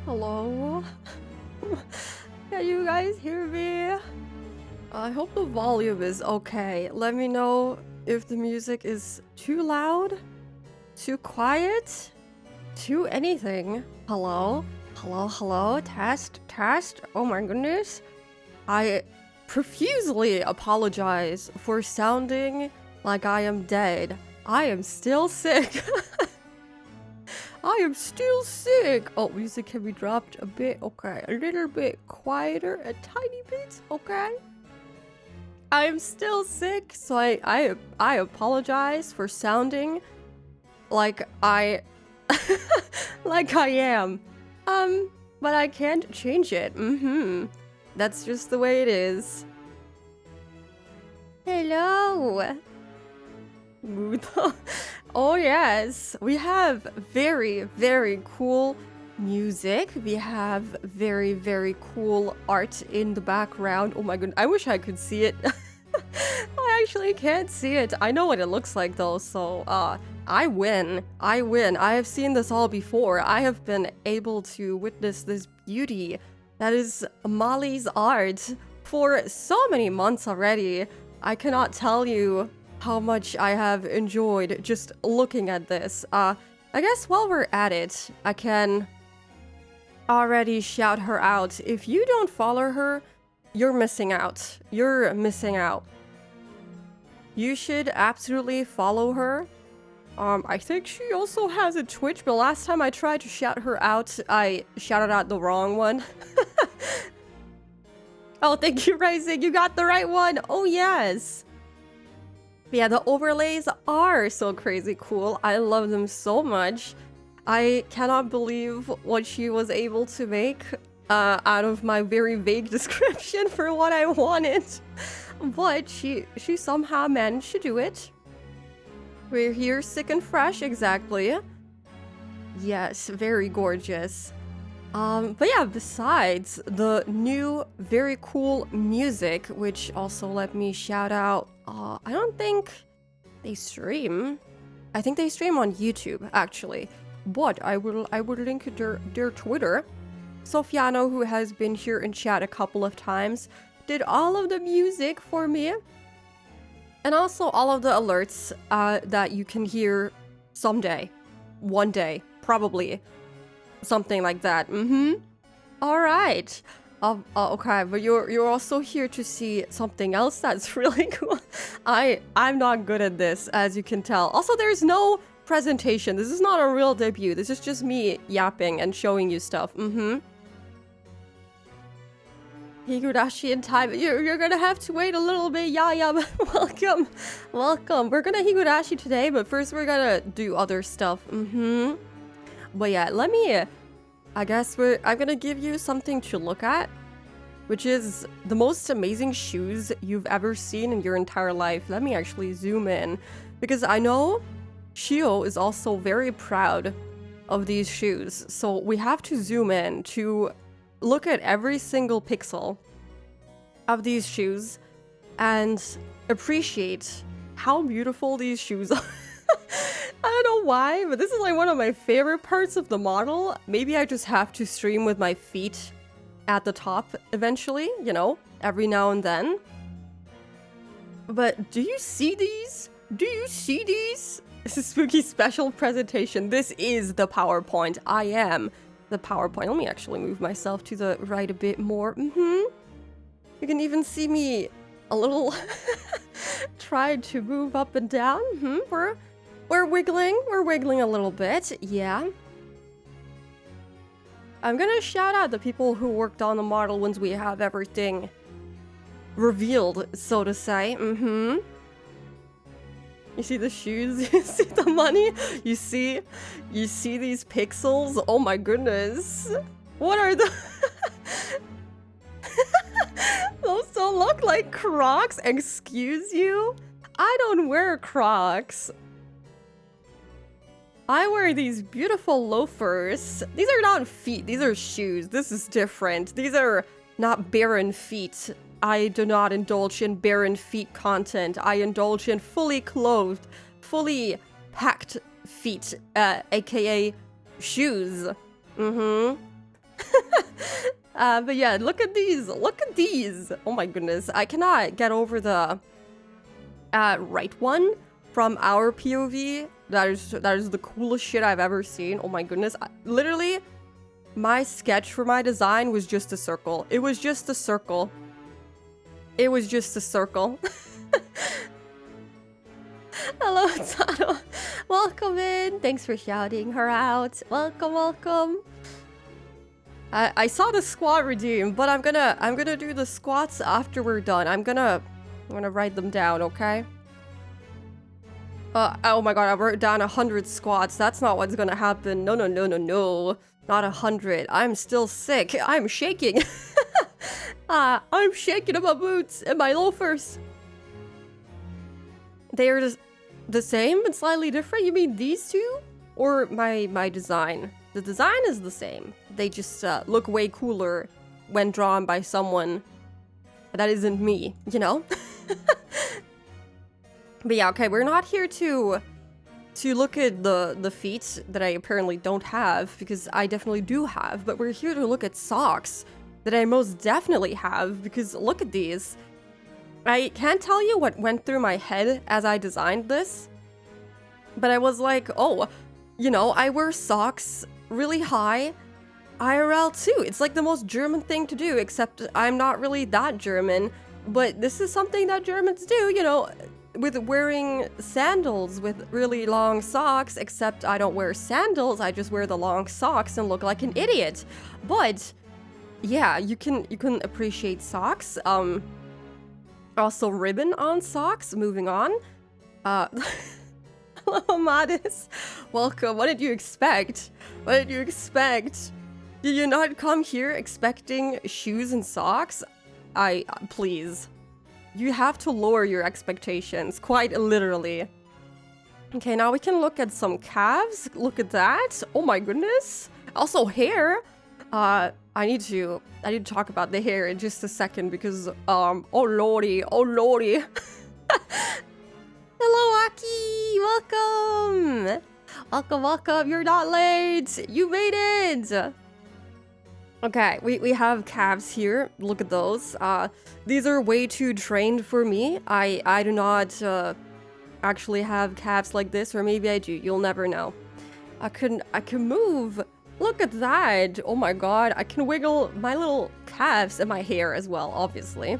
Hello? Can you guys hear me? I hope the volume is okay. Let me know if the music is too loud, too quiet, too anything. Hello? Hello, hello? Test, test. Oh my goodness. I profusely apologize for sounding like I am dead. I am still sick. I am still sick. Oh, music can be dropped a bit. Okay, a little bit quieter, a tiny bit. Okay. I am still sick, so I apologize for sounding like I like I am. But I can't change it. That's just the way it is. Hello. Oh yes, we have very, very cool music. We have very, very cool art in the background. Oh my goodness, I wish I could see it. I actually can't see it. I know what it looks like though, so I win. I win. I have seen this all before. I have been able to witness this beauty that is Molly's art for so many months already. I cannot tell you how much I have enjoyed just looking at this. I guess while we're at it, I can already shout her out. If you don't follow her, you're missing out. You're missing out. You should absolutely follow her. I think she also has a Twitch, but last time I tried to shout her out, I shouted out the wrong one. Oh, thank you, Rising. You got the right one. Oh, yes. Yeah, the overlays are so crazy cool. I love them so much. I cannot believe what she was able to make out of my very vague description for what I wanted. But she somehow managed to do it. We're here sick and fresh, exactly. Yes, very gorgeous. But yeah, besides the new, very cool music, which also let me shout out, I don't think they stream. I think they stream on YouTube, actually. But I will link their Twitter. Sofiano, who has been here in chat a couple of times, did all of the music for me. And also all of the alerts that you can hear someday. One day, probably. Something like that. All right. Okay, but you're also here to see something else that's really cool. I'm not good at this, as you can tell. Also, there's no presentation. This is not a real debut. This is just me yapping and showing you stuff. Higurashi in time. You're gonna have to wait a little bit. Yeah. Welcome. We're gonna Higurashi today, but first we're gonna do other stuff. But yeah, let me, I guess I'm gonna give you something to look at, which is the most amazing shoes you've ever seen in your entire life. Let me actually zoom in, because I know Shio is also very proud of these shoes. So we have to zoom in to look at every single pixel of these shoes and appreciate how beautiful these shoes are. I don't know why, but this is like one of my favorite parts of the model. Maybe I just have to stream with my feet at the top eventually, you know, every now and then. But do you see these? Do you see these? This is Spooky special presentation. This is the PowerPoint. I am the PowerPoint. Let me actually move myself to the right a bit more. You can even see me a little try to move up and down. We're wiggling a little bit, yeah. I'm gonna shout out the people who worked on the model once we have everything revealed, so to say. You see the shoes? You see the money? You see these pixels? Oh my goodness. What are the... Those don't look like Crocs, excuse you? I don't wear Crocs. I wear these beautiful loafers. These are not feet, these are shoes. This is different. These are not barren feet. I do not indulge in barren feet content. I indulge in fully clothed, fully packed feet, aka shoes. But yeah, look at these. Look at these. Oh my goodness. I cannot get over the right one from our POV. That is the coolest shit I've ever seen. Oh my goodness. Literally, my sketch for my design was just a circle. It was just a circle. It was just a circle. Hello, Tano. Welcome in. Thanks for shouting her out. Welcome, welcome. I saw the squat redeem, but I'm gonna do the squats after we're done. I'm gonna write them down, okay? Oh my god, I wrote down 100 squats. That's not what's gonna happen. No, no, no, no, no. Not 100. I'm still sick. I'm shaking. I'm shaking in my boots and my loafers. They are just the same but slightly different? You mean these two? Or my design? The design is the same. They just look way cooler when drawn by someone that isn't me, you know? But yeah, okay, we're not here to look at the feet that I apparently don't have, because I definitely do have, but we're here to look at socks that I most definitely have, because look at these. I can't tell you what went through my head as I designed this, but I was like, oh, you know, I wear socks really high IRL too. It's like the most German thing to do, except I'm not really that German, but this is something that Germans do, you know, with wearing sandals with really long socks, except I don't wear sandals, I just wear the long socks and look like an idiot. But yeah, you can appreciate socks. Also ribbon on socks. Moving on. Hello, Modest. Welcome. What did you expect? What did you expect? Did you not come here expecting shoes and socks? Please. You have to lower your expectations, quite literally. Okay, now we can look at some calves. Look at that. Oh my goodness. Also hair. I need to talk about the hair in just a second because oh lordy. Hello, Aki. Welcome. Welcome. You're not late. You made it. Okay, we have calves here. Look at those. These are way too trained for me. I do not actually have calves like this, or maybe I do. You'll never know. I can move. Look at that. Oh my god. I can wiggle my little calves and my hair as well, obviously.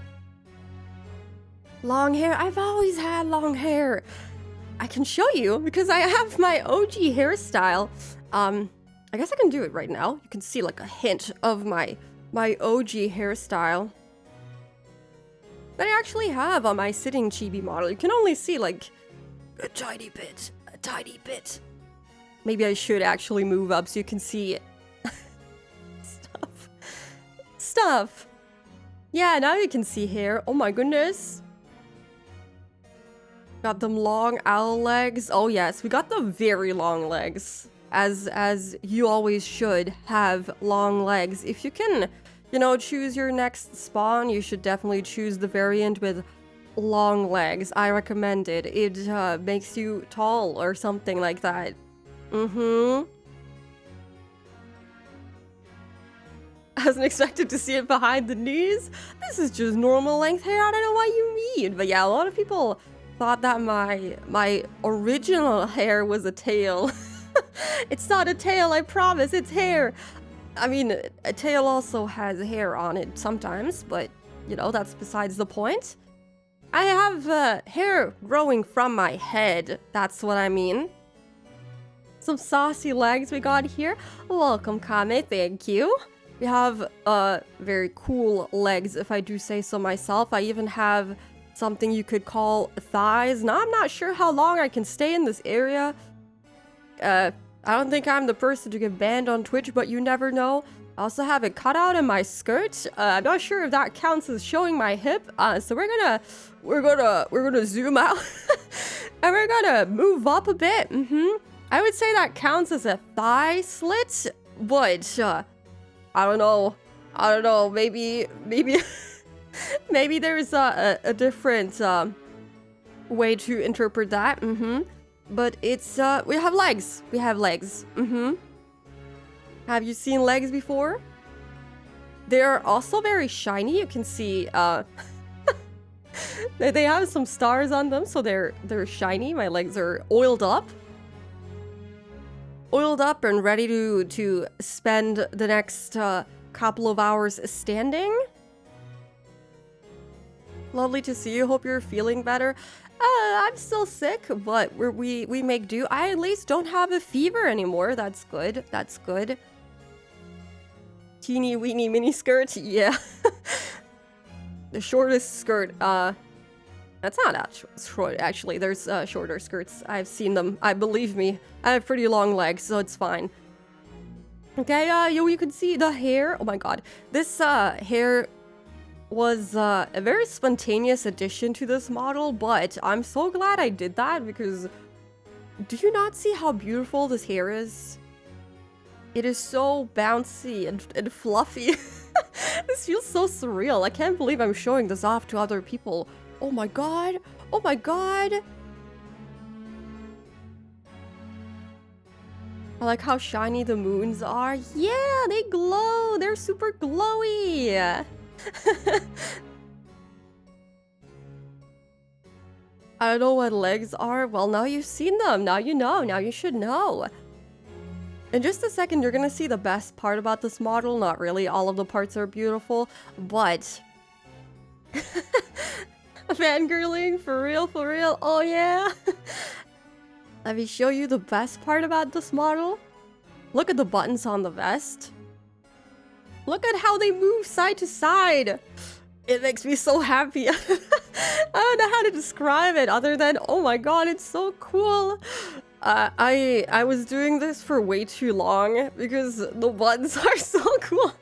Long hair. I've always had long hair. I can show you because I have my OG hairstyle. I guess I can do it right now. You can see like a hint of my OG hairstyle that I actually have on my sitting chibi model. You can only see like a tiny bit. Maybe I should actually move up so you can see it. Stuff. Yeah, now you can see hair. Oh my goodness. Got them long owl legs. Oh yes, we got the very long legs. As you always should have long legs. If you can, you know, choose your next spawn, you should definitely choose the variant with long legs. I recommend it. It makes you tall or something like that. I wasn't expected to see it behind the knees. This is just normal length hair. I don't know what you mean. But yeah, a lot of people thought that my original hair was a tail. It's not a tail, I promise, it's hair. I mean, a tail also has hair on it sometimes, but, you know, that's besides the point. I have hair growing from my head, that's what I mean. Some saucy legs we got here. Welcome, Kame, thank you. We have very cool legs, if I do say so myself. I even have something you could call thighs. Now, I'm not sure how long I can stay in this area. I don't think I'm the person to get banned on Twitch, but you never know. I also have it cut out in my skirt. I'm not sure if that counts as showing my hip. So we're gonna zoom out and we're gonna move up a bit. I would say that counts as a thigh slit, but I don't know. Maybe maybe there's a different way to interpret that. But it's, we have legs. Have you seen legs before? They're also very shiny. You can see they have some stars on them, so they're shiny. My legs are oiled up and ready to spend the next couple of hours standing. Lovely to see you. Hope you're feeling better. I'm still sick, but we make do. I at least don't have a fever anymore. That's good. That's good. Teeny weeny mini skirt. Yeah. The shortest skirt. That's not short, actually. There's shorter skirts. I've seen them. Believe me. I have pretty long legs, so it's fine. Okay, you can see the hair. Oh my god. This hair was a very spontaneous addition to this model, but I'm so glad I did that because do you not see how beautiful this hair is? It is so bouncy and fluffy. This feels so surreal. I can't believe I'm showing this off to other people. Oh my god. Oh my god. I like how shiny the moons are. Yeah, they glow. They're super glowy. I don't know what legs are. Well, now you've seen them. Now you know. Now you should know. In just a second, you're gonna see the best part about this model. Not really. All of the parts are beautiful, but... Fangirling? For real? For real? Oh, yeah? Let me show you the best part about this model. Look at the buttons on the vest. Look at how they move side to side. It makes me so happy. I don't know how to describe it other than, oh my god, it's so cool. I was doing this for way too long because the buttons are so cool.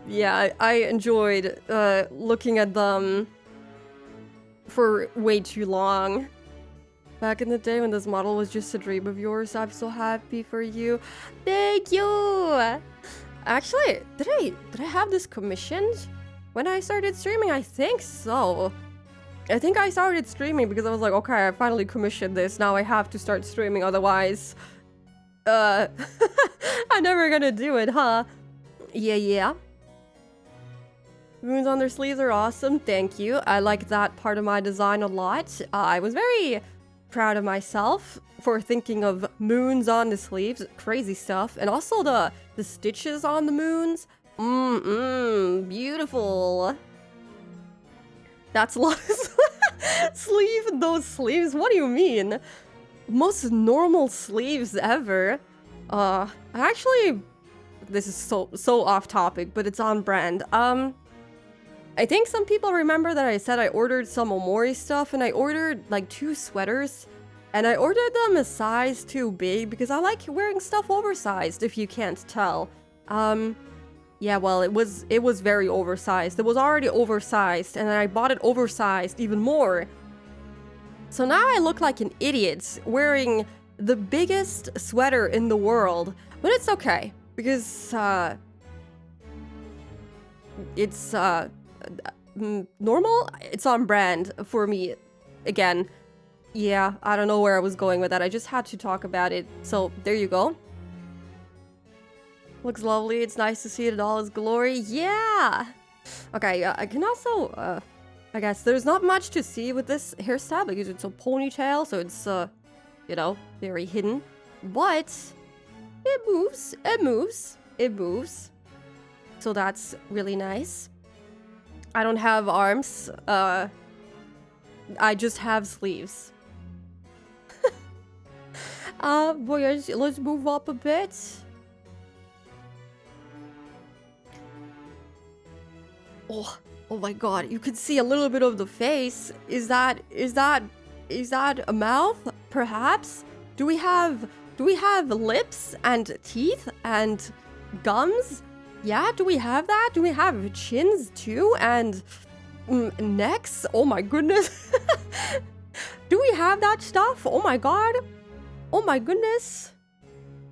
Yeah, I enjoyed looking at them for way too long. Back in the day when this model was just a dream of yours, I'm so happy for you. Thank you! Actually, did I have this commissioned when I started streaming? I think so. I think I started streaming because I was like, okay, I finally commissioned this. Now I have to start streaming, otherwise... I'm never gonna do it, huh? Yeah. Moons on their sleeves are awesome, thank you. I like that part of my design a lot. I was very proud of myself for thinking of moons on the sleeves. Crazy stuff. And also the stitches on the moons. Beautiful. That's a lot of sleeve in those sleeves. What do you mean? Most normal sleeves ever. Actually, this is so off topic, but it's on brand. I think some people remember that I said I ordered some Omori stuff, and I ordered like 2 sweaters, and I ordered them a size too big because I like wearing stuff oversized, if you can't tell. Yeah, well, it was very oversized. It was already oversized, and then I bought it oversized even more. So now I look like an idiot wearing the biggest sweater in the world, but it's okay because it's normal. It's on brand for me. Again, yeah, I don't know where I was going with that. I just had to talk about it. So there you go. Looks lovely. It's nice to see it in all its glory. Yeah. Okay, I can also, I guess there's not much to see with this hairstyle because it's a ponytail, so it's, you know, very hidden. But it moves. It moves. It moves. So that's really nice. I don't have arms. I just have sleeves. Boy, let's move up a bit. Oh my god, you can see a little bit of the face. Is that a mouth? Perhaps? Do we have lips and teeth and gums? Yeah, do we have that? Do we have chins too? And necks? Oh my goodness. Do we have that stuff? Oh my god. Oh my goodness.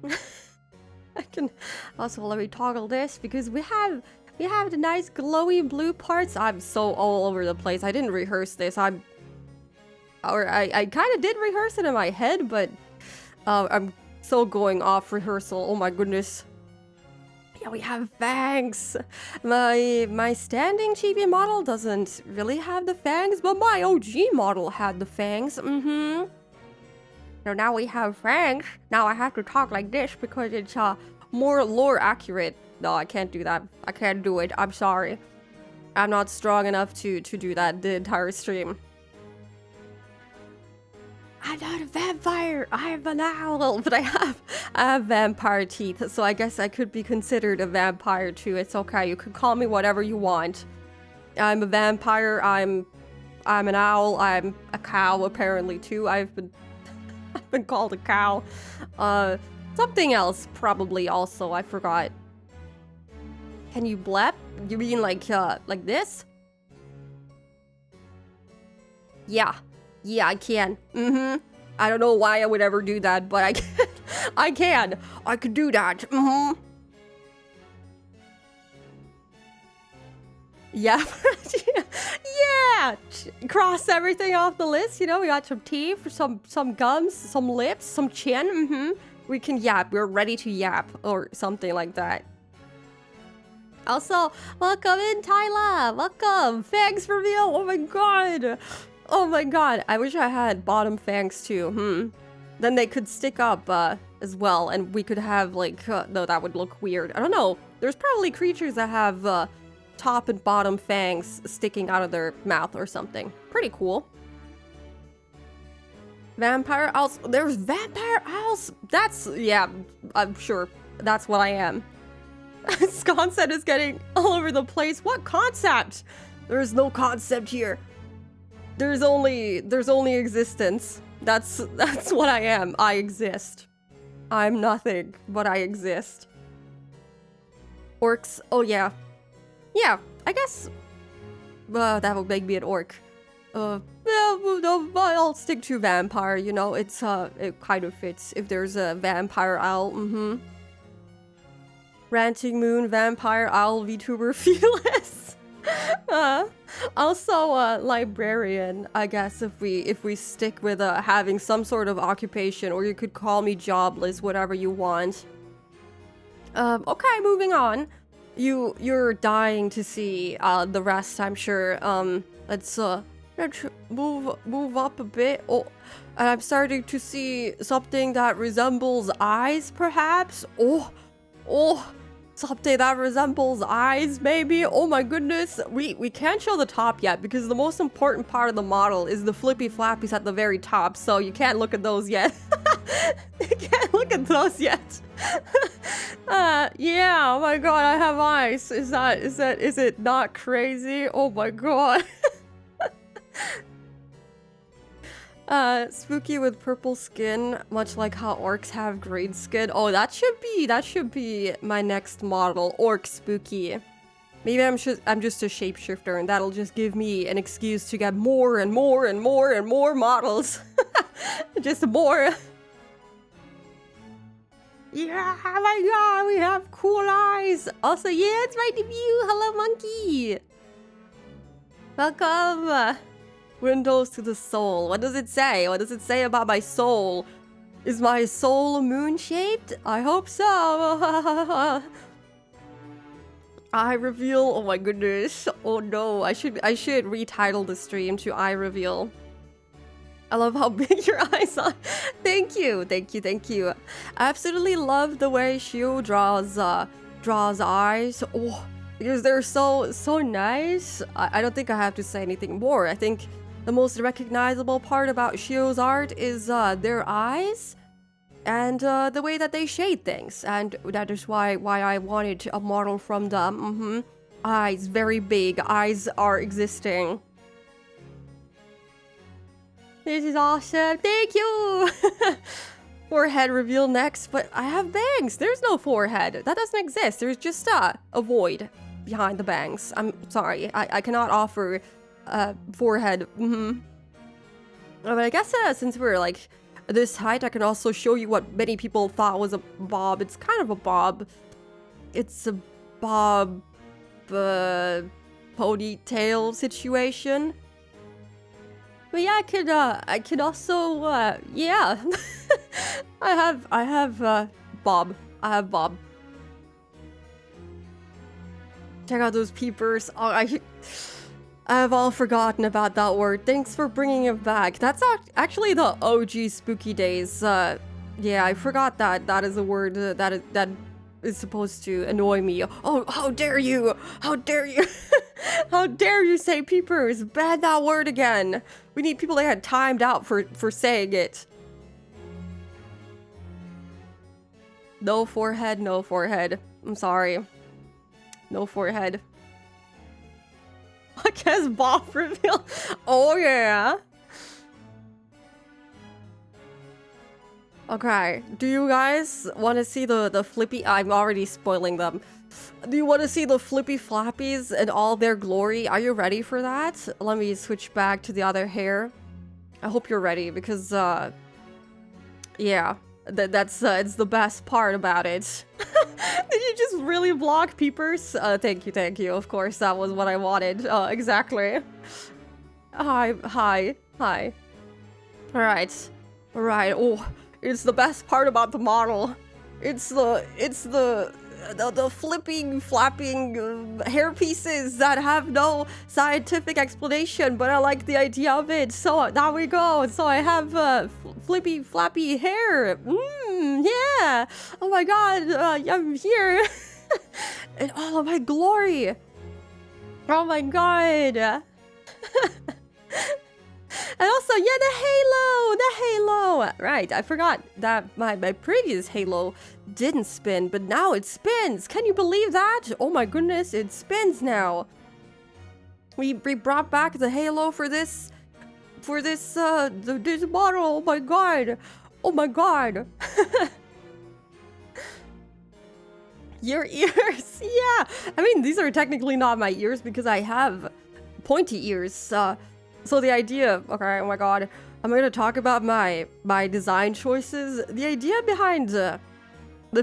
I can also let me toggle this because we have the nice glowy blue parts. I'm so all over the place. I didn't rehearse this. I kind of did rehearse it in my head, but I'm so going off rehearsal. Oh my goodness. Yeah, we have fangs. My standing chibi model doesn't really have the fangs, but my OG model had the fangs. So now we have fangs. Now I have to talk like this because it's more lore accurate. No, I can't do that. I can't do it. I'm sorry. I'm not strong enough to do that the entire stream. I'm not a vampire. I'm an owl, but I have vampire teeth, so I guess I could be considered a vampire too. It's okay. You can call me whatever you want. I'm a vampire. I'm an owl. I'm a cow apparently too. I've been called a cow. Something else probably also. I forgot. Can you blep? You mean like this? Yeah. Yeah, I can. I don't know why I would ever do that, but I can. I can. I could do that. Yeah. Yeah. Cross everything off the list. You know, we got some teeth, some gums, some lips, some chin. We can yap. We're ready to yap or something like that. Also, welcome in, Tyla. Welcome. Fangs reveal. Oh my god. Oh my god. I wish I had bottom fangs too. Then they could stick up as well, and we could have like no, that would look weird. I don't know. There's probably creatures that have top and bottom fangs sticking out of their mouth or something. Pretty cool. Vampire owls. There's vampire owls. That's, yeah, I'm sure that's what I am. This concept is getting all over the place. What concept? There's no concept here. There's only existence. That's what I am. I exist. I'm nothing, but I exist. Orcs. Oh yeah. Yeah, I guess that would make me an orc. I'll stick to vampire, you know, it kind of fits if there's a vampire owl. Ranting Moon, Vampire Owl, VTuber, Fearless. Also, librarian, I guess, if we stick with having some sort of occupation, or you could call me jobless, whatever you want. Okay, moving on. You're dying to see the rest, I'm sure. Let's move up a bit. Oh, and I'm starting to see something that resembles eyes, perhaps. Oh, something that resembles eyes, maybe. Oh my goodness. We can't show the top yet because the most important part of the model is the flippy flappies at the very top, so you can't look at those yet. You can't look at those yet. Yeah, oh my god, I have eyes. Is it not crazy? Oh my god. Spooky with purple skin, much like how orcs have green skin. Oh, that should be my next model, orc spooky. Maybe I'm just a shapeshifter, and that'll just give me an excuse to get more and more and more and more models. Just more. Yeah, oh my god, we have cool eyes. Also, yeah, it's my debut. Hello, monkey. Welcome. Windows to the soul. What does it say? What does it say about my soul? Is my soul moon-shaped? I hope so. Eye reveal. Oh my goodness. Oh no. I should retitle the stream to eye reveal. I love how big your eyes are. Thank you. I absolutely love the way Shio draws eyes. Oh, because they're so nice. I don't think I have to say anything more. I think the most recognizable part about Shio's art is their eyes and the way that they shade things, and that is why I wanted a model from them. Eyes, very big. Eyes are existing. This is awesome. Thank you. Forehead reveal next, but I have bangs. There's no forehead. That doesn't exist. There's just a void behind the bangs. I'm sorry. I cannot offer forehead. But I guess since we're like this height, I can also show you what many people thought was a bob. It's kind of a bob. It's a bob ponytail situation. But yeah, I could also yeah. I have Bob. Check out those peepers. Oh, I've all forgotten about that word. Thanks for bringing it back. That's actually the OG spooky days. Yeah, I forgot that that is a word that is supposed to annoy me. Oh, how dare you! How dare you! How dare you say peepers! Ban that word again! We need people that had timed out for saying it. No forehead, no forehead. I'm sorry. No forehead. I guess Bob reveal. Oh yeah. Okay. Do you guys want to see the flippy? I'm already spoiling them. Do you want to see the flippy flappies in all their glory? Are you ready for that? Let me switch back to the other hair. I hope you're ready because yeah, that's it's the best part about it. Did you just really block peepers? Thank you. Of course, that was what I wanted. Exactly. Hi. All right. Oh, it's the best part about the model. It's the flipping, flapping hair pieces that have no scientific explanation, but I like the idea of it. So now we go. So I have flippy, flappy hair. Yeah. Oh my god, I'm here in all of my glory. Oh my god. And also, yeah, the halo! Right, I forgot that my previous halo didn't spin, but now it spins! Can you believe that? Oh my goodness, it spins now! We brought back the halo for this model, oh my god! Oh my god! Your ears, yeah! I mean, these are technically not my ears because I have pointy ears, so the idea, okay, oh my god, I'm gonna talk about my design choices. The idea behind the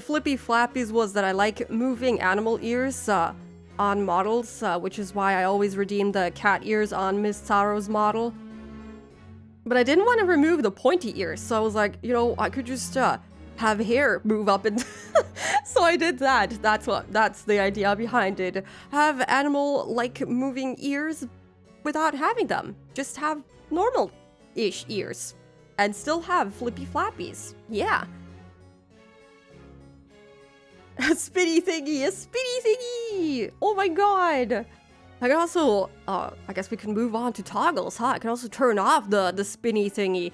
flippy flappies was that I like moving animal ears on models, which is why I always redeem the cat ears on Miss Saro's model. But I didn't want to remove the pointy ears, so I was like, you know, I could just have hair move up and so I did that. That's the idea behind it. Have animal-like moving ears without having them. Just have normal-ish ears. And still have flippy flappies. Yeah. A spinny thingy! Oh my god! I can also, I guess we can move on to toggles, huh? I can also turn off the spinny thingy.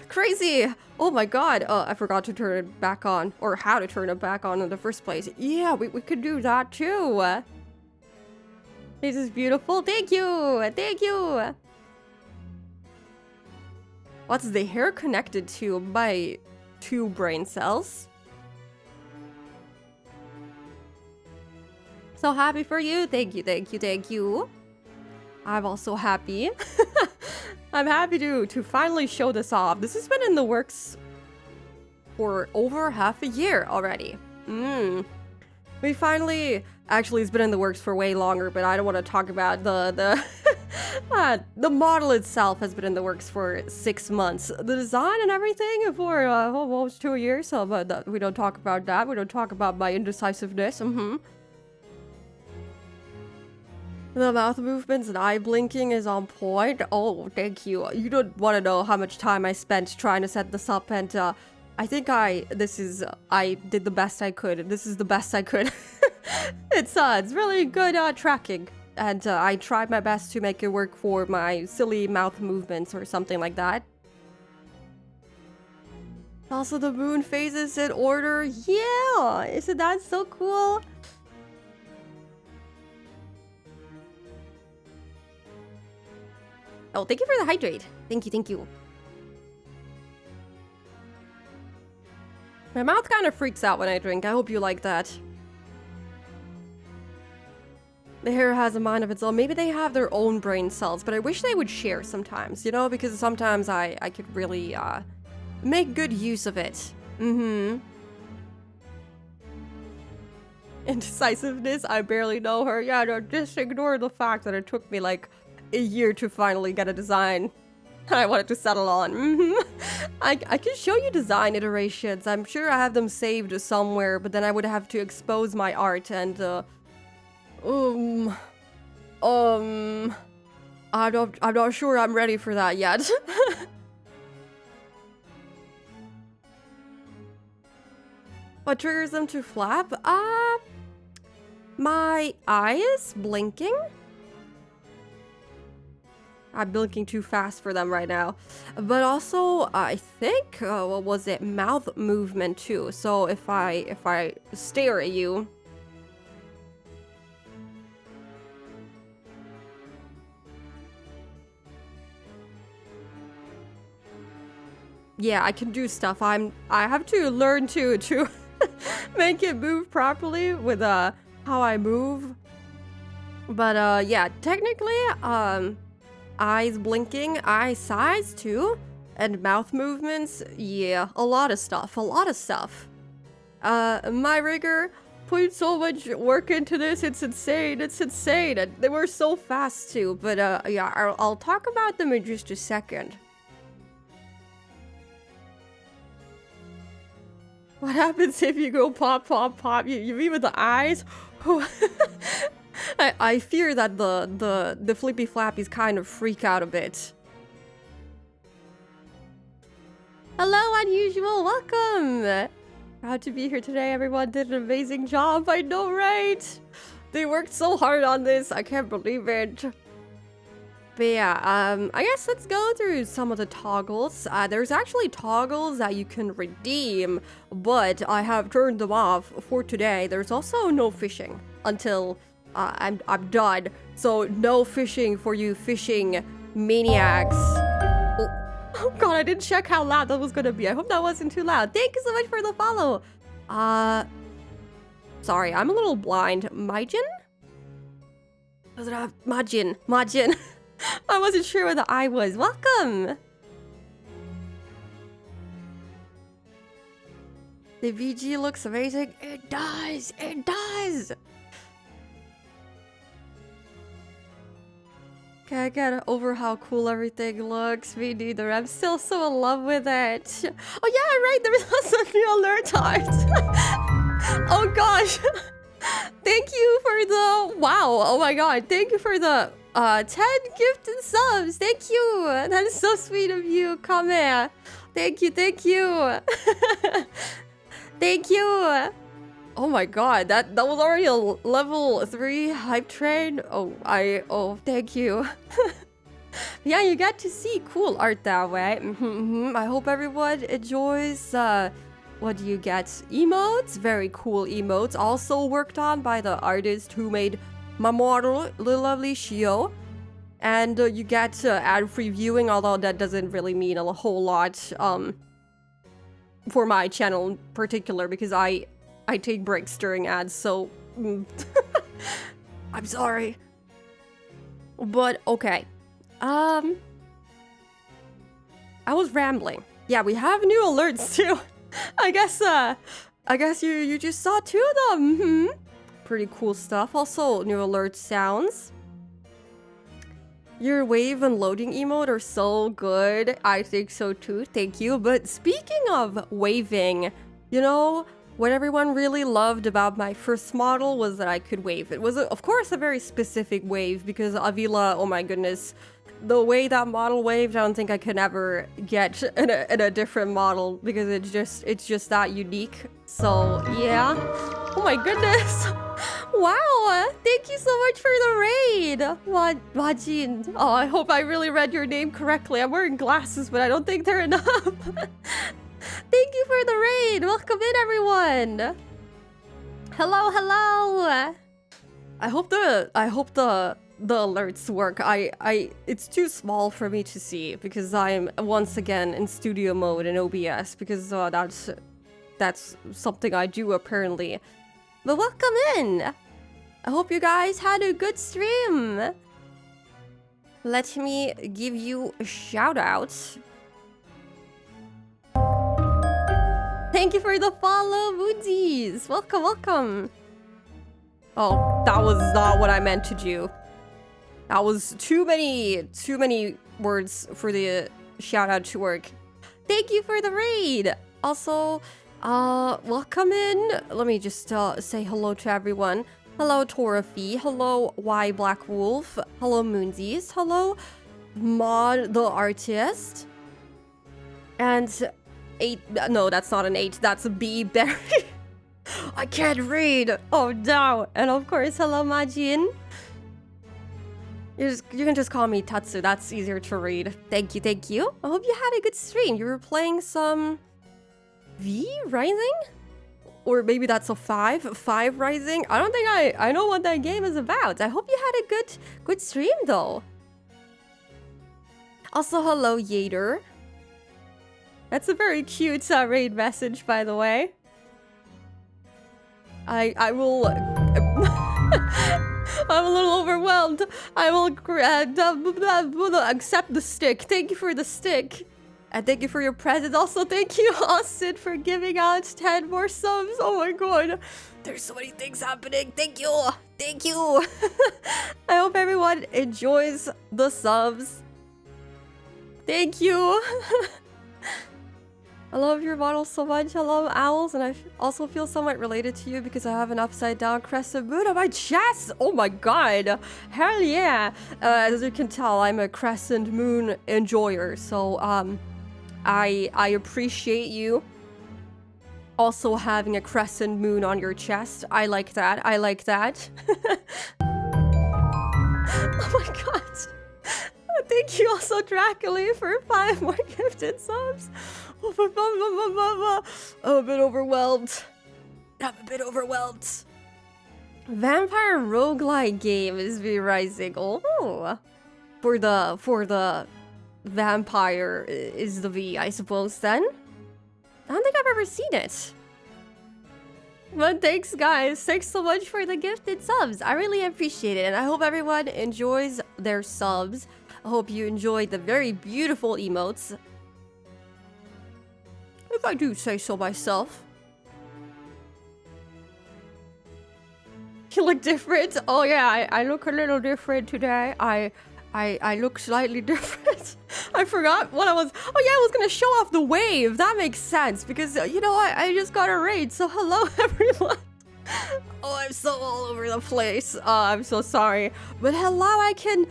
Crazy! Oh my god, I forgot to turn it back on. Or how to turn it back on in the first place. Yeah, we could do that too. This is beautiful. Thank you. What's the hair connected to? My 2 brain cells. So happy for you. Thank you. I'm also happy. I'm happy to finally show this off. This has been in the works for over half a year already. We finally, actually it's been in the works for way longer, but I don't want to talk about the model itself has been in the works for 6 months. The design and everything for almost 2 years, so but we don't talk about that. We don't talk about my indecisiveness. The mouth movements and eye blinking is on point. Oh, thank you. You don't want to know how much time I spent trying to set this up, and I think I did the best I could. This is the best I could. It's really good tracking, and I tried my best to make it work for my silly mouth movements or something like that. Also, the moon phases in order. Yeah, isn't that so cool? Oh, thank you for the hydrate. Thank you. My mouth kind of freaks out when I drink. I hope you like that. The hair has a mind of its own. Maybe they have their own brain cells, but I wish they would share sometimes, you know? Because sometimes I could really make good use of it. Indecisiveness, I barely know her. Yeah, no, just ignore the fact that it took me like a year to finally get a design I wanted to settle on. I can show you design iterations. I'm sure I have them saved somewhere, but then I would have to expose my art and Um, um, I'm not sure I'm ready for that yet. What triggers them to flap? My eyes blinking? I'm blinking too fast for them right now. But also, I think, what was it? Mouth movement too. So if I stare at you, yeah, I can do stuff. I have to learn to make it move properly with how I move. But yeah, technically, eyes blinking, eye size too, and mouth movements. Yeah, a lot of stuff. My rigger put so much work into this. It's insane. And they were so fast too. But yeah, I'll talk about them in just a second. What happens if you go pop, pop, pop? You mean with the eyes? I fear that the flippy flappies kind of freak out a bit. Hello, Unusual, welcome! Proud to be here today, everyone did an amazing job, I know, right? They worked so hard on this, I can't believe it. But yeah, I guess let's go through some of the toggles. There's actually toggles that you can redeem, but I have turned them off for today. There's also no fishing until I'm done. So no fishing for you fishing maniacs. Oh god, I didn't check how loud that was gonna be. I hope that wasn't too loud. Thank you so much for the follow. Sorry, I'm a little blind. Majin? Majin. I wasn't sure where the I was. Welcome! The VG looks amazing. It does! It does! Can't get over how cool everything looks. Me neither. I'm still so in love with it. Oh yeah, right! There was also new alert art! Oh gosh! Thank you for the... Wow! Oh my god. Thank you for the... 10 gifted subs. Thank you. That is so sweet of you. Come here. Thank you. Thank you. Thank you. Oh my god, that was already a level 3 hype train. Oh, thank you. Yeah, you get to see cool art that way. I hope everyone enjoys. What do you get? Emotes, very cool emotes. Also worked on by the artist who made my model, the lovely Shio. And you get ad-free viewing, although that doesn't really mean a whole lot for my channel in particular, because I take breaks during ads, so I'm sorry. But okay. I was rambling. Yeah, we have new alerts too. I guess you just saw 2 of them. Pretty cool stuff. Also, new alert sounds. Your wave and loading emote are so good. I think so too. Thank you. But speaking of waving, you know, what everyone really loved about my first model was that I could wave. It was, of course, a very specific wave because Avila, oh my goodness, the way that model waved, I don't think I could ever get in a different model because it's just that unique. So yeah. Oh my goodness. Wow. Thank you so much for the raid. Wajin. Oh, I hope I really read your name correctly. I'm wearing glasses, but I don't think they're enough. Thank you for the raid. Welcome in, everyone. Hello. I hope the alerts work. It's too small for me to see because I'm once again in studio mode in OBS because that's something I do apparently. But welcome in. I hope you guys had a good stream. Let me give you a shout out. Thank you for the follow, Woodies. Welcome. Oh, that was not what I meant to do. That was too many words for the shout out to work. Thank you for the raid. Also, welcome in. Let me just say hello to everyone. Hello, Torafi. Hello, Y Black Wolf. Hello, Moonsies. Hello, Mod the Artist. And 8. No, that's not an 8. That's a B Berry. I can't read. Oh, no. And of course, hello, Majin. You can just call me Tatsu. That's easier to read. Thank you, thank you. I hope you had a good stream. You were playing some V Rising? Or maybe that's a 5 Rising. I don't think I know what that game is about. I hope you had a good stream though. Also, hello Yater. That's a very cute raid message, by the way. I will. I'm a little overwhelmed. I will accept the stick. Thank you for the stick. And thank you for your present. Also, thank you, Austin, for giving out 10 more subs. Oh my god. There's so many things happening. Thank you. Thank you. I hope everyone enjoys the subs. Thank you. I love your model so much. I love owls, and I also feel somewhat related to you because I have an upside down crescent moon on my chest. Oh my god. Hell yeah. As you can tell, I'm a crescent moon enjoyer. So, I appreciate you also having a crescent moon on your chest. I like that. I like that. Oh my god. Thank you also, Dracula, for 5 more gifted subs. I'm a bit overwhelmed. Vampire roguelike game is V-Rising. Oh. For the vampire is the V, I suppose, then? I don't think I've ever seen it. But thanks, guys. Thanks so much for the gifted subs. I really appreciate it, and I hope everyone enjoys their subs. I hope you enjoyed the very beautiful emotes. If I do say so myself. You look different? Oh yeah, I look a little different today. I look slightly different. I forgot what I was... Oh yeah, I was gonna show off the wave. That makes sense because, you know, I just got a raid. So hello, everyone. Oh, I'm so all over the place. I'm so sorry. But hello, I can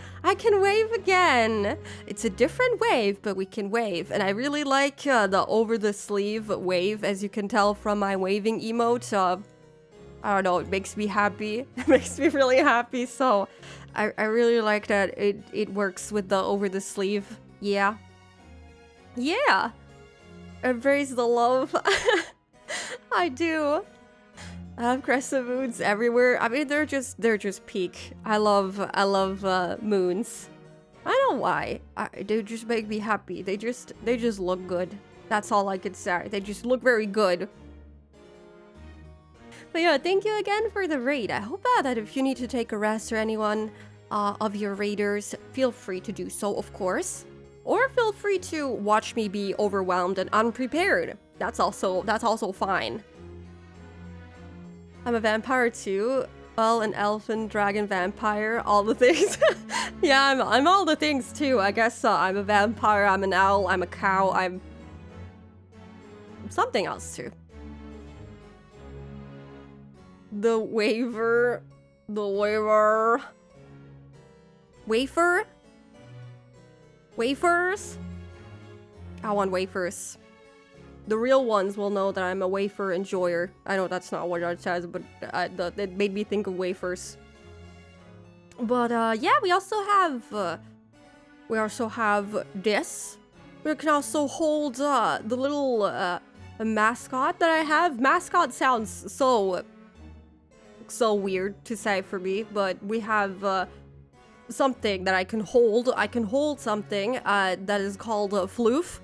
wave again. It's a different wave, but we can wave. And I really like the over the sleeve wave, as you can tell from my waving emote. I don't know, it makes me happy. It makes me really happy. So I really like that it works with the over the sleeve. Yeah. Yeah. Embrace the love. I do. I have crescent moons everywhere. I mean, they're just peak. I love moons. I don't know why. They just make me happy. They just look good. That's all I could say. They just look very good. But yeah, thank you again for the raid. I hope that if you need to take a rest or anyone of your raiders, feel free to do so, of course. Or feel free to watch me be overwhelmed and unprepared. That's also fine. I'm a vampire too. Well, an elfin, dragon, vampire, all the things. Yeah, I'm all the things too. I guess I'm a vampire, I'm an owl, I'm a cow, I'm something else too. The wafer. Wafer? Wafers? I want wafers. The real ones will know that I'm a wafer enjoyer. I know that's not what it says, but it made me think of wafers. But yeah, we also have this. We can also hold the little mascot that I have. Mascot sounds so weird to say for me, but we have something that I can hold. I can hold something that is called Floof.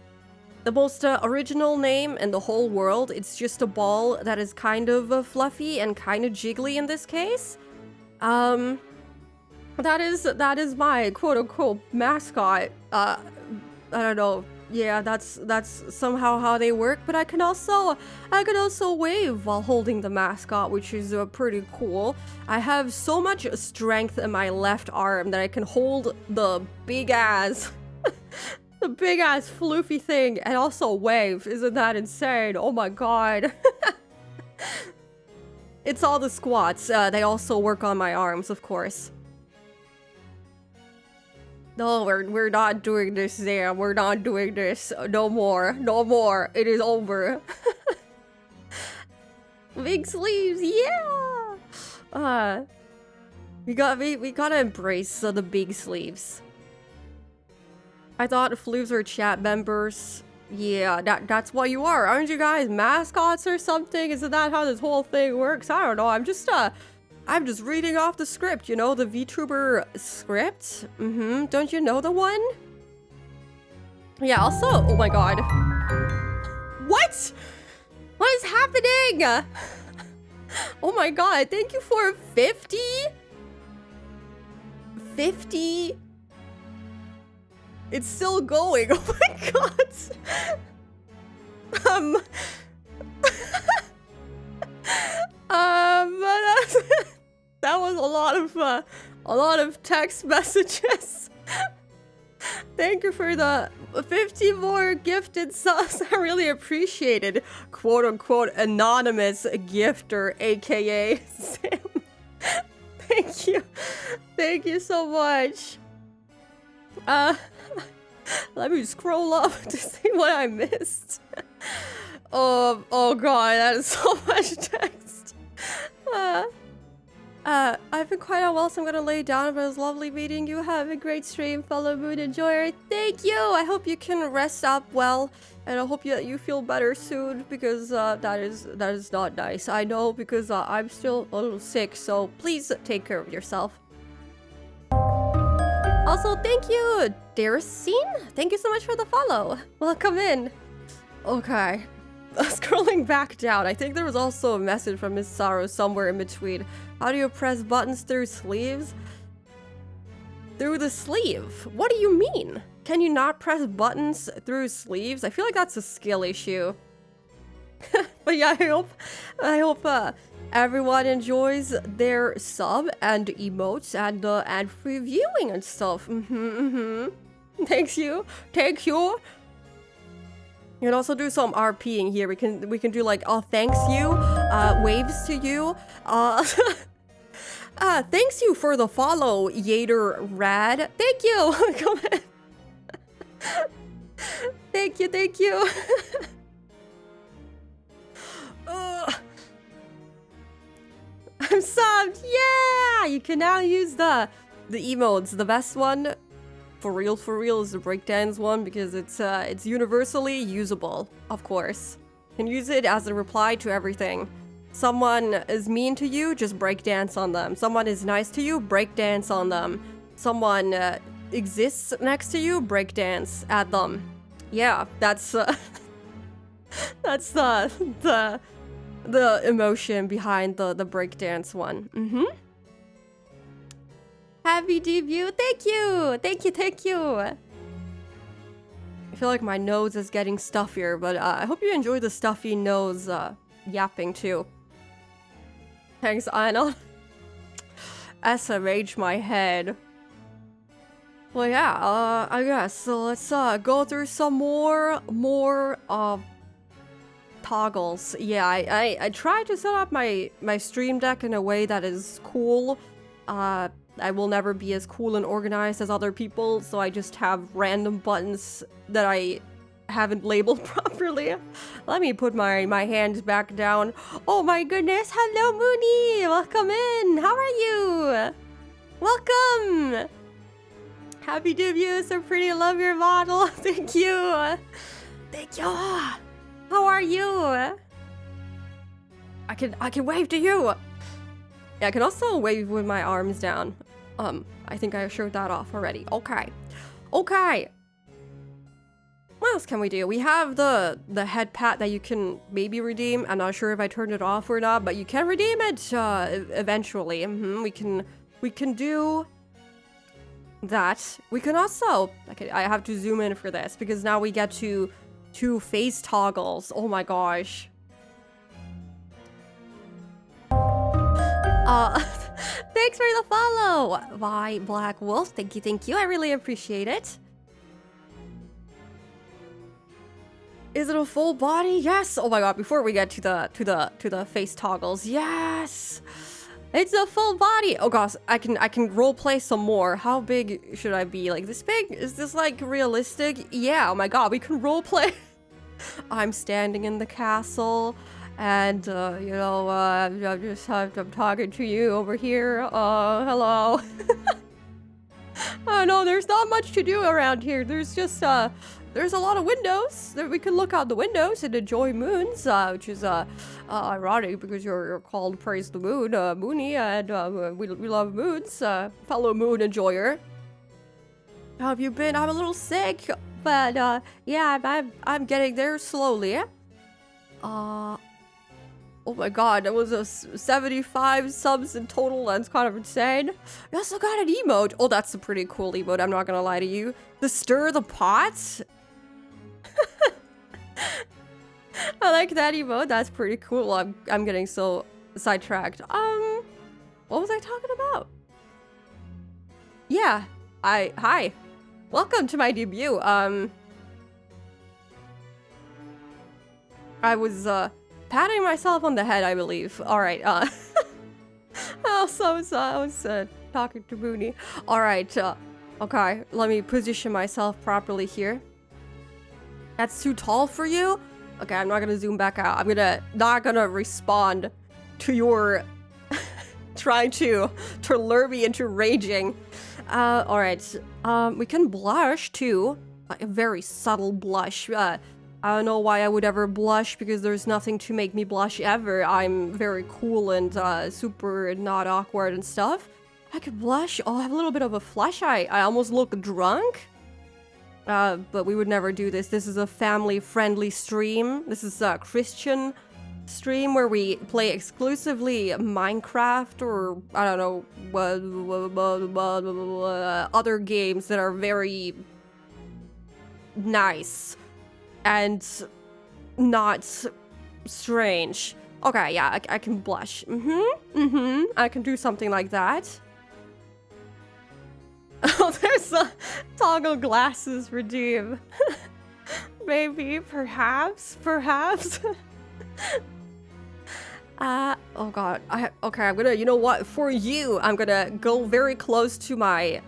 The most original name in the whole world. It's just a ball that is kind of fluffy and kind of jiggly in this case. That is my quote-unquote mascot. I don't know. Yeah, that's somehow how they work, but I can also wave while holding the mascot, which is pretty cool. I have so much strength in my left arm that I can hold the big ass the big ass floofy thing and also wave. Isn't that insane? Oh my god. it's all the squats. They also work on my arms, of course. No, we're not doing this, Sam. We're not doing this. No more. No more. It is over. Big sleeves, yeah! We gotta embrace the big sleeves. I thought sleeves were chat members. Yeah, that's what you are. Aren't you guys mascots or something? Isn't that how this whole thing works? I don't know. I'm just reading off the script, you know, the VTuber script. Don't you know the one? Yeah, also, oh my god. What? What is happening? Oh my god, thank you for 50? 50? It's still going. Oh my god. That was a lot of text messages. Thank you for the 50 more gifted subs. I really appreciate it. Quote unquote anonymous gifter, aka Sam. Thank you. Thank you so much. Let me scroll up to see what I missed. Oh god, that is so much text. I've been quite unwell, so I'm gonna lay down, but it was lovely meeting you. Have a great stream, fellow moon enjoyer. Thank you! I hope you can rest up well, and I hope you feel better soon, because that is not nice. I know, because I'm still a little sick, so please take care of yourself. Also, thank you, Daracine. Thank you so much for the follow. Welcome in. Okay. Scrolling back down, I think there was also a message from Miss Sorrow somewhere in between. How do you press buttons through sleeves? Through the sleeve? What do you mean? Can you not press buttons through sleeves? I feel like that's a skill issue. But yeah, I hope everyone enjoys their sub and emotes and free viewing and stuff. Thank you. You can also do some RPing here. We can do like, oh, thanks you, waves to you. Thanks you for the follow, Yater Rad. Thank you. Come in. Thank you. I'm subbed. Yeah, you can now use the emotes. The best one, for real, is the breakdance one because it's universally usable. Of course, you can use it as a reply to everything. Someone is mean to you, just breakdance on them. Someone is nice to you, breakdance on them. Someone exists next to you, breakdance at them. Yeah, that's that's the emotion behind the breakdance one. Happy debut! Thank you! I feel like my nose is getting stuffier, but I hope you enjoy the stuffy nose yapping too. Thanks, Anna. SMH my head. Well, yeah, I guess. So let's go through some more toggles. Yeah, I tried to set up my stream deck in a way that is cool. I will never be as cool and organized as other people, so I just have random buttons that I haven't labeled properly. Let me put my hands back down. Oh my goodness, hello Mooney! Welcome in! How are you? Welcome! Happy debut, so pretty, love your model. Thank you! Thank you! How are you? I can wave to you! Yeah, I can also wave with my arms down. I think I showed that off already. Okay. What else can we do? We have the head pat that you can maybe redeem. I'm not sure if I turned it off or not, but you can redeem it eventually. We can do that. We can also, okay, I have to zoom in for this because now we get to two face toggles. Oh my gosh. Thanks for the follow. Bye, Black Wolf. Thank you. I really appreciate it. Is it a full body? Yes. Oh my god, before we get to the face toggles. Yes. It's a full body. Oh gosh, I can role play some more. How big should I be? Like this big? Is this like realistic? Yeah. Oh my god, we can role play. I'm standing in the castle, and you know, I'm talking to you over here. Hello. Oh no, there's not much to do around here. There's just there's a lot of windows that we can look out the windows and enjoy moons, which is ironic because you're called Praise the Moon, Moony, and we love moons, fellow moon enjoyer. How have you been? I'm a little sick, but yeah, I'm getting there slowly. Oh my god, that was a 75 subs in total. That's kind of insane. You also got an emote. Oh, that's a pretty cool emote, I'm not gonna lie to you. The stir the pot? I like that emote. That's pretty cool. I'm getting so sidetracked. What was I talking about? Yeah, hi. Welcome to my debut. I was patting myself on the head, I believe. All right. I was talking to Moony. All right. Okay. Let me position myself properly here. That's too tall for you? Okay, I'm not gonna zoom back out. I'm not gonna respond to your trying to lure me into raging. All right. We can blush too. A very subtle blush. I don't know why I would ever blush, because there's nothing to make me blush ever. I'm very cool and super not awkward and stuff. I could blush. Oh, I have a little bit of a flush. I almost look drunk. But we would never do this. This is a family-friendly stream. This is a Christian stream where we play exclusively Minecraft or, I don't know, other games that are very nice and not strange. Okay, yeah, I can blush. I can do something like that. Oh, there's a toggle glasses redeem. Maybe, perhaps. Oh god. Okay, I'm gonna, you know what? For you, I'm gonna go very close to my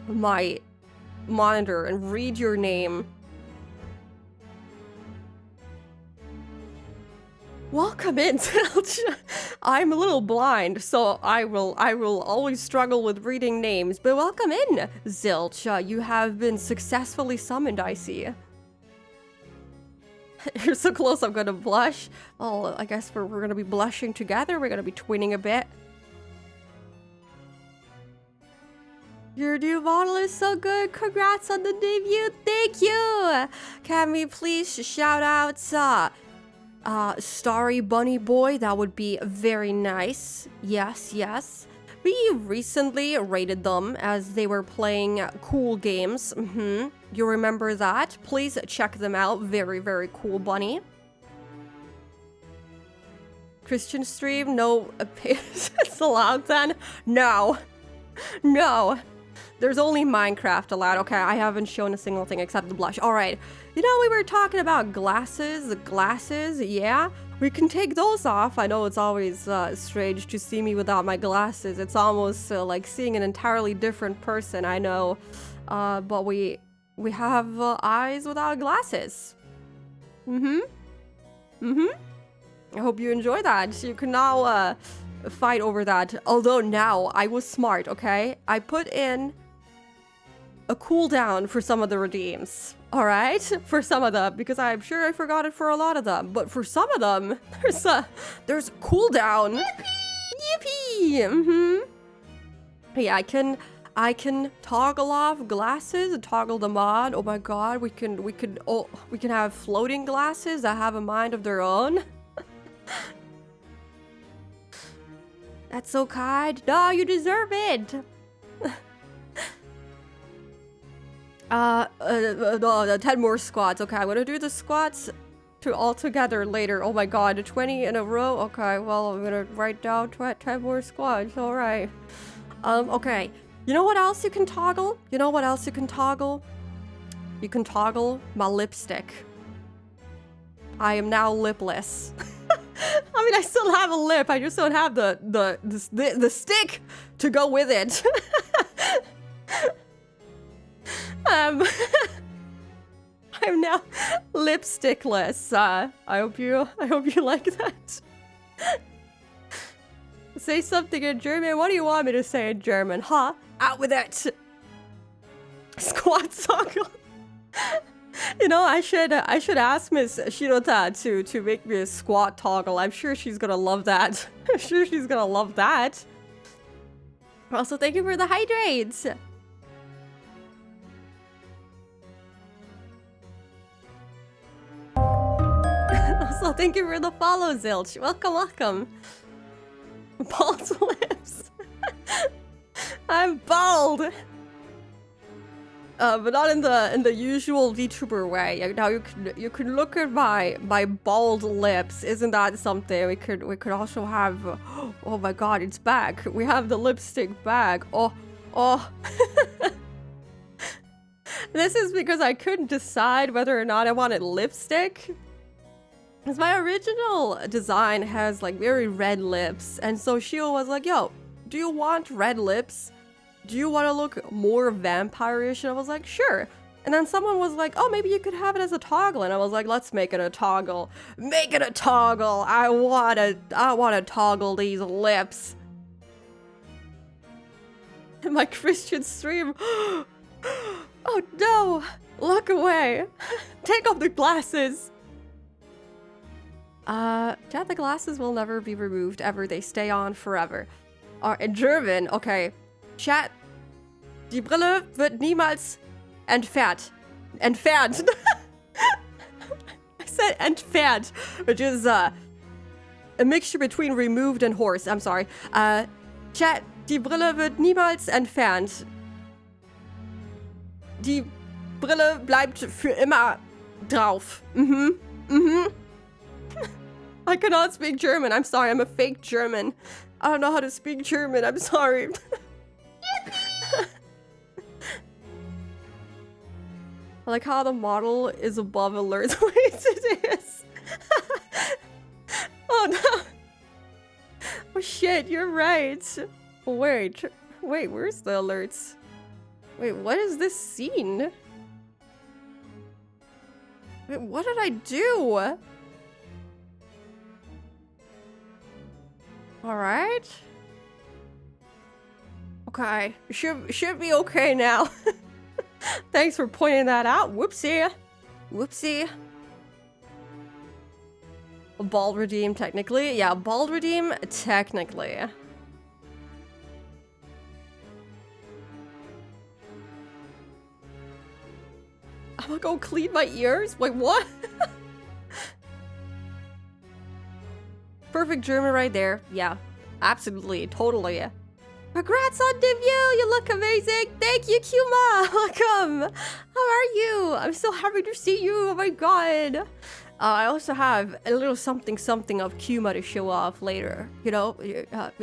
monitor and read your name. Welcome in, Zilch. I'm a little blind, so I will always struggle with reading names, but welcome in, Zilch. You have been successfully summoned, I see. You're so close, I'm gonna blush. Oh, I guess we're gonna be blushing together. We're gonna be twinning a bit. Your new model is so good. Congrats on the debut. Thank you. Can we please shout out Starry Bunny Boy? That would be very nice. Yes. We recently rated them as they were playing cool games. You remember that? Please check them out. Very cool bunny. Christian stream? No, it's allowed then? No. There's only Minecraft allowed. Okay, I haven't shown a single thing except the blush. All right. You know, we were talking about glasses, yeah? We can take those off. I know it's always strange to see me without my glasses. It's almost like seeing an entirely different person, I know. But we have eyes without glasses. I hope you enjoy that. You can now fight over that. Although now, I was smart, okay? I put in a cooldown for some of the redeems. All right, for some of them, because I'm sure I forgot it for a lot of them. But for some of them, there's a cooldown. Yippee! Yeah, I can toggle off glasses and toggle them on. Oh my god, we can have floating glasses that have a mind of their own. That's so kind. No, you deserve it. No, 10 more squats. Okay, I'm gonna do the squats all together later. Oh my god, 20 in a row? Okay, well, I'm gonna write down 10 more squats. All right. Okay. You know what else you can toggle? You can toggle my lipstick. I am now lipless. I mean, I still have a lip. I just don't have the stick to go with it. I'm now lipstickless. I hope you like that. Say something in German. What do you want me to say in German? Huh? Out with it. Squat toggle. You know, I should ask Miss Shirota to make me a squat toggle. I'm sure she's gonna love that. I'm sure she's gonna love that. Also, thank you for the hydrates. Also, thank you for the follow, Zilch. Welcome, welcome. Bald lips. I'm bald. But not in the usual VTuber way. Now you can look at my bald lips. Isn't that something? We could also have. Oh my God, it's back. We have the lipstick bag. Oh. This is because I couldn't decide whether or not I wanted lipstick. Because my original design has like very red lips, and so Shio was like, "Yo, do you want red lips? Do you want to look more vampire-ish?" And I was like, sure. And then someone was like, oh, maybe you could have it as a toggle. And I was like, let's make it a toggle. Make it a toggle. I want to toggle these lips. In my Christian stream. Oh no. Look away. Take off the glasses. Chat, the glasses will never be removed ever. They stay on forever. In German, okay. Chat, die Brille wird niemals entfernt. Entfernt. I said entfernt, which is a mixture between removed and horse. I'm sorry. Chat, die Brille wird niemals entfernt. Die Brille bleibt für immer drauf. I cannot speak German. I'm sorry. I'm a fake German. I don't know how to speak German. I'm sorry. I like how the model is above alerts. Wait, it is. Oh no. Oh shit, you're right. Wait, where's the alerts? Wait, what is this scene? Wait, what did I do? Alright. Okay, should be okay now. Thanks for pointing that out. Whoopsie. Whoopsie. A bald redeem, technically. Yeah, bald redeem, technically. I'm gonna go clean my ears? Wait, what? Perfect German right there. Yeah, absolutely, totally. Congrats on debut! You look amazing! Thank you, Kuma! Welcome! How are you? I'm so happy to see you! Oh my god! I also have a little something of Kuma to show off later. You know,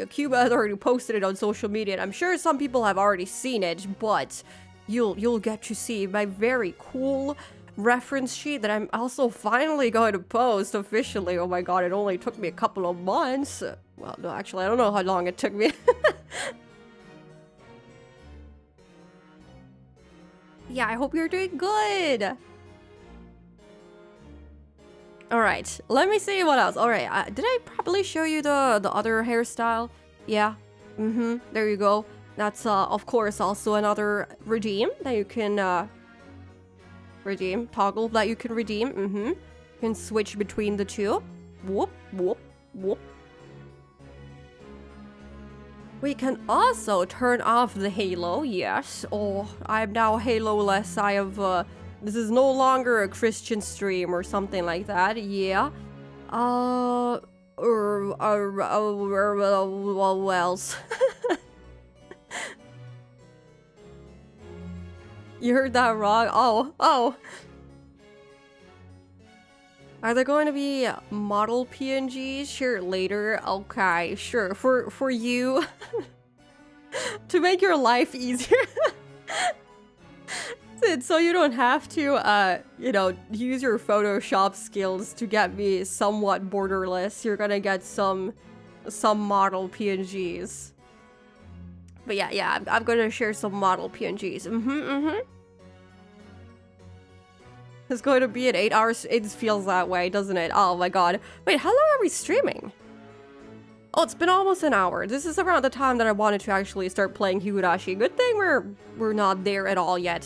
Kuma has already posted it on social media, and I'm sure some people have already seen it, but you'll get to see my very cool reference sheet that I'm also finally going to post officially. Oh my god, it only took me a couple of months. Well, no, actually, I don't know how long it took me. Yeah, I hope you're doing good. All right, let me see what else. All right, did I probably show you the other hairstyle? Yeah. There you go. That's of course also another redeem that you can redeem, toggle that you can redeem. You can switch between the two. Whoop, whoop, whoop. We can also turn off the halo, yes. Oh, I'm now halo-less. I have, this is no longer a Christian stream or something like that, yeah. What else? You heard that wrong? Oh. Are there going to be model PNGs? Sure, later. Okay, sure. For you. To make your life easier. So you don't have to, you know, use your Photoshop skills to get me somewhat borderless. You're gonna get some model PNGs. But yeah, I'm gonna share some model PNGs. It's going to be at 8 hours. It feels that way, doesn't it? Oh my god. Wait, how long are we streaming? Oh, it's been almost an hour. This is around the time that I wanted to actually start playing Higurashi. Good thing we're not there at all yet.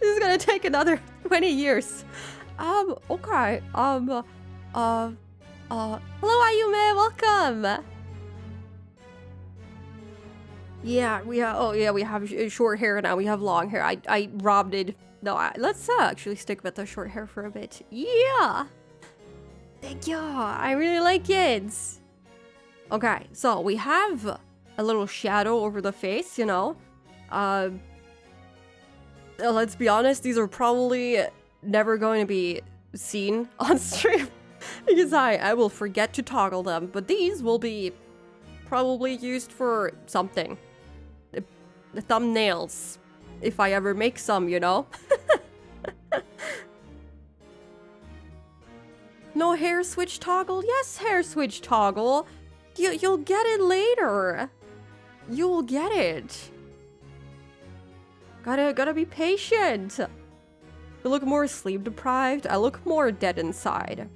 This is gonna take another 20 years. Okay. Hello Ayume, welcome! Yeah, we have short hair now. We have long hair. I robbed it. No, let's actually stick with the short hair for a bit. Yeah! Thank you! I really like it! Okay, so we have a little shadow over the face, you know. Let's be honest, these are probably never going to be seen on stream. Because I will forget to toggle them. But these will be probably used for something. The thumbnails. If I ever make some, you know? No hair switch toggle? Yes, hair switch toggle. You'll get it later. You'll get it. Gotta be patient. You look more sleep deprived. I look more dead inside.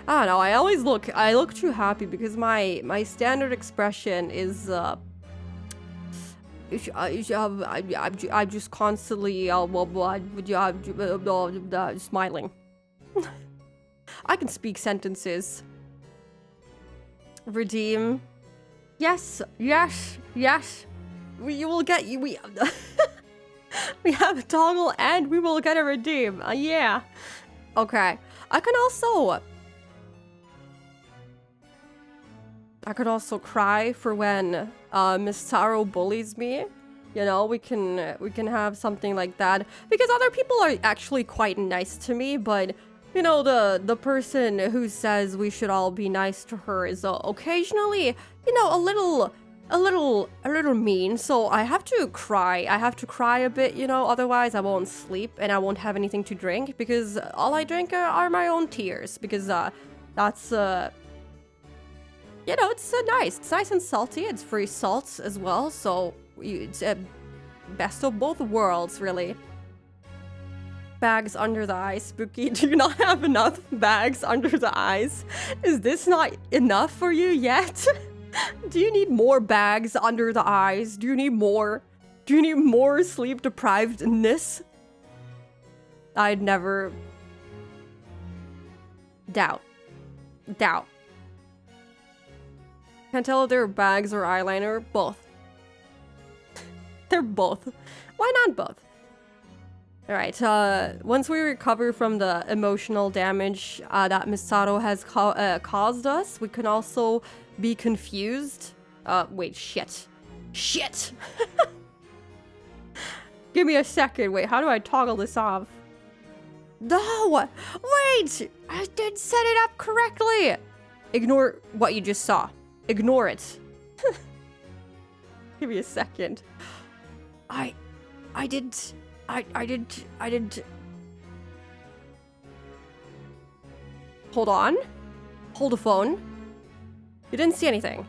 I don't know. I look too happy because my standard expression is I'm just constantly smiling. I can speak sentences. Redeem. Yes. We will get you. We have a toggle and we will get a redeem. Yeah. Okay. I could also cry for when Miss Taro bullies me. You know, we can have something like that because other people are actually quite nice to me, but you know, the person who says we should all be nice to her is occasionally, you know, a little mean. So I have to cry. I have to cry a bit, you know, otherwise I won't sleep and I won't have anything to drink because all I drink are my own tears because that's you know, it's nice. It's nice and salty. It's free salt as well, so it's best of both worlds, really. Bags under the eyes, Spooky. Do you not have enough bags under the eyes? Is this not enough for you yet? Do you need more bags under the eyes? Do you need more? Do you need more sleep deprivedness? I'd never... Doubt. Can't tell if they're bags or eyeliner. Both. They're both. Why not both? Alright, once we recover from the emotional damage that Misato has caused us, we can also be confused. Wait, shit. Shit! Give me a second. Wait, how do I toggle this off? No! Wait! I didn't set it up correctly! Ignore what you just saw. Ignore it. Give me a second. I didn't. Hold on. Hold the phone. You didn't see anything.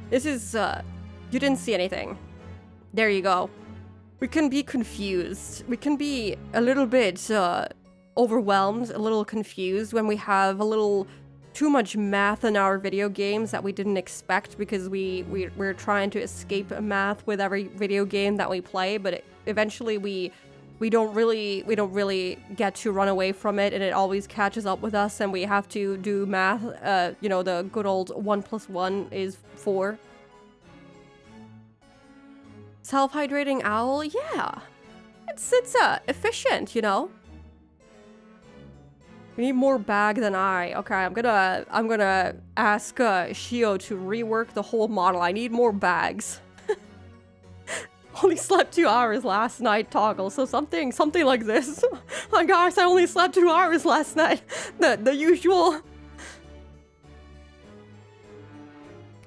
This is, you didn't see anything. There you go. We can be confused. We can be a little bit, overwhelmed, a little confused when we have a little too much math in our video games that we didn't expect because we're trying to escape math with every video game that we play, but eventually we don't really get to run away from it, and it always catches up with us, and we have to do math. You know, the good old 1 + 1 is 4. Self-hydrating owl, yeah, it's efficient, you know. We need more bag than I. Okay, I'm gonna ask Shio to rework the whole model. I need more bags. Only slept 2 hours last night, toggle. So something like this. Oh my gosh, I only slept 2 hours last night. The usual.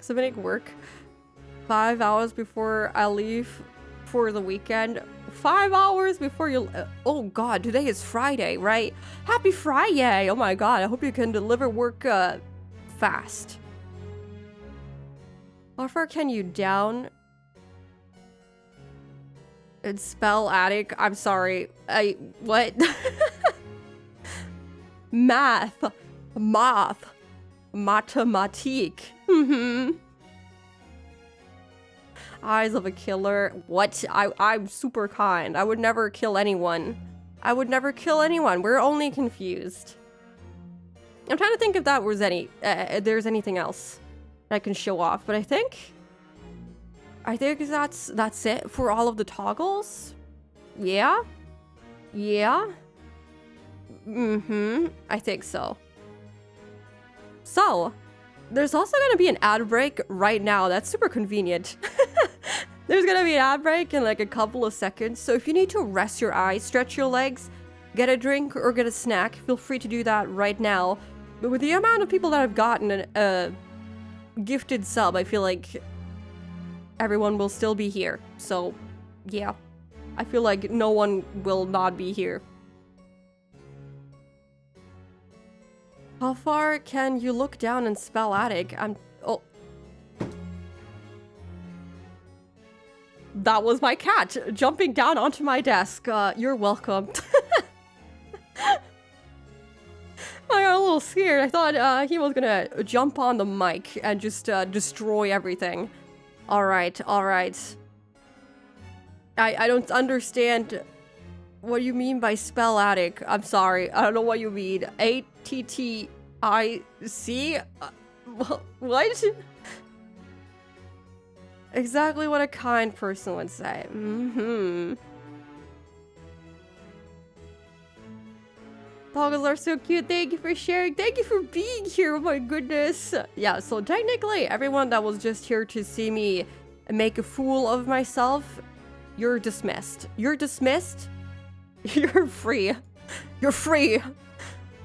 Submitting work. 5 hours before I leave for the weekend. 5 hours before you... oh god, today is Friday, right? Happy Friday! Oh my god, I hope you can deliver work fast. How far can you down? It's spell attic. I'm sorry. What? Math. Mathematique. Eyes of a killer. What? I'm super kind. I would never kill anyone. I would never kill anyone. We're only confused. I'm trying to think if that was there's anything else I can show off, but I think that's it for all of the toggles. Yeah? Yeah? I think so. So, there's also gonna be an ad break right now. That's super convenient. There's gonna be an ad break in like a couple of seconds. So if you need to rest your eyes, stretch your legs, get a drink or get a snack, feel free to do that right now. But with the amount of people that have gotten a gifted sub, I feel like everyone will still be here. So, yeah. I feel like no one will not be here. How far can you look down and spell attic? Oh. That was my cat jumping down onto my desk. You're welcome. I got a little scared. I thought he was gonna jump on the mic and just destroy everything. Alright, alright. I don't understand what you mean by spell attic. I'm sorry. I don't know what you mean. ATTIC? What? Exactly what a kind person would say. Toggles are so cute. Thank you for sharing. Thank you for being here. Oh my goodness. Yeah, so technically, everyone that was just here to see me make a fool of myself, you're dismissed. You're dismissed. You're free. You're free.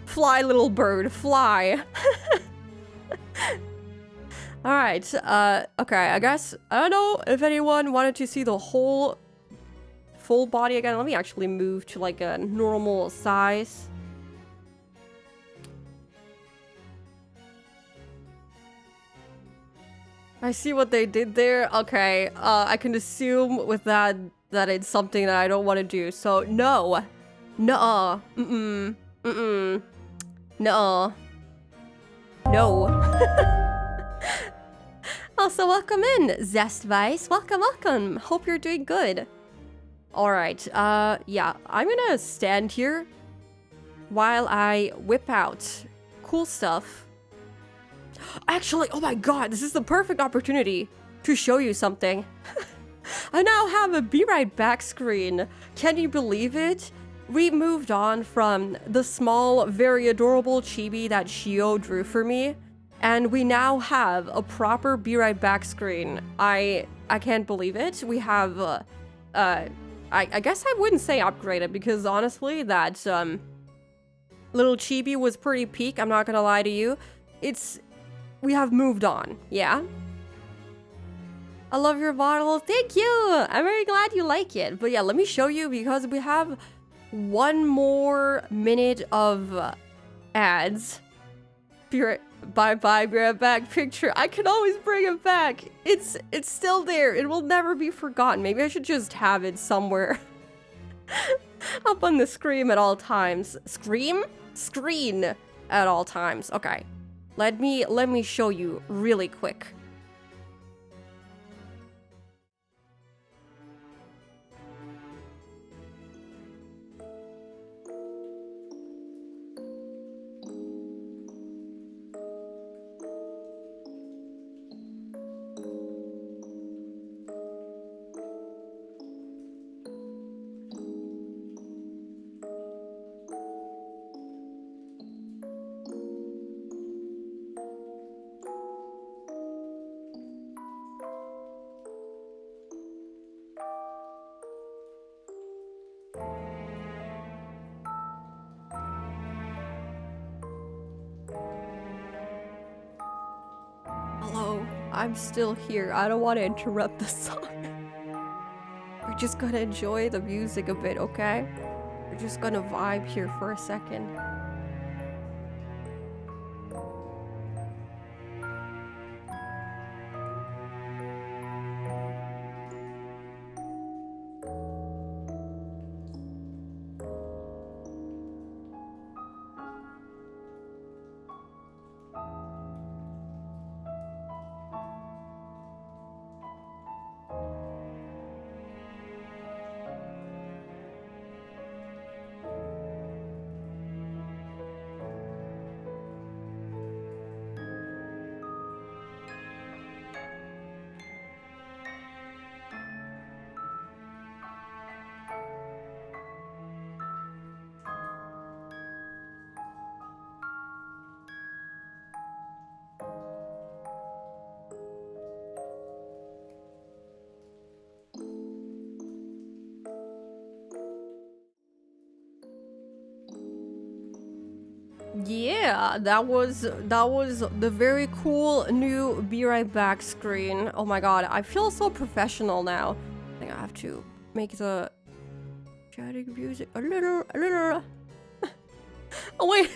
Fly, little bird. Fly. Alright, okay, I guess, I don't know if anyone wanted to see the whole full body again. Let me actually move to like a normal size. I see what they did there. Okay, I can assume with that it's something that I don't want to do. So, no. Nuh-uh. Nuh-uh. No. Also, welcome in, Zest Vice. Welcome, welcome. Hope you're doing good. Alright, yeah. I'm gonna stand here while I whip out cool stuff. Actually, oh my god, this is the perfect opportunity to show you something. I now have a Be Right Back screen. Can you believe it? We moved on from the small, very adorable chibi that Shio drew for me, and we now have a proper Be Right Back screen. I can't believe it. We have, I guess I wouldn't say upgraded, because honestly, that, little chibi was pretty peak, I'm not gonna lie to you. We have moved on, yeah? I love your bottle. Thank you! I'm very glad you like it. But yeah, let me show you, because we have one more minute of ads. Bye-bye, Be Right Back picture. I can always bring it back. It's still there. It will never be forgotten. Maybe I should just have it somewhere up on the screen at all times. Screen at all times. Okay. Let me show you really quick. I'm still here. I don't want to interrupt the song. We're just gonna enjoy the music a bit, okay? We're just gonna vibe here for a second. Yeah, that was the very cool new Be Right Back screen. Oh my god, I feel so professional now. I think I have to make the chatting music a little. Oh wait,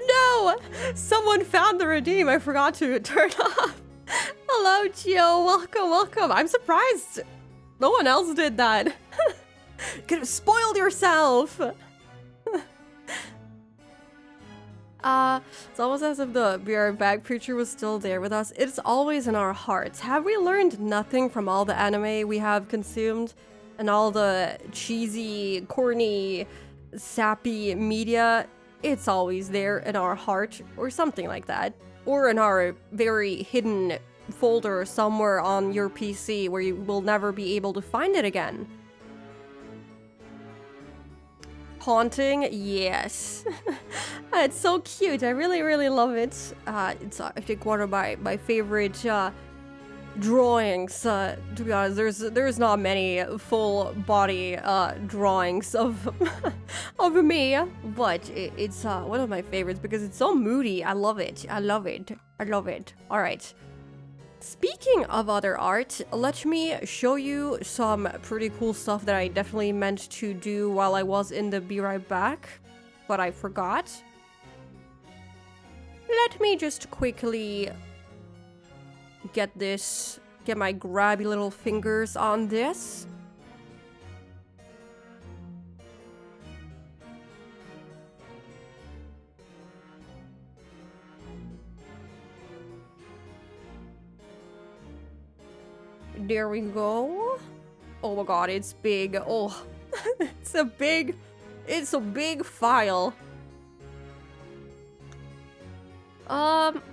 no! Someone found the redeem. I forgot to turn off. Hello, Gio. Welcome. I'm surprised no one else did that. You could have spoiled yourself. It's almost as if the Be Right Back preacher was still there with us. It's always in our hearts. Have we learned nothing from all the anime we have consumed and all the cheesy, corny, sappy media? It's always there in our heart or something like that. Or in our very hidden folder somewhere on your PC where you will never be able to find it again. Haunting, yes. It's so cute. I really love it. It's I think one of my favorite drawings. To be honest, there's not many full body drawings of of me, but it's one of my favorites because it's so moody. I love it. All right. Speaking of other art, let me show you some pretty cool stuff that I definitely meant to do while I was in the Be Right Back, but I forgot. Let me just quickly get my grabby little fingers on this. There we go. Oh my god, it's big. Oh, it's a big file.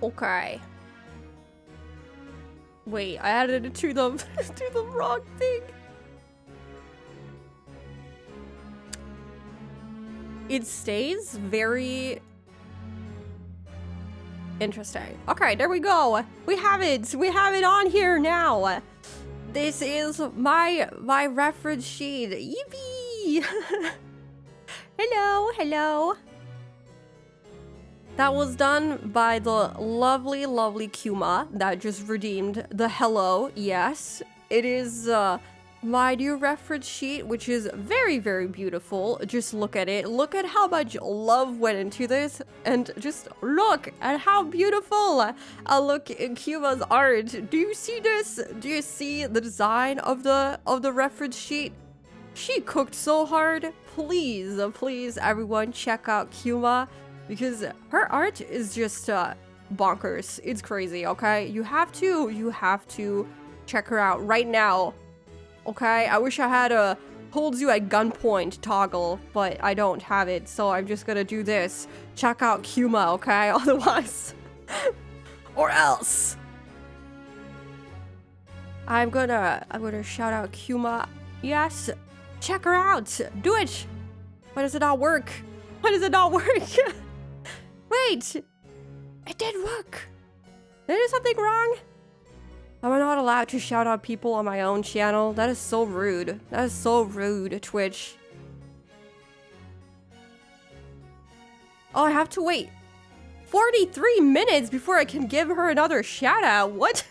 Okay. Wait, I added it to the to the wrong thing. It stays very interesting. Okay, there we go. We have it. We have it on here now. This is my reference sheet. Yippee! Hello. That was done by the lovely Kuma that just redeemed the hello. Yes, it is my new reference sheet, which is very beautiful. Just look at it. Look at how much love went into this, and just look at how beautiful I look in Kuma's art. Do you see this? Do you see the design of the reference sheet? She cooked so hard. Please, everyone, check out Kuma because her art is just bonkers. It's crazy. Okay, you have to check her out right now. Okay, I wish I had a holds you at gunpoint toggle, but I don't have it, so I'm just gonna do this. Check out Kuma, okay? Otherwise, or else. I'm gonna shout out Kuma. Yes, check her out. Do it. Why does it not work? Wait, it did work. Did I do something wrong? Am I not allowed to shout out people on my own channel? That is so rude. That is so rude, Twitch. Oh, I have to wait 43 minutes before I can give her another shout out. What?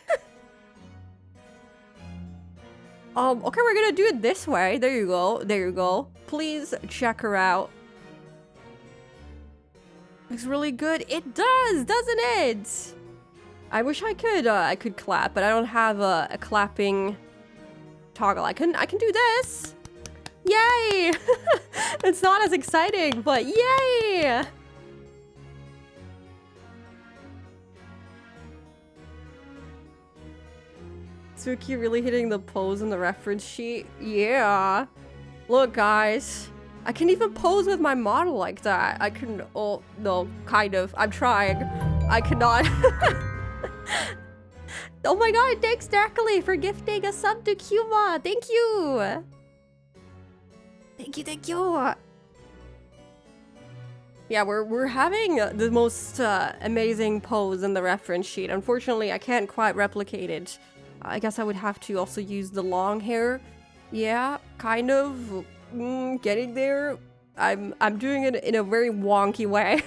Okay, we're gonna do it this way. There you go. There you go. Please check her out. Looks really good. It does, doesn't it? I wish I could clap, but I don't have a clapping toggle. I can do this. Yay! It's not as exciting, but yay! Suki really hitting the pose in the reference sheet. Yeah. Look, guys. I can even pose with my model like that. I can, oh, no, kind of. I'm trying. I cannot. Oh my god, thanks Dracula for gifting a sub to Cuba. Thank you. Thank you, thank you. Yeah, we're having the most amazing pose in the reference sheet. Unfortunately, I can't quite replicate it. I guess I would have to also use the long hair. Yeah, kind of getting there. I'm doing it in a very wonky way.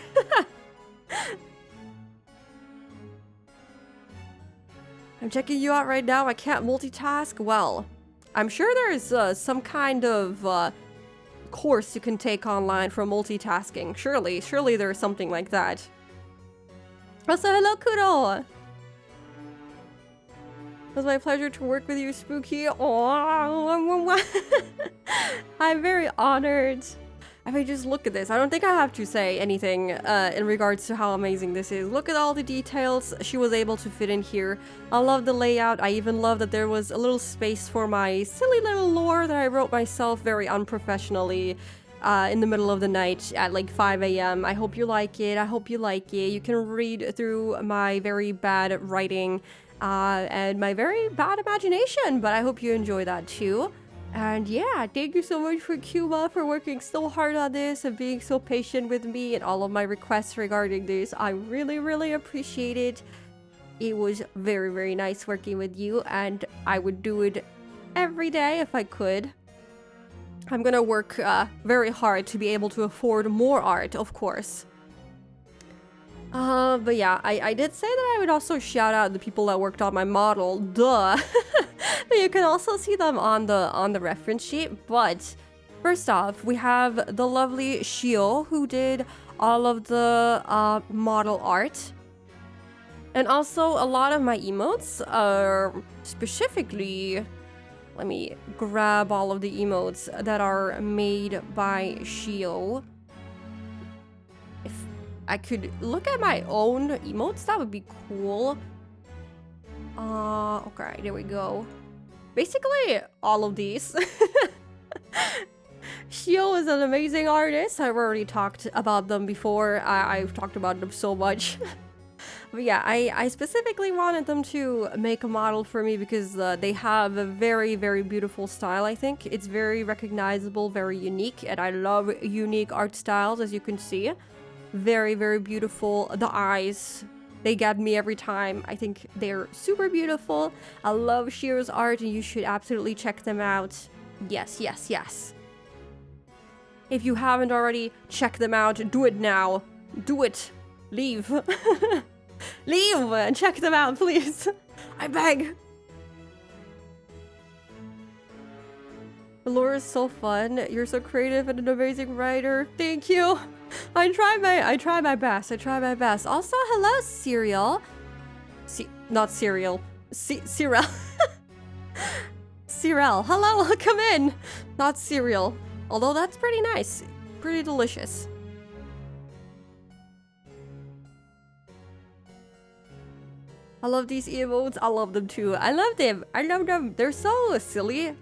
I'm checking you out right now. I can't multitask. Well, I'm sure there's some kind of course you can take online for multitasking. Surely there's something like that. Also, hello, Kuro! It was my pleasure to work with you, Spooky. Oh, I'm very honored. I mean, just look at this. I don't think I have to say anything in regards to how amazing this is. Look at all the details she was able to fit in here. I love the layout. I even love that there was a little space for my silly little lore that I wrote myself very unprofessionally in the middle of the night at like 5 a.m. I hope you like it. I hope you like it. You can read through my very bad writing and my very bad imagination, but I hope you enjoy that too. And yeah, thank you so much for Cuba for working so hard on this and being so patient with me and all of my requests regarding this. I really appreciate it. It was very nice working with you, and I would do it every day if I could. I'm gonna work very hard to be able to afford more art, of course. But yeah, I did say that I would also shout out the people that worked on my model, duh. But you can also see them on the reference sheet. But first off, we have the lovely Shio, who did all of the model art. And also a lot of my emotes are specifically, let me grab all of the emotes that are made by Shio. If I could look at my own emotes, that would be cool. Okay, there we go. Basically, all of these. Shio is an amazing artist. I've already talked about them before. I've talked about them so much. But yeah, I specifically wanted them to make a model for me because they have a very beautiful style, I think. It's very recognizable, very unique, and I love unique art styles, as you can see. Very beautiful. The eyes, they get me every time. I think they're super beautiful. I love Shio's art, and you should absolutely check them out. Yes. If you haven't already, check them out. Do it now. Do it. Leave. Leave and check them out, please. I beg. The lore is so fun. You're so creative and an amazing writer. Thank you. I try my best. Also, hello, Cereal. Not Cereal. Cereal. Cereal. Hello, come in. Not cereal. Although that's pretty nice. Pretty delicious. I love these emotes. I love them too. I love them. They're so silly.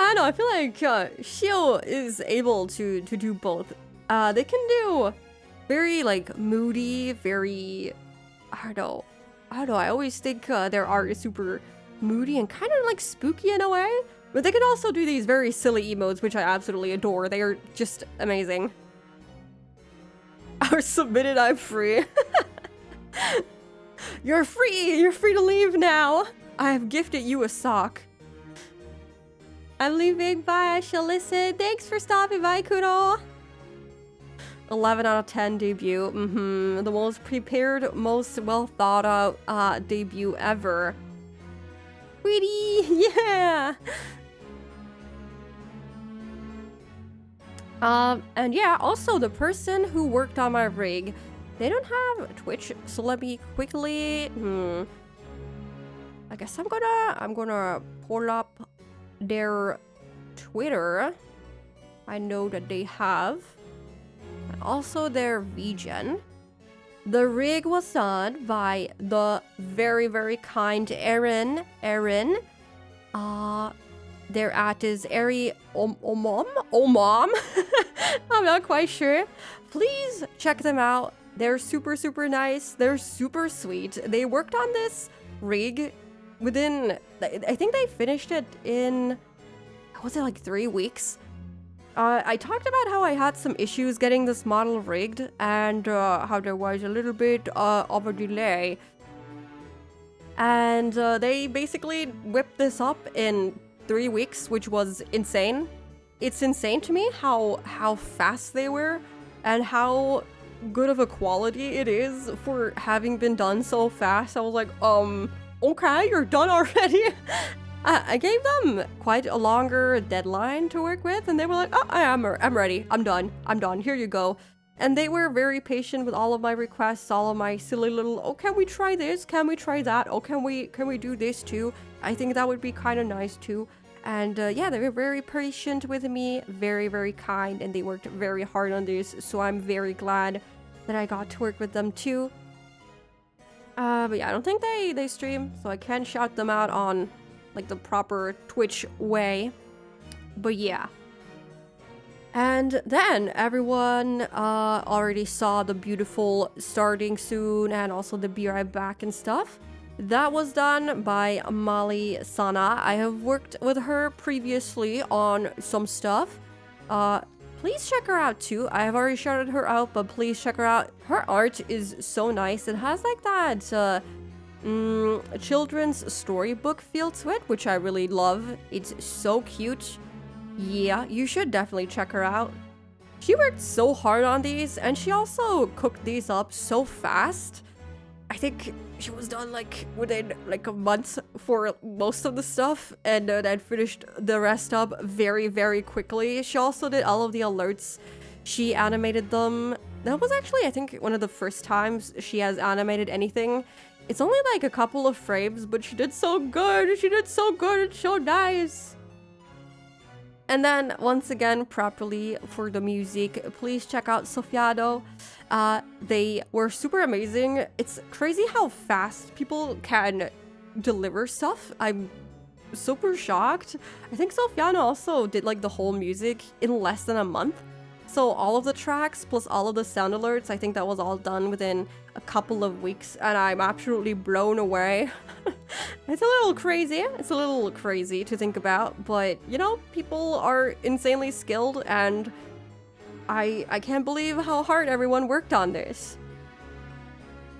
I don't know. I feel like Shio is able to do both. They can do very like moody, very I don't know. I always think their art is super moody and kind of like spooky in a way. But they can also do these very silly emotes, which I absolutely adore. They are just amazing. Are submitted. I'm free. You're free! You're free to leave now! I have gifted you a sock. I'm leaving. Bye. I shall listen. Thanks for stopping by, Kuro. 11 out of 10 debut. The most prepared, most well thought out debut ever. Sweetie, yeah! And yeah, also the person who worked on my rig, they don't have Twitch, so let me quickly, I guess I'm gonna pull up their Twitter. I know that they have. And also their VGen. The rig was done by the very, very kind Erin. Their at is Eri Omom? I'm not quite sure. Please check them out. They're super, super nice. They're super sweet. They worked on this rig within, I think they finished it in, was it like 3 weeks? I talked about how I had some issues getting this model rigged and how there was a little bit of a delay. And they basically whipped this up in 3 weeks, which was insane. It's insane to me how fast they were and how good of a quality it is for having been done so fast. I was like, okay, you're done already. I gave them quite a longer deadline to work with, and they were like, oh, I'm ready. I'm done. Here you go. And they were very patient with all of my requests, all of my silly little, oh, can we try this? Can we try that? Oh, can we do this too? I think that would be kind of nice too. And yeah, they were very patient with me, very, very kind, and they worked very hard on this. So I'm very glad that I got to work with them too. But yeah, I don't think they stream, so I can't shout them out on like the proper Twitch way. But yeah. And then everyone already saw the beautiful starting soon and also the be right back and stuff. That was done by Mali Sana. I have worked with her previously on some stuff. Please check her out too. I have already shouted her out, but please check her out. Her art is so nice. It has like that children's storybook feel to it, which I really love. It's so cute. Yeah, you should definitely check her out. She worked so hard on these, and she also cooked these up so fast. I think she was done like within like a month for most of the stuff, and then finished the rest up very, very quickly. She also did all of the alerts. She animated them. That was actually, I think, one of the first times she has animated anything. It's only like a couple of frames, but she did so good. She did so good. It's so nice. And then, once again, properly for the music, please check out Sofiado. They were super amazing. It's crazy how fast people can deliver stuff. I'm super shocked. I think Sofiano also did like the whole music in less than a month. So all of the tracks plus all of the sound alerts, I think that was all done within a couple of weeks, and I'm absolutely blown away. It's a little crazy. It's a little crazy to think about, but you know, people are insanely skilled, and I can't believe how hard everyone worked on this.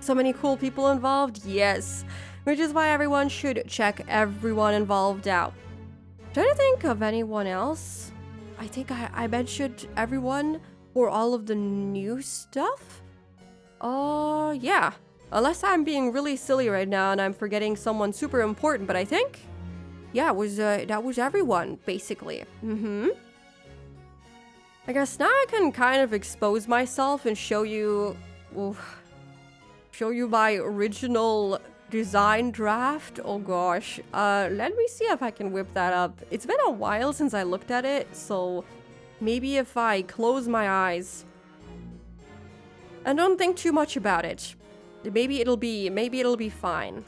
So many cool people involved, yes, which is why everyone should check everyone involved out. Trying to think of anyone else. I think I mentioned everyone for all of the new stuff. Oh, yeah. Unless I'm being really silly right now and I'm forgetting someone super important, but I think, yeah, it was that was everyone, basically. I guess now I can kind of expose myself and show you my original design draft. Oh gosh. Let me see if I can whip that up. It's been a while since I looked at it, so maybe if I close my eyes and don't think too much about it, maybe it'll be fine.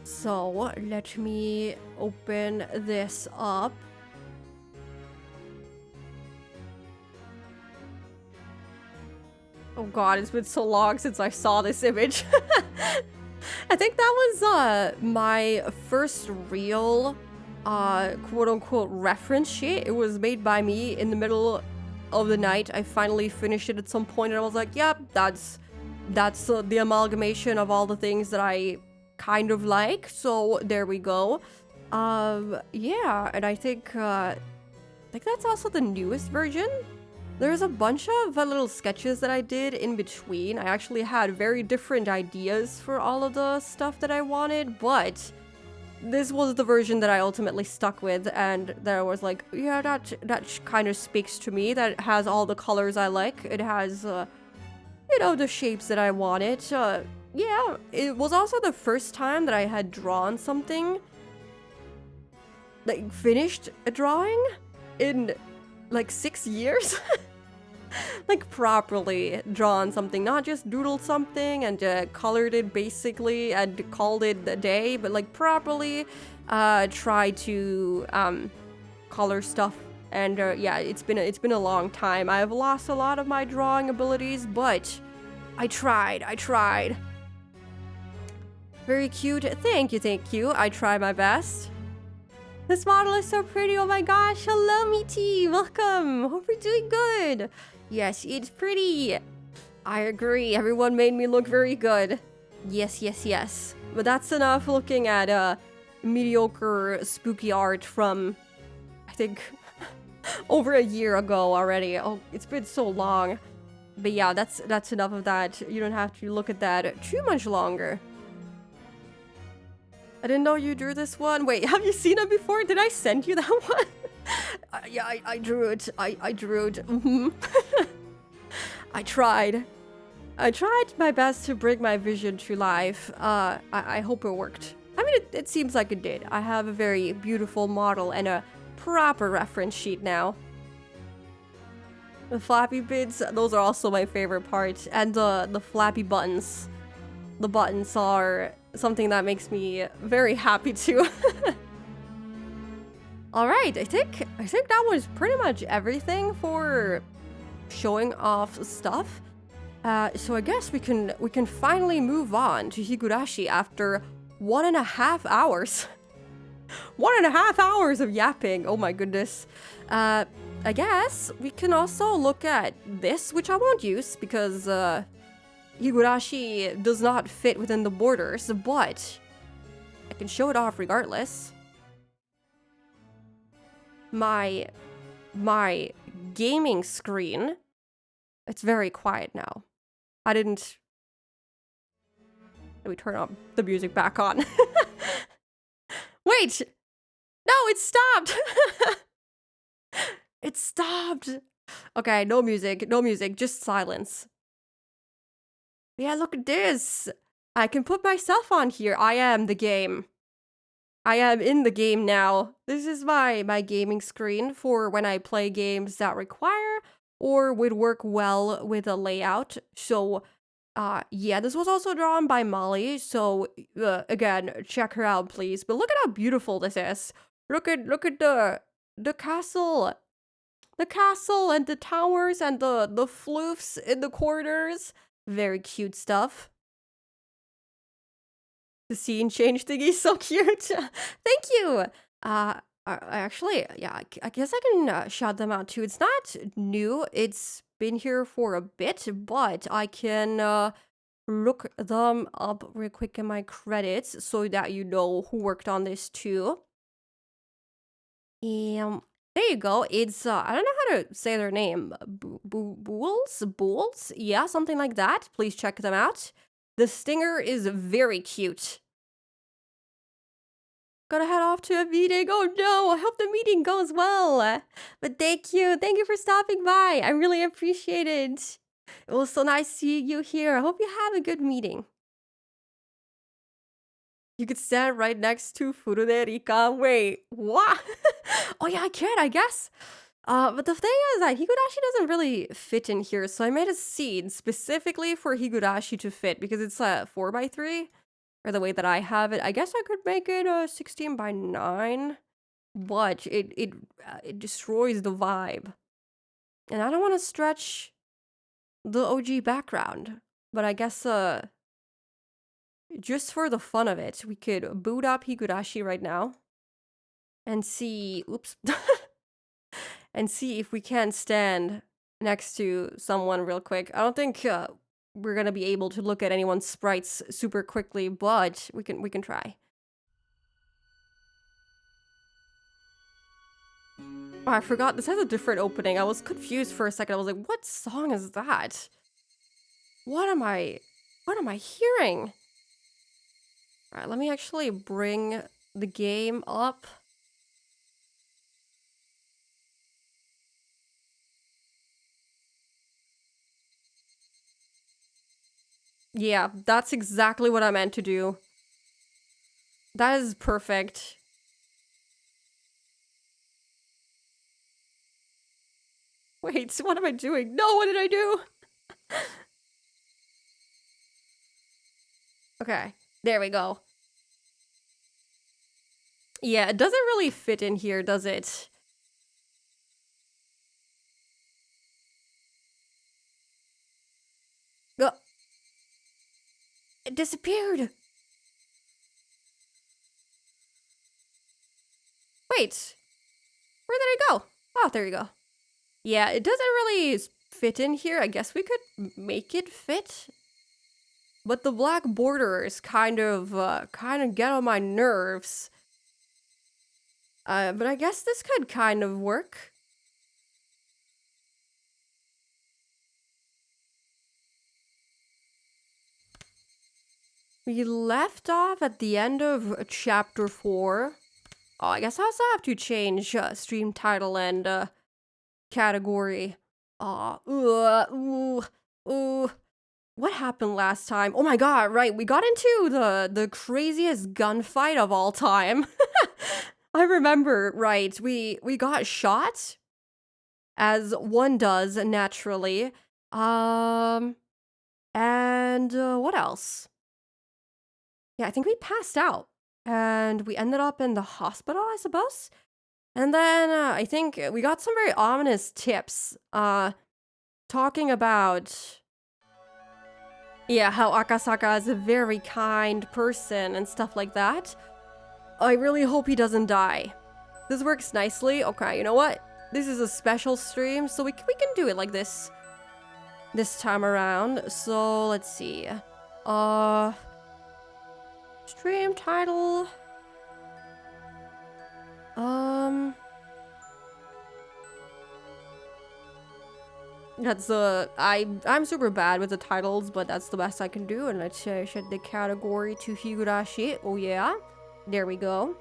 So let me open this up. Oh god, it's been so long since I saw this image. I think that was my first real quote-unquote reference sheet. It was made by me in the middle of the night. I finally finished it at some point, and I was like, yep, that's the amalgamation of all the things that I kind of like. So there we go. Yeah, and I think that's also the newest version. There's a bunch of little sketches that I did in between. I actually had very different ideas for all of the stuff that I wanted, but this was the version that I ultimately stuck with, and there was like, yeah, that kind of speaks to me. That has all the colors I like. It has, you know, the shapes that I wanted. Yeah, it was also the first time that I had drawn something, like finished a drawing in like 6 years. Like properly drawn something, not just doodled something and colored it basically and called it a day, but like properly tried to color stuff. And yeah, it's been a long time. I've lost a lot of my drawing abilities, but I tried. Very cute. Thank you. I try my best. This model is so pretty. Oh my gosh. Hello, Meaty. Welcome. Hope you're doing good. Yes, it's pretty. I agree. Everyone made me look very good. Yes. But that's enough looking at mediocre spooky art from, I think, over a year ago already. Oh, it's been so long. But yeah, that's enough of that. You don't have to look at that too much longer. I didn't know you drew this one. Wait, have you seen it before? Did I send you that one? Yeah, I drew it. I drew it. I tried my best to bring my vision to life. I hope it worked. I mean, it seems like it did. I have a very beautiful model and a proper reference sheet now. The flappy bits, those are also my favorite part. And the flappy buttons. The buttons are something that makes me very happy too. All right, I think that was pretty much everything for showing off stuff. So I guess we can finally move on to Higurashi after 1.5 hours. 1.5 hours of yapping. Oh my goodness. I guess we can also look at this, which I won't use because Higurashi does not fit within the borders, but I can show it off regardless. My gaming screen, it's very quiet now. Let me turn on the music back on. Wait! No, it stopped! It stopped! Okay, no music, just silence. Yeah, look at this! I can put myself on here. I am the game. I am in the game now. This is my gaming screen for when I play games that require or would work well with a layout. So, yeah, this was also drawn by Molly. So, again, check her out, please. But look at how beautiful this is. Look at the castle. The castle and the towers and the floofs in the corners. Very cute stuff. The scene change thingy is so cute. Thank you. Actually, yeah, I guess I can shout them out too. It's not new. It's been here for a bit, but I can look them up real quick in my credits so that you know who worked on this too. There you go. It's I don't know how to say their name. Bools? Yeah, something like that. Please check them out. The stinger is very cute. Gotta head off to a meeting. Oh no, I hope the meeting goes well. But thank you for stopping by. I really appreciate it. It was so nice seeing you here. I hope you have a good meeting. You could stand right next to Furune Rika. Wait, what? Oh yeah, I can, I guess. But the thing is that Higurashi doesn't really fit in here, so I made a scene specifically for Higurashi to fit because it's a 4x3. Or the way that I have it. I guess I could make it a 16:9, but it destroys the vibe. And I don't want to stretch the OG background. But I guess just for the fun of it, we could boot up Higurashi right now and see, oops, and see if we can stand next to someone real quick. I don't think we're gonna be able to look at anyone's sprites super quickly, but we can try. Oh, I forgot. This has a different opening. I was confused for a second. I was like, what song is that? What am I hearing? All right, let me actually bring the game up. Yeah, that's exactly what I meant to do. That is perfect. Wait, what am I doing? No, what did I do? Okay, there we go. Yeah, it doesn't really fit in here, does it? Uh, it disappeared. Wait, where did it go? Oh, there you go. Yeah, it doesn't really fit in here. I guess we could make it fit. But the black borders kind of get on my nerves. But I guess this could kind of work. We left off at the end of chapter 4. Oh, I guess I also have to change stream title and category. Ooh. What happened last time? Oh my god, right, we got into the craziest gunfight of all time. I remember, right, we got shot, as one does naturally. And what else? Yeah, I think we passed out, and we ended up in the hospital, I suppose. And then I think we got some very ominous tips, talking about, yeah, how Akasaka is a very kind person and stuff like that. I really hope he doesn't die. This works nicely. Okay, you know what? This is a special stream, so we can do it like this time around. So let's see. Stream title. That's I'm super bad with the titles, but that's the best I can do. And let's set the category to Higurashi. Oh yeah, there we go.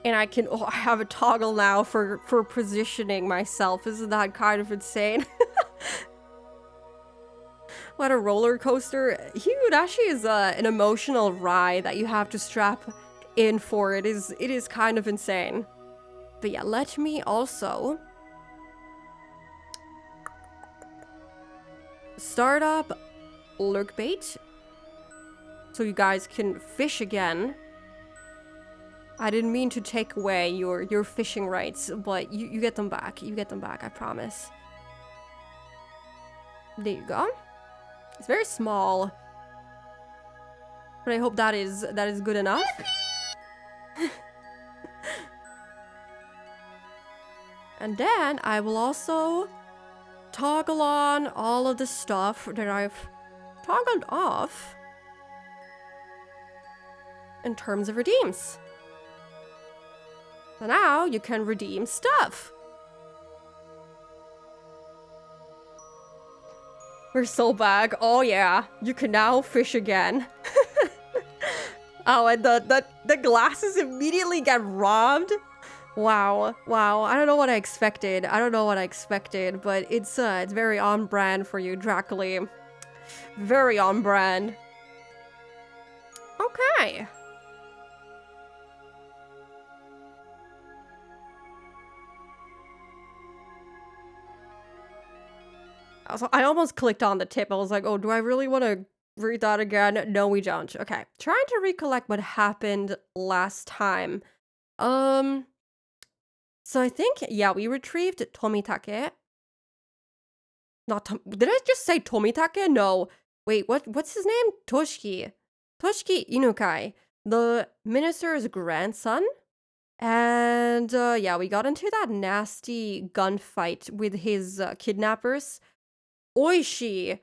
And I have a toggle now for positioning myself. Isn't that kind of insane? What a roller coaster. Higurashi is an emotional ride that you have to strap in for. It is kind of insane. But yeah, let me also start up lurk bait so you guys can fish again. I didn't mean to take away your fishing rights, but you get them back. You get them back, I promise. There you go. It's very small, but I hope that is good enough. And then I will also toggle on all of the stuff that I've toggled off in terms of redeems. So now you can redeem stuff. We're so back. Oh yeah, you can now fish again. Oh, and the glasses immediately get robbed. Wow. I don't know what I expected. But it's very on brand for you, Draculi. Very on brand. Okay. Also, I almost clicked on the tip. I was like, oh, do I really want to read that again? No, we don't. Okay. Trying to recollect what happened last time. So I think, yeah, we retrieved Tomitake. Did I just say Tomitake? No. Wait, what's his name? Toshiki Inukai, the minister's grandson. And yeah, we got into that nasty gunfight with his kidnappers. Oishi,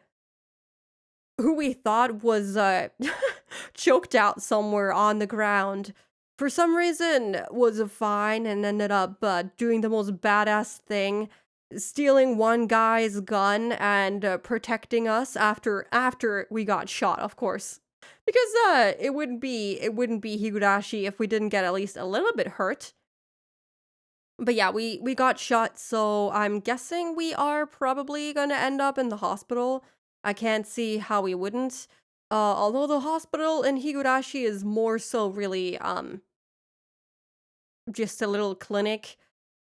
who we thought was choked out somewhere on the ground for some reason was fine and ended up doing the most badass thing, stealing one guy's gun and protecting us after we got shot, of course. Because it wouldn't be Higurashi if we didn't get at least a little bit hurt. But yeah, we got shot, so I'm guessing we are probably gonna end up in the hospital. I can't see how we wouldn't. Although the hospital in Higurashi is more so really just a little clinic,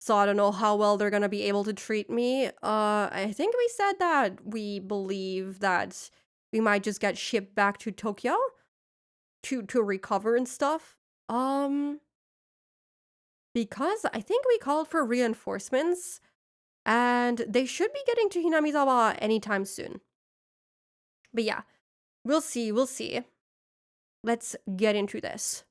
so I don't know how well they're gonna be able to treat me. I think we said that we believe that we might just get shipped back to Tokyo to recover and stuff. Because I think we called for reinforcements, and they should be getting to Hinamizawa anytime soon. But yeah, we'll see, we'll see. Let's get into this.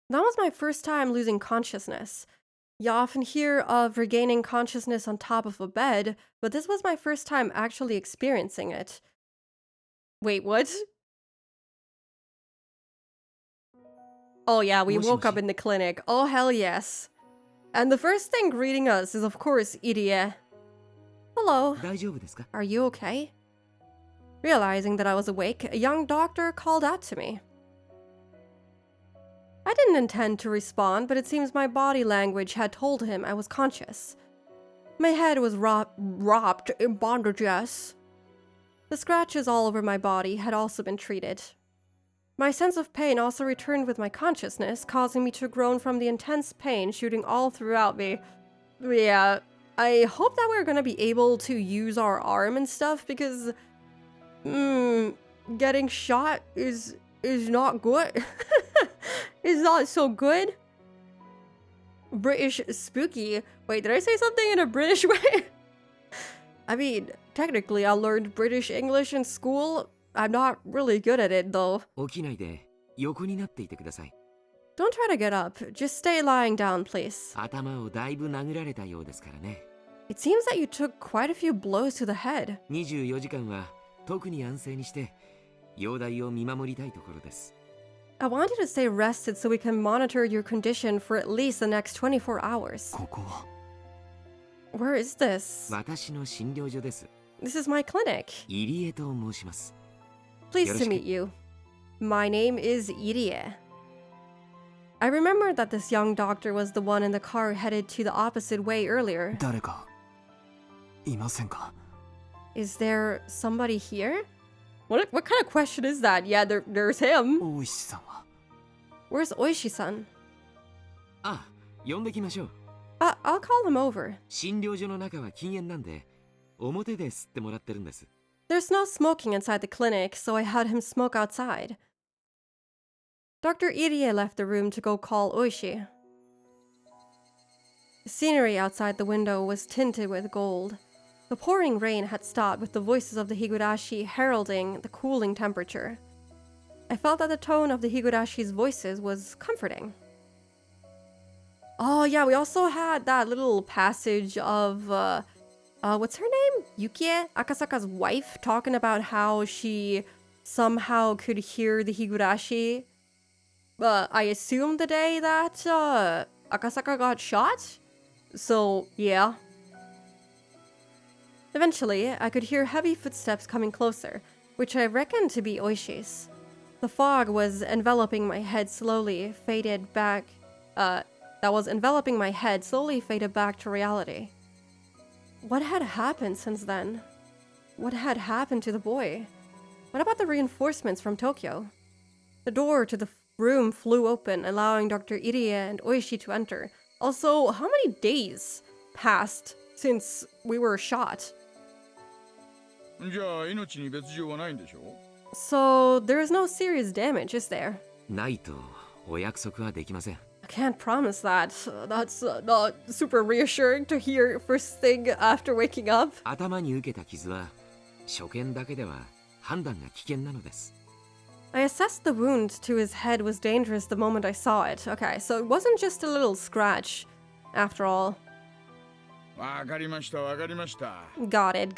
That was my first time losing consciousness. You often hear of regaining consciousness on top of a bed, but this was my first time actually experiencing it. Wait, what? Oh yeah, we woke up in the clinic. Oh hell yes. And the first thing greeting us is of course Irie. Hello. Are you okay? Realizing that I was awake, a young doctor called out to me. I didn't intend to respond, but it seems my body language had told him I was conscious. My head was wrapped in bandages. The scratches all over my body had also been treated. My sense of pain also returned with my consciousness, causing me to groan from the intense pain shooting all throughout me. Yeah, I hope that we're gonna be able to use our arm and stuff, because getting shot is not good. It's not so good. British spooky. Wait, did I say something in a British way? I mean, technically I learned British English in school. I'm not really good at it though. Don't try to get up. Just stay lying down, please. It seems that you took quite a few blows to the head. I want you to stay rested so we can monitor your condition for at least the next 24 hours. Where is this? This is my clinic. Pleased to meet you. My name is Irie. I remembered that this young doctor was the one in the car headed to the opposite way earlier. Is there somebody here? What kind of question is that? Yeah, there's him. Where's Oishi-san? I'll call him over. There's no smoking inside the clinic, so I had him smoke outside. Dr. Irie left the room to go call Oishi. The scenery outside the window was tinted with gold. The pouring rain had stopped, with the voices of the Higurashi heralding the cooling temperature. I felt that the tone of the Higurashi's voices was comforting. Oh yeah, we also had that little passage of, what's her name? Yukie, Akasaka's wife, talking about how she somehow could hear the Higurashi. I assume the day that, Akasaka got shot? So, yeah. Eventually, I could hear heavy footsteps coming closer, which I reckoned to be Oishi's. The fog was enveloping my head slowly faded back to reality. What had happened since then? What had happened to the boy? What about the reinforcements from Tokyo? The door to the room flew open, allowing Dr. Irie and Oishi to enter. Also, how many days passed since we were shot? So, there is no serious damage, is there? I can't promise that. That's not super reassuring to hear first thing after waking up. I assessed the wound to his head was dangerous the moment I saw it. Okay, so it wasn't just a little scratch, after all. Got it.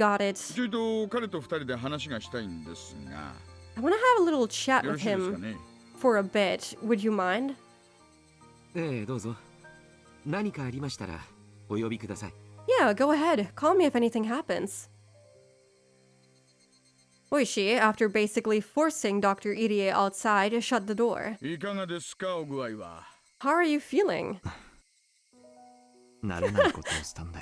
I want to have a little chat よろ with しいですか him ね for a bit. Would you mind? ええ、どうぞ。何かありましたらお呼びください。Yeah, go ahead. Call me if anything happens. Oishi, after basically forcing Dr. Irie outside, shut the door. いかがですかお具合は How are you feeling? 慣れないことをしたんで、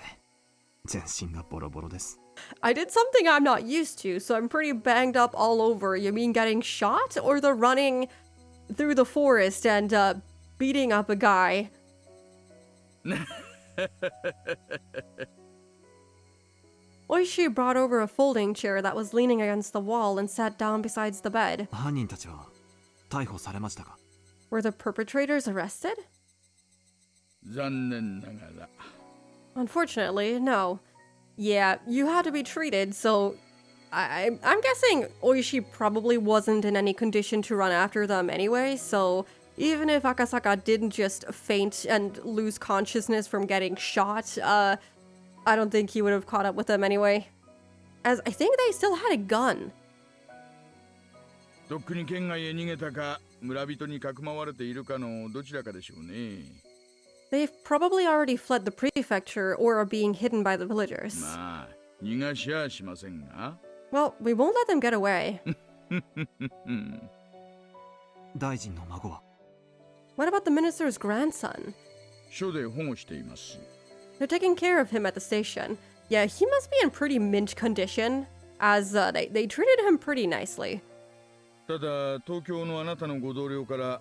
全身がボロボロです。I did something I'm not used to, so I'm pretty banged up all over. You mean getting shot or the running through the forest and beating up a guy? Oishi brought over a folding chair that was leaning against the wall and sat down beside the bed. 犯人たちは逮捕されましたか？ Were the perpetrators arrested? 残念ながら Unfortunately, no. Yeah, you had to be treated, so I'm guessing Oishi probably wasn't in any condition to run after them anyway, so even if Akasaka didn't just faint and lose consciousness from getting shot, I don't think he would have caught up with them anyway. As I think they still had a gun. とっくに県外へ逃げたか村人にかくまわれているかのどちらかでしょうね They've probably already fled the prefecture or are being hidden by the villagers. まあ逃がしやしませんが Well, we won't let them get away. 大臣の孫は What about the minister's grandson? 署で保護しています They're taking care of him at the station. Yeah, he must be in pretty mint condition, as they treated him pretty nicely. ただ東京のあなたのご同僚から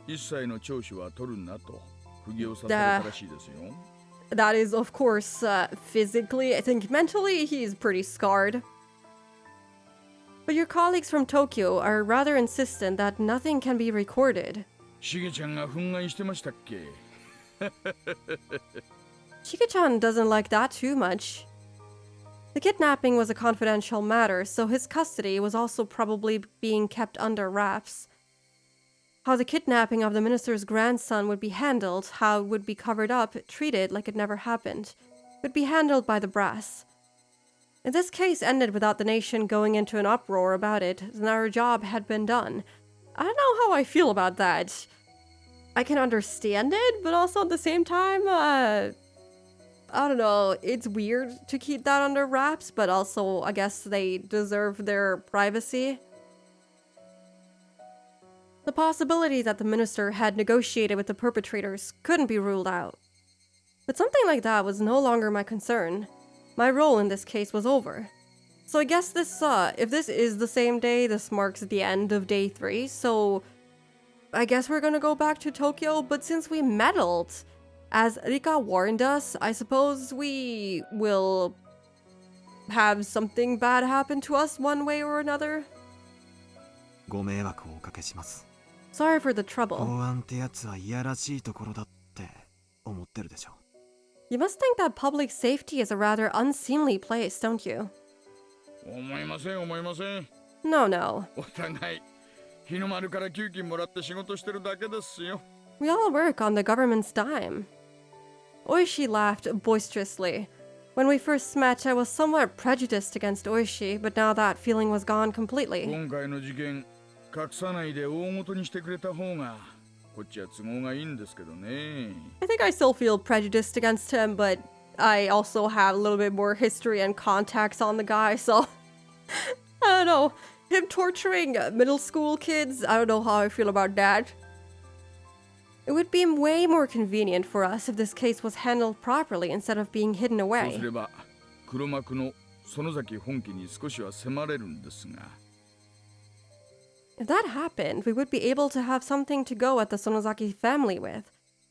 一切の聴取は取るなと釘を刺されたらしいですよ That is, of course, physically. I think mentally he's pretty scarred. But your colleagues from Tokyo are rather insistent that nothing can be recorded. しげちゃんが憤慨してましたっけ Shige-chan doesn't like that too much. The kidnapping was a confidential matter, so his custody was also probably being kept under wraps. How the kidnapping of the minister's grandson would be handled, how it would be covered up, treated like it never happened, would be handled by the brass. If this case ended without the nation going into an uproar about it, then our job had been done. I don't know how I feel about that. I can understand it, but also at the same time, I don't know, it's weird to keep that under wraps, but also I guess they deserve their privacy. The possibility that the minister had negotiated with the perpetrators couldn't be ruled out. But something like that was no longer my concern. My role in this case was over. So I guess this, if this is the same day, this marks the end of day 3, so I guess we're gonna go back to Tokyo, but since we meddled, as Rika warned us, I suppose we will have something bad happen to us one way or another. ご迷惑をおかけします。 Sorry for the trouble. 公安ってやつはいやらしいところだって思ってるでしょ。 You must think that public safety is a rather unseemly place, don't you? 思いません思いません No, no. お互い日の丸から給金もらって仕事してるだけですよ We all work on the government's dime. Oishi laughed boisterously. When we first met, I was somewhat prejudiced against Oishi, but now that feeling was gone completely. 今回の事件隠さないで大事にしてくれた方がこっちは都合がいいんですけどね I think I still feel prejudiced against him, but I also have a little bit more history and contacts on the guy, so I don't know. Him torturing middle school kids, I don't know how I feel about that. It would be way more convenient for us if this case was handled properly instead of being hidden そうす away. れば黒幕の園崎本家に少しは迫れるんですが If that happened, we would be able to have something to go at the Sonozaki family with,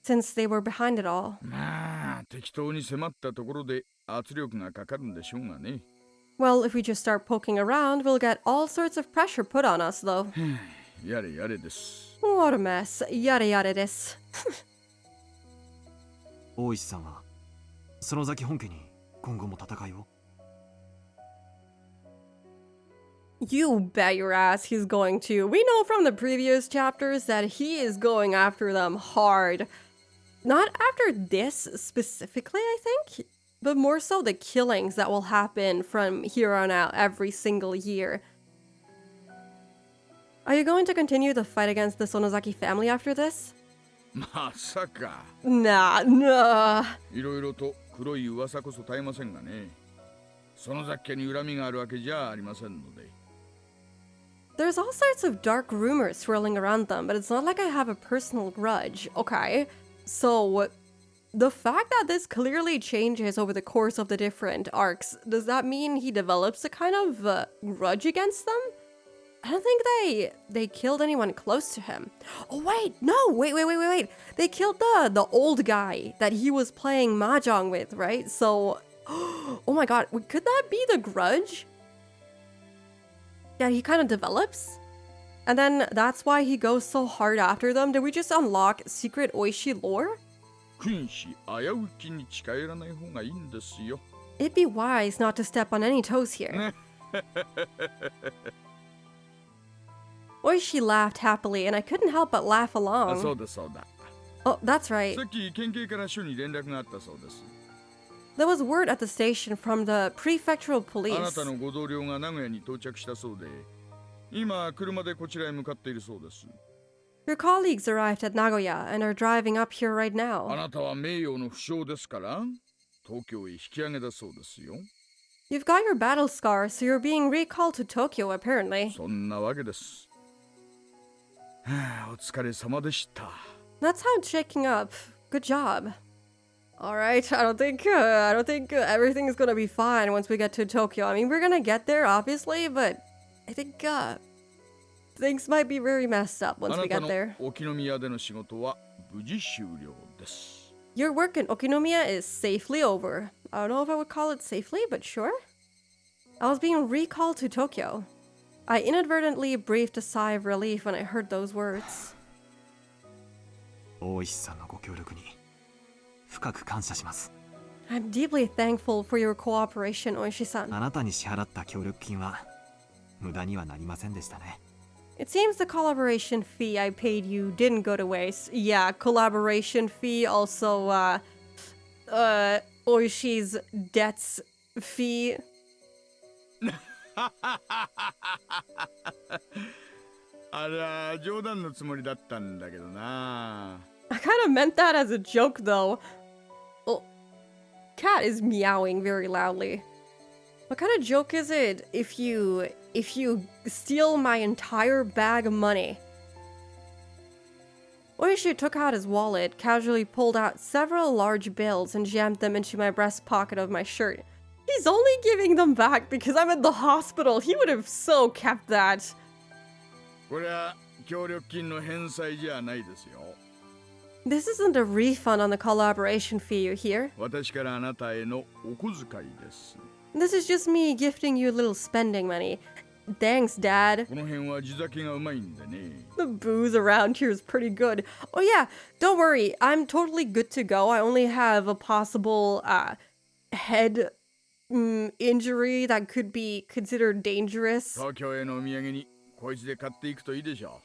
since they were behind it all. まあ適当に迫ったところで圧力がかかるんでしょうがね Well, if we just start poking around, we'll get all sorts of pressure put on us, though. やれやれです What a mess. Yada yada this. 大石さんは園崎本家に今後も戦いを。 You bet your ass he's going to. We know from the previous chapters that he is going after them hard. Not after this specifically, I think, but more so the killings that will happen from here on out every single year. Are you going to continue the fight against the Sonozaki family after this? まさか。 Nah. いろいろと黒い噂こそ絶えませんがね。その雑家に恨みがあるわけじゃありませんので。 There's all sorts of dark rumors swirling around them, but it's not like I have a personal grudge. Okay, so the fact that this clearly changes over the course of the different arcs, does that mean he develops a kind of grudge against them? I don't think they killed anyone close to him. Oh wait, no, wait. They killed the old guy that he was playing mahjong with, right? So, oh my god, could that be the grudge? Yeah, he kind of develops. And then that's why he goes so hard after them. Did we just unlock secret Oishi lore? 君子危うきに近寄らない方がいいんですよ。 It'd be wise not to step on any toes here. Oishi laughed happily, and I couldn't help but laugh あ、そ along. うだそうだ。 Oh, that's right. さっき県警から署に連絡があったそうです。 There was word at the station from the prefectural あな police. たのご同僚が名古屋に到着したそうで、今車でこちらへ向かっているそうです。 Your colleagues arrived at Nagoya and are driving up here right あ now. なたは名誉の負傷ですから、東京へ引き上げだそうですよ。 You've got your battle scar, so you're being recalled to Tokyo, apparently. そんなわけです。はあ、お疲れ様でした。 That's how it's shaking up. Good job. All right, I don't think everything is gonna be fine once we get to Tokyo. I mean, we're gonna get there, obviously, but I think things might be very messed up あ once な we た get の there. 沖宮での仕事は無事終了です。 Your work in Okinomiya is safely over. I don't know if I would call it safely, but sure. I was being recalled to Tokyo. I inadvertently breathed a sigh of relief when I heard those words. 大石さんのご協力に深く感謝します。 I'm deeply thankful for your cooperation, Oishi-san. あなたに支払った協力金は無駄にはなりませんでしたね。 It seems the collaboration fee I paid you didn't go to waste. Yeah, collaboration fee, also, Oishi's debts fee. あら、冗談のつもりだったんだけどな。 I kind of meant that as a joke, though. Oh, cat is meowing very loudly. What kind of joke is it if you steal my entire bag of money? Oishi took out his wallet, casually pulled out several large bills, and jammed them into my breast pocket of my shirt. He's only giving them back because I'm in the hospital. He would have so kept that. これは協力金の返済じゃないですよ。 This isn't a refund on the collaboration fee, you hear? 私からあなたへのお小遣いです。 This is just me gifting you a little spending money. Thanks, Dad. この辺は地酒がうまいんでね。 The booze around here is pretty good. Oh yeah, don't worry. I'm totally good to go. I only have a possible head injury that could be considered dangerous. 東京へのお土産にこいつで買っていくといいでしょ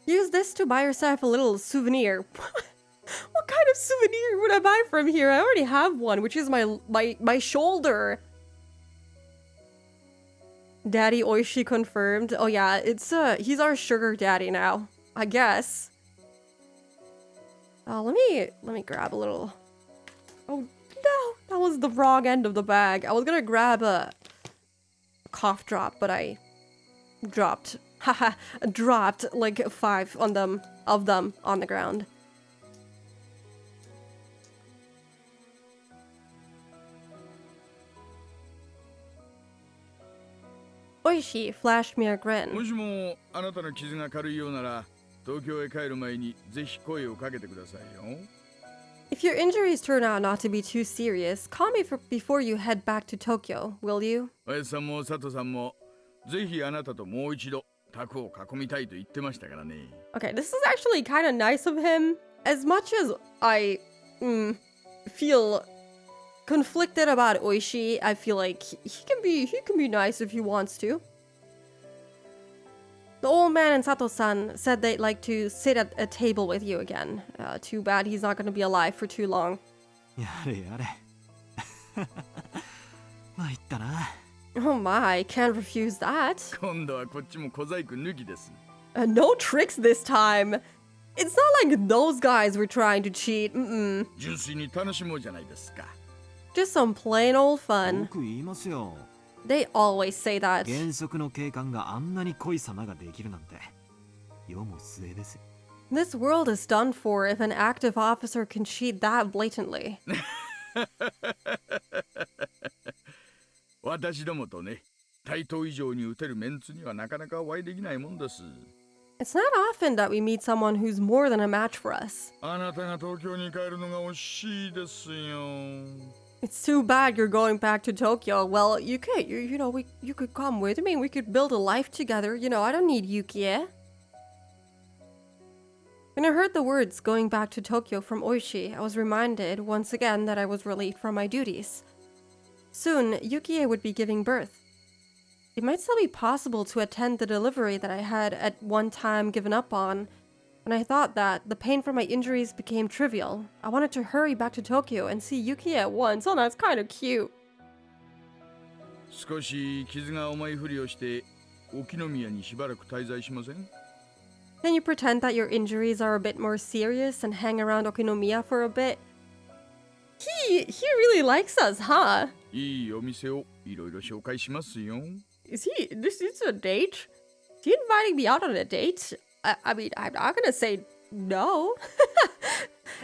Use this to buy yourself a little souvenir. What kind of souvenir would I buy from here? I already have one, which is my shoulder. Daddy Oishi confirmed. Oh yeah, it's he's our sugar daddy now, I guess. Let me grab a little. Oh no, that was the wrong end of the bag. I was gonna grab a cough drop, but I dropped. Haha, dropped like 5 of them on the ground. Oishi flashed me a う。も grin. しもあなたの傷が軽いようなら、東京へ帰る前にぜひ声をかけてくださいよ。 If your injuries turn out not to be too serious, call me before you head back to Tokyo, will you? おやつさんも佐藤さんもぜひあなたともう一度卓を囲みたいと言ってましたからね。 Okay, this is actually kind of nice of him. As much as I feel conflicted about Oishi, I feel like he can be nice if he wants to. The old man and Sato-san said they'd like to sit at a table with you again. Too bad he's not going to be alive for too long. やれやれ。参ったな。Oh my, can't refuse that. 今度はこっちも小細工抜きです。 No tricks this time. It's not like those guys were trying to cheat. 純粋に楽しもうじゃないですか。 Just some plain old よ fun. く言いますよ。 They always say that. 現職の警官があんなに濃い様ができるなんて世も末です。 This world is done for if an active officer can cheat that blatantly. 私どもとね、対等以上に打てるメンツにはなかなかお会いできないもんです。 It's not often that we meet someone who's more than a match for us. あなたが東京に帰るのが惜しいですよ。 It's too bad you're going back to Tokyo. Well, you could, you could come with me. We could build a life together. I don't need Yukie. When I heard the words going back to Tokyo from Oishi, I was reminded once again that I was relieved from my duties. Soon, Yukie would be giving birth. It might still be possible to attend the delivery that I had at one time given up on, and I thought that the pain from my injuries became trivial. I wanted to hurry back to Tokyo and see Yukie at once. Oh, that's kind of cute. 少し傷が重いふりをして沖宮にしばらく滞在しません？ Can you pretend that your injuries are a bit more serious and hang around Okinomiya for a bit? He really likes us, huh? いいお店をいろいろ紹介しますよ。 This is a date? Is he inviting me out on a date? I mean, I'm not gonna say no.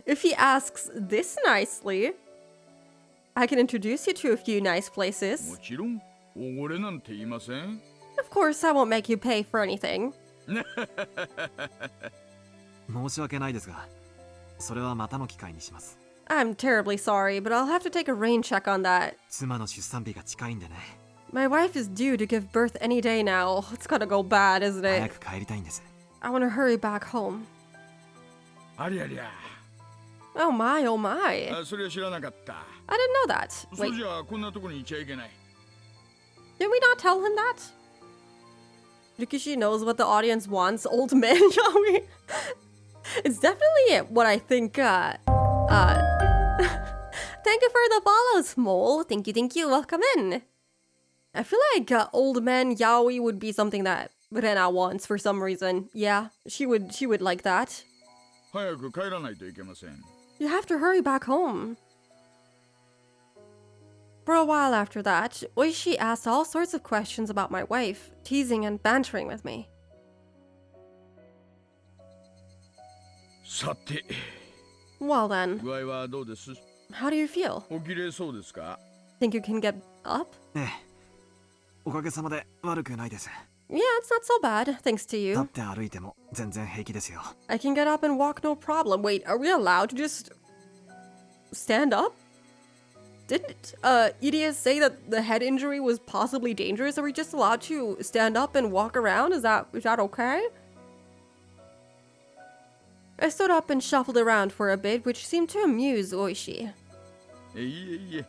If he asks this nicely, I can introduce you to a few nice も places. ちろんおごれなんて言いません。 Of course, I won't make you pay for anything. 申し訳ないですが、それはまたの機会にします。 I'm terribly sorry, but I'll have to take a rain check on that. 妻の出産日が近いんでね。 My wife is due to give birth any day now. It's gonna go bad, isn't 早 it? く帰りたいんです。 I want to hurry back home. ありゃりゃ。 Oh my, oh my. あ、それは知らなかった。 I didn't know that. そ Wait, うじゃこんなとこにいちゃいけない。 did we not tell him that? Rikishi knows what the audience wants, old man, Yaoi. It's definitely what I think, Thank you for the follow, Smole. Thank you. Welcome in. I feel like old man Yaoi would be something that Rena wants for some reason. Yeah, she would like that. 早く帰らないといけません。 You have to hurry back home. For a while after that, Oishi asked all sorts of questions about my wife, teasing and bantering with me. さて、 Well then, 具合はどうです？ how do you feel? おきれいそうですか？ Think you can get up? ええ。おかげさまで悪くないです。 Yeah, it's not so bad, thanks to 立 you. って歩いても全然平気ですよ。 I can get up and walk no problem. Wait, are we allowed to just stand up? Didn't Idia say that the head injury was possibly dangerous? Are we just allowed to stand up and walk around? Is that okay? I stood up and shuffled around for a bit, which seemed to amuse Oishi. いえいえ、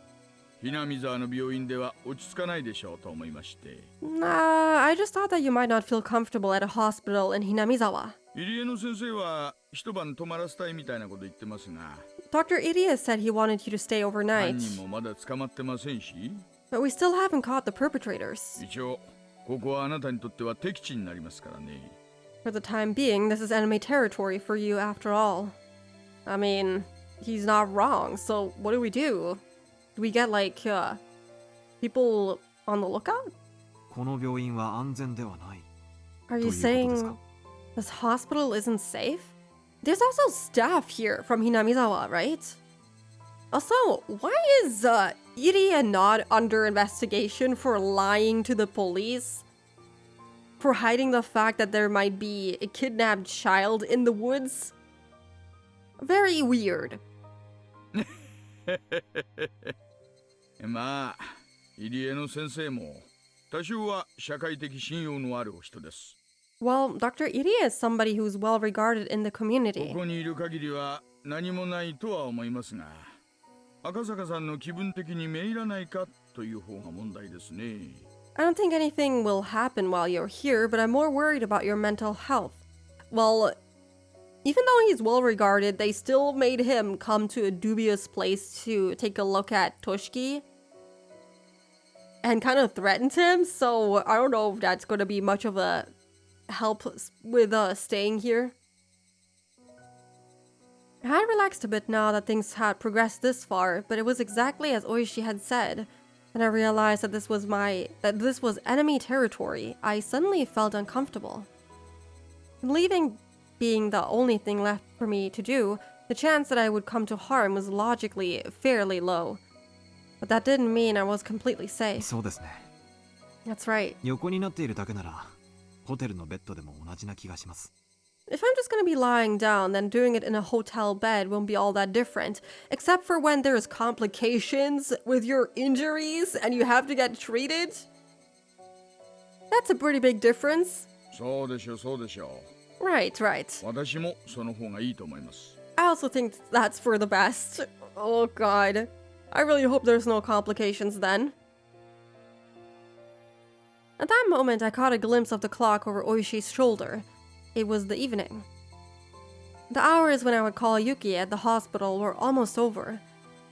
ひなみ沢の病院では落ち着かないでしょうと思いまして。 Nah, I just thought that you might not feel comfortable at a hospital in Hinamizawa. 入江の先生は一晩泊まらせたいみたいなこと言ってますが、 Dr. Idia said he wanted you to stay 犯 overnight, 人もまだ捕まってませんし、 but we still haven't caught the perpetrators. 一応ここはあなたにとっては敵地になりますからね。 For the time being, this is enemy territory for you after all. I mean, he's not wrong, so what do we do? Do we get, like, people on the lookout? この病院は安全ではない。 Are どういう you ことですか？ saying this hospital isn't safe? There's also staff here from Hinamizawa, right? Also, why is Iria not under investigation for lying to the police? For hiding the fact that there might be a kidnapped child in the woods? Very weird. まあ、入江の先生も多少は社会的信用のあるお人です。 Well, Dr. Iria is somebody who's well regarded in the こ community. こにいる限りは何もないとは思いますが、赤坂さんの気分的にめいらないかという方が問題ですね。 I don't think anything will happen while you're here, but I'm more worried about your mental health. Well, even though he's well regarded, they still made him come to a dubious place to take a look at Toshiki. and kind of threatened him, so I don't know if that's going to be much of a help with staying here. I had relaxed a bit now that things had progressed this far, but it was exactly as Oishi had said. When I realized that this was enemy territory, I suddenly felt uncomfortable. Leaving being the only thing left for me to do, the chance that I would come to harm was logically fairly low. But that didn't mean I was completely safe. そうですね。 That's right. 横になっているだけなら、ホテルのベッドでも同じな気がします。 If I'm just gonna be lying down, then doing it in a hotel bed won't be all that different, except for when there's complications with your injuries and you have to get treated. That's a pretty big difference. そうでしょう、そうでしょ Right, right. う。私もその方がいいと思います。 I also think that's for the best. Oh god. I really hope there's no complications then. At that moment, I caught a glimpse of the clock over Oishi's shoulder. It was the evening. The hours when I would call Yuki at the hospital were almost over.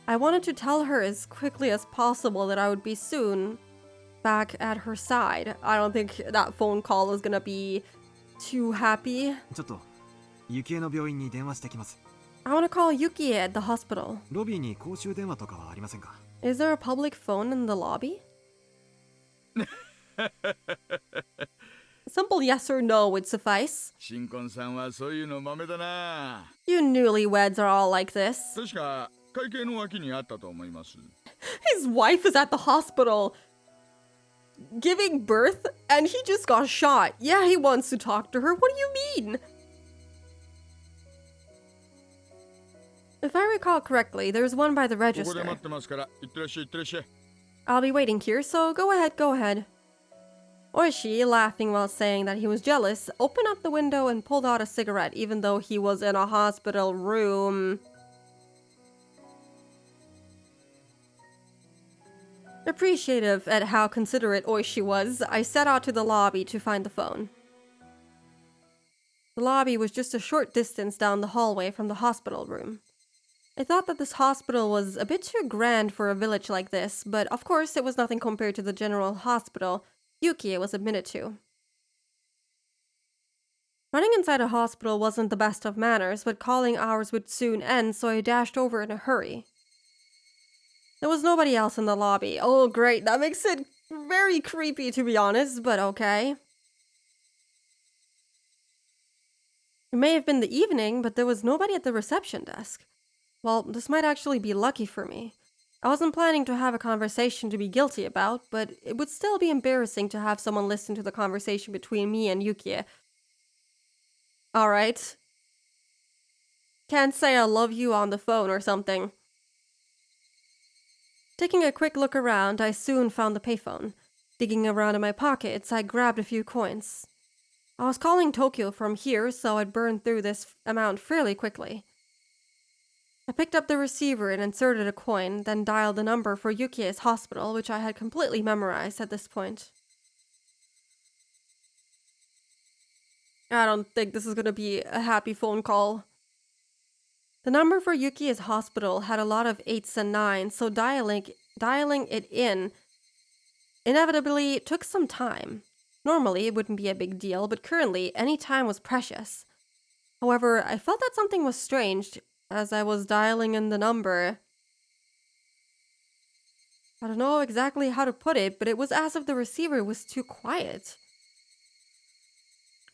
I wanted to tell her as quickly as possible that I would be soon back at her side. I don't think that phone call is gonna be too happy. ちょっと、雪江の病院に電話してきます。 I want to call Yuki at the hospital. ロビーに公衆電話とかはありませんか？ Is there a public phone in the lobby? Simple yes or no would suffice. 新婚さんはそういうの豆だな。 You newlyweds are all like this. 確か会計の脇にあったと思います。 His wife is at the hospital giving birth and he just got shot. Yeah, he wants to talk to her. What do you mean? If I recall correctly, there's one by the ここで register. 待ってますから、いってらっしゃい、いってらっしゃい。 I'll be waiting here, so go ahead, go ahead. Oishi, laughing while saying that he was jealous, opened up the window and pulled out a cigarette even though he was in a hospital room. Appreciative at how considerate Oishi was, I set out to the lobby to find the phone. The lobby was just a short distance down the hallway from the hospital room. I thought that this hospital was a bit too grand for a village like this, but of course it was nothing compared to the general hospital Yuki was admitted to. Running inside a hospital wasn't the best of manners, but calling hours would soon end, so I dashed over in a hurry. There was nobody else in the lobby. Oh great, that makes it very creepy to be honest, but okay. It may have been the evening, but there was nobody at the reception desk. Well, this might actually be lucky for me. I wasn't planning to have a conversation to be guilty about, but it would still be embarrassing to have someone listen to the conversation between me and Yuki. Alright. Can't say I love you on the phone or something. Taking a quick look around, I soon found the payphone. Digging around in my pockets, I grabbed a few coins. I was calling Tokyo from here, so I'd burn through this amount fairly quickly. I picked up the receiver and inserted a coin, then dialed the number for Yuki's hospital, which I had completely memorized at this point. I don't think this is going to be a happy phone call. The number for Yuki's hospital had a lot of 8s and 9s, so dialing it in inevitably took some time. Normally, it wouldn't be a big deal, but currently, any time was precious. However, I felt that something was strange as I was dialing in the number. I don't know exactly how to put it, but it was as if the receiver was too quiet.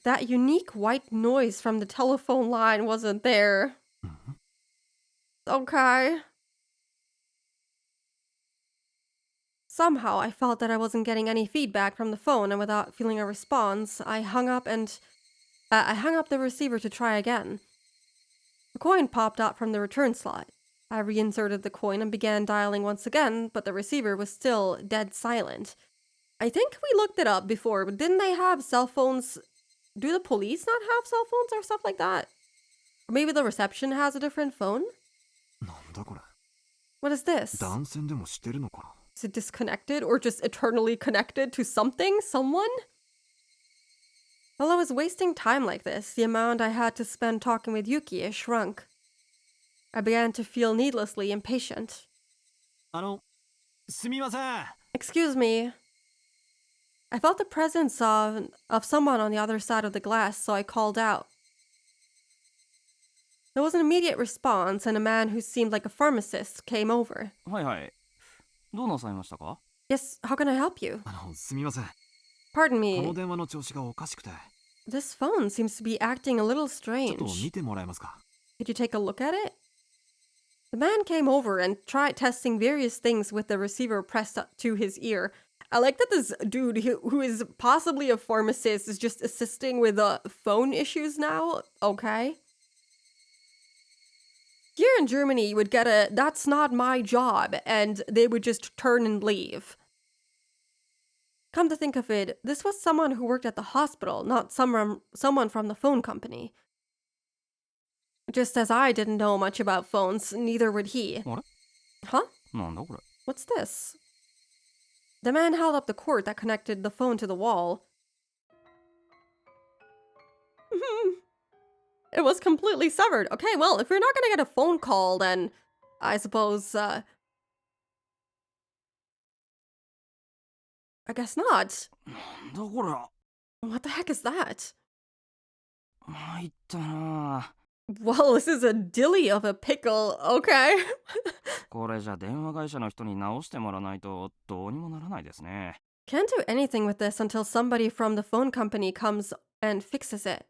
That unique white noise from the telephone line wasn't there. Okay. Somehow I felt that I wasn't getting any feedback from the phone, and without feeling a response, I hung up the receiver to try again. A coin popped out from the return slot. I reinserted the coin and began dialing once again, but the receiver was still dead silent. I think we looked it up before, but didn't they have cell phones? Do the police not have cell phones or stuff like that? Or maybe the reception has a different phone? なんだこれ。 What is this? 断線でもしてるのかな。 Is it disconnected or just eternally connected to something? Someone? While I was wasting time like this, the amount I had to spend talking with Yuki shrunk. I began to feel needlessly impatient. すみません。Excuse me. I felt the presence of someone on the other side of the glass, so I called out. There was an immediate response, and a man who seemed like a pharmacist came over. はいはい。どうなさいましたか？ Yes, how can I help you? すみません。 Pardon この me. 電話の調子がおかしくて。 This phone seems to be acting a little ちょっと見 strange. てもらえますか？ Could you take a look at it? The man came over and tried testing various things with the receiver pressed up to his ear. I like that this dude who is possibly a pharmacist is just assisting with phone issues now. Okay. Here in Germany, you would get a "that's not my job," and they would just turn and leave. Come to think of it, this was someone who worked at the hospital, not someone from the phone company. Just as I didn't know much about phones, neither would he. あれ Huh? なんだこれ。 What's this? The man held up the cord that connected the phone to the wall. It was completely severed. Okay, well, if you're not gonna get a phone call, then I suppose, I guess not. なんだこれ。 What the heck is that? 参ったな。 Well, this is a dilly of a pickle, okay? これじゃ電話会社の人に直してもらわないとどうにもならないですね。 Can't do anything with this until somebody from the phone company comes and fixes it.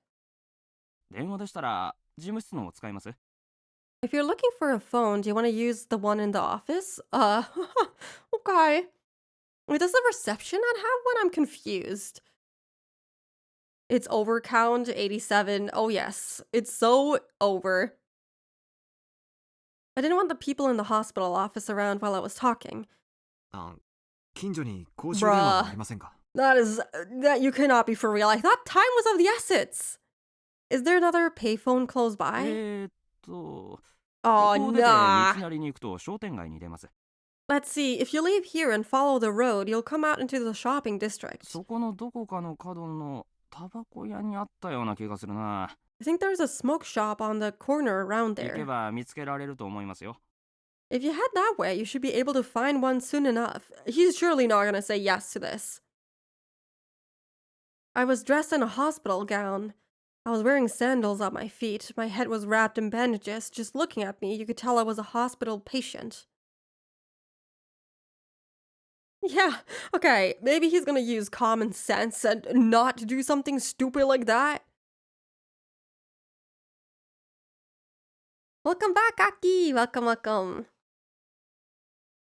電話でしたら事務室のを使います？ If you're looking for a phone, do you want to use the one in the office? Okay. Wait, does the reception not have one? I'm confused. It's overcount 87. Oh, yes. It's so over. I didn't want the people in the hospital office around while I was talking. 近所に公衆電話はありませんか？ That you cannot be for real. I thought time was of the essence. Is there another payphone close by? こ Oh, こを出て道 nah. なりに行くと商店街に出ます。 Let's see. If you leave here and follow the road, you'll come out into the shopping district. そこのどこかの角のタバコ屋にあったような気がするな。 I think there's a smoke shop on the corner around 行け there. ば見つけられると思いますよ。 If you head that way, you should be able to find one soon enough. He's surely not gonna say yes to this. I was dressed in a hospital gown. I was wearing sandals on my feet. My head was wrapped in bandages. Just looking at me, you could tell I was a hospital patient. Yeah, okay, maybe he's gonna use common sense and not do something stupid like that. Welcome back, Aki! Welcome, welcome.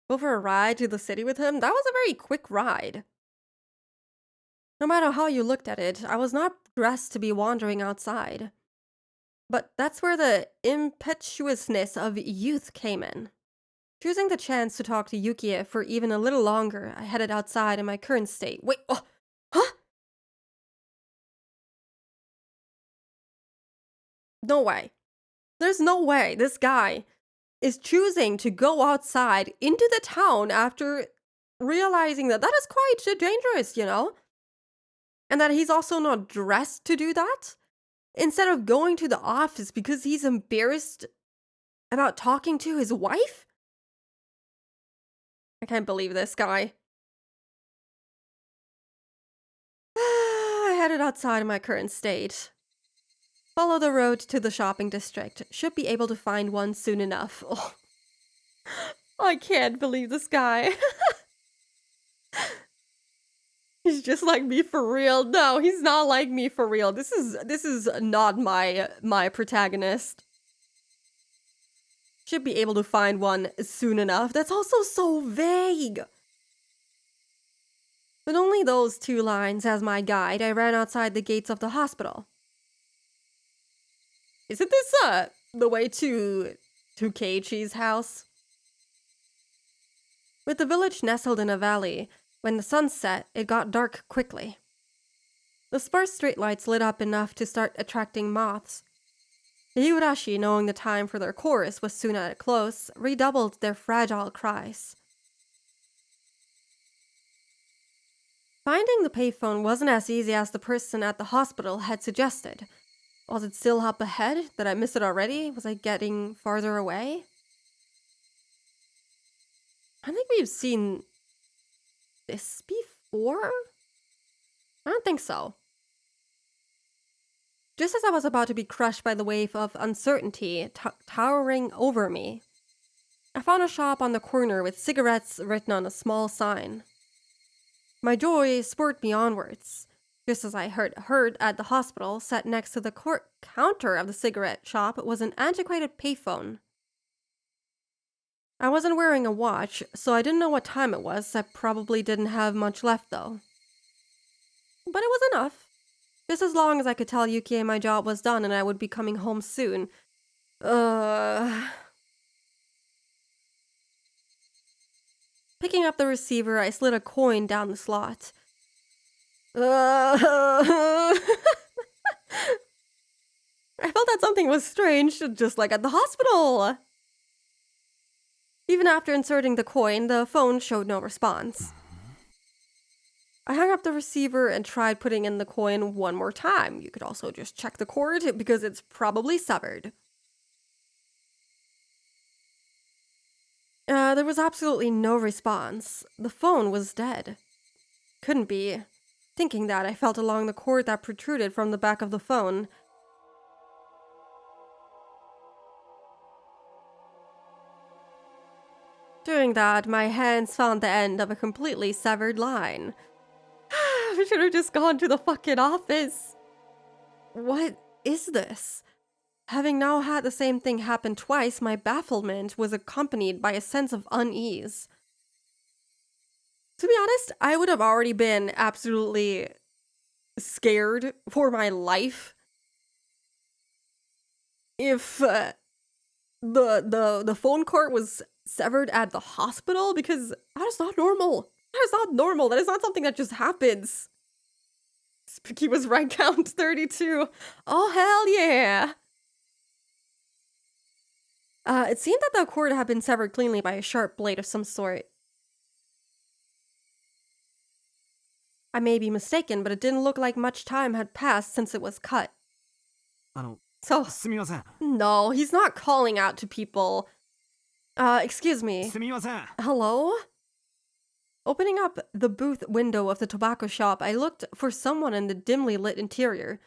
Go for a ride to the city with him? That was a very quick ride. No matter how you looked at it, I was not dressed to be wandering outside. But that's where the impetuousness of youth came in. Choosing the chance to talk to Yukie for even a little longer, I headed outside in my current state. Wait, oh, huh? No way. There's no way this guy is choosing to go outside into the town after realizing that that is quite dangerous, you know? And that he's also not dressed to do that? Instead of going to the office because he's embarrassed about talking to his wife? I can't believe this guy. I headed outside in my current state. Follow the road to the shopping district. Should be able to find one soon enough. Oh, I can't believe this guy. He's just like me for real. No, he's not like me for real. This is not my protagonist. Should be able to find one soon enough. That's also so vague. With only those two lines as my guide, I ran outside the gates of the hospital. Isn't this the way to Keiichi's house? With the village nestled in a valley, when the sun set, it got dark quickly. The sparse streetlights lit up enough to start attracting moths. The Higurashi, knowing the time for their chorus was soon at a close, redoubled their fragile cries. Finding the payphone wasn't as easy as the person at the hospital had suggested. Was it still up ahead? Did I miss it already? Was I getting farther away? I think we've seen this before? I don't think so. Just as I was about to be crushed by the wave of uncertainty towering over me, I found a shop on the corner with cigarettes written on a small sign. My joy spurred me onwards, just as I heard at the hospital, sat next to the counter of the cigarette shop, was an antiquated payphone. I wasn't wearing a watch, so I didn't know what time it was. I probably didn't have much left, though. But it was enough. Just as long as I could tell Yukie my job was done and I would be coming home soon. Picking up the receiver, I slid a coin down the slot. I felt that something was strange, just like at the hospital. Even after inserting the coin, the phone showed no response. I hung up the receiver and tried putting in the coin one more time. You could also just check the cord because it's probably severed. There was absolutely no response. The phone was dead. Couldn't be. Thinking that, I felt along the cord that protruded from the back of the phone. Doing that, my hands found the end of a completely severed line. I should have just gone to the fucking office. What is this? Having now had the same thing happen twice, my bafflement was accompanied by a sense of unease. To be honest, I would have already been absolutely scared for my life if the phone cord was severed at the hospital, because that is not normal. That is not normal. That is not something that just happens. Spooky was right, count 32. Oh, hell yeah. It seemed that the cord had been severed cleanly by a sharp blade of some sort. I may be mistaken, but it didn't look like much time had passed since it was cut. So, すみません no, he's not calling out to people. Excuse me. すみません Hello? Opening up the booth window of the tobacco shop, I looked for someone in the dimly lit interior.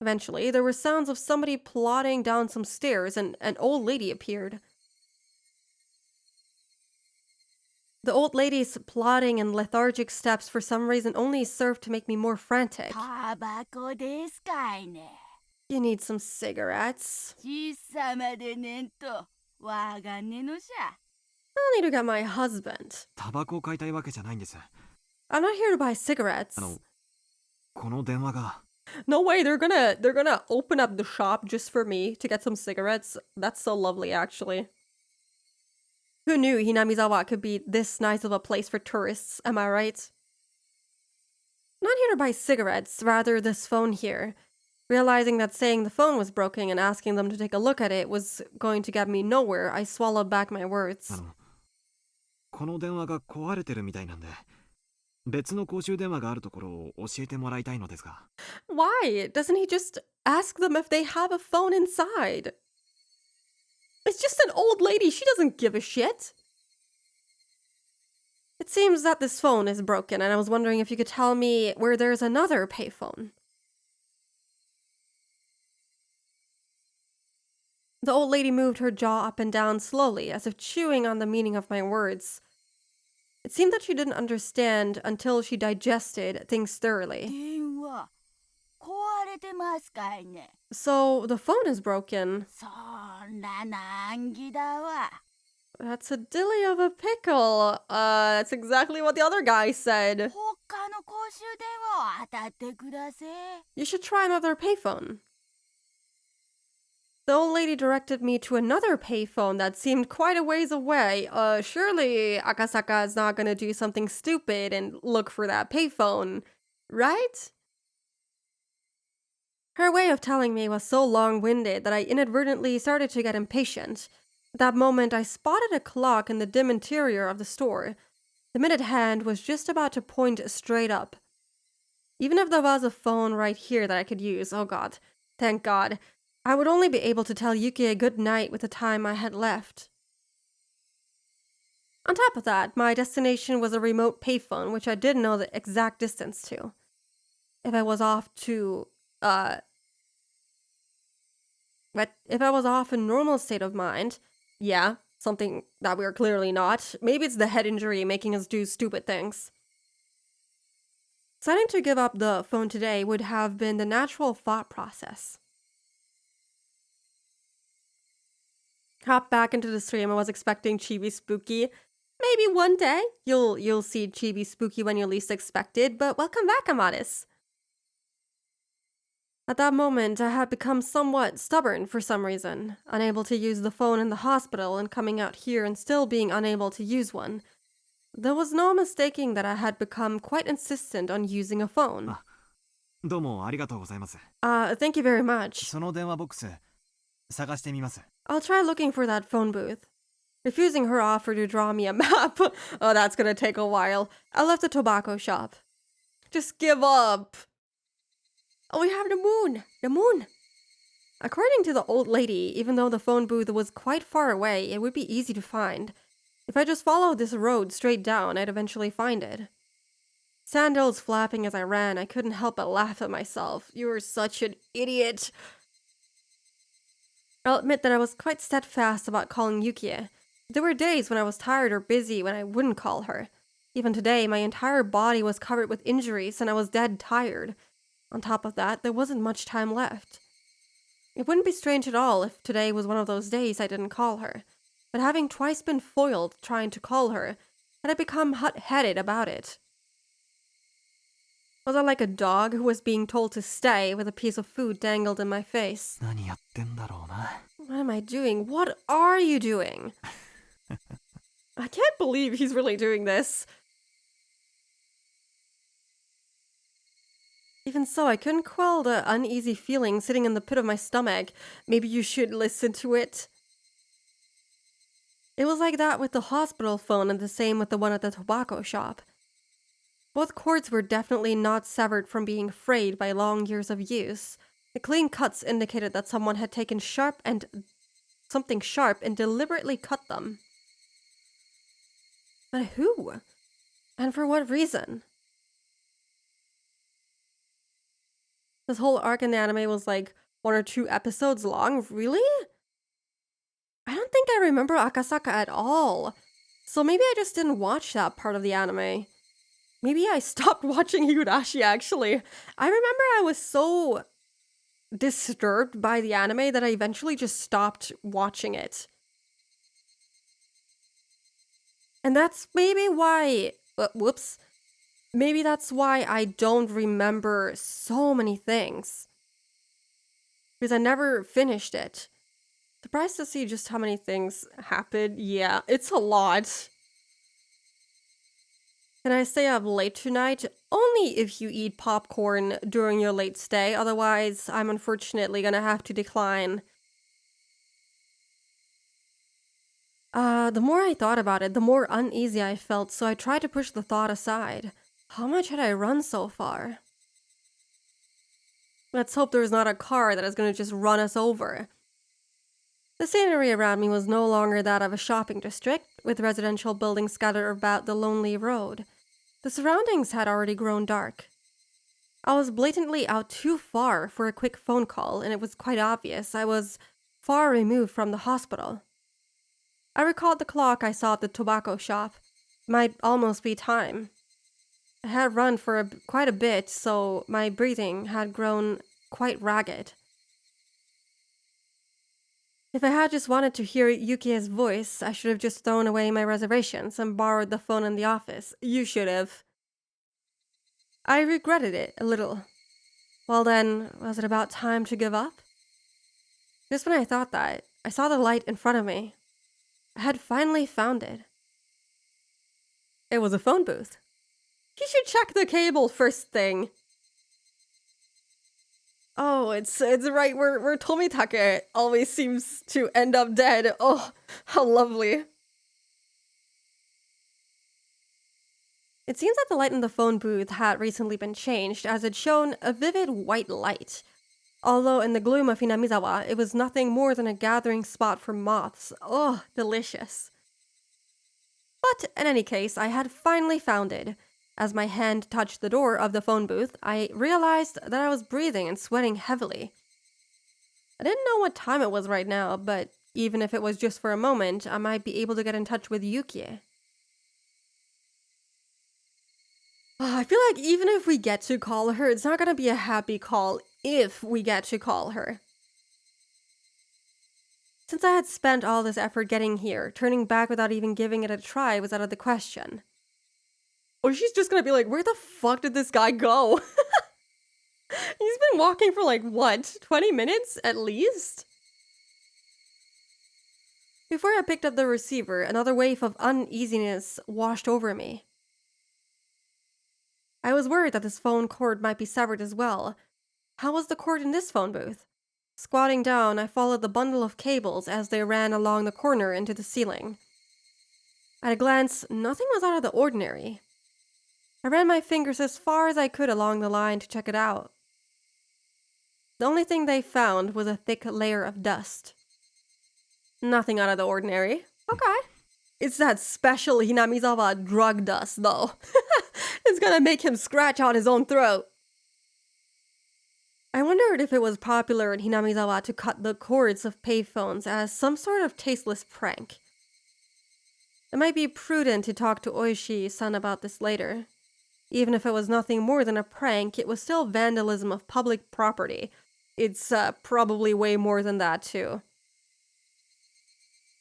Eventually, there were sounds of somebody plodding down some stairs, and an old lady appeared. The old lady's plodding and lethargic steps for some reason only served to make me more frantic. タバコですかいね。 You need some cigarettes. 小さまでねんと、わがねのしゃ。 I'll need to get my husband. タバコを買いたいわけじゃないんです I'm not here to buy cigarettes. この電話が No way, they're gonna open up the shop just for me to get some cigarettes. That's so lovely, actually. Who knew Hinamizawa could be this nice of a place for tourists, am I right? Not here to buy cigarettes, rather this phone here. Realizing that saying the phone was broken and asking them to take a look at it was going to get me nowhere, I swallowed back my words. この電話が壊れてるみたいなんで別の公衆電話があるところを教えてもらいたいのですが Why? Doesn't he just ask them if they have a phone inside? It's just an old lady. She doesn't give a shit. It seems that this phone is broken, and I was wondering if you could tell me where there's another payphone. The old lady moved her jaw up and down slowly, as if chewing on the meaning of my words. It seemed that she didn't understand until she digested things thoroughly. 電話、壊れてますかいね。 So, the phone is broken. そんな難儀だわ。 That's a dilly of a pickle. That's exactly what the other guy said. 他の公衆電話を当たってください。 You should try another payphone. The old lady directed me to another payphone that seemed quite a ways away. Surely Akasaka is not gonna do something stupid and look for that payphone, right? Her way of telling me was so long-winded that I inadvertently started to get impatient. At that moment, I spotted a clock in the dim interior of the store. The minute hand was just about to point straight up. Even if there was a phone right here that I could use, oh god, thank god, I would only be able to tell Yuki a good night with the time I had left. On top of that, my destination was a remote payphone, which I didn't know the exact distance to. If I was off to, but if I was off a normal state of mind, yeah, something that we're clearly not, maybe it's the head injury making us do stupid things. Deciding to give up the phone today would have been the natural thought process. Hop back into the stream. I was expecting Chibi Spooky. Maybe one day you'll see Chibi Spooky when you least expect it, but welcome back, Amadis. At that moment, I had become somewhat stubborn for some reason, unable to use the phone in the hospital and coming out here and still being unable to use one. There was no mistaking that I had become quite insistent on using a phone. どうもありがとうございます。 Thank you very much. その電話ボックス探してみます。 I'll try looking for that phone booth. Refusing her offer to draw me a map. Oh, that's gonna take a while. I left the tobacco shop. Just give up. Oh, we have the moon. The moon. According to the old lady, even though the phone booth was quite far away, it would be easy to find. If I just followed this road straight down, I'd eventually find it. Sandals flapping as I ran, I couldn't help but laugh at myself. You were such an idiot. I'll admit that I was quite steadfast about calling Yukie. There were days when I was tired or busy when I wouldn't call her. Even today, my entire body was covered with injuries and I was dead tired. On top of that, there wasn't much time left. It wouldn't be strange at all if today was one of those days I didn't call her. But having twice been foiled trying to call her, had I become hot-headed about it? Was I like a dog who was being told to stay with a piece of food dangled in my face? 何やってんだろうな。 What am I doing? What are you doing? I can't believe he's really doing this. Even so, I couldn't quell the uneasy feeling sitting in the pit of my stomach. Maybe you should listen to it. It was like that with the hospital phone and the same with the one at the tobacco shop. Both cords were definitely not severed from being frayed by long years of use. The clean cuts indicated that someone had taken something sharp and deliberately cut them. But who? And for what reason? This whole arc in the anime was like 1 or 2 episodes long? Really? I don't think I remember Akasaka at all. So maybe I just didn't watch that part of the anime. Maybe I stopped watching Higurashi, actually. I remember I was so disturbed by the anime that I eventually just stopped watching it. And that's maybe why... whoops. Maybe that's why I don't remember so many things. Because I never finished it. Surprised to see just how many things happened. Yeah, it's a lot. Can I stay up late tonight? Only if you eat popcorn during your late stay. Otherwise, I'm unfortunately gonna have to decline. The more I thought about it, the more uneasy I felt, so I tried to push the thought aside. How much had I run so far? Let's hope there's not a car that is gonna just run us over. The scenery around me was no longer that of a shopping district, with residential buildings scattered about the lonely road. The surroundings had already grown dark. I was blatantly out too far for a quick phone call, and it was quite obvious I was far removed from the hospital. I recalled the clock I saw at the tobacco shop. It might almost be time. I had run for quite a bit, so my breathing had grown quite ragged. If I had just wanted to hear Yukie's voice, I should have just thrown away my reservations and borrowed the phone in the office. You should have. I regretted it a little. Well then, was it about time to give up? Just when I thought that, I saw the light in front of me. I had finally found it. It was a phone booth. You should check the cable first thing. Oh, it's right where Tomitake always seems to end up dead. Oh, how lovely. It seems that the light in the phone booth had recently been changed, as it shone a vivid white light. Although in the gloom of Hinamizawa, it was nothing more than a gathering spot for moths. Oh, delicious. But in any case, I had finally found it. As my hand touched the door of the phone booth, I realized that I was breathing and sweating heavily. I didn't know what time it was right now, but even if it was just for a moment, I might be able to get in touch with Yukie. I feel like even if we get to call her, it's not gonna be a happy call if we get to call her. Since I had spent all this effort getting here, turning back without even giving it a try was out of the question. Or she's just gonna be like, where the fuck did this guy go? He's been walking for like, what, 20 minutes at least? Before I picked up the receiver, another wave of uneasiness washed over me. I was worried that this phone cord might be severed as well. How was the cord in this phone booth? Squatting down, I followed the bundle of cables as they ran along the corner into the ceiling. At a glance, nothing was out of the ordinary. I ran my fingers as far as I could along the line to check it out. The only thing they found was a thick layer of dust. Nothing out of the ordinary. Okay. It's that special Hinamizawa drug dust, though. It's gonna make him scratch out his own throat. I wondered if it was popular in Hinamizawa to cut the cords of payphones as some sort of tasteless prank. It might be prudent to talk to Oishi-san about this later. Even if it was nothing more than a prank, it was still vandalism of public property. It's probably way more than that, too.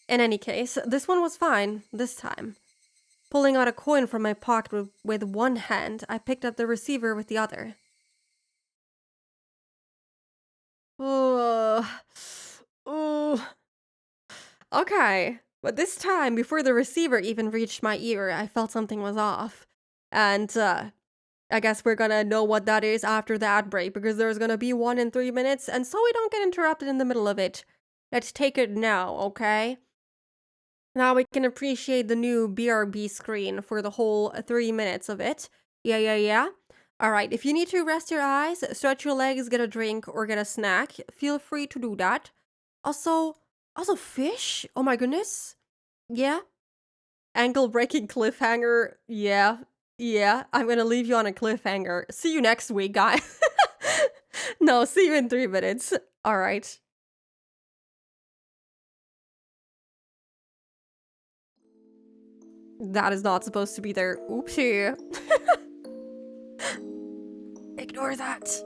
In any case, this one was fine, this time. Pulling out a coin from my pocket with one hand, I picked up the receiver with the other. Okay, but this time, before the receiver even reached my ear, I felt something was off. And, I guess we're gonna know what that is after the ad break, because there's gonna be one in 3 minutes, and so we don't get interrupted in the middle of it. Let's take it now, okay? Now we can appreciate the new BRB screen for the whole 3 minutes of it. Yeah. Alright, if you need to rest your eyes, stretch your legs, get a drink, or get a snack, feel free to do that. Also fish? Oh my goodness. Yeah? Ankle-breaking cliffhanger. Yeah. I'm gonna leave you on a cliffhanger. See you next week, guys. No, see you in 3 minutes. Alright. That is not supposed to be there. Oopsie. Ignore that.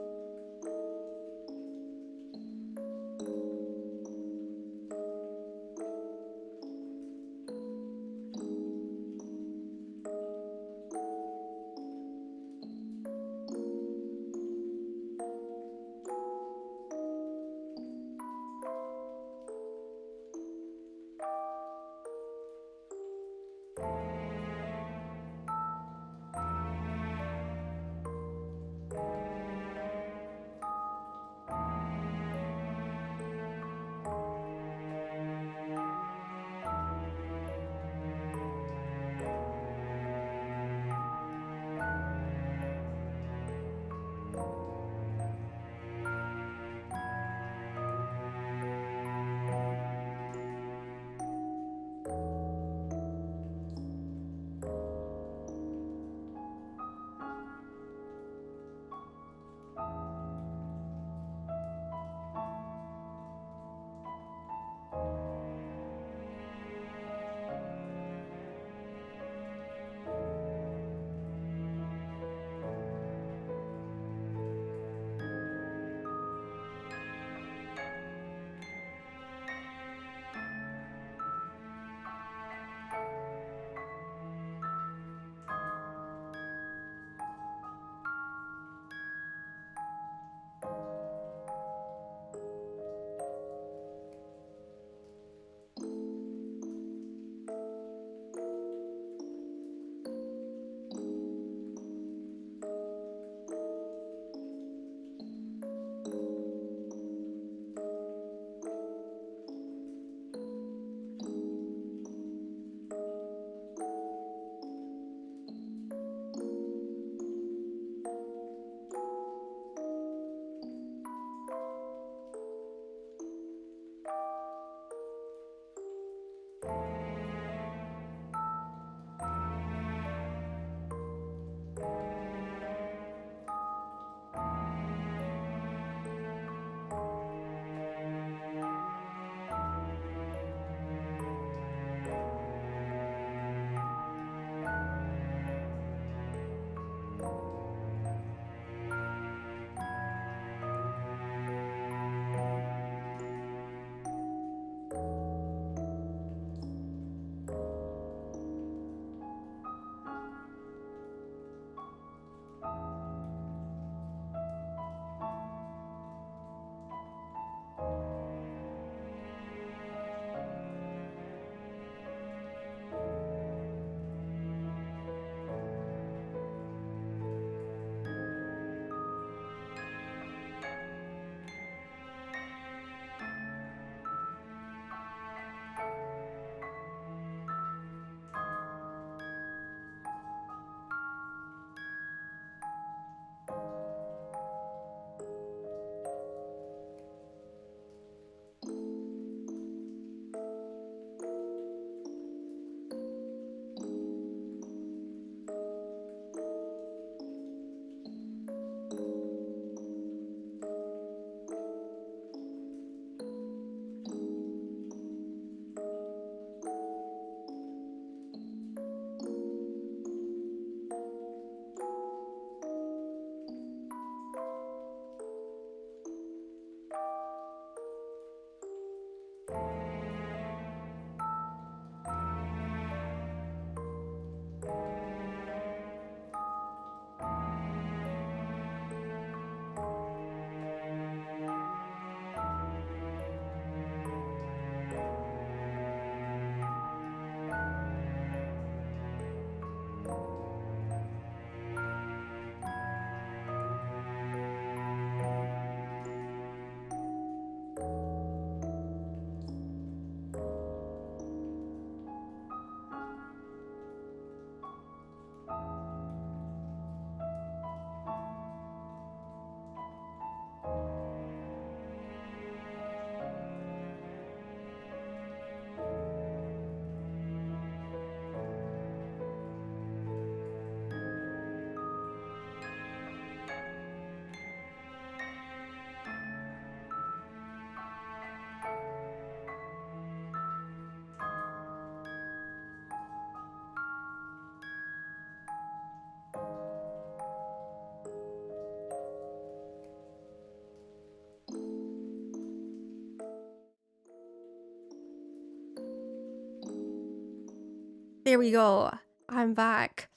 There we go. I'm back.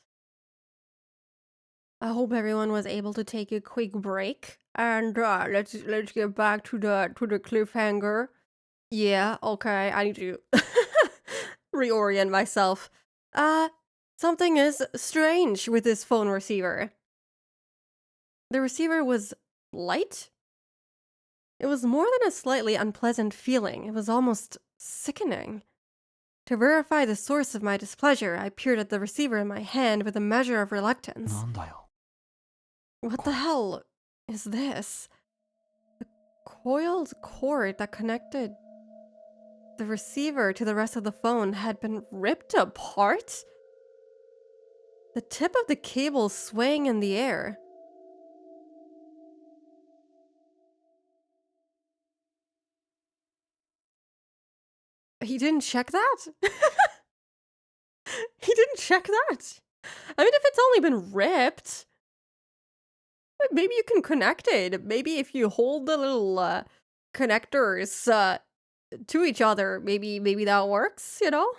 I hope everyone was able to take a quick break. And let's get back to the cliffhanger. Yeah, okay. I need to reorient myself. Something is strange with this phone receiver. The receiver was light? It was more than a slightly unpleasant feeling. It was almost sickening. To verify the source of my displeasure, I peered at the receiver in my hand with a measure of reluctance. なんだよ。 What the hell is this? The coiled cord that connected the receiver to the rest of the phone had been ripped apart? The tip of the cable swaying in the air. He didn't check that? He didn't check that? I mean, if it's only been ripped, maybe you can connect it. Maybe if you hold the little connectors to each other, maybe that works, you know?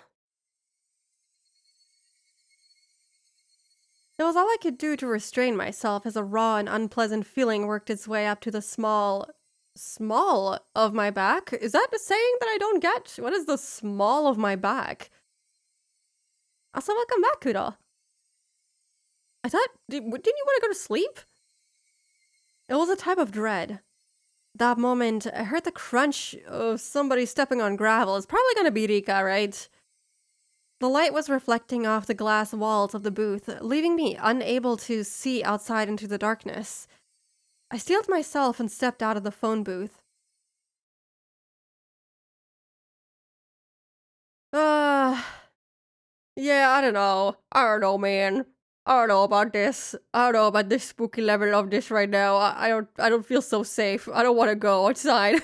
It was all I could do to restrain myself as a raw and unpleasant feeling worked its way up to the small of my back. Is that a saying that I don't get? What is the small of my back? Also, welcome back, Kudo. I thought, didn't you want to go to sleep? It was a type of dread. That moment, I heard the crunch of somebody stepping on gravel. It's probably gonna be Rika, right? The light was reflecting off the glass walls of the booth, leaving me unable to see outside into the darkness. I steeled myself and stepped out of the phone booth. Yeah, I don't know. I don't know, man. I don't know about this. I don't know about this spooky level of this right now. I don't feel so safe. I don't want to go outside.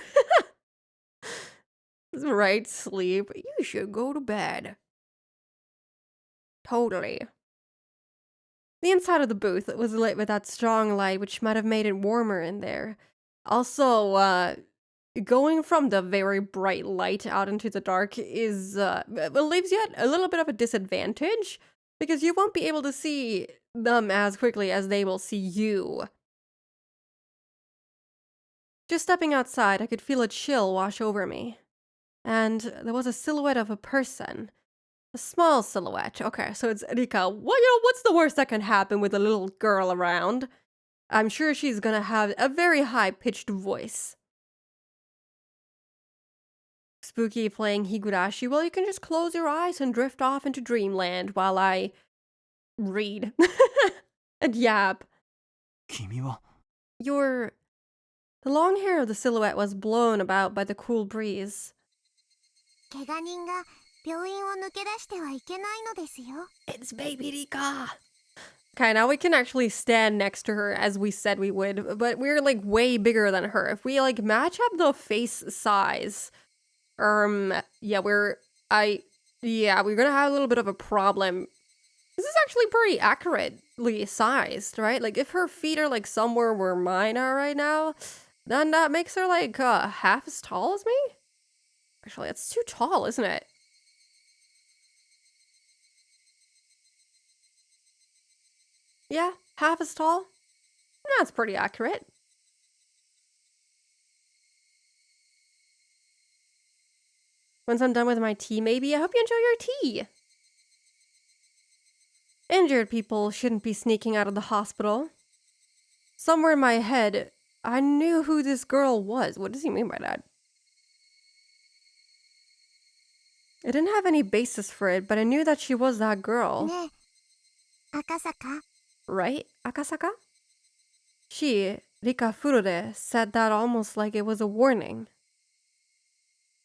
Right, sleep. You should go to bed. Totally. The inside of the booth was lit with that strong light, which might have made it warmer in there. Also, going from the very bright light out into the dark is, leaves you at a little bit of a disadvantage, because you won't be able to see them as quickly as they will see you. Just stepping outside, I could feel a chill wash over me. And there was a silhouette of a person. A small silhouette. Okay, so it's Rika. What's the worst that can happen with a little girl around? I'm sure she's gonna have a very high-pitched voice. Spooky playing Higurashi. Well, you can just close your eyes and drift off into dreamland while I read and yap. 君は The long hair of the silhouette was blown about by the cool breeze. 怪我人が病院を抜け出してはいけないのですよ。 It's baby Rika. Okay, now we can actually stand next to her as we said we would, but we're like way bigger than her. If we like match up the face size, yeah, we're gonna have a little bit of a problem. This is actually pretty accurately sized, right? Like if her feet are like somewhere where mine are right now, then that makes her like half as tall as me. Actually, that's too tall, isn't it? Yeah, half as tall. That's pretty accurate. Once I'm done with my tea, maybe. I hope you enjoy your tea. Injured people shouldn't be sneaking out of the hospital. Somewhere in my head, I knew who this girl was. What does he mean by that? I didn't have any basis for it, but I knew that she was that girl. ねえ、赤坂。 Right, Akasaka? She, Rika Furude, said that almost like it was a warning.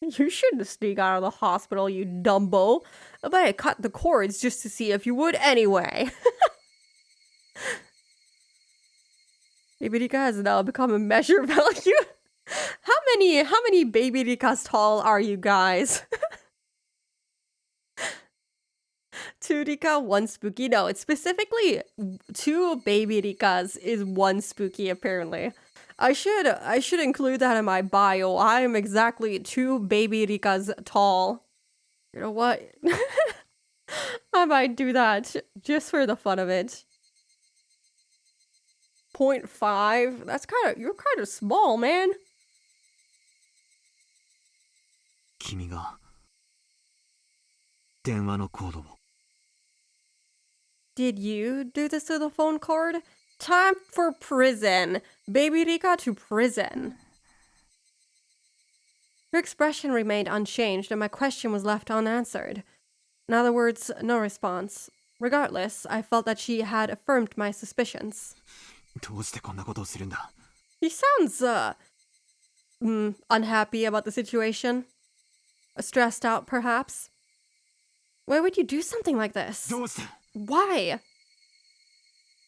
You shouldn't sneak out of the hospital, you dumbo. But I cut the cords just to see if you would anyway. Baby Rika has now become a measure value. How many Baby Rikas tall are you guys? 2 Rika, 1 spooky. No, it's specifically 2 Baby Rikas is 1 spooky, apparently. I should include that in my bio. I am exactly 2 Baby Rikas tall. You know what? I might do that just for the fun of it. 0.5? You're kind of small, man. 君が電話のコードを。 Did you do this to the phone cord? Time for prison. Baby Rika to prison. Her expression remained unchanged and my question was left unanswered. In other words, no response. Regardless, I felt that she had affirmed my suspicions. どうしてこんなことをするんだ。 He sounds, unhappy about the situation. Stressed out, perhaps. Why would you do something like this? どうして。 Why?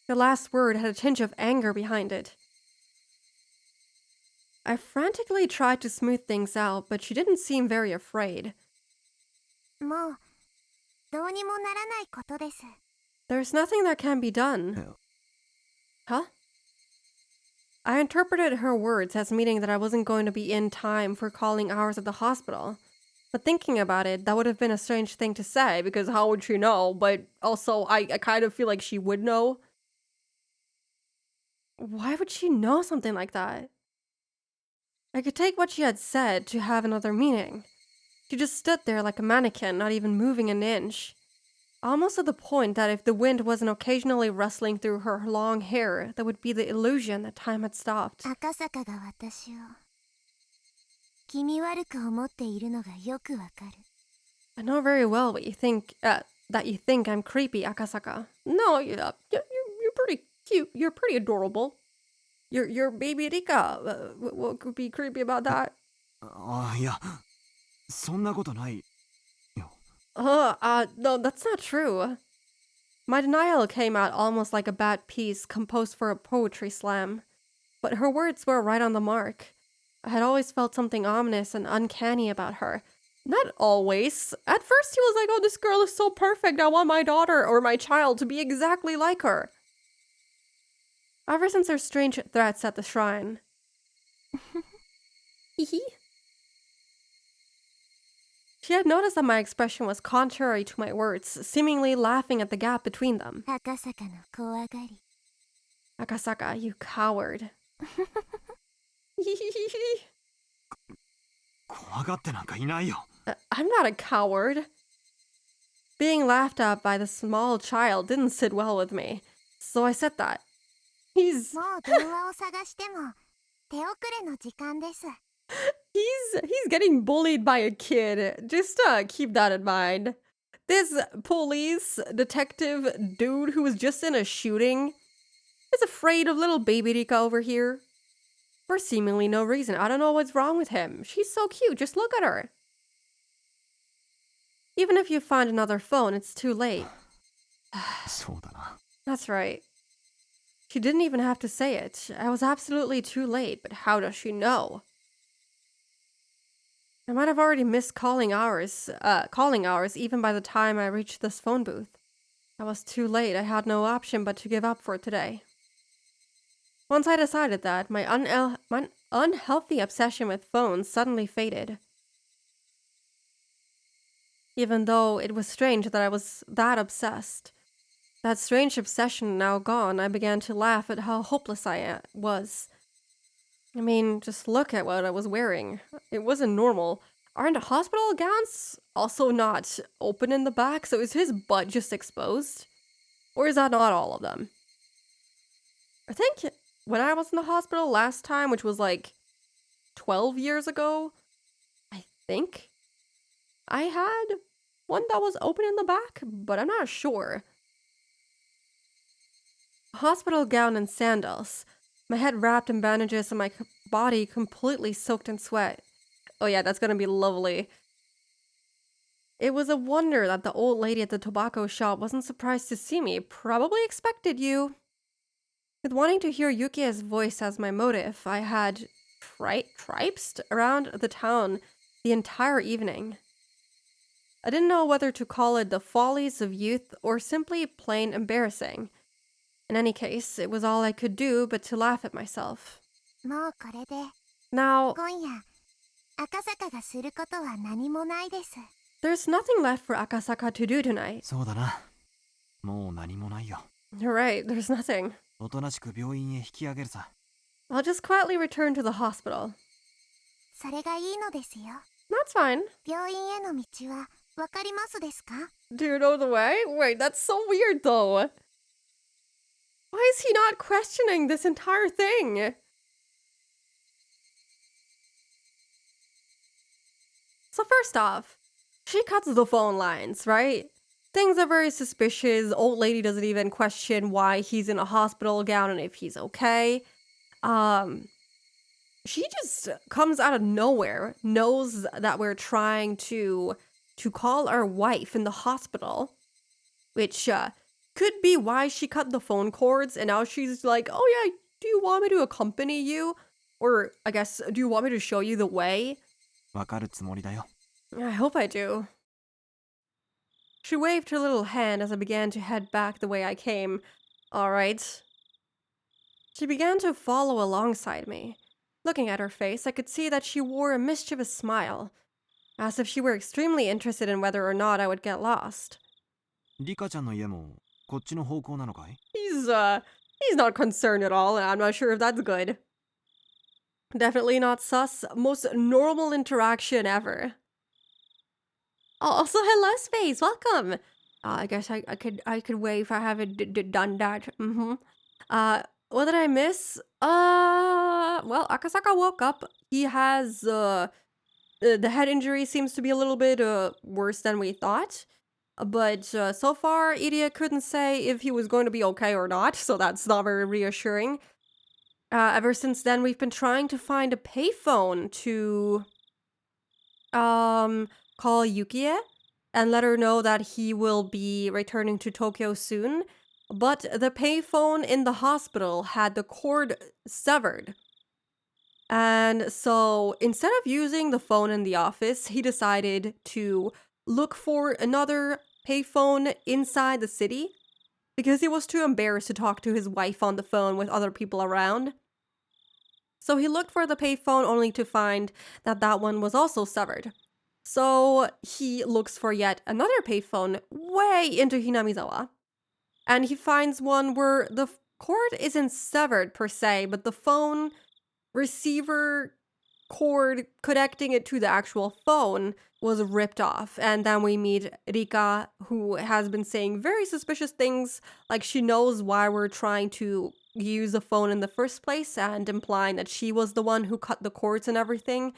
The last word had a tinge of anger behind it. I frantically tried to smooth things out, but she didn't seem very afraid. もうどうにもならないことです。 There's nothing that can be done. Yeah. Huh? I interpreted her words as meaning that I wasn't going to be in time for calling hours at the hospital. But thinking about it, that would have been a strange thing to say, because how would she know? But also, I kind of feel like she would know. Why would she know something like that? I could take what she had said to have another meaning. She just stood there like a mannequin, not even moving an inch. Almost to the point that if the wind wasn't occasionally rustling through her long hair, there would be the illusion that time had stopped. 赤坂が私を気味悪く思っているのがよくわかる。 I know very well what you think, that you think I'm creepy, Akasaka. No, you're pretty cute. You're pretty adorable. You're baby Rika. What could be creepy about that? ああ、いや、そんなことないよ。 No, that's not true. My denial came out almost like a bad piece composed for a poetry slam. But her words were right on the mark. I had always felt something ominous and uncanny about her. Not always. At first he was like, oh, this girl is so perfect. I want my daughter or my child to be exactly like her. Ever since her strange threats at the shrine. Hee. She had noticed that my expression was contrary to my words, seemingly laughing at the gap between them. 赤坂の怖がり。 Akasaka, you coward. 怖がってなんかいないよ。 I'm not a coward. Being laughed at by the small child didn't sit well with me, so I said that. He's もう電話を探しても手遅れの時間です。 he's getting bullied by a kid. Just keep that in mind. This police detective dude who was just in a shooting is afraid of little baby Rika over here. For seemingly no reason. I don't know what's wrong with him. She's so cute. Just look at her. Even if you find another phone, it's too late. そうだな。 That's right. She didn't even have to say it. I was absolutely too late, but how does she know? I might have already missed calling hours even by the time I reached this phone booth. I was too late. I had no option but to give up for today. Once I decided that, my unhealthy obsession with phones suddenly faded. Even though it was strange that I was that obsessed. That strange obsession now gone, I began to laugh at how hopeless I was. I mean, just look at what I was wearing. It wasn't normal. Aren't hospital gowns also not open in the back? So is his butt just exposed? Or is that not all of them? I think when I was in the hospital last time, which was like 12 years ago, I think I had one that was open in the back, but I'm not sure. A hospital gown and sandals. My head wrapped in bandages and my body completely soaked in sweat. Oh yeah, that's gonna be lovely. It was a wonder that the old lady at the tobacco shop wasn't surprised to see me. Probably expected you. With wanting to hear Yuki's voice as my motive, I had tripsed around the town the entire evening. I didn't know whether to call it the follies of youth or simply plain embarrassing. In any case, it was all I could do but to laugh at myself. もうこれで Now, 今夜赤坂がすることは何もないです。There's nothing left for Akasaka to do tonight. そうだな。もう何もないよ。 You're right, there's nothing. おとなしく病院へ引き上げるさ。 I'll just quietly return to the hospital. それがいいのですよ。 That's fine. 病院への道はわかりますですか？ Do you know the way? Wait, that's so weird though. Why is he not questioning this entire thing? So first off, she cuts the phone lines, right? Things are very suspicious. Old lady doesn't even question why he's in a hospital gown and if he's okay. She just comes out of nowhere, knows that we're trying to call our wife in the hospital, which could be why she cut the phone cords, and now she's like, oh yeah, do you want me to accompany you? Or I guess, do you want me to show you the way? わかるつもりだよ。 I hope I do. She waved her little hand as I began to head back the way I came. All right. She began to follow alongside me. Looking at her face, I could see that she wore a mischievous smile, as if she were extremely interested in whether or not I would get lost. リカちゃんの家もこっちの方向なのかい？ He's not concerned at all, and I'm not sure if that's good. Definitely not sus. Most normal interaction ever. Oh, also, hello, Space. Welcome. I guess I could wait if I haven't done that. What did I miss? Well, Akasaka woke up. He has the head injury seems to be a little bit worse than we thought. But so far, Iria couldn't say if he was going to be okay or not, so that's not very reassuring. Ever since then, we've been trying to find a payphone to call Yukie and let her know that he will be returning to Tokyo soon. But the payphone in the hospital had the cord severed. And so instead of using the phone in the office, he decided to look for another payphone inside the city because he was too embarrassed to talk to his wife on the phone with other people around. So he looked for the payphone only to find that that one was also severed. So he looks for yet another payphone way into Hinamizawa. And he finds one where the cord isn't severed per se, but the phone receiver cord connecting it to the actual phone was ripped off. And then we meet Rika, who has been saying very suspicious things, like she knows why we're trying to use the phone in the first place and implying that she was the one who cut the cords and everything.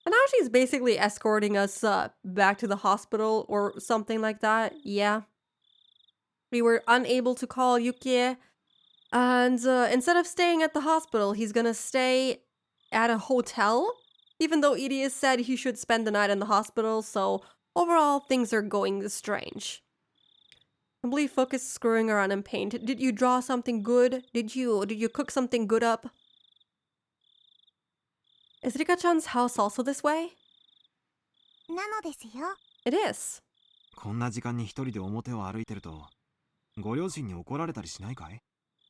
And now she's basically escorting us back to the hospital or something like that. Yeah. We were unable to call Yukie. And instead of staying at the hospital, he's gonna stay at a hotel, even though Idia said he should spend the night in the hospital, so overall things are going strange. I believe Focus is screwing around in paint. Did you draw something good? Did you cook something good up? Is Rika-chan's house also this way? なのですよ。 It is. こんな時間に一人で表を歩いてると、ご両親に怒られたりしないかい？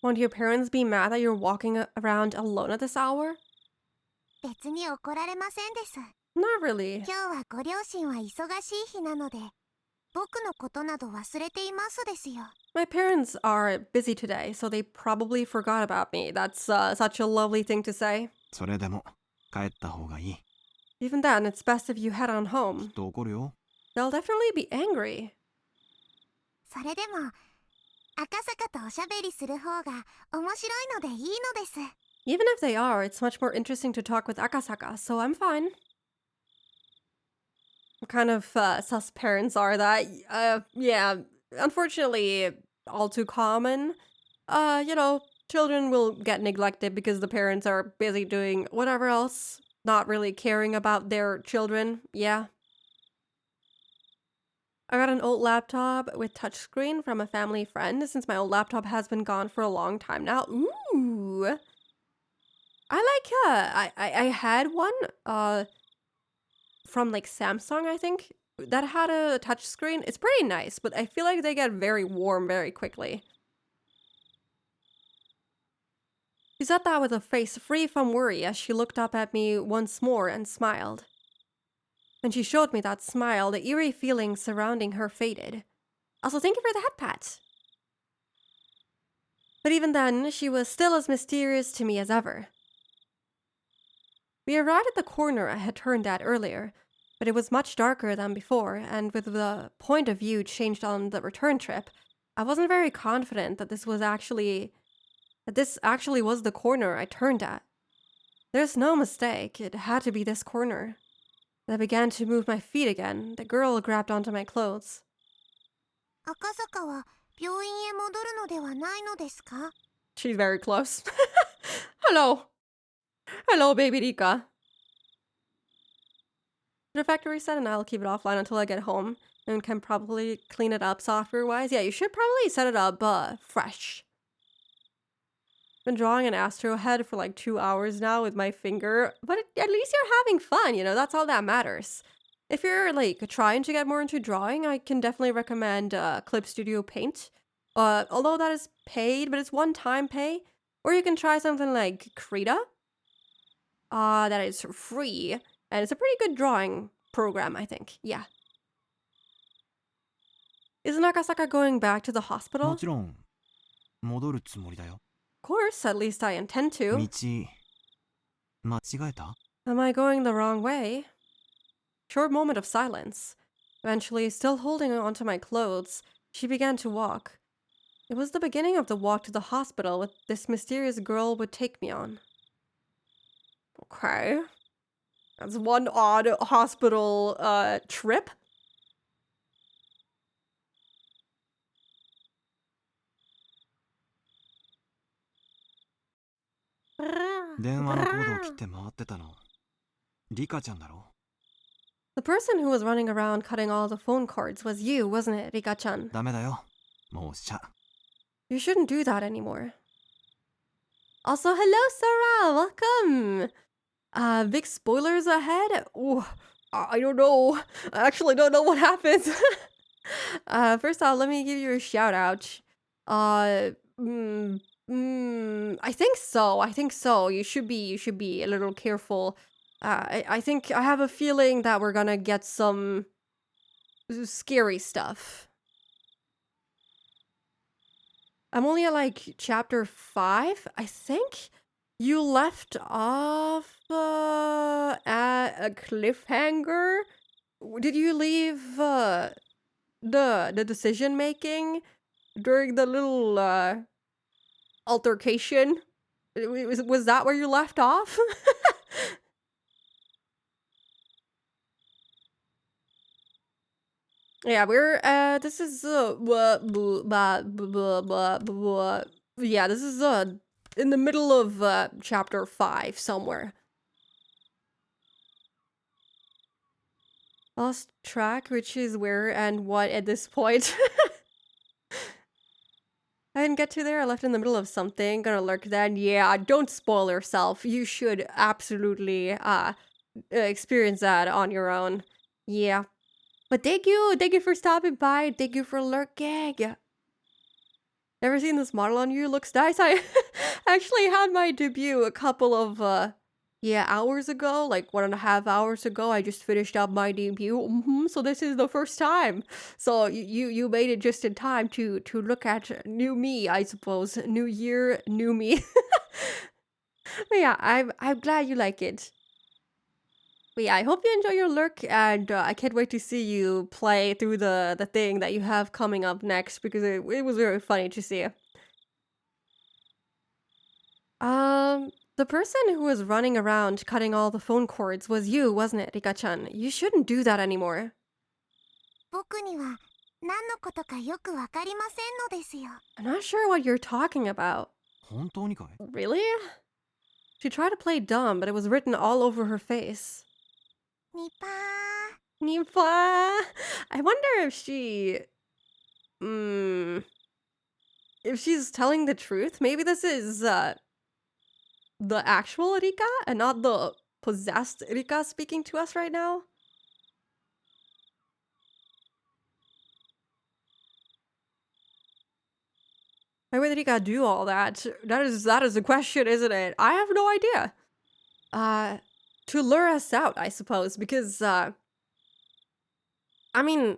Won't your parents be mad that you're walking around alone at this hour? 別に怒られませんです。 Not really. 今日はご両親は忙しい日なので、僕のことなど忘れていますですよ。 My parents are busy today, so they probably forgot about me. That's such a lovely thing to say. それでも帰った方がいい。 Even then, it's best if you head on きっ home. と怒るよ。 They'll definitely be angry. それでも、赤坂とおしゃべりする方が面白いのでいいのです。 Even if they are, it's much more interesting to talk with Akasaka, so I'm fine. What kind of sus parents are that? Yeah, unfortunately, all too common. Children will get neglected because the parents are busy doing whatever else, not really caring about their children. Yeah. I got an old laptop with touchscreen from a family friend since my old laptop has been gone for a long time now. Ooh. I like I had one from like Samsung, I think, that had a touchscreen. It's pretty nice, but I feel like they get very warm very quickly. She said that with a face free from worry as she looked up at me once more and smiled. When she showed me that smile, the eerie feelings surrounding her faded. Also, thank you for the head pat. But even then, she was still as mysterious to me as ever. We arrived at the corner I had turned at earlier, but it was much darker than before, and with the point of view changed on the return trip, I wasn't very confident that this actually was the corner I turned at. There's no mistake, it had to be this corner. As I began to move my feet again, the girl grabbed onto my clothes. 赤坂は病院へ戻るのではないのですか？ She's very close. Hello. Hello, baby Rika. The factory reset and I'll keep it offline until I get home and can probably clean it up software-wise. Yeah, you should probably set it up fresh. Been drawing an astro head for like 2 hours now with my finger, but at least you're having fun, you know, that's all that matters. If you're like trying to get more into drawing, I can definitely recommend Clip Studio Paint. Although that is paid, but it's one-time pay. Or you can try something like Krita. That is free. And it's a pretty good drawing program, I think. Yeah. Is Nakasaka going back to the も hospital? ちろん戻るつもりだよ。 Of course, at least I intend 道 to. 間違えた？ Am I going the wrong way? Short moment of silence. Eventually, still holding onto my clothes, she began to walk. It was the beginning of the walk to the hospital this mysterious girl would take me on. Okay. That's one odd hospital trip. The 電話のコードを切って回ってたのリカちゃんだろ？ person who was running around cutting all the phone cords was you, wasn't it, Rika-chan? ダメだよ。もうしちゃ。 You shouldn't do that anymore. Also, hello, Sarah! Welcome! Big spoilers ahead? Ooh, I don't know. I actually don't know what happens. First off, let me give you a shout out. I think so. You should be a little careful. I think I have a feeling that we're gonna get some scary stuff. I'm only at like chapter 5, I think. You left off at a cliffhanger. Did you leave the decision making during the little altercation? Was that where you left off? Yeah, we're this is yeah, this is in the middle of chapter 5 somewhere. Lost track, which is where and what at this point. I didn't get to there. I left in the middle of something. Gonna lurk then. Yeah, don't spoil yourself. You should absolutely experience that on your own. Yeah. But thank you for stopping by. Thank you for lurking. Never seen this model on you. Looks nice. I actually had my debut a couple of hours ago, like 1.5 hours ago. I just finished up my debut. So this is the first time. So you made it just in time to look at new me, I suppose. New year, new me. But yeah, I'm glad you like it. But yeah, I hope you enjoy your lurk, and I can't wait to see you play through the thing that you have coming up next, because it was very funny to see. The person who was running around cutting all the phone cords was you, wasn't it, Rika-chan? You shouldn't do that anymore. 僕には何のことかよくわかりませんのですよ。 I'm not sure what you're talking about. 本当にかい？ Really? She tried to play dumb, but it was written all over her face. ニパー。 Nipa! I wonder if if she's telling the truth. Maybe this is the actual Rika and not the possessed Rika speaking to us right now. Why would Rika do all that? That is the question, isn't it? I have no idea. To lure us out, I suppose, because I mean,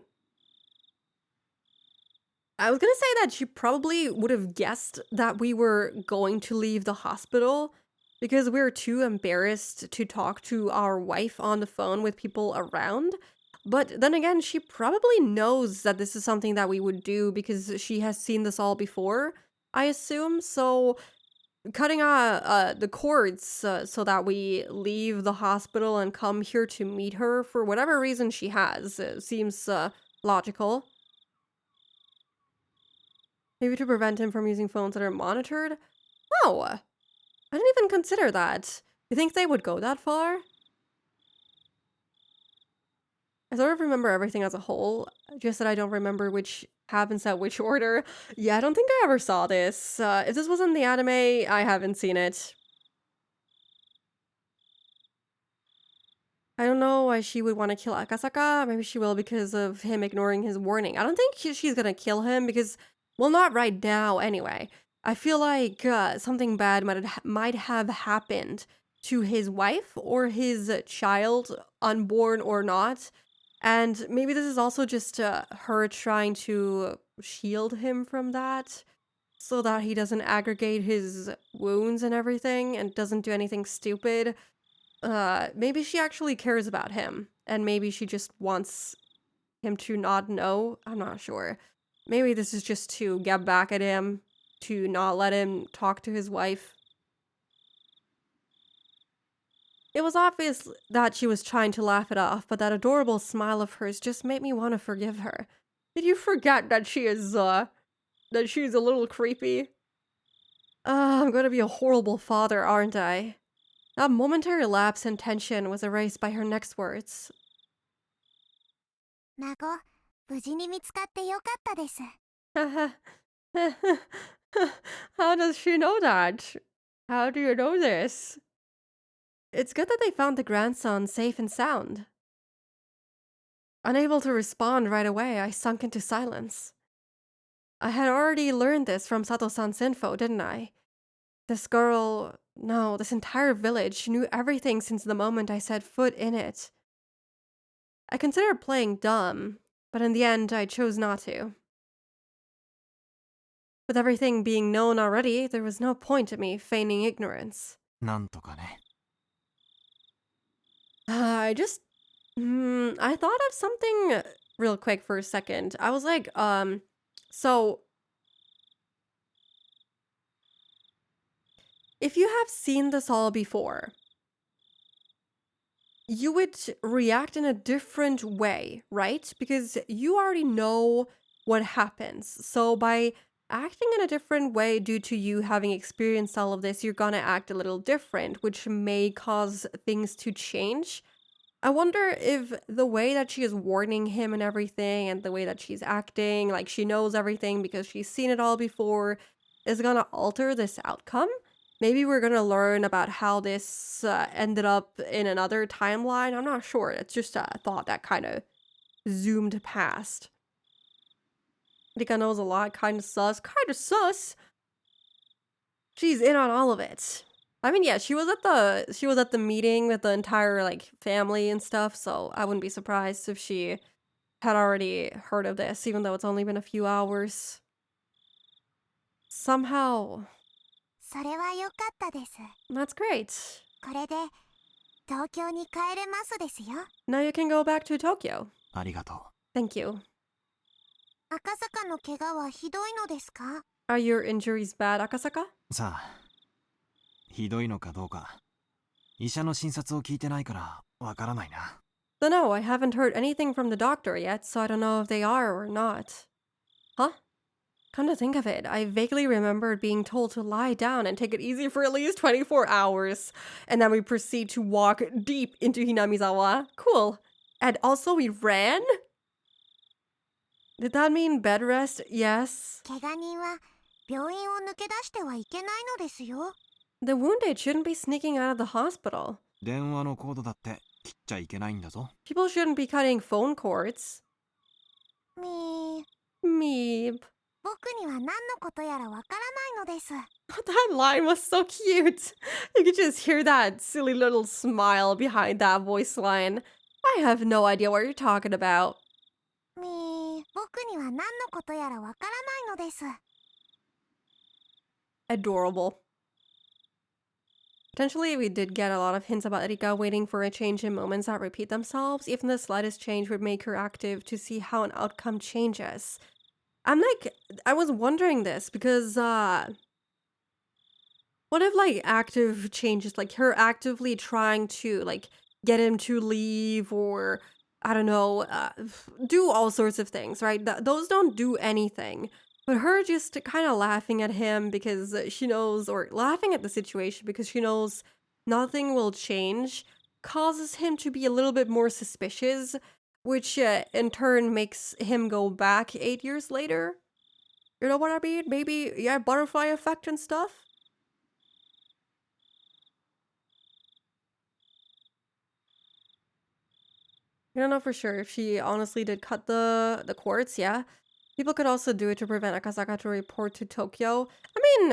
I was gonna say that she probably would have guessed that we were going to leave the hospital because we were too embarrassed to talk to our wife on the phone with people around. But then again, she probably knows that this is something that we would do because she has seen this all before, I assume. So cutting the cords so that we leave the hospital and come here to meet her for whatever reason she has seems logical. Maybe to prevent him from using phones that are monitored? No, I didn't even consider that. You think they would go that far? I sort of remember everything as a whole, just that I don't remember which happens at which order. Yeah, I don't think I ever saw this. If this wasn't the anime, I haven't seen it. I don't know why she would want to kill Akasaka. Maybe she will because of him ignoring his warning. I don't think she's gonna kill him because, well, not right now anyway. I feel like something bad might have happened to his wife or his child, unborn or not. And maybe this is also just her trying to shield him from that so that he doesn't aggregate his wounds and everything and doesn't do anything stupid. Maybe she actually cares about him, and maybe she just wants him to not know. I'm not sure. Maybe this is just to get back at him, to not let him talk to his wife. It was obvious that she was trying to laugh it off, but that adorable smile of hers just made me want to forgive her. Did you forget that she's a little creepy? I'm gonna be a horrible father, aren't I? That momentary lapse in tension was erased by her next words. 孫、無事に見つかってよかったです。How does she know that? How do you know this? It's good that they found the grandson safe and sound. Unable to respond right away, I sunk into silence. I had already learned this from Sato-san's info, didn't I? This girl, no, this entire village knew everything since the moment I set foot in it. I considered playing dumb, but in the end I chose not to. With everything being known already, there was no point in me feigning ignorance. なんとかね。I just, I thought of something real quick for a second. I was like, so if you have seen this all before, you would react in a different way, right? Because you already know what happens. So by acting in a different way due to you having experienced all of this, you're gonna act a little different, which may cause things to change. I wonder if the way that she is warning him and everything, and the way that she's acting, like she knows everything because she's seen it all before, is gonna alter this outcome. Maybe we're gonna learn about how this ended up in another timeline. I'm not sure. It's just a thought that kind of zoomed past. Rika knows a lot. Kind of sus. Kind of sus. She's in on all of it. I mean, yeah, she was at the meeting with the entire like family and stuff. So I wouldn't be surprised if she had already heard of this, even though it's only been a few hours. Somehow. それはよかったです。That's great. これで東京に帰れますですよ。Now you can go back to Tokyo. ありがとう。Thank you. 赤坂の怪我はひどいのですか？ Are your injuries bad, Akasaka? さあ、ひどいのかどうか。医者の診察を聞いてないからわからないな。Don't know, I haven't heard anything from the doctor yet, so I don't know if they are or not. Huh? Come to think of it, I vaguely remembered being told to lie down and take it easy for at least 24 hours. And then we proceed to walk deep into Hinamizawa. Cool. And also we ran? Did that mean bed rest? Yes. 怪我人は病院を抜け出してはいけないのですよ。The wounded shouldn't be sneaking out of the hospital. 電話のコードだって切っちゃいけないんだぞ。People shouldn't be cutting phone cords. みー、 Meep. 僕には何のことやらわからないのです。That line was so cute. You could just hear that silly little smile behind that voice line. I have no idea what you're talking about. 僕には何のことやらわからないのです。 Adorable. Potentially, we did get a lot of hints about Erika waiting for a change in moments that repeat themselves. Even the slightest change would make her active to see how an outcome changes. I was wondering this because, what if, like, active changes, like her actively trying to, like, get him to leave or, I don't know, do all sorts of things, right? Those don't do anything. But her just kind of laughing at him because she knows, or laughing at the situation because she knows nothing will change, causes him to be a little bit more suspicious, which in turn makes him go back 8 years later. You know what I mean? Maybe, yeah, butterfly effect and stuff. I don't know for sure if she honestly did cut the cords, yeah. People could also do it to prevent Akasaka to report to Tokyo. I mean,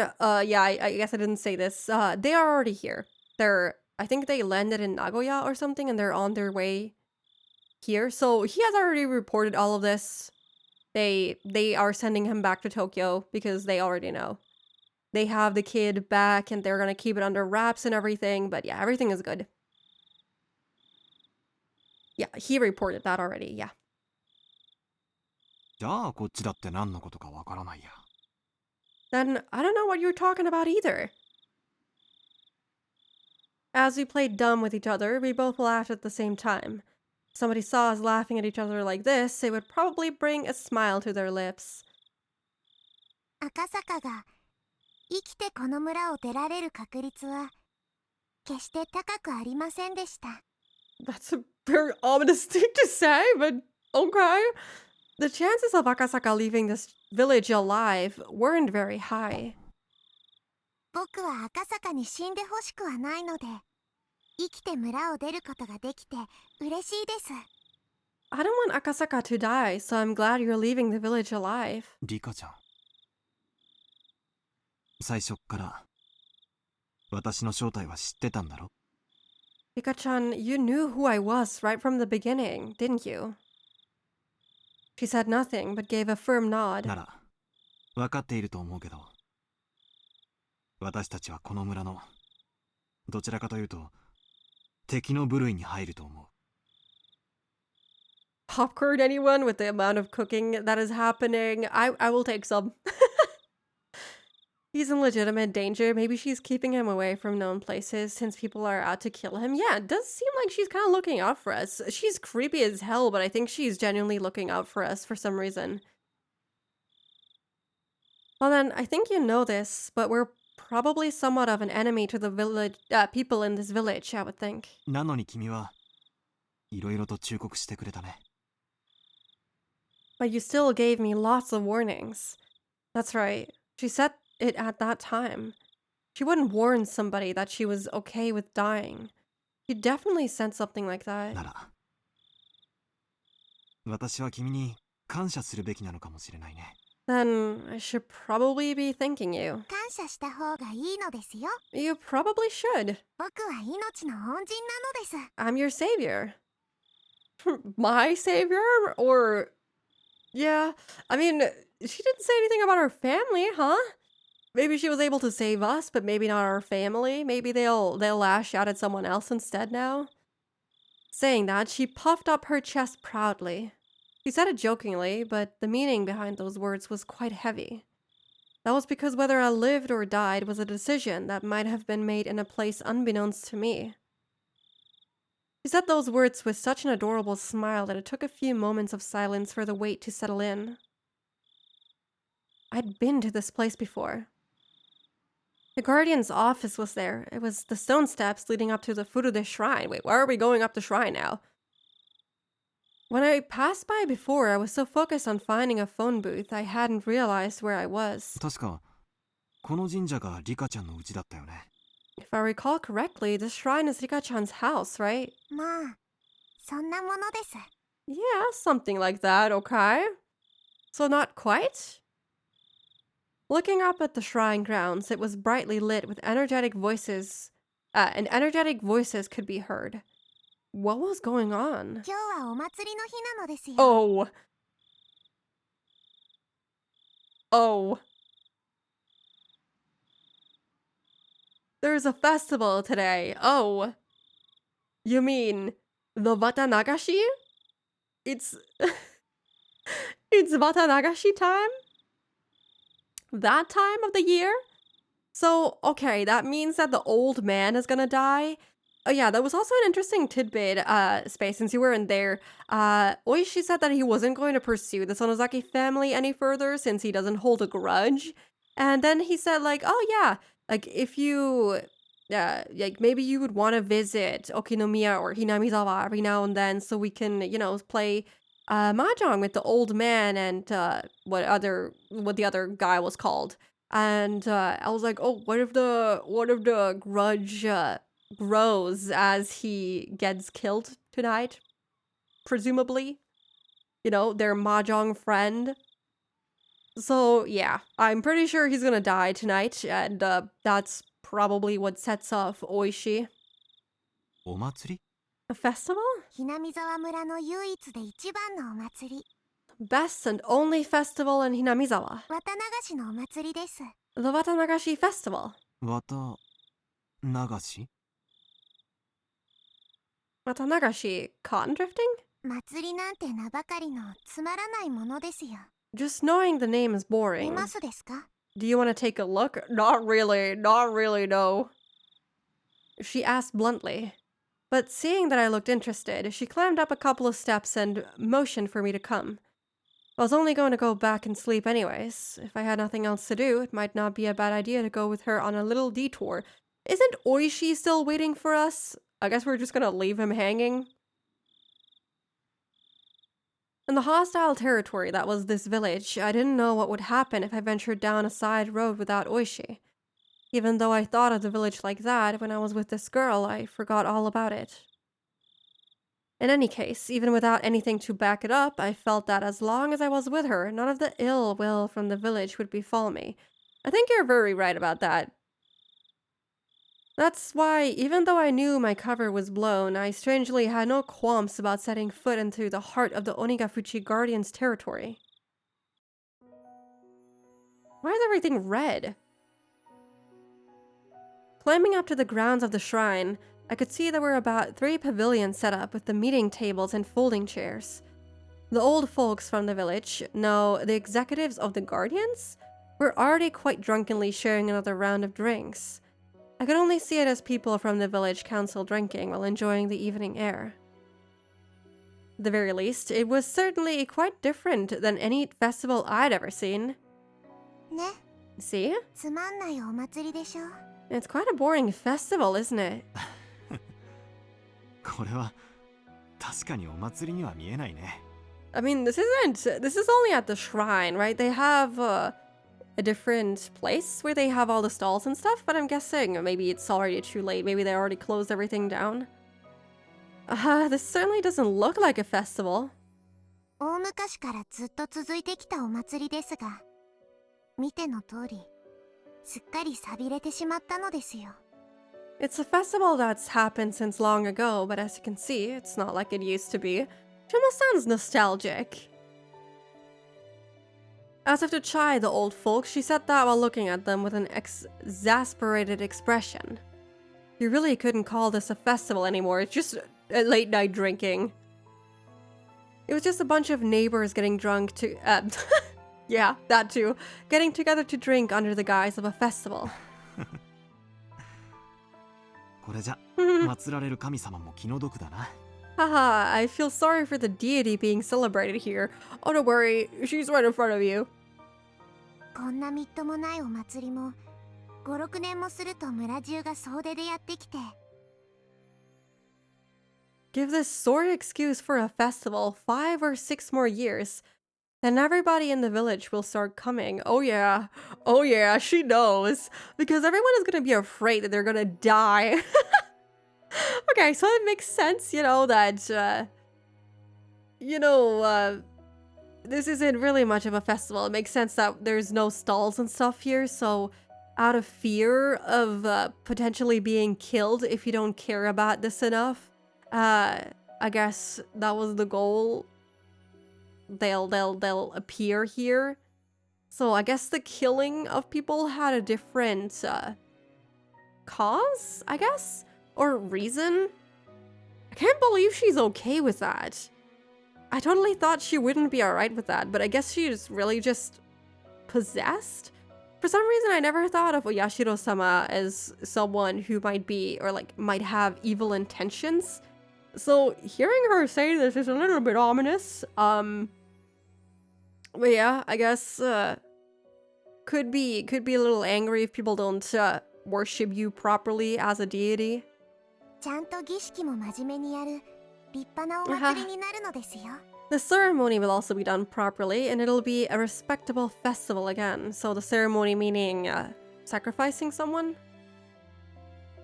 yeah, I guess I didn't say this. They are already here. I think they landed in Nagoya or something and they're on their way here. So he has already reported all of this. They are sending him back to Tokyo because they already know. They have the kid back and they're gonna keep it under wraps and everything, but yeah, everything is good. Yeah, he reported that already, yeah. じゃあこっちだって何のことかわからないや。 Then I don't know what you're talking about either. As we played dumb with each other, we both laughed at the same time. If somebody saw us laughing at each other like this, it would probably bring a smile to their lips. 赤坂が生きてこの村を出られる確率は決して高くありませんでした。 That's a very ominous thing to say, but okay. The chances of Akasaka leaving this village alive weren't very high. 僕は赤坂に死んでほしくはないので、生きて村を出ることができて嬉しいです。 I don't want Akasaka to die, so I'm glad you're leaving the village alive. リカちゃん、最初っから私の正体は知ってたんだろ？ Rika-chan, you knew who I was right from the beginning, didn't you? She said nothing, but gave a firm nod. なら分かっていると思うけど、私たちはこの村のどちらかというと敵の部類に入ると思う。 Popcorn, anyone, with the amount of cooking that is happening? I will take some. He's in legitimate danger. Maybe she's keeping him away from known places since people are out to kill him. Yeah, it does seem like she's kind of looking out for us. She's creepy as hell, but I think she's genuinely looking out for us for some reason. Well then, I think you know this, but we're probably somewhat of an enemy to the village, people in this village, I would think. なのに君はいろいろと忠告してくれたね。 But you still gave me lots of warnings. That's right. She said it at that time. She wouldn't warn somebody that she was okay with dying. She definitely said something like that. なら私は君に感謝するべきなのかもしれないね。 Then I should probably be thanking you. 感謝した方がいいのですよ。 You probably should. 僕は命の恩人なのです。 I'm your savior. My savior? Or... Yeah, I mean, she didn't say anything about her family, huh? Maybe she was able to save us, but maybe not our family. Maybe they'll lash out at someone else instead now. Saying that, she puffed up her chest proudly. She said it jokingly, but the meaning behind those words was quite heavy. That was because whether I lived or died was a decision that might have been made in a place unbeknownst to me. She said those words with such an adorable smile that it took a few moments of silence for the weight to settle in. I'd been to this place before. The Guardian's office was there. It was the stone steps leading up to the Furude Shrine. Wait, why are we going up the shrine now? When I passed by before, I was so focused on finding a phone booth, I hadn't realized where I was. 確かこの神社がリカちゃんの家だったよね。 If I recall correctly, this shrine is Rika-chan's house, right? まあ、そんなものです。 Yeah, something like that, okay. So not quite? Looking up at the shrine grounds, it was brightly lit with energetic voices, and energetic voices could be heard. What was going on? 今日はお祭りの日なのですよ。 Oh, Oh. There's a festival today. Oh. You mean the Watanagashi? It's it's Watanagashi time? That time of the year? So, okay, that means that the old man is gonna die. Oh yeah, that was also an interesting tidbit, Space, since you weren't there. Oishi said that he wasn't going to pursue the Sonozaki family any further since he doesn't hold a grudge. And then he said like, oh yeah, like if you, like maybe you would want to visit Okinomiya or Hinamizawa every now and then so we can, you know, play mahjong with the old man and what the other guy was called. And I was like, oh, what if the grudge grows as he gets killed tonight? Presumably, you know, their mahjong friend. So yeah, I'm pretty sure he's gonna die tonight, and that's probably what sets off Oishi. お祭り A festival? ひなみ沢村の唯一で一番のお祭り、 Best and only festival in Hinamizawa. 綿流しのお祭りです。 The Watanagashi Festival. 綿流し Watanagashi cotton drifting? 祭りなんて名ばかりのつまらないものですよ。 Just knowing the name is 見 boring. ますですか？ Do you want to take a look? Not really, no. She asked bluntly. But seeing that I looked interested, she climbed up a couple of steps and motioned for me to come. I was only going to go back and sleep anyways. If I had nothing else to do, it might not be a bad idea to go with her on a little detour. Isn't Oishi still waiting for us? I guess we're just gonna leave him hanging. In the hostile territory that was this village, I didn't know what would happen if I ventured down a side road without Oishi. Even though I thought of the village like that when I was with this girl, I forgot all about it. In any case, even without anything to back it up, I felt that as long as I was with her, none of the ill will from the village would befall me. I think you're very right about that. That's why, even though I knew my cover was blown, I strangely had no qualms about setting foot into the heart of the Onigafuchi Guardian's territory. Why is everything red? Climbing up to the grounds of the shrine, I could see there were about 3 pavilions set up with the meeting tables and folding chairs. The old folks from the village, no, the executives of the Guardians, were already quite drunkenly sharing another round of drinks. I could only see it as people from the village council drinking while enjoying the evening air. At the very least, it was certainly quite different than any festival I'd ever seen. ね、 See? つまんないお祭りでしょ。 It's quite a boring festival, isn't it? これは確かにお祭りには見えないね。 I mean, this is only at the shrine, right? They have a different place where they have all the stalls and stuff, but I'm guessing maybe it's already too late. Maybe they already closed everything down. This certainly doesn't look like a festival. 大昔からずっと続いてきたお祭りですが、見ての通り、すっかり寂れてしまったのですよ。 It's a festival that's happened since long ago, but as you can see, it's not like it used to be. It almost sounds nostalgic. As if to chide the old folks, she said that while looking at them with an exasperated expression. You really couldn't call this a festival anymore, it's just a late night drinking. It was just a bunch of neighbors getting drunk to, yeah, that too, getting together to drink under the guise of a festival. これじゃ祀られる神様も気の毒だな。 Haha, I feel sorry for the deity being celebrated here. Oh, don't worry, she's right in front of you. こんなみっともないお祭りも、5、6年もすると村中が総出でやってきて。 Give this sort of excuse for a festival 5 or 6 more years, then everybody in the village will start coming. Oh yeah, she knows. Because everyone is gonna be afraid that they're gonna die. Okay, so it makes sense, you know, that, this isn't really much of a festival. It makes sense that there's no stalls and stuff here, so out of fear of potentially being killed if you don't care about this enough, I guess that was the goal. They'll appear here So I guess the killing of people had a different cause, I guess? Or reason? I can't believe she's okay with that. I totally thought she wouldn't be alright with that, but I guess she's really just possessed? For some reason, I never thought of Oyashiro-sama as someone who might be, or like, might have evil intentions. So hearing her say this is a little bit ominous. But yeah, I guess, could be a little angry if people don't, worship you properly as a deity. ちゃんと儀式も真面目にやる立派なお祭りになるのですよ。 The ceremony will also be done properly, and it'll be a respectable festival again. So the ceremony meaning sacrificing someone?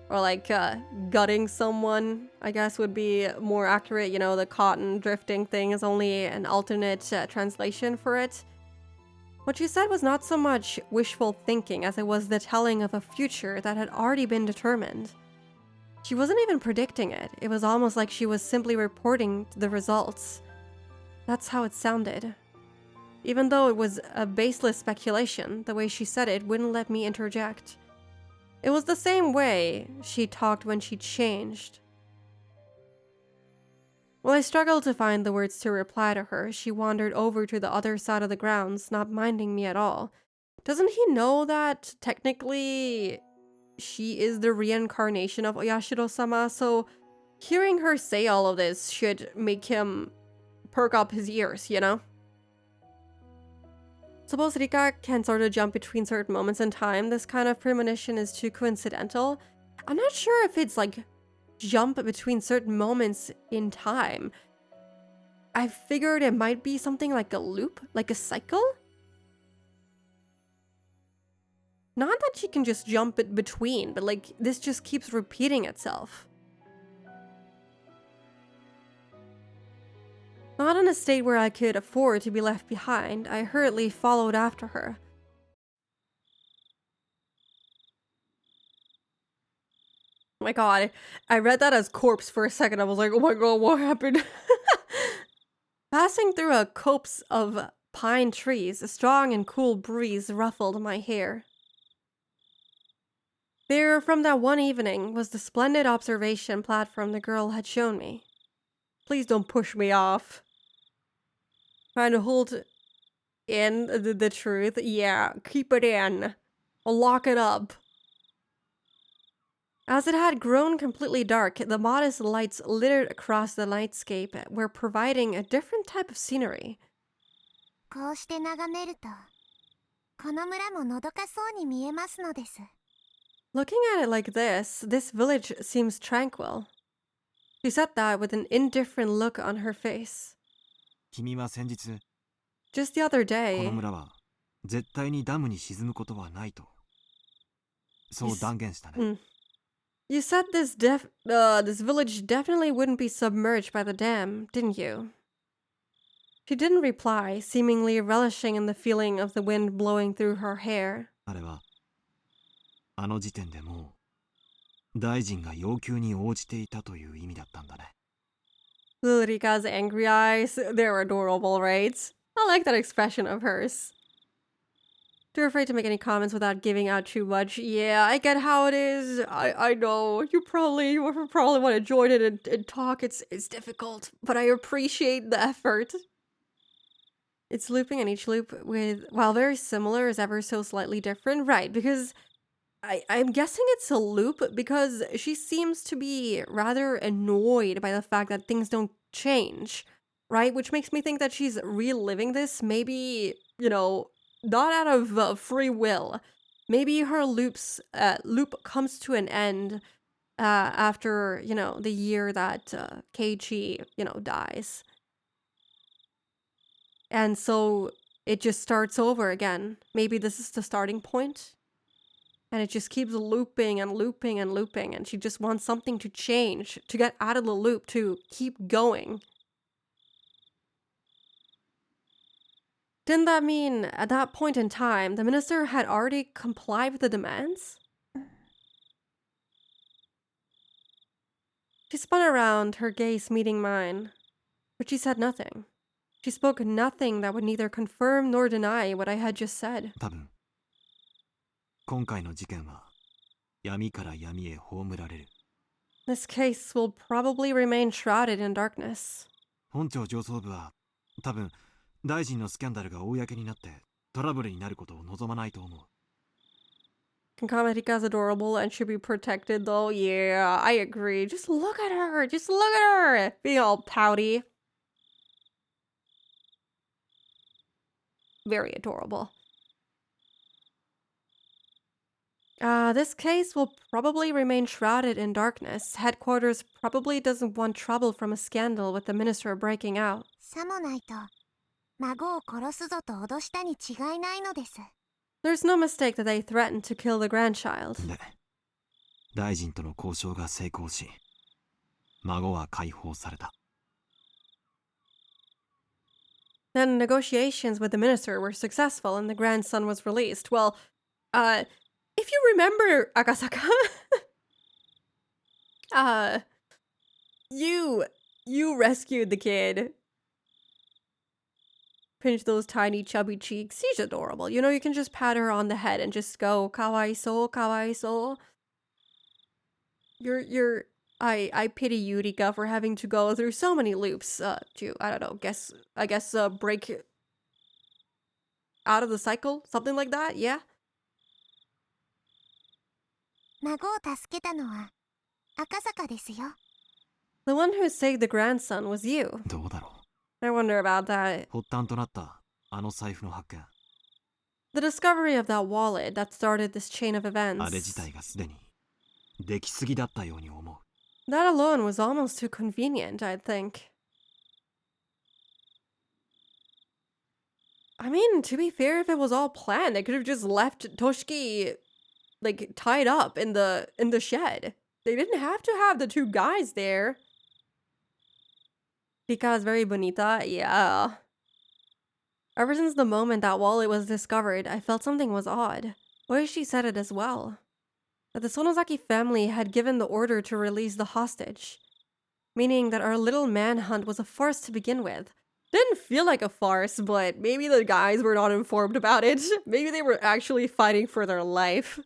Or like gutting someone, I guess would be more accurate. You know, the cotton drifting thing is only an alternate translation for it. What she said was not so much wishful thinking as it was the telling of a future that had already been determined. She wasn't even predicting it. It was almost like she was simply reporting the results. That's how it sounded. Even though it was a baseless speculation, the way she said it wouldn't let me interject. It was the same way she talked when she changed. While I struggled to find the words to reply to her, she wandered over to the other side of the grounds, not minding me at all. Doesn't he know that, technically, she is the reincarnation of Oyashiro-sama, so hearing her say all of this should make him perk up his ears, you know? Suppose Rika can sort of jump between certain moments in time. This kind of premonition is too coincidental. I'm not sure if it's like jump between certain moments in time. I figured it might be something like a loop, like a cycle. Not that she can just jump it between, but like this just keeps repeating itself. Not in a state where I could afford to be left behind, I hurriedly followed after her. Oh my god, I read that as corpse for a second. I was like, oh my god, what happened? Passing through a copse of pine trees, a strong and cool breeze ruffled my hair. There, from that one evening, was the splendid observation platform the girl had shown me. Please don't push me off. Trying to hold in the truth. Yeah, keep it in. I'll lock it up. As it had grown completely dark, the modest lights littered across the nightscape were providing a different type of scenery. こうして眺めると、この村ものどかそうに見えますのです。 Looking at it like this village seems tranquil. She said that with an indifferent look on her face. 君は先日 Just the other こ day, の村は絶対にダムに沈むことはないとそう断言したね。 you said this village definitely wouldn't be submerged by the dam, didn't you? She didn't reply, seemingly relishing in the feeling of the wind blowing through her hair. あれはあの時点でもう大臣が要求に応じていたという意味だったんだね。 Lurika's angry eyes, they're adorable, right? I like that expression of hers. Too afraid to make any comments without giving out too much. Yeah, I get how it is. I know. You probably want to join it and talk. It's difficult, but I appreciate the effort. It's looping, and each loop, while very similar, is ever so slightly different. Right, because I'm guessing it's a loop because she seems to be rather annoyed by the fact that things don't change, right? Which makes me think that she's reliving this, maybe, you know, not out of free will. Maybe her loop comes to an end after, you know, the year that Keiichi, you know, dies. And so it just starts over again. Maybe this is the starting point. And it just keeps looping and looping and looping. And she just wants something to change, to get out of the loop, to keep going. Didn't that mean at that point in time, the minister had already complied with the demands? She spun around, her gaze meeting mine, but she said nothing. She spoke nothing that would neither confirm nor deny what I had just said. 多分今回の事件は闇から闇へ葬られる。 This case will probably remain shrouded in darkness. 本庁上層部は多分大臣のスキャンダルが公になってトラブルになることを望まないと思う。 Kamarika's adorable and should be protected though. Yeah, I agree. Just look at her. Just look at her. Being all pouty. Very adorable. This case will probably remain shrouded in darkness. Headquarters probably doesn't want trouble from a scandal with the minister breaking out. さもないと孫を殺すぞと脅したに違いないのです。 There's no mistake that they threatened to kill the grandchild. で、大臣との交渉が成功し、孫は解放された。 Then negotiations with the minister were successful and the grandson was released. Well, if you remember, Akasaka, you rescued the kid. Pinch those tiny chubby cheeks. She's adorable. You know, you can just pat her on the head and just go, kawaiso, kawaiso. I pity Yurika for having to go through so many loops to, I don't know, I guess break out of the cycle, something like that, yeah? 孫を助けたのは赤坂ですよ。 The one who saved the grandson was you. どうだろ I wonder about that. う。発端となったあの財布の発見。 The discovery of that wallet that started this chain of あれ自 events. 体がすでにできすぎだったように思う。 That alone was almost too convenient, I think. I mean, to be fair, if it was all planned, they could have just left Toshiki like tied up in the shed. They didn't have to have the two guys there. Because very bonita, yeah. Ever since the moment that wallet was discovered, I felt something was odd. Oishi said it as well. That the Sonozaki family had given the order to release the hostage. Meaning that our little manhunt was a farce to begin with. Didn't feel like a farce, but maybe the guys were not informed about it. Maybe they were actually fighting for their life.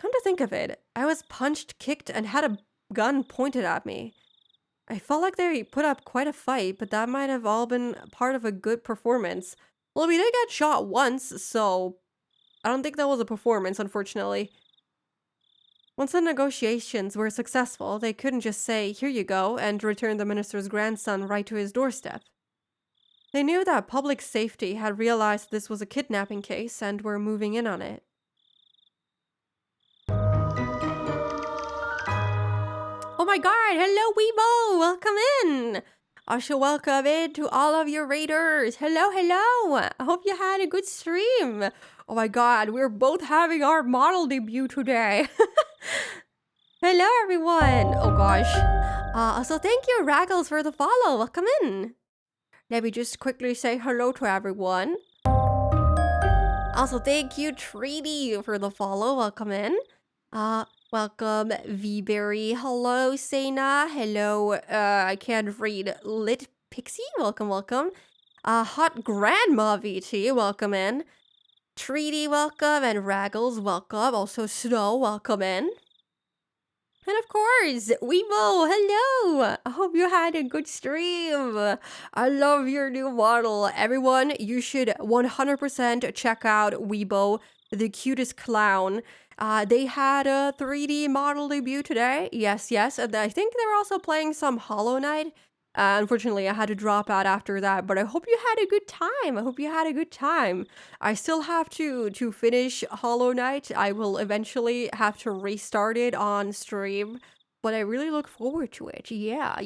Come to think of it, I was punched, kicked, and had a gun pointed at me. I felt like they put up quite a fight, but that might have all been part of a good performance. Well, we did get shot once, so I don't think that was a performance, unfortunately. Once the negotiations were successful, they couldn't just say, "Here you go," and return the minister's grandson right to his doorstep. They knew that public safety had realized this was a kidnapping case and were moving in on it. Oh my god, hello Weibo! Welcome in! I shall welcome in to all of your raiders. Hello, hello! I hope you had a good stream. Oh my god, we're both having our model debut today. Hello everyone! Oh gosh. So thank you Raggles for the follow. Welcome in. Let me just quickly say hello to everyone. Also thank you Treaty for the follow. Welcome in. Welcome, V-Berry. Hello, Sena. Hello, I can't read. Lit Pixie. Welcome, welcome. Hot Grandma VT. Welcome in. Treaty, welcome. And Raggles, welcome. Also, Snow, welcome in. And of course, Weebo, hello! I hope you had a good stream. I love your new model. Everyone, you should 100% check out Weebo, the cutest clown. They had a 3D model debut today. Yes, yes. And I think they were also playing some Hollow Knight. Unfortunately, I had to drop out after that, but I hope you had a good time. I hope you had a good time. I still have to finish Hollow Knight. I will eventually have to restart it on stream, but I really look forward to it. Yeah.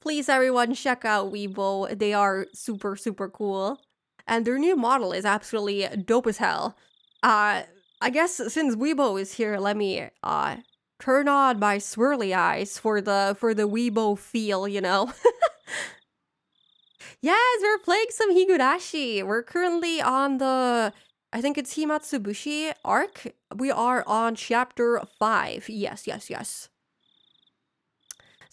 Please, everyone, check out Weibo. They are super, super cool. And their new model is absolutely dope as hell. I guess since Weibo is here, let me turn on my swirly eyes for the Weibo feel, you know. Yes, we're playing some Higurashi. We're currently on the, I think it's Himatsubushi arc. We are on chapter 5. Yes.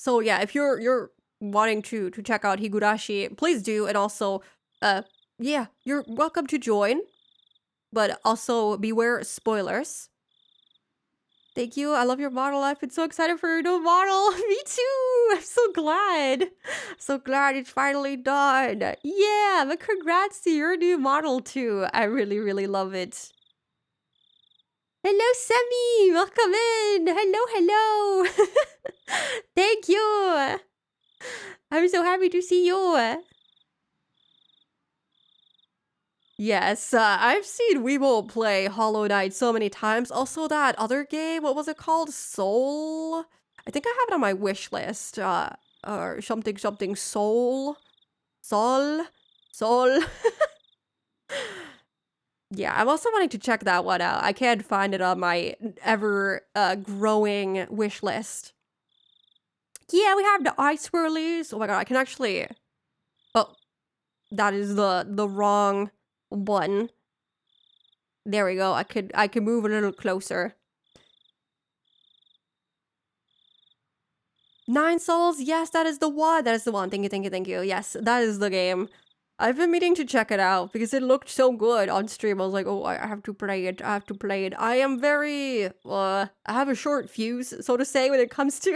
So yeah, if you're wanting to check out Higurashi, please do. And also, yeah, you're welcome to join. But also beware spoilers. Thank you. I love your model. I've been so excited for your new model. Me too. I'm so glad. So glad it's finally done. Yeah, but congrats to your new model too. I really, really love it. Hello, Semi. Welcome in. Hello, hello. Thank you. I'm so happy to see you. Yes, I've seen Weebo play Hollow Knight so many times. Also, that other game, what was it called? Soul? I think I have it on my wish list. Or something, something Soul? Sol? Sol? Yeah, I'm also wanting to check that one out. I can't find it on my ever growing wish list. Yeah, we have the ice swirlies. Oh my god, I can actually... Oh, that is the wrong one. There we go. I could move a little closer. 9 Souls. Yes, that is the one. That is the one. Thank you, thank you, thank you. Yes, that is the game. I've been meaning to check it out because it looked so good on stream. I was like, oh, I have to play it. I have to play it. I am very, I have a short fuse, so to say, when it comes to,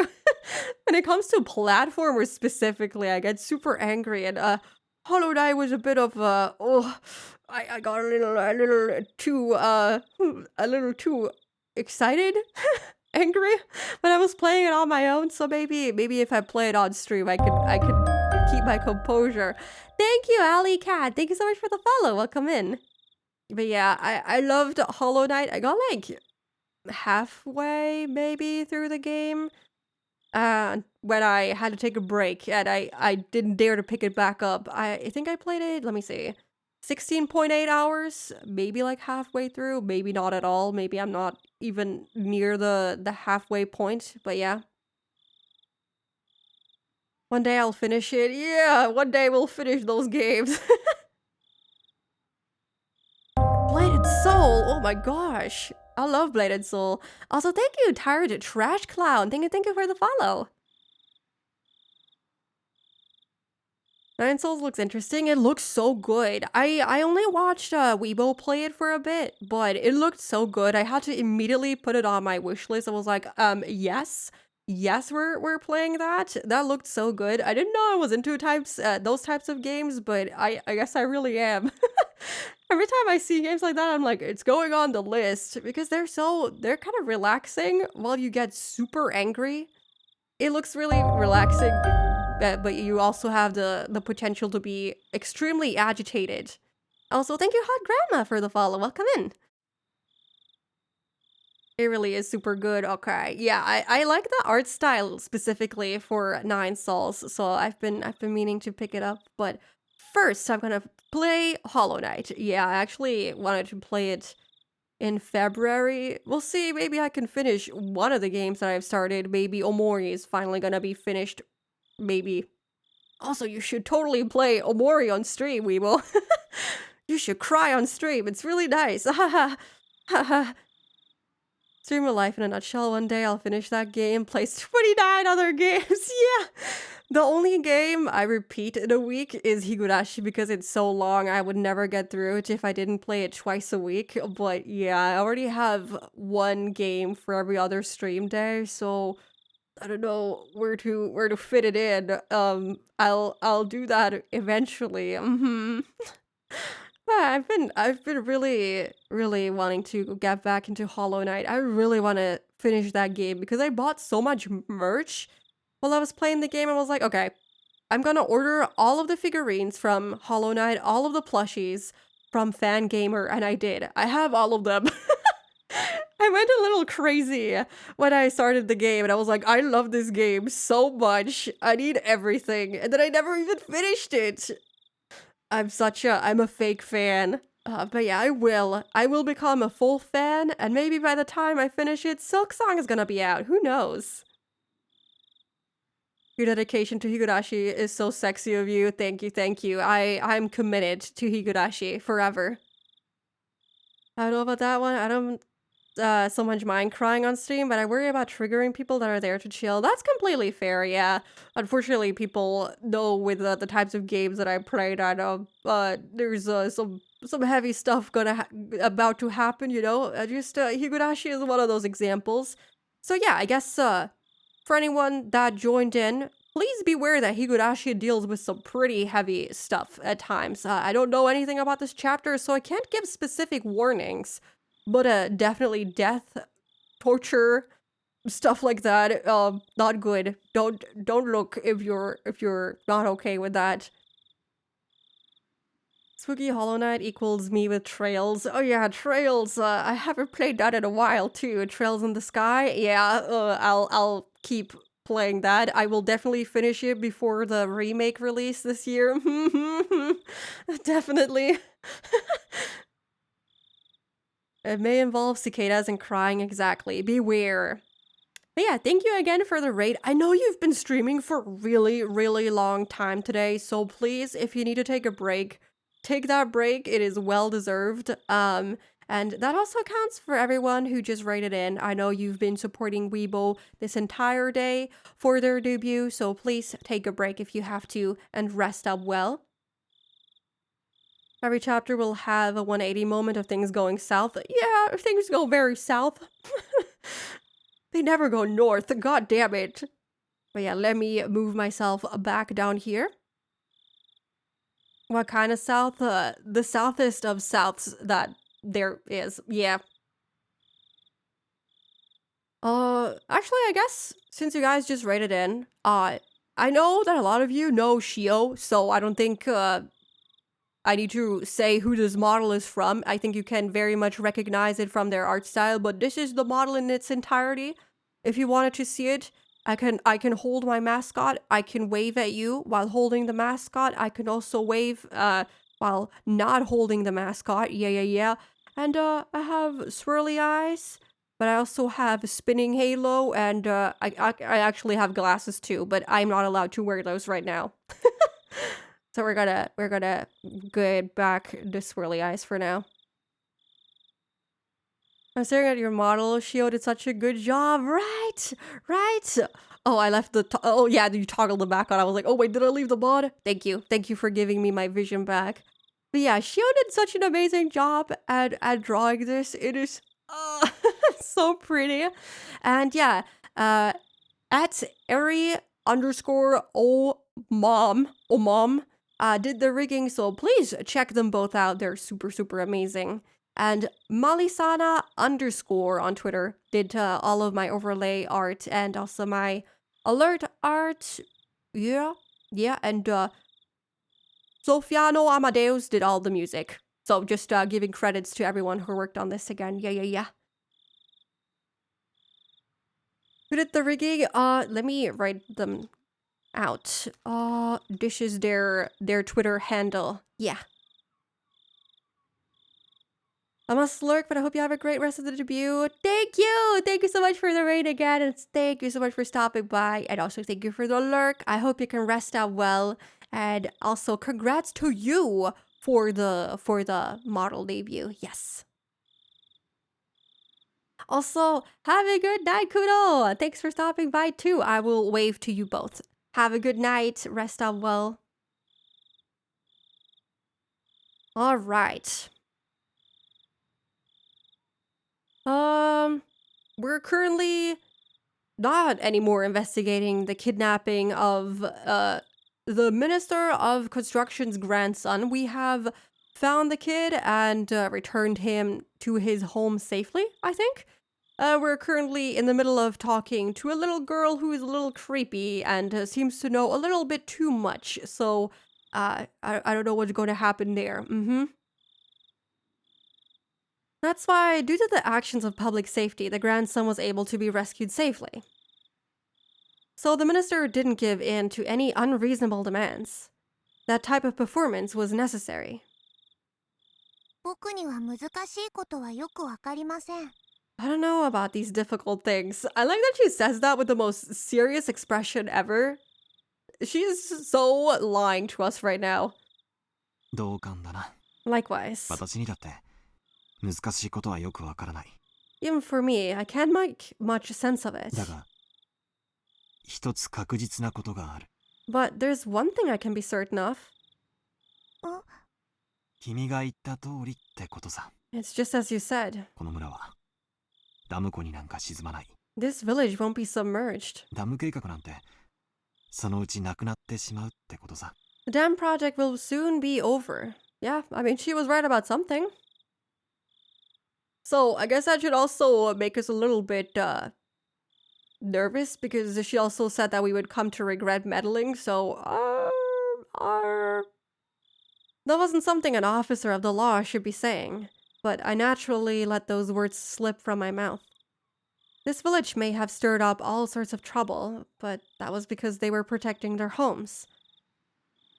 when it comes to platformers specifically. I get super angry, and Hollow Knight was a bit of, I got a little too excited, angry when I was playing it on my own. So maybe if I play it on stream, I could keep my composure. Thank you, Ali Cat. Thank you so much for the follow. Welcome in. But yeah, I loved Hollow Knight. I got like halfway maybe through the game when I had to take a break and I didn't dare to pick it back up. I think I played it, let me see, 16.8 hours, maybe like halfway through, maybe not at all. Maybe I'm not even near the halfway point, but yeah. One day I'll finish it. Yeah, one day we'll finish those games. Bladed Soul. Oh my gosh. I love Bladed Soul. Also, thank you, Tired Trash Clown. Thank you for the follow. 9 Souls looks interesting. It looks so good. I only watched Weibo play it for a bit, but it looked so good. I had to immediately put it on my wish list. I was like, yes. Yes, we're playing that. That looked so good. I didn't know I was into those types of games, but I guess I really am. Every time I see games like that, I'm like, it's going on the list because they're kind of relaxing while you get super angry. It looks really relaxing, but you also have the potential to be extremely agitated. Also, thank you, Hot Grandma, for the follow. Welcome in. It really is super good. Okay, yeah, I like the art style specifically for 9 Souls, so I've been meaning to pick it up. But first, I'm gonna play Hollow Knight. Yeah, I actually wanted to play it in February. We'll see. Maybe I can finish one of the games that I've started. Maybe Omori is finally gonna be finished. Maybe. Also, you should totally play Omori on stream, Weeble. You should cry on stream. It's really nice. Haha. Haha. Stream of life in a nutshell. One day I'll finish that game, play 29 other games. Yeah. The only game I repeat in a week is Higurashi because it's so long. I would never get through it if I didn't play it twice a week. But yeah, I already have one game for every other stream day, so I don't know where to fit it in. I'll do that eventually. Yeah, I've been really wanting to get back into Hollow Knight. I really want to finish that game because I bought so much merch while I was playing the game. I was like, okay, I'm gonna order all of the figurines from Hollow Knight, all of the plushies from Fangamer, and I did. I have all of them. I went a little crazy when I started the game, and I was like, I love this game so much. I need everything. And then I never even finished it. I'm a fake fan. But yeah, I will become a full fan, and maybe by the time I finish it, Silk Song is gonna be out. Who knows? Your dedication to Higurashi is so sexy of you. Thank you, thank you. I'm committed to Higurashi forever. I don't know about that one. I don't so much mind crying on stream, but I worry about triggering people that are there to chill. That's completely fair, yeah. Unfortunately, people know with the types of games that I played, I know there's some heavy stuff about to happen, you know? Higurashi is one of those examples. So yeah, I guess for anyone that joined in, please beware that Higurashi deals with some pretty heavy stuff at times. I don't know anything about this chapter, so I can't give specific warnings. But definitely death, torture, stuff like that. Not good. Don't look if you're not okay with that. Spooky Hollow Knight equals me with Trails. Oh yeah, Trails. I haven't played that in a while too. Trails in the Sky. Yeah, I'll keep playing that. I will definitely finish it before the remake release this year. Definitely. It may involve cicadas and crying, exactly. Beware. But yeah, thank you again for the raid. I know you've been streaming for a really, really long time today, so please, if you need to take a break, take that break. It is well deserved. And that also counts for everyone who just raided in. I know you've been supporting Weibo this entire day for their debut, so please take a break if you have to and rest up well. Every chapter will have a 180 moment of things going south. Yeah, things go very south. They never go north, god damn it. But yeah, let me move myself back down here. What kind of south? The southest of souths that there is, yeah. Actually, I guess since you guys just rated in, I know that a lot of you know Shio, so I don't think, I need to say who this model is from. I think you can very much recognize it from their art style, but this is the model in its entirety. If you wanted to see it, I can hold my mascot. I can wave at you while holding the mascot. I can also wave while not holding the mascot. Yeah. And I have swirly eyes, but I also have a spinning halo, and I actually have glasses too, but I'm not allowed to wear those right now. So we're gonna get back the swirly eyes for now. I'm staring at your model. Shio did such a good job, right? Oh, I left oh yeah, you toggled the back on. I was like, oh wait, did I leave the mod? Thank you for giving me my vision back. But yeah, Shio did such an amazing job at drawing this. It is so pretty, and yeah, at Eri_O_mom did the rigging, so please check them both out. They're super amazing. And Malisana_ on Twitter did all of my overlay art and also my alert art. Yeah. And Sofiano Amadeus did all the music. So just giving credits to everyone who worked on this again. Yeah. Who did the rigging? Let me write them out. This is their Twitter handle. Yeah. I must lurk, but I hope you have a great rest of the debut. Thank you! Thank you so much for the raid again, and thank you so much for stopping by. And also thank you for the lurk. I hope you can rest out well. And also congrats to you for the model debut. Yes. Also, have a good night, Kudo! Thanks for stopping by too. I will wave to you both. Have a good night. Rest out well. Alright. We're currently not anymore investigating the kidnapping of the Minister of Construction's grandson. We have found the kid and returned him to his home safely, I think. We're currently in the middle of talking to a little girl who is a little creepy and seems to know a little bit too much. So, I don't know what's going to happen there. That's why, due to the actions of public safety, the grandson was able to be rescued safely. So the minister didn't give in to any unreasonable demands. That type of performance was necessary. 僕には難しいことはよくわかりません。 I don't know about these difficult things. I like that she says that with the most serious expression ever. She's so lying to us right now. 同感だな。 Likewise. 私にだって難しいことはよくわからない。Even for me, I can't make much sense of it. だが一つ確実なことがある。 But there's one thing I can be certain of. 君が言った通りってことさ。 It's just as you said. この村はダム湖になんか沈まない。 This village won't be submerged. ダム計画なんてそのうちなくなってしまうってことさ。 The dam project will soon be over. Yeah, I mean, she was right about something. So, I guess that should also make us a little bit, nervous, because she also said that we would come to regret meddling, so, that wasn't something an officer of the law should be saying, but I naturally let those words slip from my mouth. This village may have stirred up all sorts of trouble, but that was because they were protecting their homes.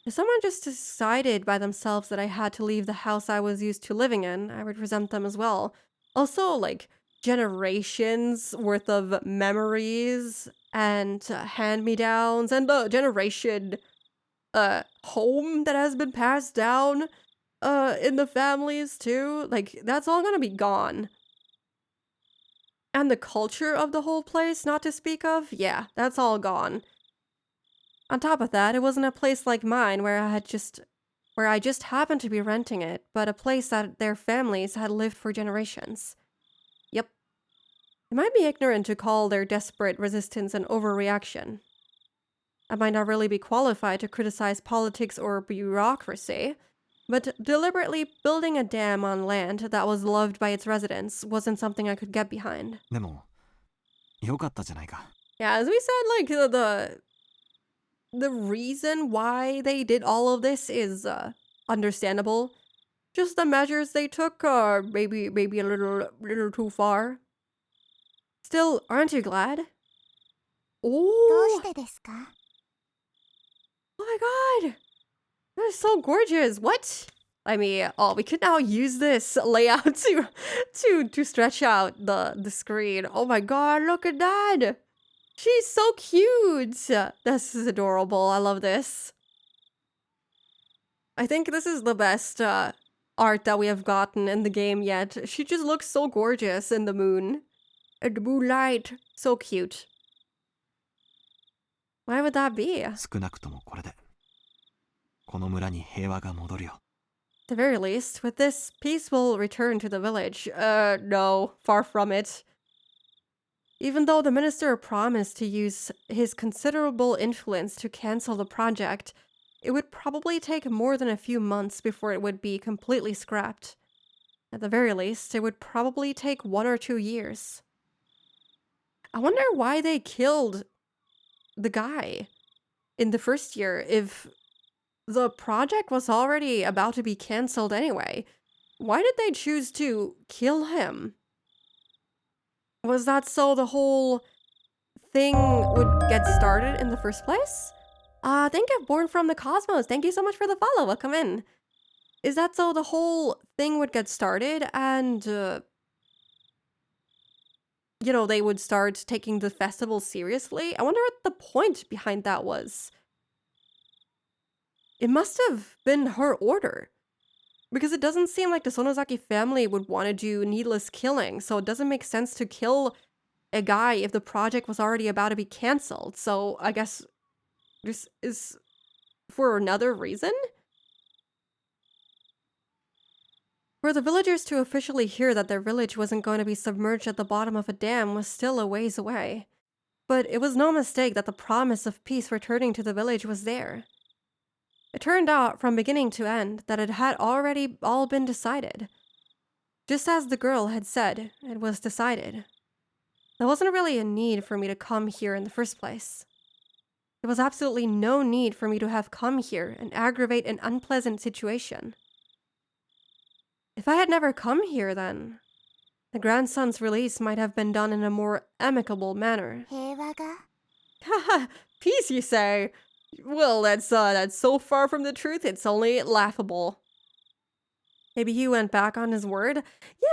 If someone just decided by themselves that I had to leave the house I was used to living in, I would resent them as well. Also, like, generations worth of memories and hand-me-downs and the generation home that has been passed down in the families too. Like, that's all gonna be gone. And the culture of the whole place, not to speak of, yeah, that's all gone. On top of that, it wasn't a place like mine where I just happened to be renting it, but a place that their families had lived for generations. Yep. It might be ignorant to call their desperate resistance an overreaction. I might not really be qualified to criticize politics or bureaucracy, but deliberately building a dam on land that was loved by its residents wasn't something I could get behind. でもよかったじゃないか。 Yeah, as we said, like, the reason why they did all of this is understandable. Just the measures they took are maybe a little too far. Still, aren't you glad? どう Oh, してですか？ oh my god! That is so gorgeous. What? I mean, oh, we could now use this layout to stretch out the screen. Oh my god, look at that! She's so cute! This is adorable. I love this. I think this is the best art that we have gotten in the game yet. She just looks so gorgeous in the moon. In the moonlight. So cute. Why would that be? At 少なくともこれでこの村に平和が戻るよ。 the very least, with this, peace will return to the village. No. Far from it. Even though the minister promised to use his considerable influence to cancel the project, it would probably take more than a few months before it would be completely scrapped. At the very least, it would probably take 1 or 2 years. I wonder why they killed the guy in the first year if the project was already about to be cancelled anyway. Why did they choose to kill him? Was that so the whole thing would get started in the first place? Thank you, Born from the Cosmos. Thank you so much for the follow. Welcome in. Is that so the whole thing would get started and, you know, they would start taking the festival seriously? I wonder what the point behind that was. It must have been her order. Because it doesn't seem like the Sonozaki family would want to do needless killing, so it doesn't make sense to kill a guy if the project was already about to be cancelled. So I guess this is for another reason? For the villagers to officially hear that their village wasn't going to be submerged at the bottom of a dam was still a ways away. But it was no mistake that the promise of peace returning to the village was there. It turned out, from beginning to end, that it had already all been decided. Just as the girl had said, it was decided. There wasn't really a need for me to come here in the first place. There was absolutely no need for me to have come here and aggravate an unpleasant situation. If I had never come here, then, the grandson's release might have been done in a more amicable manner. 平和が？ Haha, peace, you say? Well, that's so far from the truth, it's only laughable. Maybe he went back on his word?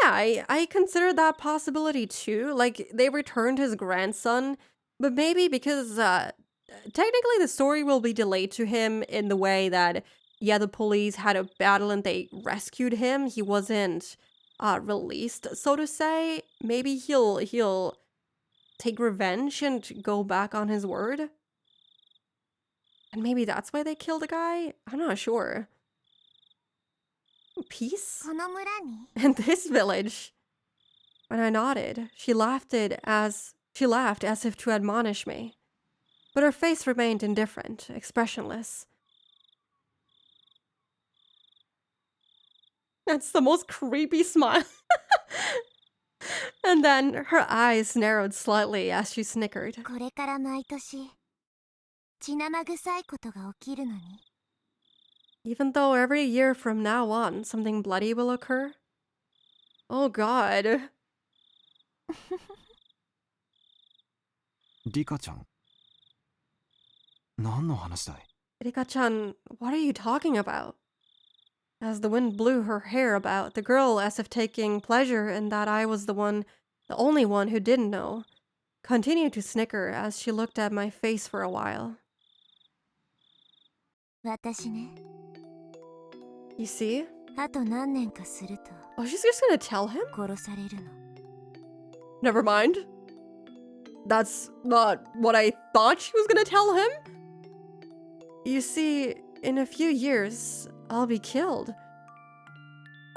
Yeah, I considered that possibility too. Like, they returned his grandson, but maybe because, technically the story will be delayed to him in the way that, yeah, the police had a battle and they rescued him. He wasn't released, so to say, maybe he'll take revenge and go back on his word. And maybe that's why they killed the guy? I'm not sure. Peace? この村に In this village. When I nodded, she laughed as if to admonish me. But her face remained indifferent, expressionless. That's the most creepy smile. And then her eyes narrowed slightly as she snickered. これから毎年血生臭いことが起きるのに Even though every year from now on something bloody will occur? Oh god. リカちゃん、何の話だい？ Rika-chan, what are you talking about? As the wind blew her hair about, the girl, as if taking pleasure in that I was the only one who didn't know, continued to snicker as she looked at my face for a while. 私ね You see? あと何年かすると Oh, she's just gonna tell him? 殺されるの Never mind. That's not what I thought she was gonna tell him. You see, in a few years, I'll be killed.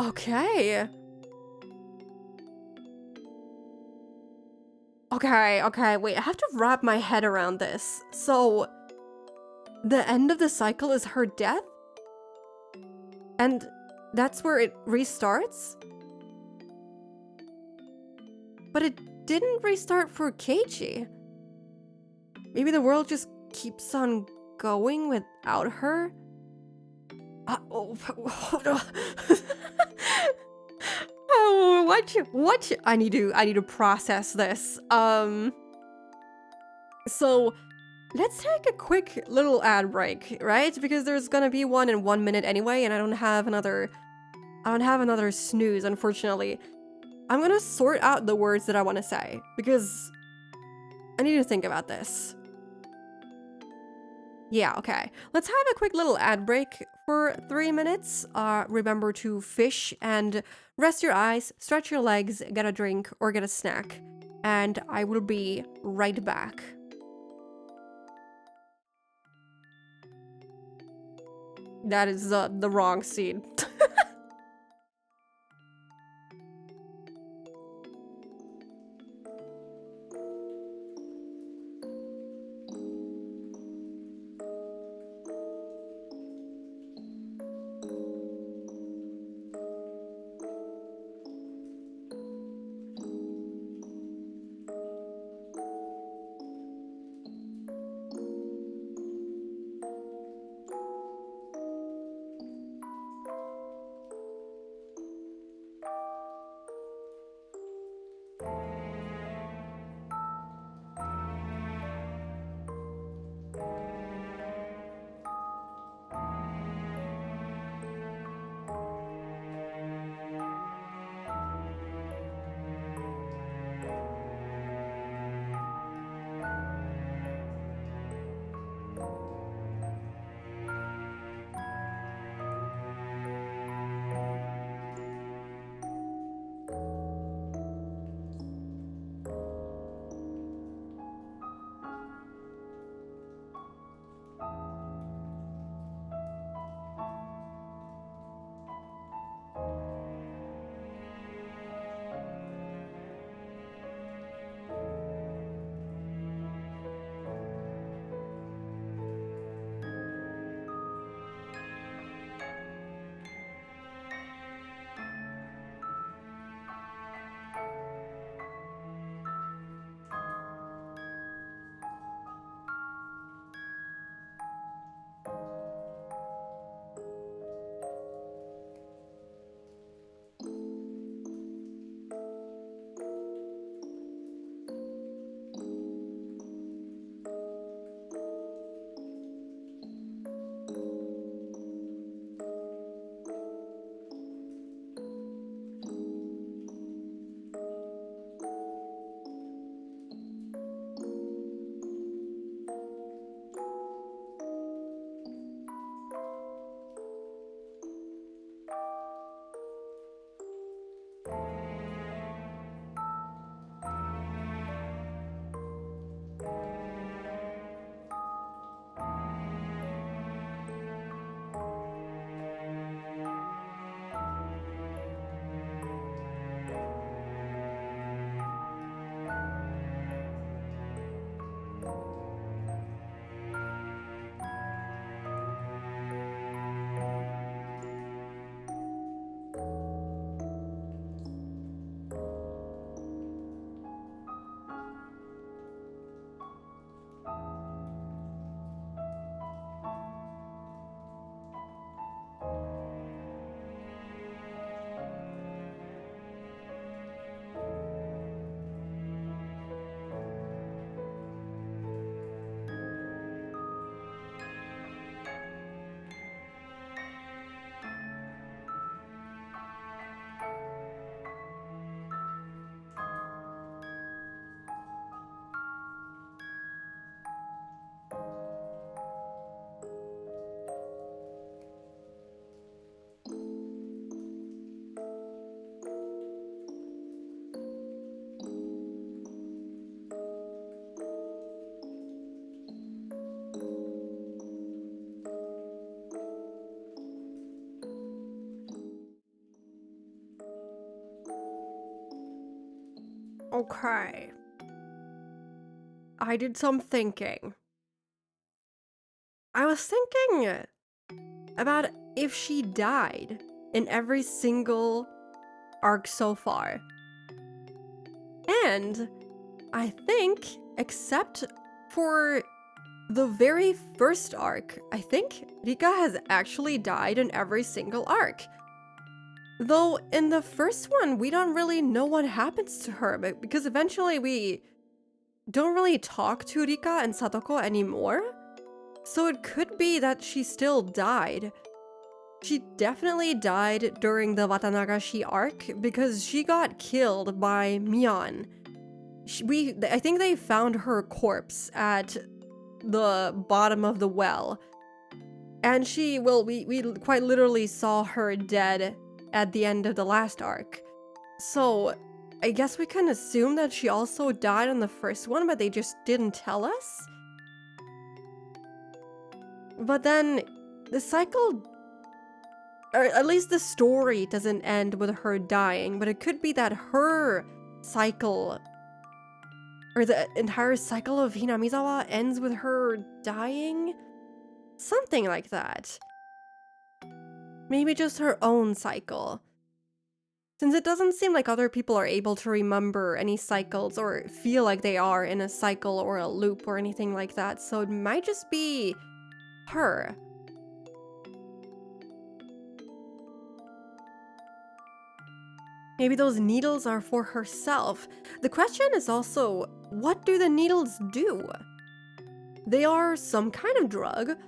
Okay. Okay, wait, I have to wrap my head around this. So, the end of the cycle is her death? And that's where it restarts? But it didn't restart for Keiichi. Maybe the world just keeps on going without her? Oh, what? I need to process this. So let's take a quick little ad break, right? Because there's gonna be one in 1 minute anyway, and I don't have another snooze, unfortunately. I'm gonna sort out the words that I want to say because I need to think about this. Yeah, okay. Let's have a quick little ad break for 3 minutes. Remember to fish and rest your eyes, stretch your legs, get a drink or get a snack. And I will be right back. That is the wrong scene. Okay. I did some thinking. I was thinking about if she died in every single arc so far. And I think, except for the very first arc, I think Rika has actually died in every single arc. Though in the first one, we don't really know what happens to her, but because eventually we don't really talk to Rika and Satoko anymore. So it could be that she still died. She definitely died during the Watanagashi arc because she got killed by Mion. I think they found her corpse at the bottom of the well. And we quite literally saw her dead at the end of the last arc. So I guess we can assume that she also died in the first one, but they just didn't tell us. But then the cycle, or at least the story doesn't end with her dying, but it could be that her cycle, or the entire cycle of Hinamizawa ends with her dying? Something like that. Maybe just her own cycle. Since it doesn't seem like other people are able to remember any cycles or feel like they are in a cycle or a loop or anything like that, so it might just be her. Maybe those needles are for herself. The question is also, what do the needles do? They are some kind of drug,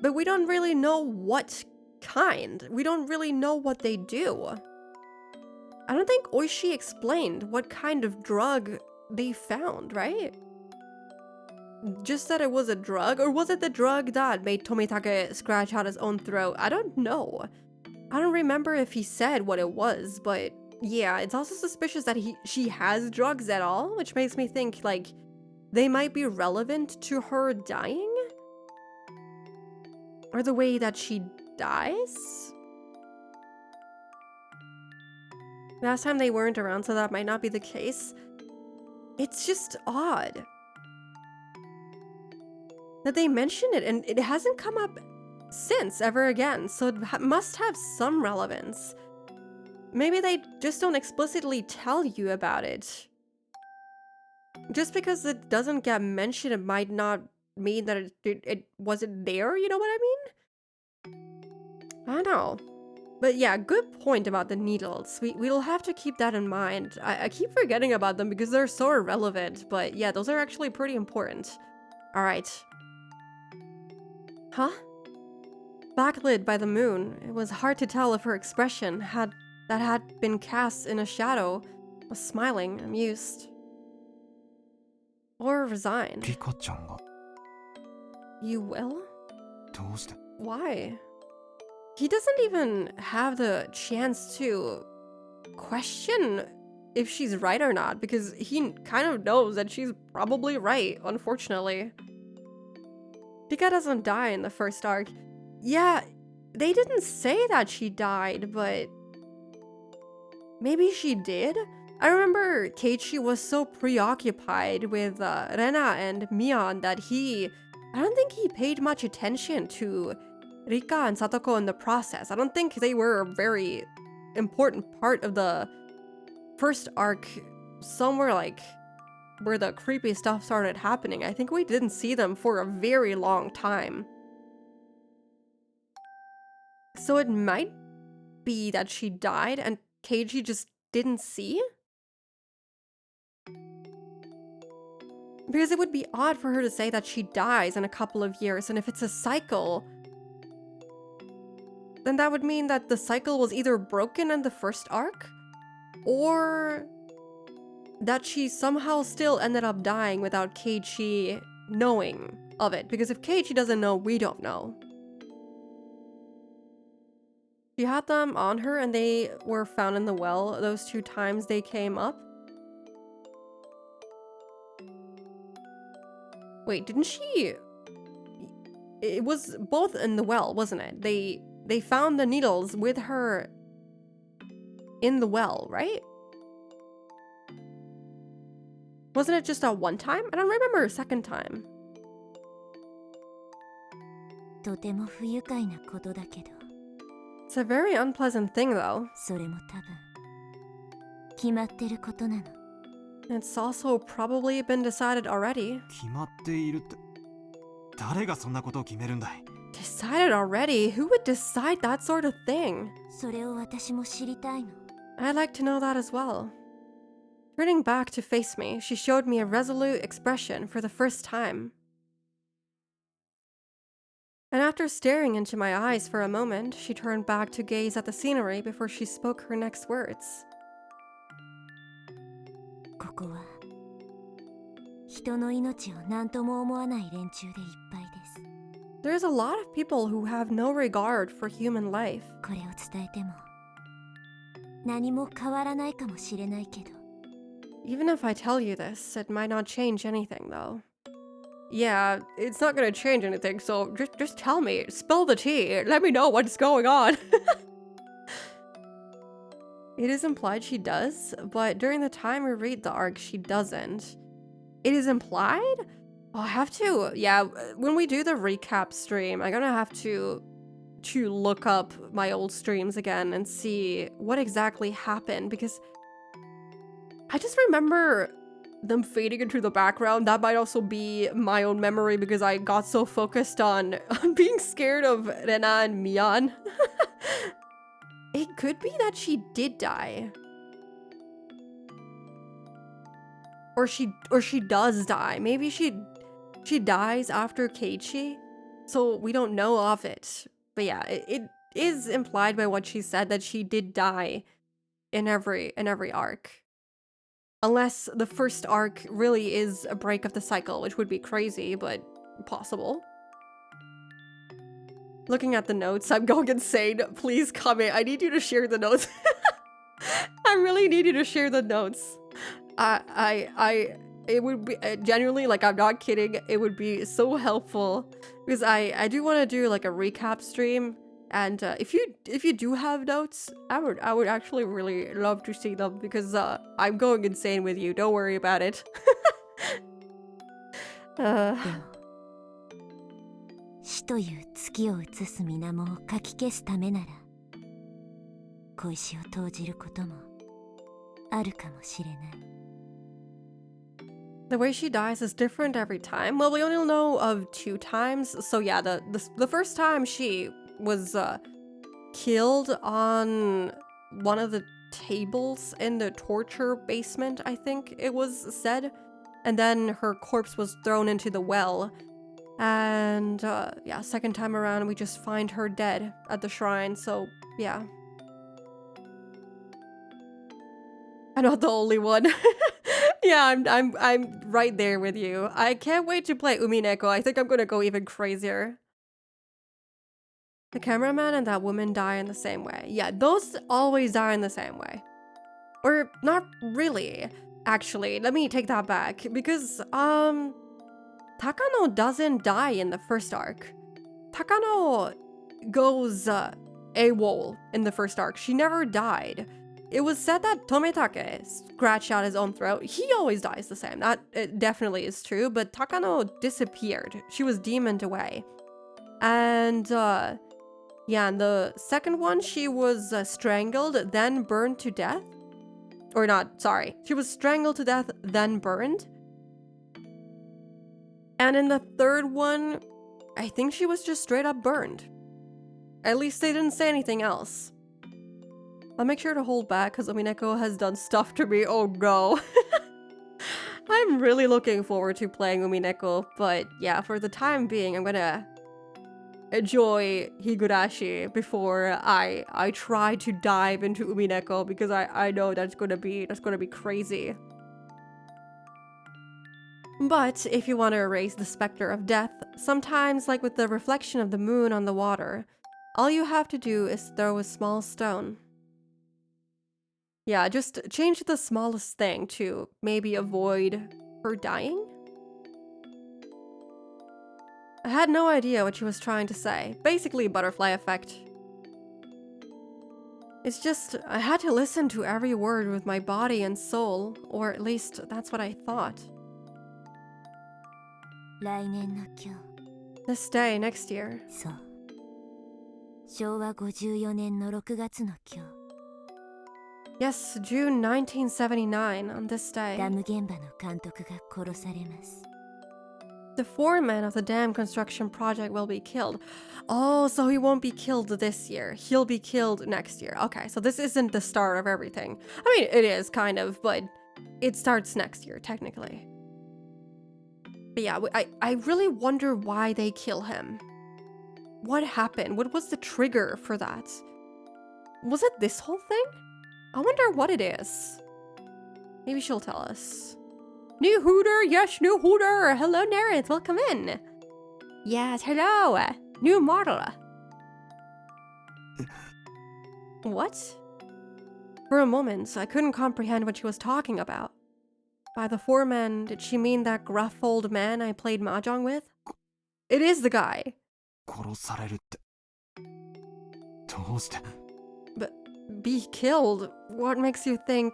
but we don't really know what kind. We don't really know what they do. I don't think Oishi explained what kind of drug they found, right? Just that it was a drug? Or was it the drug that made Tomitake scratch out his own throat? I don't know. I don't remember if he said what it was, but yeah, it's also suspicious that she has drugs at all, which makes me think, like, they might be relevant to her dying? Or the way that she dies? Last time they weren't around, so that might not be the case. It's just odd that they mention it, and it hasn't come up since ever again, so it must have some relevance. Maybe they just don't explicitly tell you about it. Just because it doesn't get mentioned, it might not mean that it wasn't there, you know what I mean? I don't know. But yeah, good point about the needles. We'll have to keep that in mind. I keep forgetting about them because they're so irrelevant, but yeah, those are actually pretty important. Alright. Huh? Backlit by the moon, it was hard to tell if her expression had been cast in a shadow was smiling, amused, or resigned. リカちゃんが You will? どうして Why? He doesn't even have the chance to question if she's right or not, because he kind of knows that she's probably right, unfortunately. Rika doesn't die in the first arc. Yeah, they didn't say that she died, but maybe she did? I remember Keiichi was so preoccupied with Rena and Mion that I don't think he paid much attention to Rika and Satoko in the process. I don't think they were a very important part of the first arc, somewhere like where the creepy stuff started happening. I think we didn't see them for a very long time. So it might be that she died and Keiichi just didn't see? Because it would be odd for her to say that she dies in a couple of years, and if it's a cycle, then that would mean that the cycle was either broken in the first arc, or that she somehow still ended up dying without Keiichi knowing of it. Because if Keiichi doesn't know, we don't know. She had them on her and they were found in the well those 2 times they came up. Wait, didn't she? It was both in the well, wasn't it? They found the needles with her in the well, right? Wasn't it just a one time? I don't remember a second time. とても不愉快なことだけど、 It's a very unpleasant thing though. それも多分決まってることなの。 It's also probably been decided already. 決まっているって誰がそんなことを決めるんだい？ Decided already? Who would decide that sort of thing? それを私も知りたいの。 I'd like to know that as well. Turning back to face me, she showed me a resolute expression for the first time. And after staring into my eyes for a moment, she turned back to gaze at the scenery before she spoke her next words. ここは人の命を何とも思わない連中でいっぱいです。 There's a lot of people who have no regard for human life. これを伝えても何も変わらないかもしれないけど、 Even if I tell you this, it might not change anything though. Yeah, it's not gonna change anything, so just tell me. Spill the tea. Let me know what's going on. It is implied she does, but during the time we read the arc, she doesn't. It is implied? Oh, I have to, yeah, when we do the recap stream, I'm gonna have to look up my old streams again and see what exactly happened, because I just remember them fading into the background. That might also be my own memory because I got so focused on being scared of Rena and Mian. It could be that she did die. Or she does die. Maybe she dies after Keiichi, so we don't know of it. But yeah, it is implied by what she said that she did die in every arc. Unless the first arc really is a break of the cycle, which would be crazy, but possible. Looking at the notes, I'm going insane. Please comment. I need you to share the notes. I really need you to share the notes. It would be genuinely, like, I'm not kidding. It would be so helpful because I do want to do like a recap stream. And if you do have notes, I would actually really love to see them because I'm going insane with you. Don't worry about it. でも死という月を映す水面をかき消すためなら小石を投じることもあるかもしれない。 The way she dies is different every time. Well, we only know of 2 times. So yeah, the first time she was killed on one of the tables in the torture basement, I think it was said. And then her corpse was thrown into the well. And yeah, second time around we just find her dead at the shrine. So yeah. I'm not the only one. Yeah, I'm right there with you. I can't wait to play Umineko. I think I'm gonna go even crazier. The cameraman and that woman die in the same way. Yeah, those always die in the same way. Or not really, actually. Let me take that back. Because, Takano doesn't die in the first arc. Takano goes AWOL in the first arc. She never died. It was said that Tometake scratched out his own throat. He always dies the same. That definitely is true. But Takano disappeared. She was demoned away. And, yeah, and the second one, she was strangled, then burned to death. Or not, sorry. She was strangled to death, then burned. And in the third one, I think she was just straight up burned. At least they didn't say anything else. I'll make sure to hold back because Umineko has done stuff to me. Oh no. I'm really looking forward to playing Umineko, but yeah, for the time being, I'm gonna enjoy Higurashi before I try to dive into Umineko because I know that's gonna be crazy. But if you want to erase the specter of death, sometimes, like with the reflection of the moon on the water, all you have to do is throw a small stone. Yeah, just change the smallest thing to maybe avoid her dying? I had no idea what she was trying to say. Basically, butterfly effect. It's just, I had to listen to every word with my body and soul, or at least that's what I thought. 来年の今 This day, next year. 日、そう。昭和54年の6月の今 Yes, June 1979, on this 日、ダ day. ム現場の監督が殺されます。 The foreman of the dam construction project will be killed. Oh, so he won't be killed this year. He'll be killed next year. Okay, so this isn't the start of everything. I mean, it is kind of, but it starts next year, technically. But yeah, I really wonder why they kill him. What happened? What was the trigger for that? Was it this whole thing? I wonder what it is. Maybe she'll tell us. New Hooter, yes, new Hooter. Hello, Nareth, welcome in. Yes, hello. New model. What? For a moment, I couldn't comprehend what she was talking about. By the foreman, did she mean that gruff old man I played mahjong with? It is the guy. 殺されるって。どうして。 But be killed? What makes you think...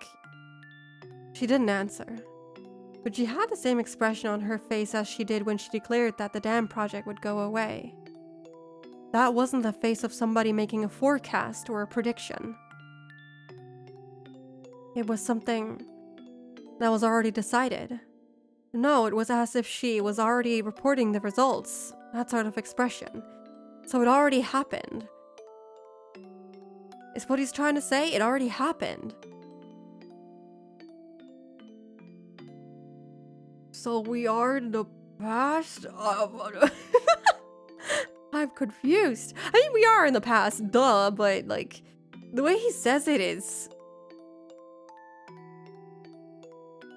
She didn't answer. But she had the same expression on her face as she did when she declared that the dam project would go away. That wasn't the face of somebody making a forecast or a prediction. It was something that was already decided. No, it was as if she was already reporting the results, that sort of expression. So it already happened. Is what he's trying to say? It already happened. So we are in the past? I'm confused. I mean, we are in the past, duh, but like, the way he says it is...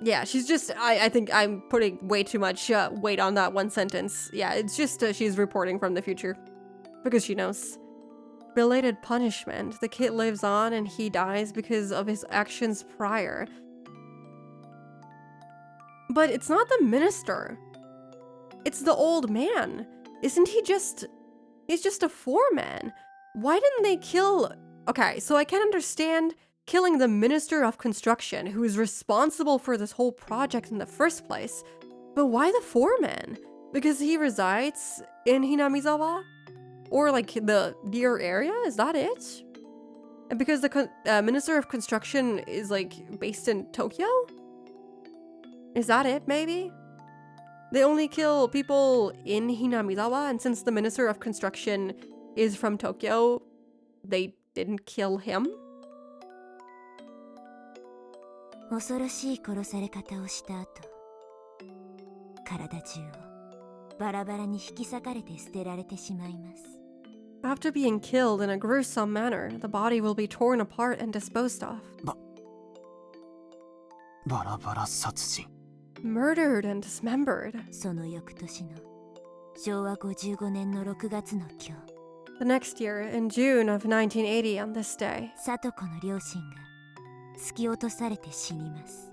Yeah, she's just, I think I'm putting way too much weight on that one sentence. Yeah, it's just she's reporting from the future. Because she knows. Belated punishment. The kid lives on and he dies because of his actions prior. But it's not the minister. It's the old man. Isn't he just... He's just a foreman. Why didn't they kill... Okay, so I can understand killing the minister of construction who is responsible for this whole project in the first place. But why the foreman? Because he resides in Hinamizawa? Or like the near area? Is that it? And because the minister of construction is like based in Tokyo? Is that it, maybe? They only kill people in Hinamizawa, and since the Minister of Construction is from Tokyo, they didn't kill him? 恐ろしい殺され方をした後、体中をバラバラに引き裂かれて捨てられてしまいます。 After being killed in a gruesome manner, the body will be torn apart and disposed of. バラバラ殺人。 Murdered and dismembered. その翌年の昭和55年の6月の今日、 The next year, in June of 1980 on this day, 聡子の両親が突き落とされて死にます。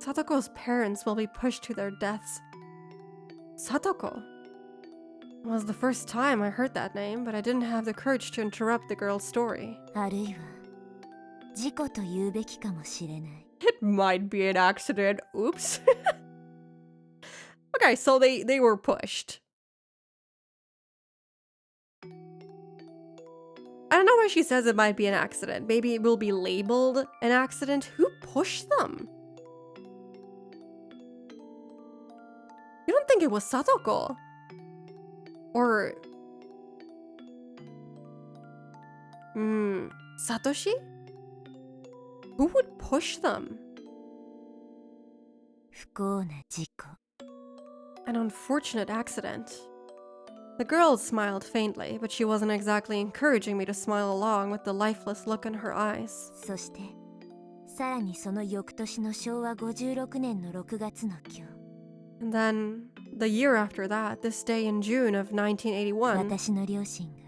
Satoko's parents will be pushed to their deaths. Satoko? It was the first time I heard that name, but I didn't have the courage to interrupt the girl's story. あるいは事故と言うべきかもしれない。 It might be an accident. Oops. Okay, so they were pushed. I don't know why she says it might be an accident. Maybe it will be labeled an accident. Who pushed them? You don't think it was Satoko? Or... Satoshi? Who would push them? 不幸な事故。 An unfortunate accident. The girl smiled faintly, but she wasn't exactly encouraging me to smile along with the lifeless look in her eyes. そしてさらにその翌年の昭和56年の6月の今日、 And then, the year after that, this day in June of 1981, 私の両親が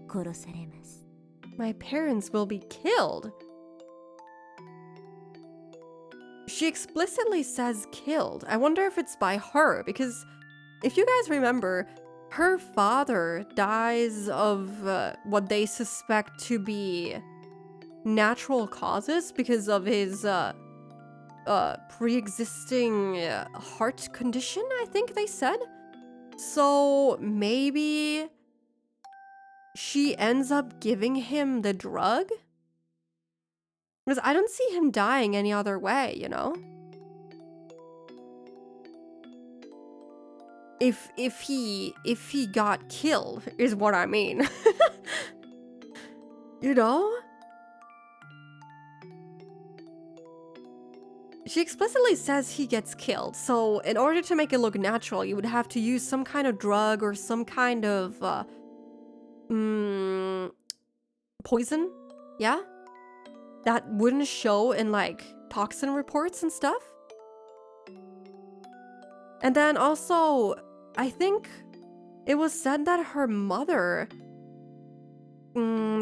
殺されます。 my parents will be killed. She explicitly says killed. I wonder if it's by her, because if you guys remember, her father dies of what they suspect to be natural causes because of his pre-existing heart condition, I think they said. So maybe she ends up giving him the drug? Because I don't see him dying any other way, you know? If he got killed is what I mean. You know? She explicitly says he gets killed, so in order to make it look natural, you would have to use some kind of drug or some kind of poison? Yeah? That wouldn't show in like toxin reports and stuff. And then also, I think it was said that her mother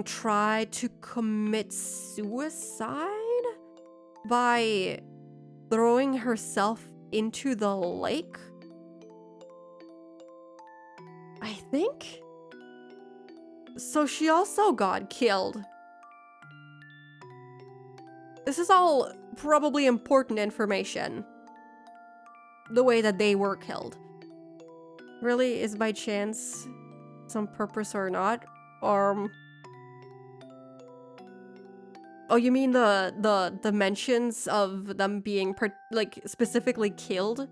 tried to commit suicide by throwing herself into the lake. I think? So she also got killed. This is all probably important information. The way that they were killed. Really, is by chance some purpose or not? Or oh, you mean the mentions of them being like specifically killed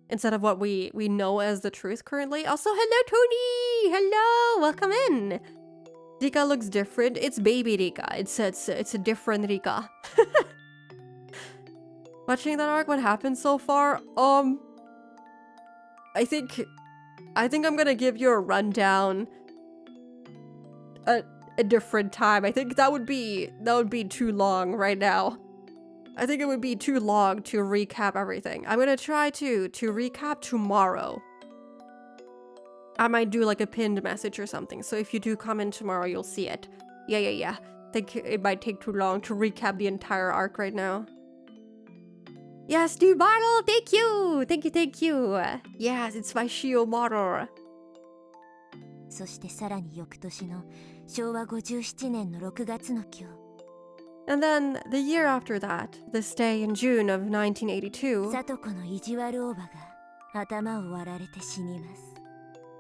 instead of what we know as the truth currently? Also, hello Tony! Hello! Welcome in! Rika looks different. It's baby Rika. It's a different Rika. Watching that arc, what happened so far? I think I'm gonna give you a rundown a different time. I think that would be too long right now. I think it would be too long to recap everything. I'm gonna try to recap tomorrow. I might do like a pinned message or something, so if you do come in tomorrow, you'll see it. Yeah. I think it might take too long to recap the entire arc right now. Yes, new model! Thank you! Thank you! Yes, it's my Shio model. そしてさらに翌年の昭和57年の6月の今日 And then, the year after that, this day in June of 1982, 里子の意地悪おばが頭を割られて死にます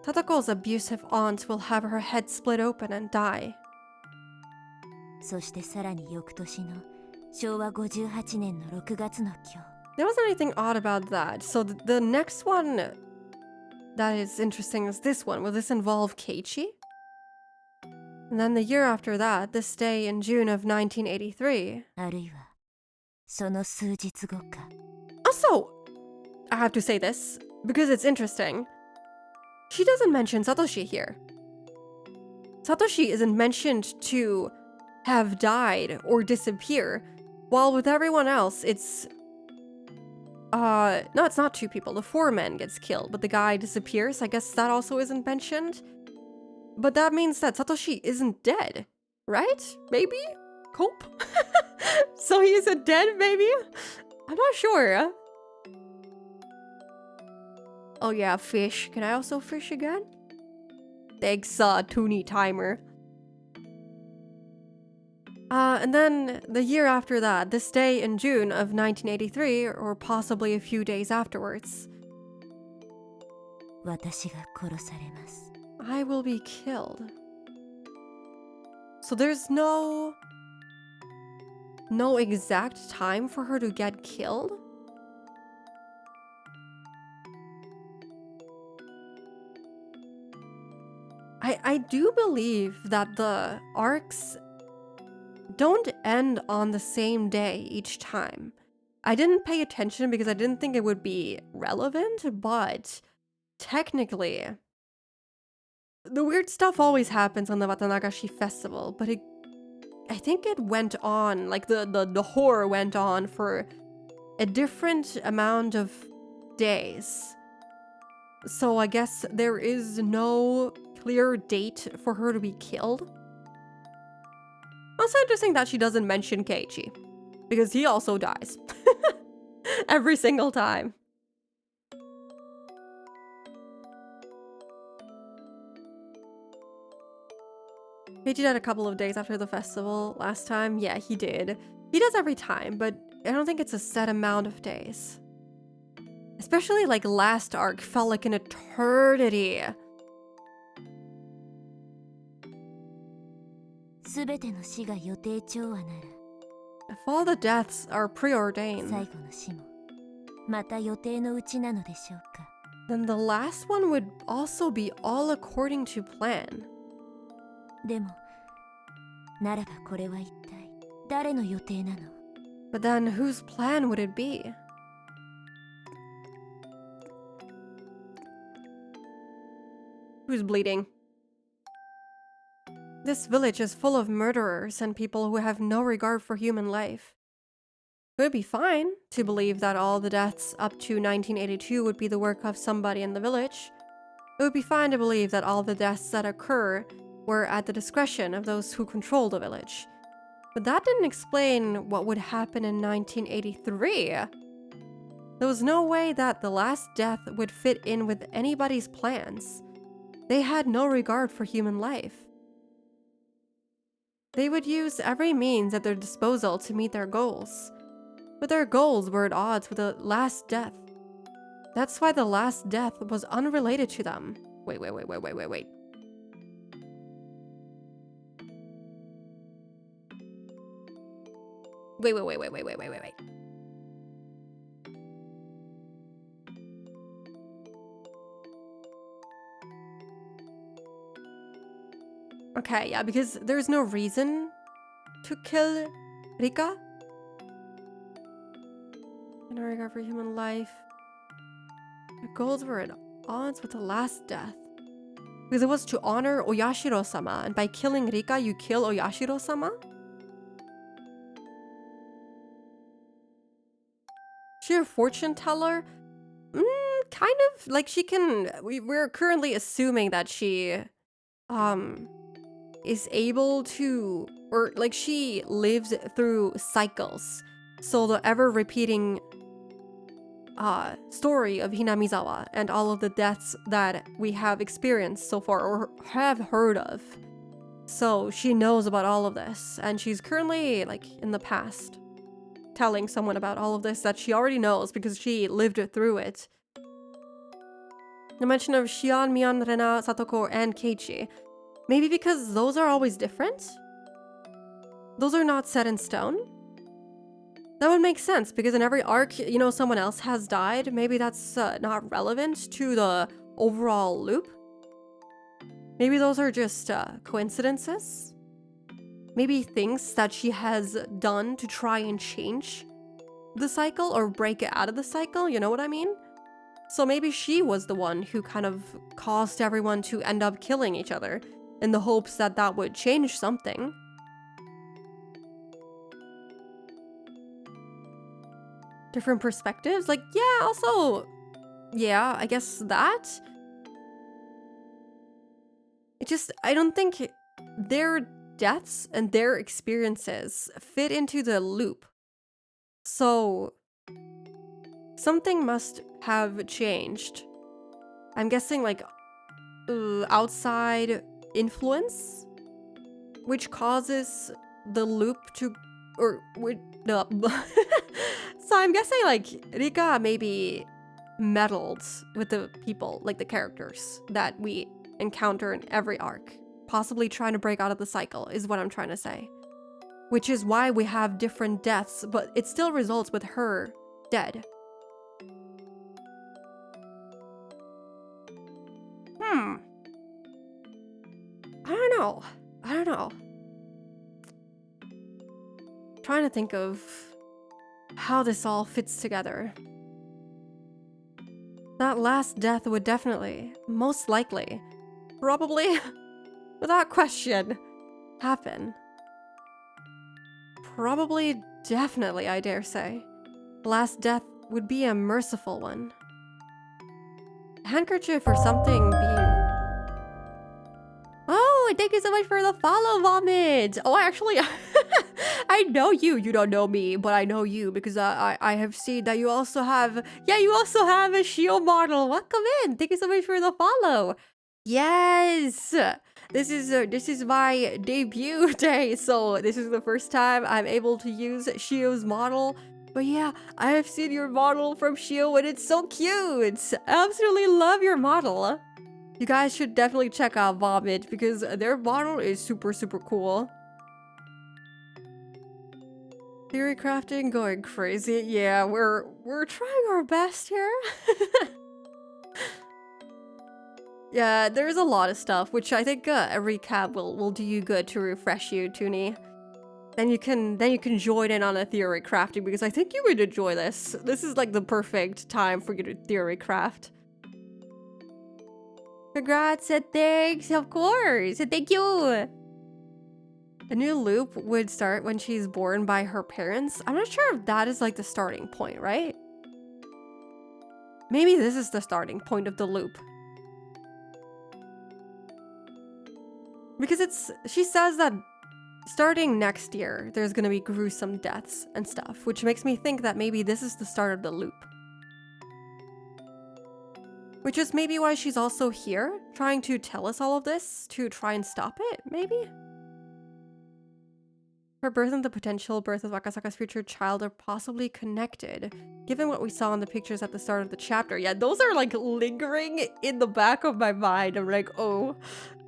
Satoko's abusive aunt will have her head split open and die. そしてさらに翌年の昭和58年の6月の今日 There wasn't anything odd about that, so the next one that is interesting is this one. Will this involve Keiichi? And then the year after that, this day in June of 1983. あるいはその数日後か Also, I have to say this, because it's interesting. She doesn't mention Satoshi here. Satoshi isn't mentioned to have died or disappear, while with everyone else, it's... no, it's not two people. The foreman gets killed, but the guy disappears. I guess that also isn't mentioned. But that means that Satoshi isn't dead, right? Maybe? Cope? So he isn't dead, maybe? I'm not sure. Oh yeah, fish. Can I also fish again? Thanks, Toonie Timer. And then the year after that, this day in June of 1983, or possibly a few days afterwards, 私が殺されます I will be killed. So there's no exact time for her to get killed? I do believe that the arcs don't end on the same day each time. I didn't pay attention because I didn't think it would be relevant, but technically, the weird stuff always happens on the Watanagashi festival, but I think it went on, like the horror went on for a different amount of days. So I guess there is no clear date for her to be killed. Also interesting that she doesn't mention Keiichi, because he also dies. Every single time. He did it a couple of days after the festival last time. Yeah, he did. He does every time, but I don't think it's a set amount of days. Especially like last arc felt like an eternity. すべての死が予定調和なら If all the deaths are 最 preordained, 後の死もまた予定のうちなのでしょうか。 then the last one would also be all according to plan. でもならばこれは一体誰の予定なの？ But then whose plan would it be? Who's bleeding? This village is full of murderers and people who have no regard for human life. It would be fine to believe that all the deaths up to 1982 would be the work of somebody in the village. It would be fine to believe that all the deaths that occur were at the discretion of those who control the village. But that didn't explain what would happen in 1983. There was no way that the last death would fit in with anybody's plans. They had no regard for human life. They would use every means at their disposal to meet their goals. But their goals were at odds with the last death. That's why the last death was unrelated to them. Wait. Wait. Okay, yeah, because there's no reason to kill Rika. In regard for human life. Their goals were at odds with the last death. Because it was to honor Oyashiro-sama, and by killing Rika, you kill Oyashiro-sama? She a fortune teller? Kind of. Like, she can... We're currently assuming that she... is able to... Or, like, she lives through cycles. So the ever-repeating... story of Hinamizawa and all of the deaths that we have experienced so far or have heard of. So she knows about all of this, and she's currently, like, in the past, telling someone about all of this that she already knows because she lived through it. The mention of Shion, Mion, Rena, Satoko, and Keiichi. Maybe because those are always different? Those are not set in stone? That would make sense, because in every arc, you know, someone else has died. Maybe that's not relevant to the overall loop. Maybe those are just coincidences. Maybe things that she has done to try and change the cycle or break it out of the cycle, you know what I mean? So maybe she was the one who kind of caused everyone to end up killing each other in the hopes that that would change something. Different perspectives? Like, yeah, also... Yeah, I guess that? It just... I don't think their deaths and their experiences fit into the loop. So... something must have changed. I'm guessing, like, outside influence? Which causes the loop to... Or... No. So I'm guessing, like, Rika maybe meddled with the people, like the characters that we encounter in every arc. Possibly trying to break out of the cycle is what I'm trying to say. Which is why we have different deaths, but it still results with her dead. I don't know. Trying to think of how this all fits together. That last death would definitely, most likely, probably, without question, happen. Probably, definitely, I dare say. The last death would be a merciful one. A handkerchief or something being... Oh, thank you so much for the follow, Vomit! Oh, I actually... I know you. You don't know me, but I know you because I have seen that you also have... Yeah, you also have a Shio model. Welcome in. Thank you so much for the follow. Yes! This is my debut day, so this is the first time I'm able to use Shio's model. But yeah, I have seen your model from Shio and it's so cute. I absolutely love your model. You guys should definitely check out Vomit because their model is super cool. Theory crafting going crazy. Yeah, we're trying our best here. Yeah, there's a lot of stuff, which I think a recap will do you good to refresh you, Toonie. Then you can join in on a theory crafting because I think you would enjoy this. This is like the perfect time for you to theory craft. Congrats and thanks, of course. Thank you. A new loop would start when she's born by her parents. I'm not sure if that is like the starting point, right? Maybe this is the starting point of the loop. Because she says that starting next year, there's gonna be gruesome deaths and stuff, which makes me think that maybe this is the start of the loop. Which is maybe why she's also here, trying to tell us all of this, to try and stop it, maybe? Her birth and the potential birth of Akasaka's future child are possibly connected, given what we saw in the pictures at the start of the chapter. Yeah, those are like lingering in the back of my mind. I'm like, oh,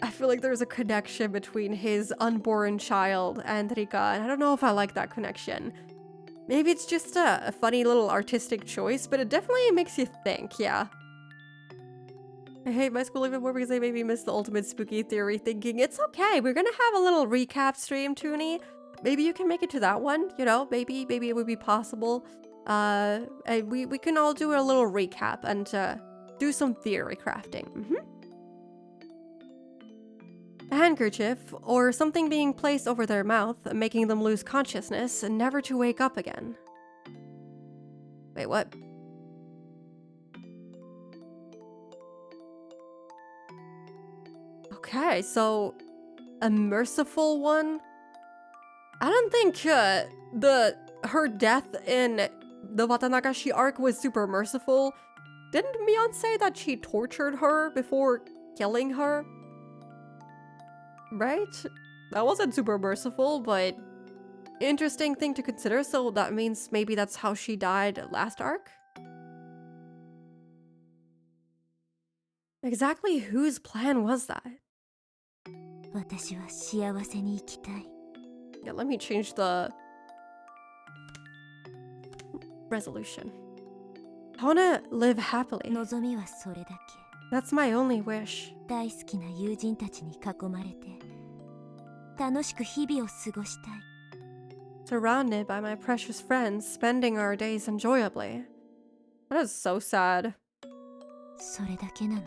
I feel like there's a connection between his unborn child and Rika, and I don't know if I like that connection. Maybe it's just a funny little artistic choice, but it definitely makes you think, yeah. I hate my school even more because I maybe missed the ultimate spooky theory thinking. It's okay, we're gonna have a little recap stream, Toonie. Maybe you can make it to that one, you know, maybe it would be possible. And we can all do a little recap and do some theory crafting. A handkerchief, or something being placed over their mouth, making them lose consciousness and never to wake up again. Wait, what? Okay, so a merciful one? I don't think her death in the Watanagashi arc was super merciful. Didn't Mion say that she tortured her before killing her? Right? That wasn't super merciful, but interesting thing to consider, so that means maybe that's how she died last arc? Exactly whose plan was that? 私は幸せに生きたい。 Yeah, let me change the resolution. I wanna live happily. 望みはそれだけ。 That's my only wish. 大好きな友人たちに囲まれて楽しく日々を過ごしたい。 Surrounded by my precious friends, spending our days enjoyably. That is so sad. それだけなの。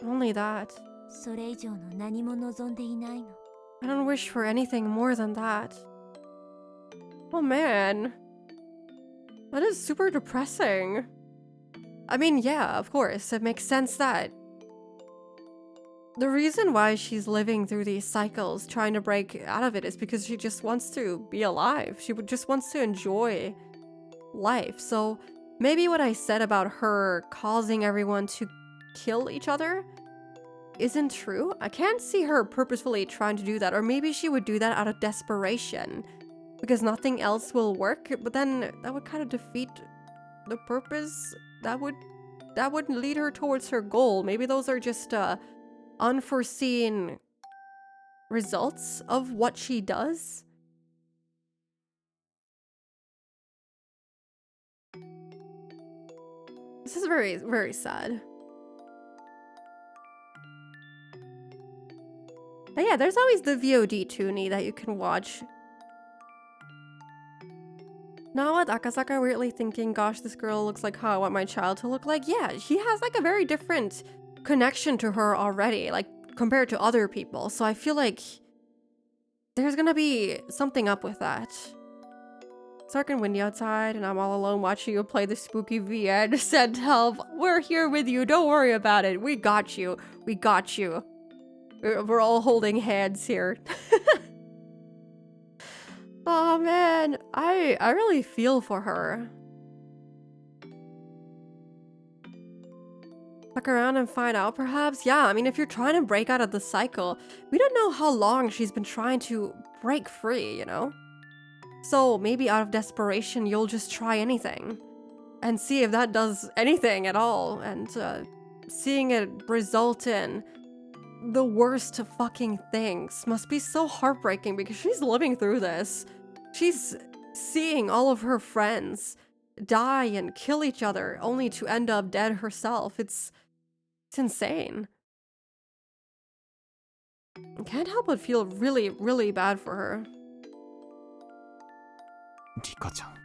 Only that. それ以上の何も望んでいないの。 I don't wish for anything more than that. Oh man. That is super depressing. I mean, yeah, of course, it makes sense that the reason why she's living through these cycles, trying to break out of it, is because she just wants to be alive. She just wants to enjoy life. So maybe what I said about her causing everyone to kill each other isn't true. I can't see her purposefully trying to do that, or maybe she would do that out of desperation because nothing else will work, but then that would kind of defeat the purpose. That would lead her towards her goal. Maybe those are just unforeseen results of what she does. This is very, very sad. But yeah, there's always the VOD Toonie that you can watch. Now with Akasaka weirdly thinking, gosh, this girl looks like how I want my child to look like. Yeah, she has like a very different connection to her already, like compared to other people. So I feel like there's gonna be something up with that. It's dark and windy outside, and I'm all alone watching you play the spooky VN. Send help. We're here with you. Don't worry about it. We got you. We got you. We're all holding hands here. Oh man, I really feel for her. Fuck around and find out, perhaps? Yeah, I mean, if you're trying to break out of the cycle, we don't know how long she's been trying to break free, you know? So maybe out of desperation, you'll just try anything and see if that does anything at all. And seeing it result in the worst fucking things must be so heartbreaking because she's living through this. She's seeing all of her friends die and kill each other only to end up dead herself. It's insane. I can't help but feel really, really bad for her. リカちゃん。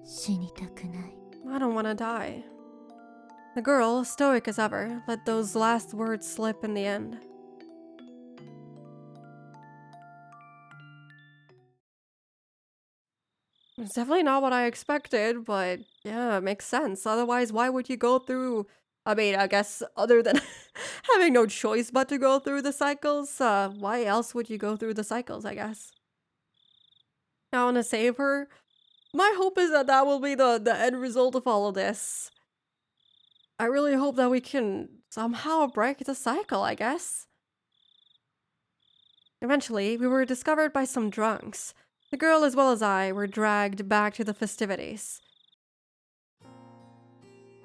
死にたくない。 I don't want to die. The girl, stoic as ever, let those last words slip in the end. It's definitely not what I expected, but yeah, it makes sense. Otherwise, why would you go through... I mean, I guess other than having no choice but to go through the cycles, why else would you go through the cycles, I guess? I want to save her. My hope is that that will be the end result of all of this. I really hope that we can somehow break the cycle, I guess. Eventually, we were discovered by some drunks. The girl as well as I were dragged back to the festivities.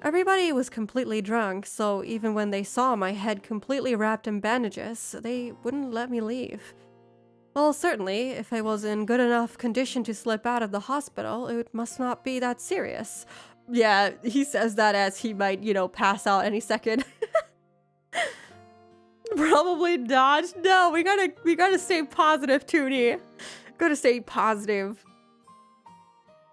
Everybody was completely drunk, so even when they saw my head completely wrapped in bandages, they wouldn't let me leave. Well, certainly, if I was in good enough condition to slip out of the hospital, it must not be that serious. Yeah, he says that as he might, you know, pass out any second. Probably not. No, we gotta stay positive, Toonie. Gotta stay positive.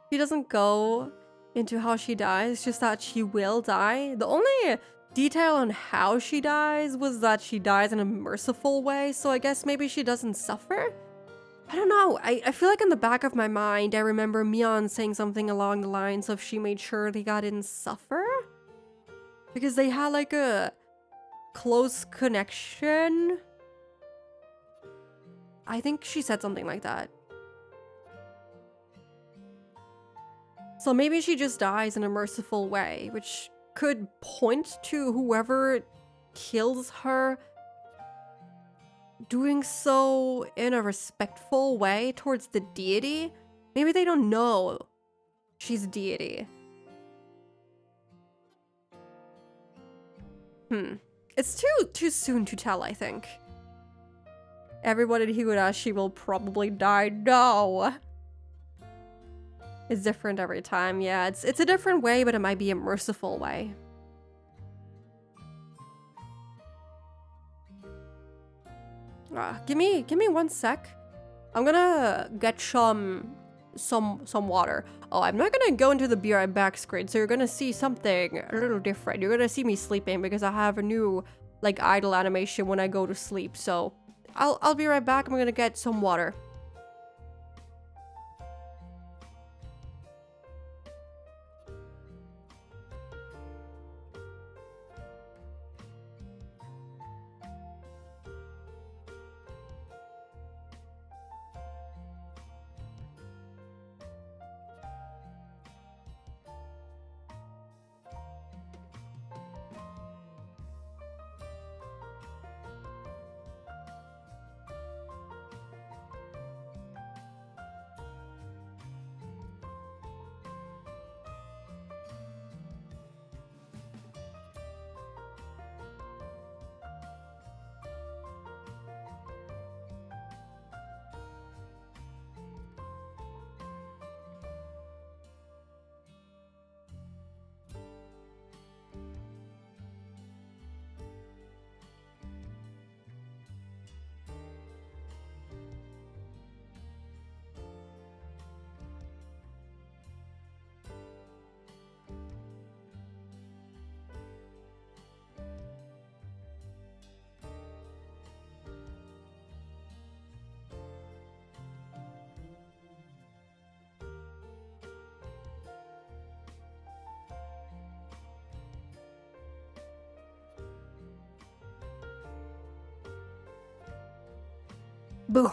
He doesn't go into how she dies, just that she will die. The only detail on how she dies was that she dies in a merciful way, so I guess maybe she doesn't suffer? I don't know. I feel like in the back of my mind, I remember Mion saying something along the lines of she made sure the guy didn't suffer? Because they had like a close connection? I think she said something like that. So maybe she just dies in a merciful way, which could point to whoever kills her doing so in a respectful way towards the deity. Maybe they don't know she's a deity. It's too soon to tell, I think. Everyone in Higurashi will probably die. No! It's different every time. Yeah, it's a different way, but it might be a merciful way. Give me 1 sec. I'm gonna get some water. Oh, I'm not gonna go into the be right back screen, so you're gonna see something a little different. You're gonna see me sleeping because I have a new like idle animation when I go to sleep. So I'll be right back. I'm gonna get some water. Boo.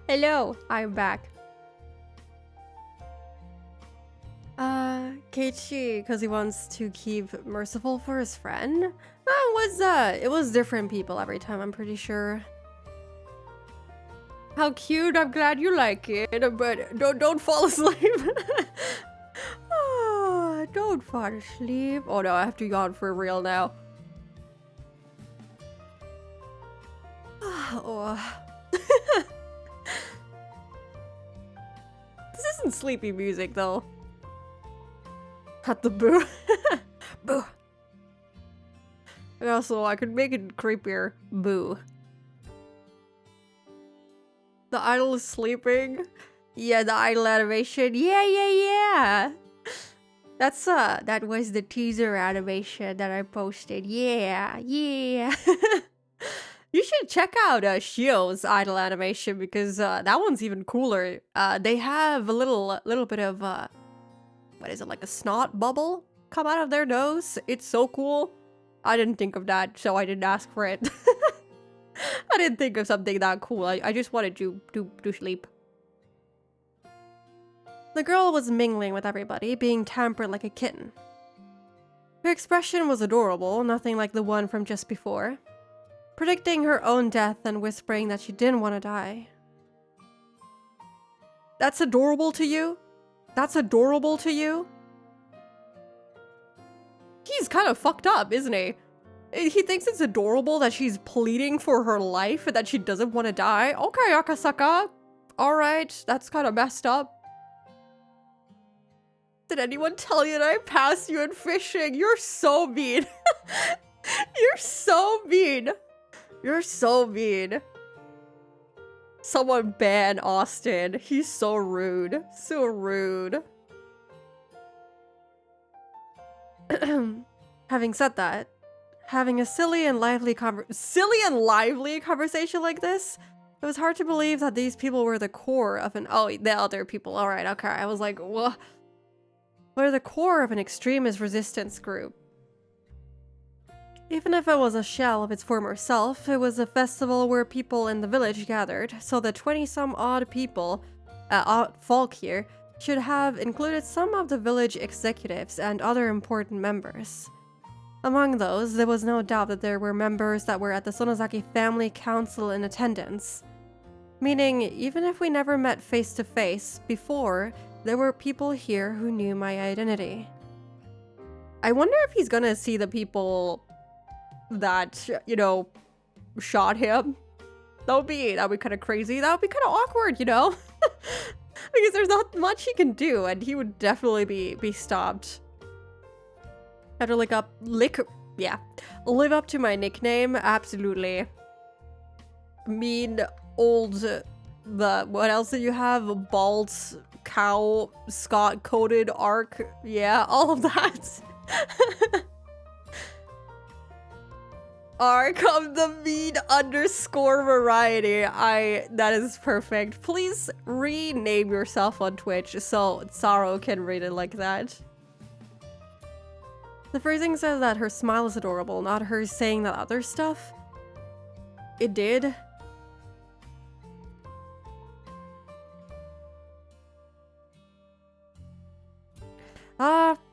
Hello, I'm back. Keiichi, because he wants to keep merciful for his friend. It was different people every time, I'm pretty sure. How cute, I'm glad you like it, but don't fall asleep. Don't fall asleep. Oh no, I have to yawn for real now. Oh. This isn't sleepy music though. At the boo. Boo. And also, I could make it creepier. Boo. The idol is sleeping. Yeah, the idol animation. Yeah. That was the teaser animation that I posted. Yeah. You should check out Shio's idol animation because that one's even cooler. They have a little bit of what is it, like a snot bubble come out of their nose. It's so cool. I didn't think of that, so I didn't ask for it. I didn't think of something that cool. I just wanted to sleep. The girl was mingling with everybody, being tampered like a kitten. Her expression was adorable, nothing like the one from just before. Predicting her own death and whispering that she didn't want to die. That's adorable to you? That's adorable to you? He's kind of fucked up, isn't he? He thinks it's adorable that she's pleading for her life and that she doesn't want to die. Okay, Akasaka. Alright, that's kind of messed up. Did anyone tell you that I passed you in fishing? You're so mean. You're so mean. You're so mean. Someone ban Austin. He's so rude. So rude. Having said that, having a silly and lively conversation like this, it was hard to believe that these people were the core of an— oh, the other people. Alright, okay. I was like, what? Were the core of an extremist resistance group. Even if it was a shell of its former self, it was a festival where people in the village gathered, so the 20-some-odd people, folk here, should have included some of the village executives and other important members. Among those, there was no doubt that there were members that were at the Sonozaki Family Council in attendance. Meaning, even if we never met face to face before, there were people here who knew my identity. I wonder if he's gonna see the people that, you know, shot him. That would be kind of crazy. That would be kind of awkward, you know? Because there's not much he can do, and he would definitely be stopped. Have to live up to my nickname, absolutely. Mean old, what else do you have? Bald cow, Scott coated arc, yeah, all of that. Arc of the mean _ variety. That is perfect. Please rename yourself on Twitch so Saro can read it like that. The phrasing says that her smile is adorable, not her saying that other stuff. It did.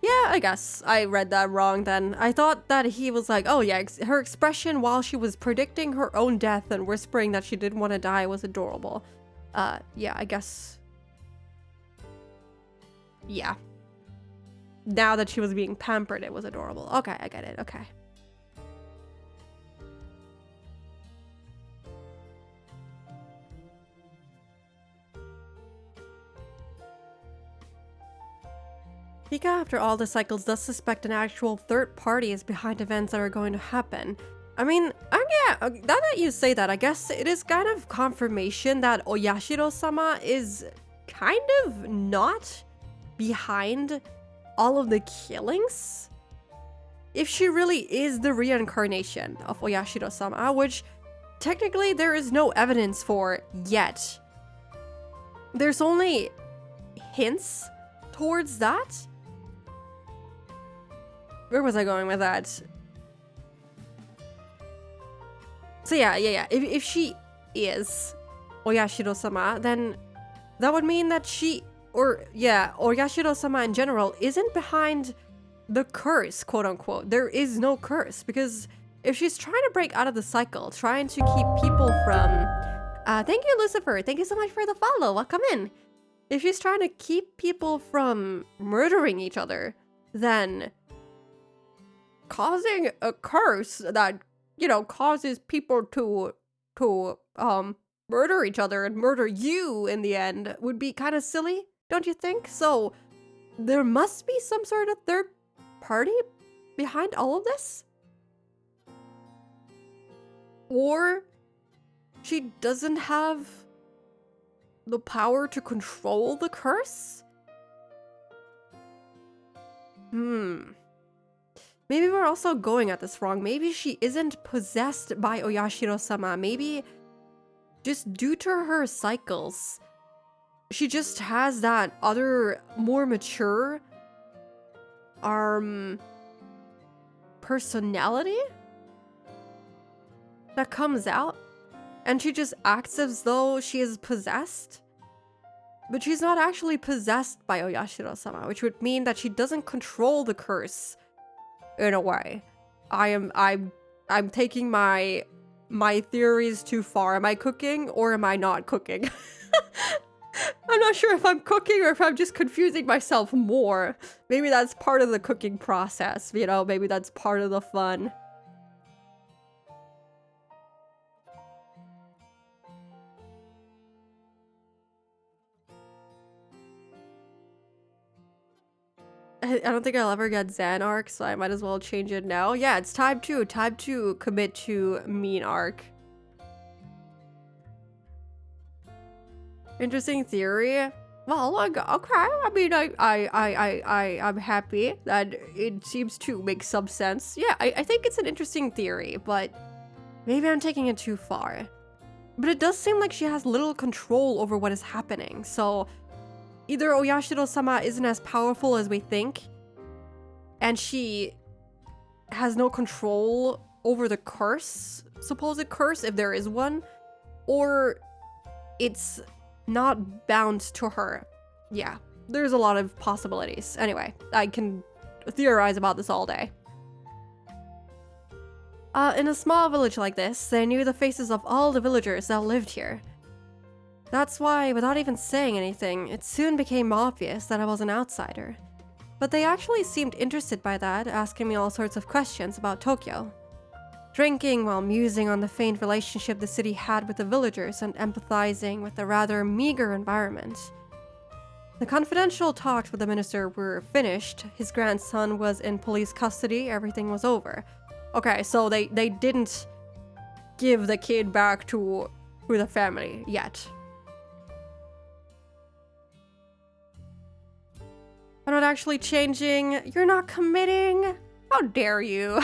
Yeah, I guess I read that wrong then. I thought that he was like, oh yeah, her expression while she was predicting her own death and whispering that she didn't want to die was adorable. Yeah, I guess. Yeah. Now that she was being pampered, it was adorable. Okay, I get it, okay. Pika, after all the cycles, does suspect an actual third party is behind events that are going to happen. I mean, yeah, now that you say that, I guess it is kind of confirmation that Oyashiro-sama is kind of not behind all of the killings. If she really is the reincarnation of Oyashiro-sama, which technically there is no evidence for yet. There's only hints towards that. Where was I going with that? So yeah. If she is Oyashiro-sama, then that would mean that she Yashiro-sama in general isn't behind the curse, quote unquote. There is no curse, because if she's trying to break out of the cycle, trying to keep people from... thank you, Lucifer. Thank you so much for the follow. Welcome in. If she's trying to keep people from murdering each other, then causing a curse that, you know, causes people to murder each other and murder you in the end would be kind of silly, don't you think? So there must be some sort of third party behind all of this? Or she doesn't have the power to control the curse? Maybe we're also going at this wrong. Maybe she isn't possessed by Oyashiro-sama. Maybe just due to her cycles, she just has that other, more mature, personality that comes out, and she just acts as though she is possessed. But she's not actually possessed by Oyashiro-sama, which would mean that she doesn't control the curse in a way. I'm taking my theories too far. Am I cooking or am I not cooking? I'm not sure if I'm cooking or if I'm just confusing myself more. Maybe that's part of the cooking process, you know? Maybe that's part of the fun. I don't think I'll ever get Zan arc, so I might as well change it now. Yeah, it's time to commit to mean arc. Interesting theory. Well, like, okay. I mean, I'm happy that it seems to make some sense. Yeah, I think it's an interesting theory, but maybe I'm taking it too far. But it does seem like she has little control over what is happening, so either Oyashiro-sama isn't as powerful as we think, and she has no control over the curse, supposed curse, if there is one, or it's not bound to her. Yeah, there's a lot of possibilities. Anyway, I can theorize about this all day. In a small village like this, they knew the faces of all the villagers that lived here. That's why, without even saying anything, it soon became obvious that I was an outsider. But they actually seemed interested by that, asking me all sorts of questions about Tokyo. Drinking while musing on the faint relationship the city had with the villagers and empathizing with the rather meager environment. The confidential talks with the minister were finished, his grandson was in police custody, everything was over. Okay, so they didn't give the kid back to the family yet. I'm not actually changing. You're not committing? How dare you?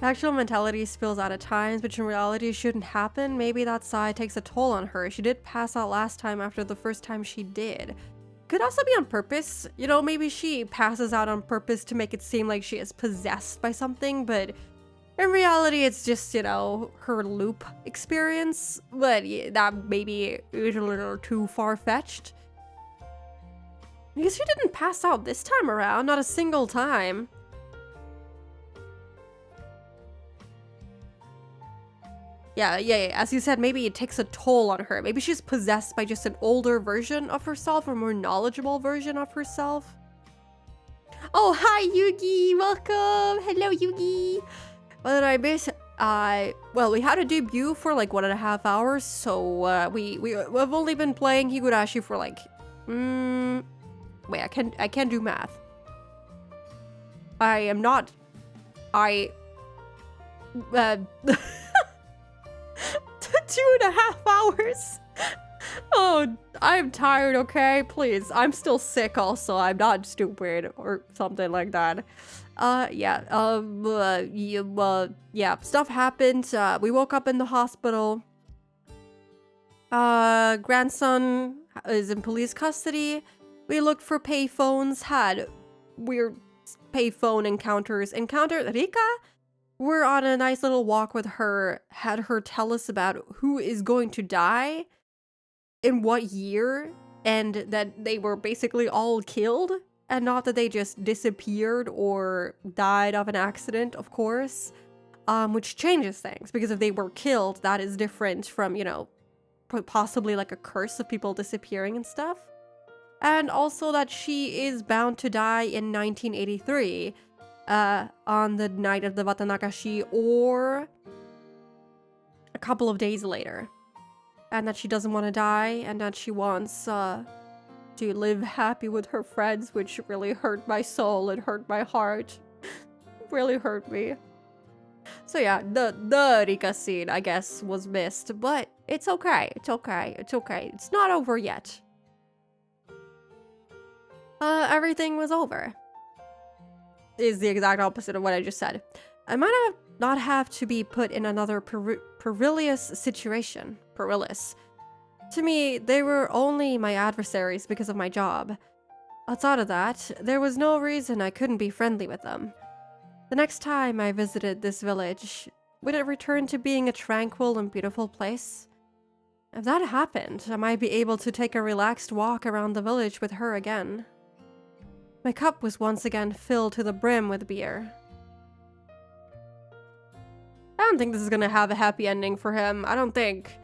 Actual mentality spills out at times, which in reality shouldn't happen. Maybe that side takes a toll on her. She did pass out last time after the first time she did. Could also be on purpose. You know, maybe she passes out on purpose to make it seem like she is possessed by something, but in reality it's just, you know, her loop experience. But yeah, that maybe is a little too far-fetched. Because she didn't pass out this time around, not a single time. Yeah, as you said, maybe it takes a toll on her. Maybe she's possessed by just an older version of herself, or more knowledgeable version of herself. Oh, hi, Yugi! Welcome! Hello, Yugi! What did I miss? Well, we had a debut for like 1.5 hours, so we've only been playing Higurashi for like... Wait, I can't do math. I am not... 2.5 hours. Oh, I'm tired, okay? Please, I'm still sick also. I'm not stupid or something like that. Yeah, stuff happened. We woke up in the hospital. Grandson is in police custody. We looked for payphones, had weird payphone encounters. Encountered Rika. We're on a nice little walk with her, had her tell us about who is going to die, in what year, and that they were basically all killed, and not that they just disappeared or died of an accident, of course, which changes things, because if they were killed, that is different from, you know, possibly like a curse of people disappearing and stuff. And also that she is bound to die in 1983, on the night of the Watanagashi, or a couple of days later. And that she doesn't want to die, and that she wants to live happy with her friends, which really hurt my soul. It hurt my heart. Really hurt me. So yeah, the Rika scene, I guess, was missed, but it's okay. It's okay. It's okay. It's not over yet. Everything was over. Is the exact opposite of what I just said. I might not have to be put in another perilous situation. Perilous. To me, they were only my adversaries because of my job. Outside of that, there was no reason I couldn't be friendly with them. The next time I visited this village, would it return to being a tranquil and beautiful place? If that happened, I might be able to take a relaxed walk around the village with her again. My cup was once again filled to the brim with beer. I don't think this is gonna have a happy ending for him. I don't think.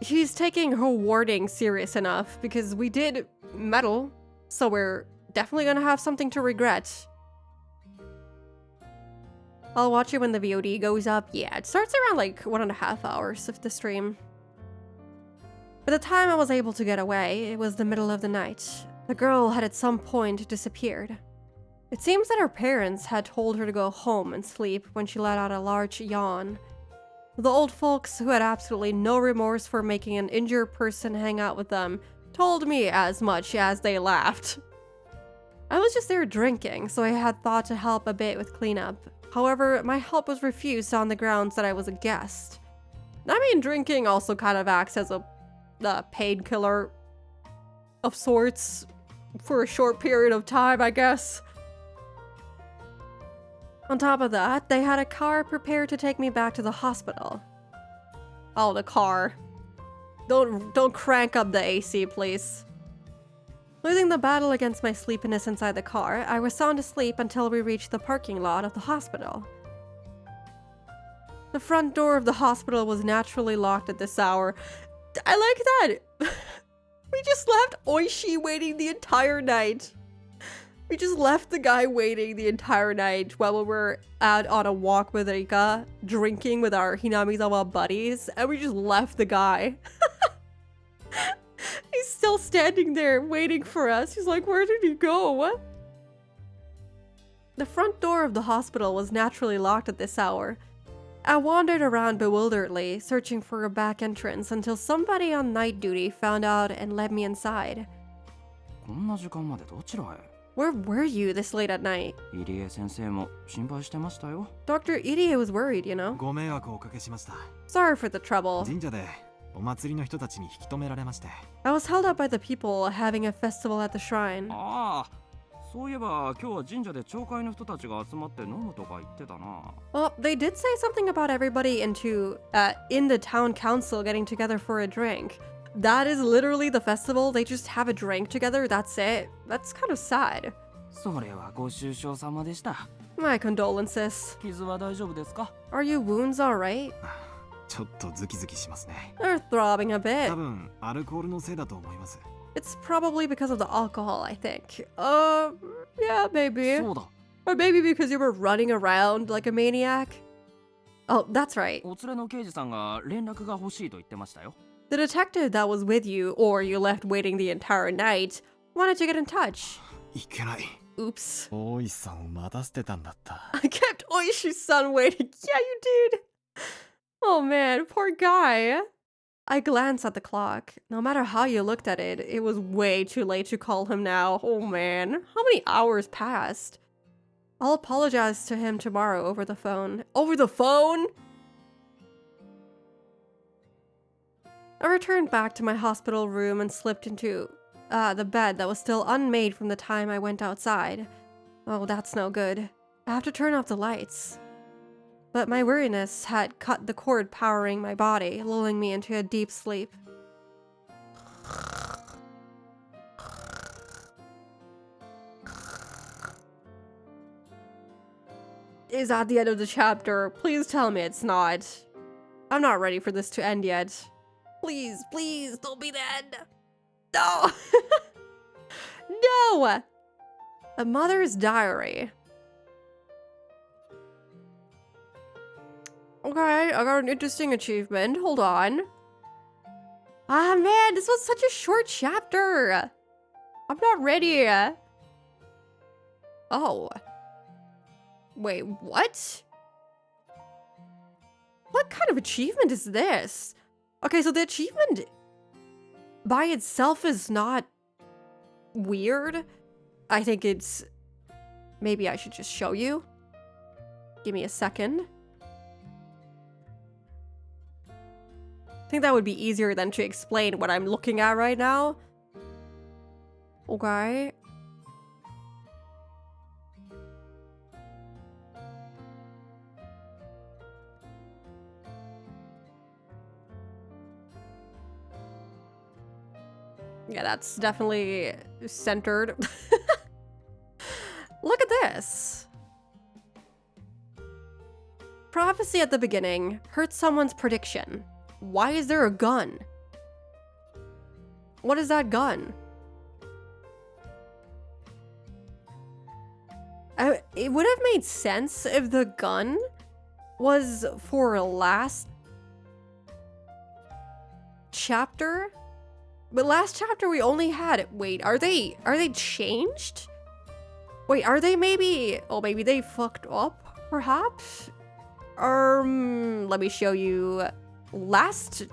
He's taking her warning serious enough, because we did meddle, so we're definitely gonna have something to regret. I'll watch it when the VOD goes up. Yeah, it starts around like 1.5 hours of the stream. By the time I was able to get away, it was the middle of the night. The girl had at some point disappeared. It seems that her parents had told her to go home and sleep when she let out a large yawn. The old folks, who had absolutely no remorse for making an injured person hang out with them, told me as much as they laughed. I was just there drinking, so I had thought to help a bit with cleanup. However, my help was refused on the grounds that I was a guest. I mean, drinking also kind of acts as a painkiller of sorts for a short period of time, I guess. On top of that, they had a car prepared to take me back to the hospital. Oh, the car. Don't crank up the AC, please. Losing the battle against my sleepiness inside the car, I was sound asleep until we reached the parking lot of the hospital. The front door of the hospital was naturally locked at this hour. I like that! We just left Oishi waiting the entire night. We just left the guy waiting the entire night while we were out on a walk with Rika, drinking with our Hinamizawa buddies, and we just left the guy. He's still standing there waiting for us. He's like, where did he go? The front door of the hospital was naturally locked at this hour. I wandered around bewilderedly, searching for a back entrance until somebody on night duty found out and led me inside. こんな時間までどちらへ Where were you this late at night? 入江先生も心配してましたよ。 Dr. Irie was worried, you know? ご迷惑をおかけしました。 Sorry for the trouble. 神社でお祭りの人たちに引き止められまして。 I was held up by the people having a festival at the shrine. ああ、そういえば今日は神社で町会の人たちが集まって飲むとか言ってたな。 Well, they did say something about everybody in the town council getting together for a drink. That is literally the festival. They just have a drink together. That's it. That's kind of sad. それはご愁傷様でした。 My condolences. 傷は大丈夫ですか Are your wounds alright? ちょっとズキズキしますね。 They're throbbing a 多 bit. 分アルコールのせいだと思います。 It's probably because of the alcohol, I think. Yeah, maybe. そうだ。 Or maybe because you were running around like a maniac. Oh, that's right. お連れの刑事さんが連絡が欲しいと言ってましたよ。 The detective that was with you, or you left waiting the entire night, wanted to get in touch. いけない。 Oops. 大石さんを待たせてたんだった。 I kept Oishi's son waiting. Yeah, you did. Oh man, poor guy. I glanced at the clock. No matter how you looked at it, it was way too late to call him now. Oh man, how many hours passed? I'll apologize to him tomorrow over the phone. Over the phone? I returned back to my hospital room and slipped into the bed that was still unmade from the time I went outside. Oh, that's no good. I have to turn off the lights. But my weariness had cut the cord powering my body, lulling me into a deep sleep. is at the end of the chapter. Please tell me it's not. I'm not ready for this to end yet. Please, please, don't be the end. No! No! A mother's diary. Okay, I got an interesting achievement. Hold on. Ah, man, this was such a short chapter. I'm not ready. Oh. Wait, what? What kind of achievement is this? Okay, so the achievement by itself is not weird. I think it's... Maybe I should just show you. Give me a second. I think that would be easier than to explain what I'm looking at right now. Okay. Yeah, that's definitely centered. Look at this. Prophecy at the beginning hurt someone's prediction. Why is there a gun? What is that gun? It would have made sense if the gun was for last chapter. But last chapter we only had... Wait, are they changed? Wait, are they maybe... Oh, maybe they fucked up, perhaps? Let me show you last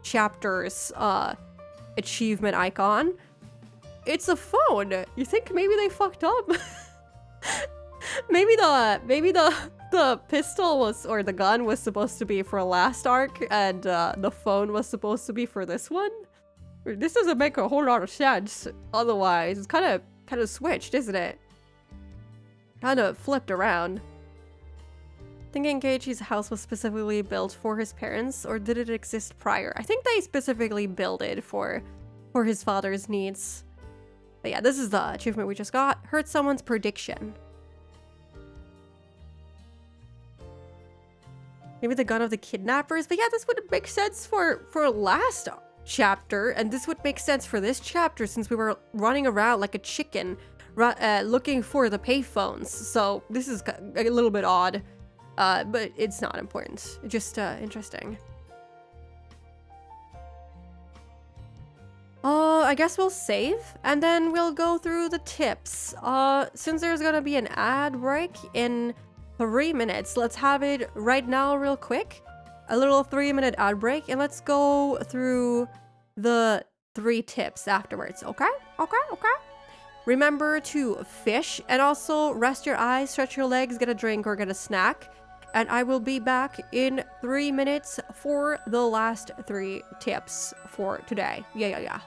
chapter's achievement icon. It's a phone. You think maybe they fucked up? maybe the pistol was, or the gun was supposed to be for last arc, and the phone was supposed to be for this one? This doesn't make a whole lot of sense. Otherwise, it's kind of switched, isn't it? Kind of flipped around. Thinking Keiichi's house was specifically built for his parents, or did it exist prior? I think they specifically built it for his father's needs. But yeah, this is the achievement we just got. Hurt someone's prediction. Maybe the gun of the kidnappers? But yeah, this would make sense for last chapter, and this would make sense for this chapter since we were running around like a chicken looking for the payphones. So this is a little bit odd, but it's not important. It's just interesting. I guess we'll save, and then we'll go through the tips. Since there's gonna be an ad break in 3 minutes, let's have it right now real quick. A little 3-minute ad break, and let's go through the 3 tips afterwards, okay? Okay. Remember to fish, and also rest your eyes, stretch your legs, get a drink or get a snack. And I will be back in 3 minutes for the last 3 tips for today. Yeah.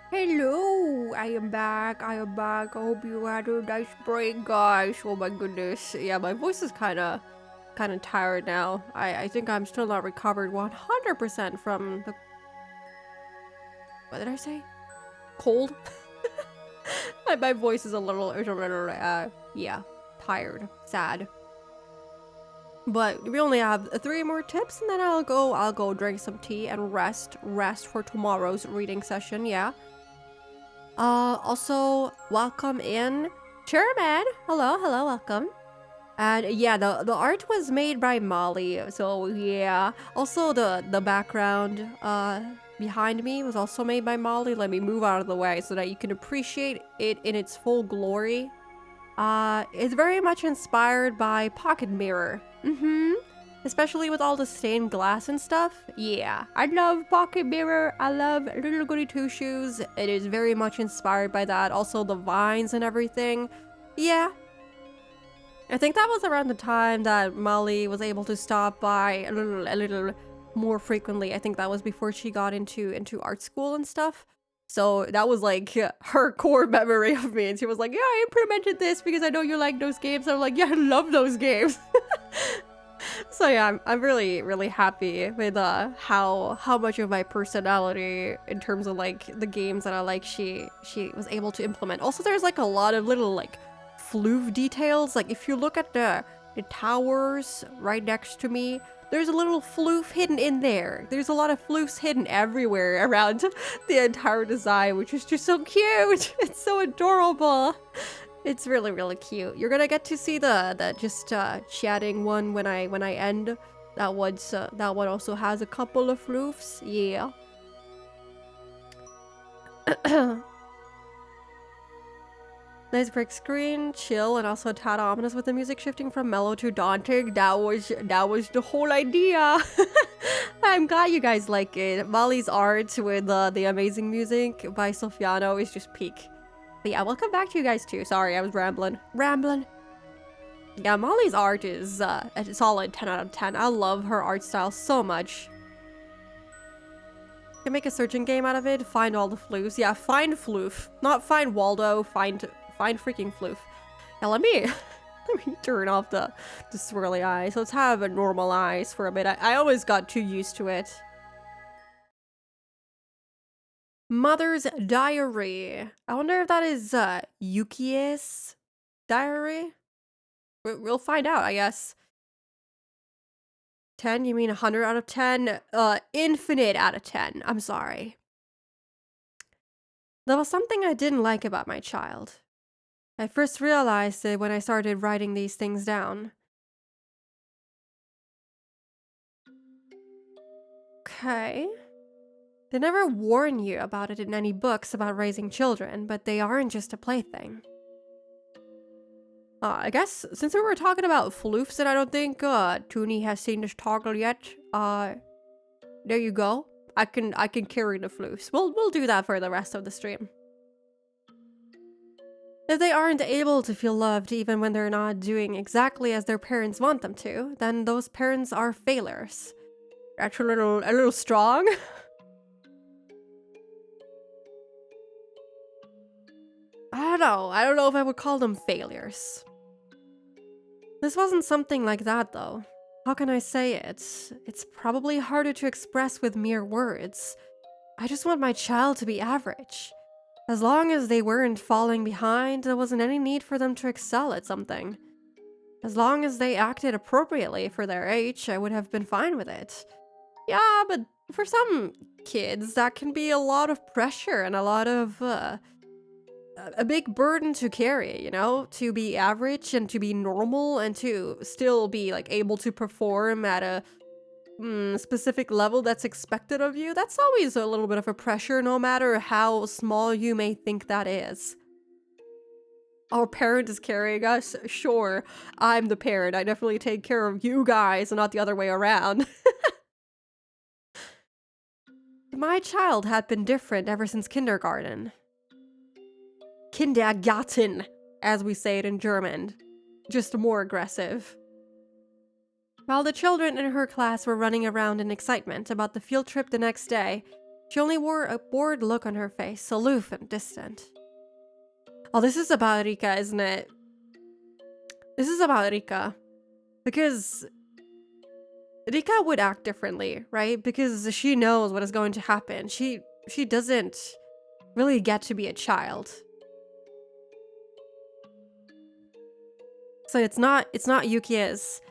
Hello, I am back. I am back. I hope you had a nice break, guys. Oh my goodness. Yeah, my voice is kind of tired now. I think I'm still not recovered 100% from the, what did I say? Cold? my voice is a little yeah, tired, sad. But we only have 3 more tips, and then I'll go drink some tea and rest for tomorrow's reading session. Yeah. Also, welcome in Chairman. Hello, welcome. And yeah, the art was made by Molly, so yeah. Also, the background behind me was also made by Molly. Let me move out of the way so that you can appreciate it in its full glory. It's very much inspired by Pocket Mirror. Especially with all the stained glass and stuff. Yeah, I love Pocket Mirror. I love Little Goody Two Shoes. It is very much inspired by that. Also the vines and everything. Yeah. I think that was around the time that Molly was able to stop by a little more frequently. I think that was before she got into art school and stuff. So that was like her core memory of me. And she was like, yeah, I implemented this because I know you like those games. I'm like, yeah, I love those games. So yeah, I'm really, really happy with how much of my personality in terms of like the games that I like she was able to implement. Also, there's like a lot of little like floof details. Like if you look at the towers right next to me, there's a little floof hidden in there. There's a lot of floofs hidden everywhere around the entire design, which is just so cute. It's so adorable. It's really, really cute. You're gonna get to see the just chatting one when I end. That one also has a couple of floofs. Yeah. Nice break screen, chill, and also a tad ominous with the music shifting from mellow to daunting. That was the whole idea. I'm glad you guys like it. Molly's art with the amazing music by Sofiano is just peak. But yeah, welcome back to you guys too. Sorry, I was rambling. Yeah, Molly's art is a solid 10 out of 10. I love her art style so much. You can make a searching game out of it. Find all the floofs. Yeah, find floof. Not find Waldo. Find freaking floof. Now let me turn off the swirly eyes. Let's have a normal eyes for a bit. I always got too used to it. Mother's diary. I wonder if that is Yukie's diary. We'll find out, I guess. 10? You mean 100 out of 10? Infinite out of 10. I'm sorry. There was something I didn't like about my child. I first realized it when I started writing these things down. Okay. They never warn you about it in any books about raising children, but they aren't just a plaything. I guess since we were talking about floofs and I don't think Toonie has seen this toggle yet, there you go. I can carry the floofs. We'll do that for the rest of the stream. If they aren't able to feel loved even when they're not doing exactly as their parents want them to, then those parents are failures. That's a little strong. I don't know if I would call them failures. This wasn't something like that, though. How can I say it? It's probably harder to express with mere words. I just want my child to be average. As long as they weren't falling behind, there wasn't any need for them to excel at something. As long as they acted appropriately for their age, I would have been fine with it. Yeah, but for some kids, that can be a lot of pressure and a lot of, a big burden to carry, you know? To be average and to be normal and to still be, like, able to perform at a specific level that's expected of you. That's always a little bit of a pressure, no matter how small you may think that is. Our parent is carrying us? Sure, I'm the parent. I definitely take care of you guys and not the other way around. My child had been different ever since kindergarten. Kindergarten, as we say it in German. Just more aggressive. While the children in her class were running around in excitement about the field trip the next day, She only wore a bored look on her face, aloof and distant. Oh, this is about Rika, isn't it? This is about Rika. Because Rika would act differently, right? Because she knows what is going to happen. She doesn't really get to be a child. So it's not Yuki's.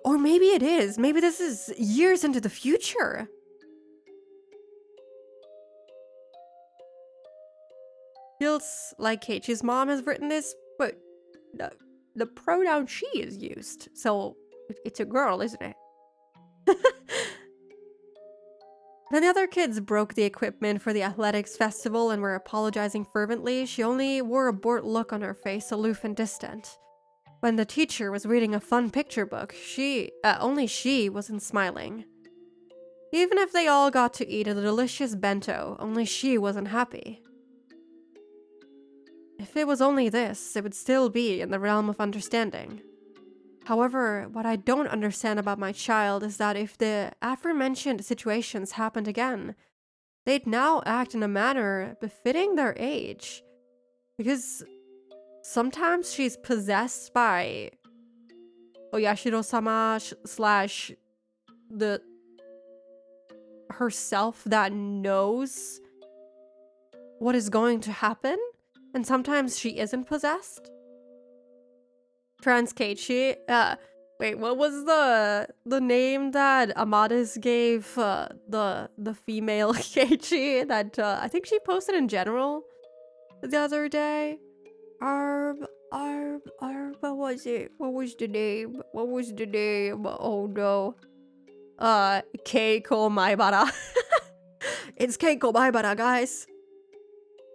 Or maybe it is. Maybe this is years into the future. Feels like Keiichi's mom has written this, but the pronoun she is used. So it's a girl, isn't it? When the other kids broke the equipment for the athletics festival and were apologizing fervently, she only wore a bored look on her face, aloof and distant. When the teacher was reading a fun picture book, only she wasn't smiling. Even if they all got to eat a delicious bento, only she wasn't happy. If it was only this, it would still be in the realm of understanding. However, what I don't understand about my child is that if the aforementioned situations happened again, they'd now act in a manner befitting their age. Because sometimes she's possessed by Oyashiro-sama slash the herself that knows what is going to happen, and sometimes she isn't possessed. Trans Keiichi, wait, what was the name that Amadis gave the female Keiichi that I think she posted in general the other day? What was it? What was the name? What was the name? Oh no. Keiko Maibara. It's Keiko Maibara, guys.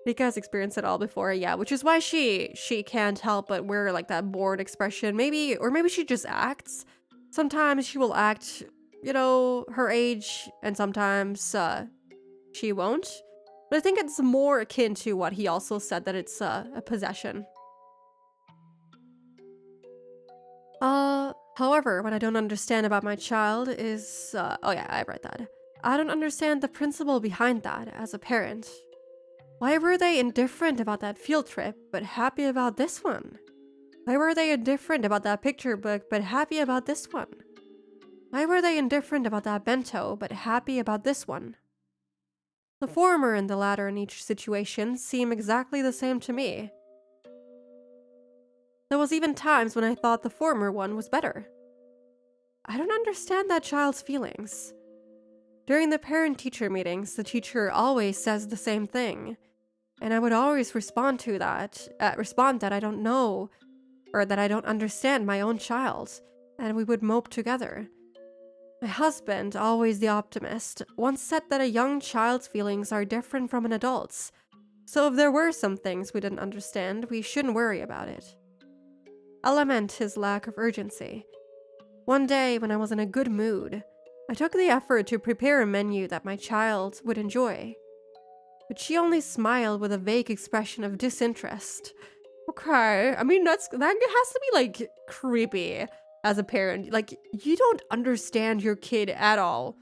Rika has experienced it all before, yeah, which is why she can't help but wear like that bored expression. Maybe she just acts. Sometimes she will act, you know, her age, and sometimes she won't. But I think it's more akin to what he also said, that it's a possession. However, what I don't understand about my child is, oh yeah, I read that. I don't understand the principle behind that as a parent. Why were they indifferent about that field trip, but happy about this one? Why were they indifferent about that picture book, but happy about this one? Why were they indifferent about that bento, but happy about this one? The former and the latter in each situation seem exactly the same to me. There was even times when I thought the former one was better. I don't understand that child's feelings. During the parent-teacher meetings, the teacher always says the same thing. And I would always respond that I don't know, or that I don't understand my own child, and we would mope together. My husband, always the optimist, once said that a young child's feelings are different from an adult's, so if there were some things we didn't understand, we shouldn't worry about it. I lament his lack of urgency. One day, when I was in a good mood, I took the effort to prepare a menu that my child would enjoy. But she only smiled with a vague expression of disinterest. Okay, I mean, that has to be, like, creepy as a parent. Like, you don't understand your kid at all.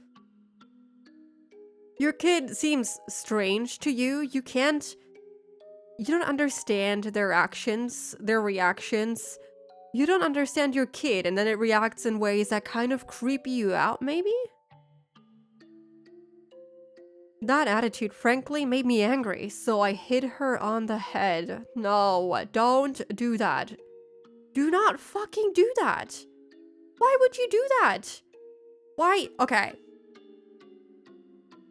Your kid seems strange to you. You don't understand their actions, their reactions. You don't understand your kid, and then it reacts in ways that kind of creep you out, maybe? That attitude frankly made me angry, so I hit her on the head. No, don't do that. Do not fucking do that. Why would you do that? Why? Okay.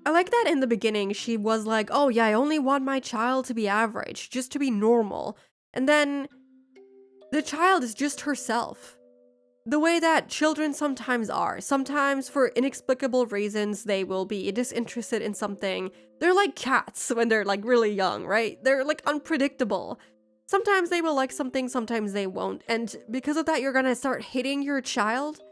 I like that in the beginning she was like, oh yeah, I only want my child to be average, just to be normal. And then the child is just herself. The way that children sometimes are. Sometimes, for inexplicable reasons, they will be disinterested in something. They're like cats when they're like really young, right? They're like unpredictable. Sometimes they will like something, sometimes they won't. And because of that, you're gonna start hitting your child?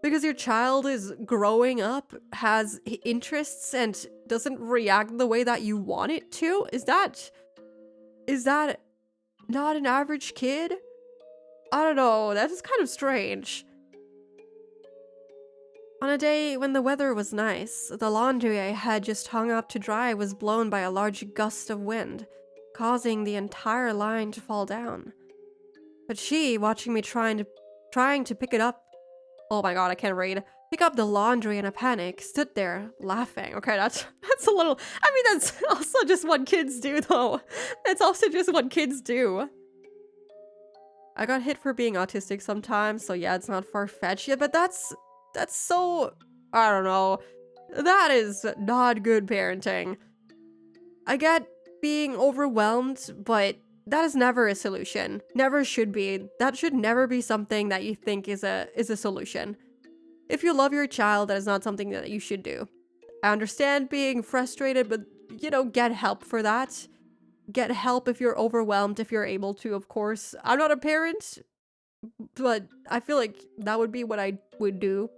Because your child is growing up, has interests, and doesn't react the way that you want it to? Is that not an average kid? I don't know, that is kind of strange. On a day when the weather was nice, the laundry I had just hung up to dry was blown by a large gust of wind, causing the entire line to fall down. But she, watching me trying to pick it up, oh my god, I can't read, pick up the laundry in a panic, stood there laughing. Okay, that's a little, I mean, that's also just what kids do though. That's also just what kids do. I got hit for being autistic sometimes, so yeah, it's not far-fetched yet, but that's so, I don't know. That is not good parenting. I get being overwhelmed, but that is never a solution. Never should be. That should never be something that you think is a solution. If you love your child, that is not something that you should do. I understand being frustrated, but you know, get help for that. Get help if you're overwhelmed, if you're able to, of course. I'm not a parent, but I feel like that would be what I would do.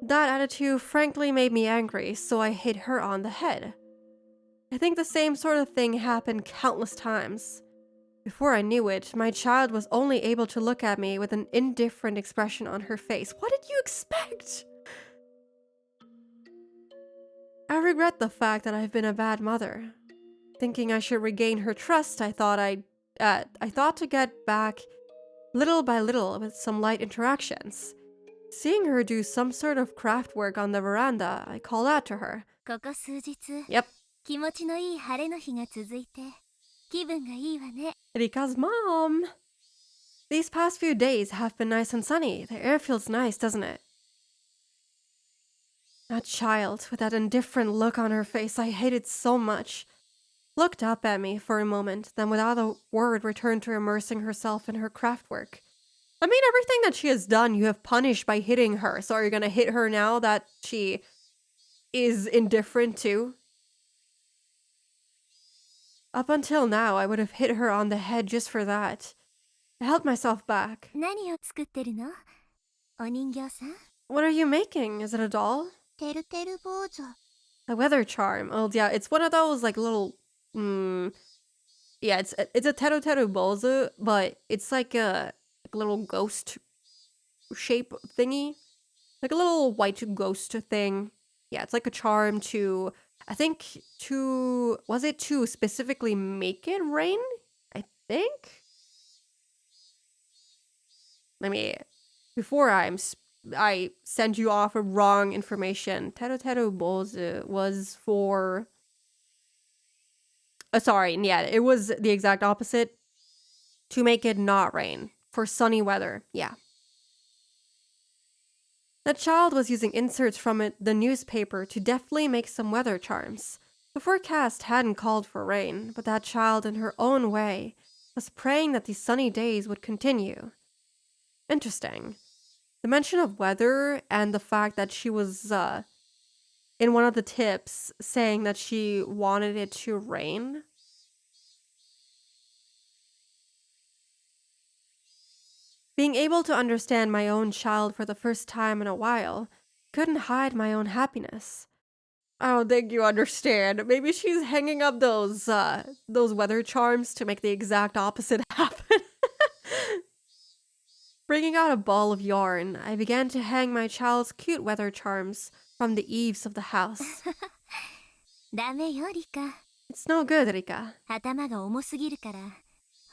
That attitude frankly made me angry, so I hit her on the head. I think the same sort of thing happened countless times. Before I knew it, my child was only able to look at me with an indifferent expression on her face. What did you expect? I regret the fact that I've been a bad mother. Thinking I should regain her trust, I thought to get back little by little with some light interactions. Seeing her do some sort of craft work on the veranda, I called out to her. ここ数日 Yep, 気持ちのいい晴れの日が続いて気分がいいわね Rika's mom. These past few days have been nice and sunny. The air feels nice, doesn't it? That child, with that indifferent look on her face I hated so much, looked up at me for a moment, then without a word returned to immersing herself in her craft work. I mean, everything that she has done, you have punished by hitting her. So are you gonna hit her now that she is indifferent too? Up until now, I would have hit her on the head just for that. I held myself back. 何を作ってるのお人形さん What are you making? Is it a doll? てるてる坊主 A weather charm. Oh yeah, it's one of those like little yeah, it's a teru teru bozu, but it's like a little ghost shape thingy. Like a little white ghost thing. Yeah, it's like a charm to, I think to, was it to specifically make it rain? I think? Let me, before I send you off with wrong information. Teru teru bozu was for, sorry, yeah, it was the exact opposite. To make it not rain. For sunny weather, yeah. The child was using inserts from the newspaper to deftly make some weather charms. The forecast hadn't called for rain, but that child, in her own way, was praying that these sunny days would continue. Interesting. The mention of weather and the fact that she was, in one of the tips, saying that she wanted it to rain. Being able to understand my own child for the first time in a while, couldn't hide my own happiness. I don't think you understand. Maybe she's hanging up those weather charms to make the exact opposite happen. Bringing out a ball of yarn, I began to hang my child's cute weather charms from the eaves of the house. ダメよリカ It's no good, Rika. 頭が重すぎるから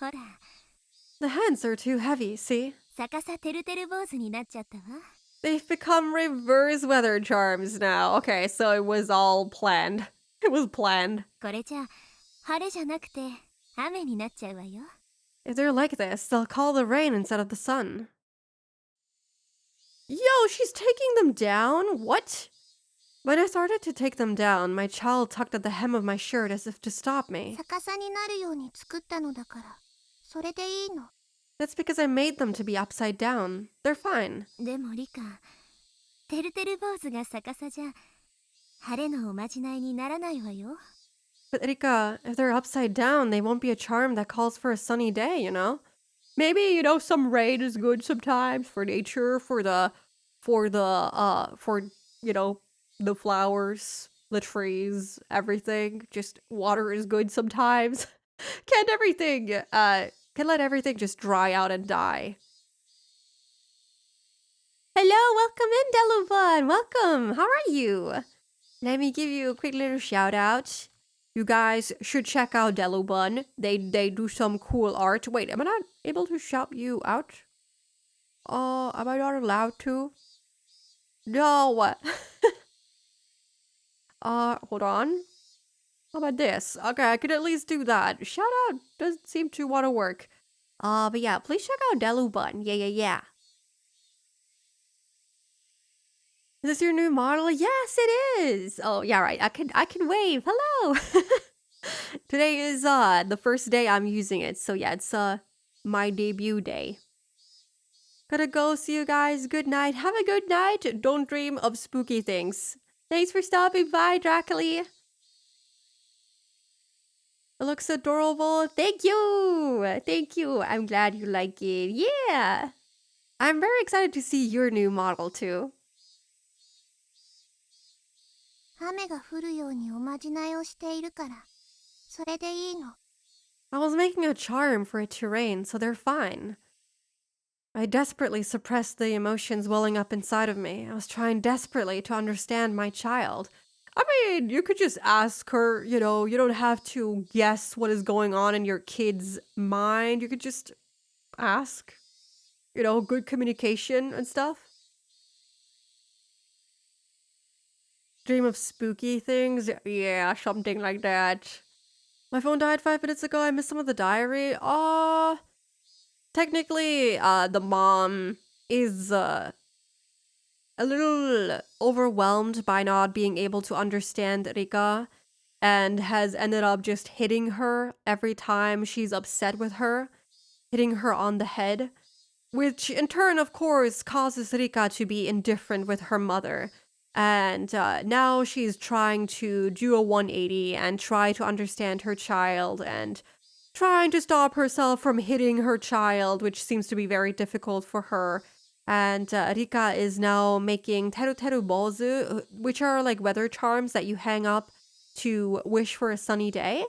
ほら The hands are too heavy, see? 逆さてるてる坊主になっちゃったわ They've become reverse weather charms now. Okay, so it was all planned. It was planned. これじゃ晴れじゃなくて雨になっちゃうわよ If they're like this, they'll call the rain instead of the sun. Yo, she's taking them down? What? When I started to take them down, my child tugged at the hem of my shirt as if to stop me. 逆さになるように作ったのだからそれでいいの That's because I made them to be upside down. They're fine. でもリカてるてる坊主が逆さじゃ晴れのおまじないにならないわよ But Rika, if they're upside down, they won't be a charm that calls for a sunny day, you know? Maybe, you know, some rain is good sometimes for nature, for you know, the flowers, the trees, everything. Just water is good sometimes. Can't everything, can let everything just dry out and die. welcome in, Delubun. Welcome. How are you? Let me give you a quick little shout out. You guys should check out Delubun. They do some cool art. Wait, am I not able to shout you out? Am I not allowed to? No. Hold on. How about this? Okay, I could at least do that. Shout out doesn't seem to want to work. But yeah, please check out Delubun. Yeah. Is this your new model? Yes, it is. Oh, yeah, right. I can wave. Hello. Today is the first day I'm using it. So yeah, it's my debut day. Gotta go. See you guys. Good night. Have a good night. Don't dream of spooky things. Thanks for stopping by, Draculi. It looks adorable. Thank you. Thank you. I'm glad you like it. Yeah. I'm very excited to see your new model too. 雨が降るようにおまじないをしているから、それでいいの。 I was making a charm for it to rain, so they're fine. I desperately suppressed the emotions welling up inside of me. I was trying desperately to understand my child. I mean, you could just ask her, you know, you don't have to guess what is going on in your kid's mind. You could just ask, you know, good communication and stuff. Dream of spooky things? Yeah, something like that. My phone died 5 minutes ago. I missed some of the diary. Technically, the mom is a little overwhelmed by not being able to understand Rika and has ended up just hitting her every time she's upset with her, hitting her on the head, which in turn, of course, causes Rika to be indifferent with her mother. And now she's trying to do a 180 and try to understand her child and trying to stop herself from hitting her child, which seems to be very difficult for her. And Rika is now making teru teru bozu, which are like weather charms that you hang up to wish for a sunny day.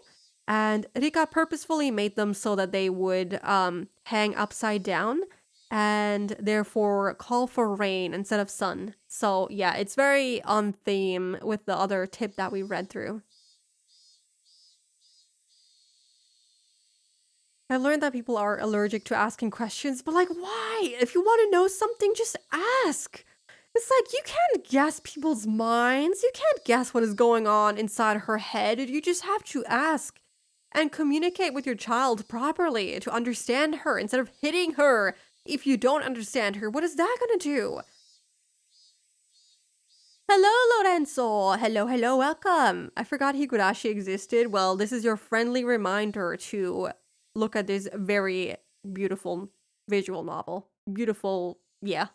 And Rika purposefully made them so that they would hang upside down and therefore call for rain instead of sun. So yeah, it's very on theme with the other tip that we read through. I learned that people are allergic to asking questions, but like, why? If you want to know something, just ask. It's like, you can't guess people's minds. You can't guess what is going on inside her head. You just have to ask and communicate with your child properly to understand her instead of hitting her. If you don't understand her, what is that gonna do? Hello, Lorenzo. Hello, welcome. I forgot Higurashi existed. Well, this is your friendly reminder to look at this very beautiful visual novel. Beautiful, yeah.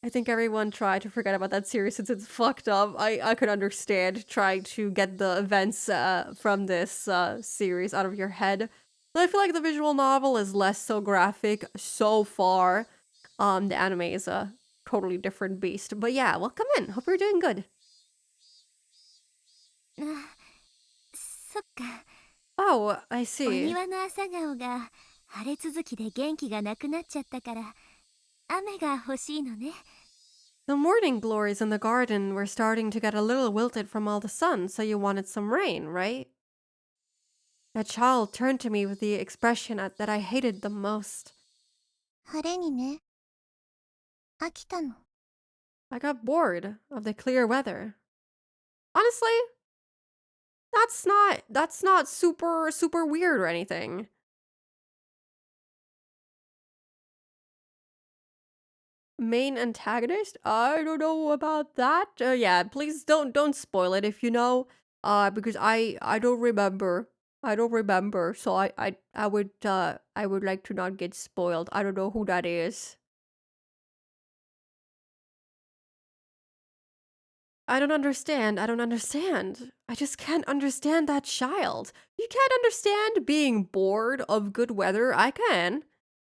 I think everyone tried to forget about that series since it's fucked up. I could understand trying to get the events from this series out of your head. But I feel like the visual novel is less so graphic so far. The anime is a totally different beast. But yeah, welcome in. Hope you're doing good. そっか。 Oh, I お see. 庭の朝顔が晴れ続きで元気がなくなっちゃったから雨が欲しいのね。 The morning glories in the garden were starting to get a little wilted from all the sun, so you wanted some rain, right? That child turned to me with the expression that I hated the most. 晴れにね。飽きたの。 I got bored of the clear weather. Honestly, that's not super weird or anything. Main antagonist? I don't know about that. Yeah, please don't spoil it if you know. Because I don't remember. I don't remember. So I would like to not get spoiled. I don't know who that is. I don't understand. I don't understand. I just can't understand that child. You can't understand being bored of good weather. I can.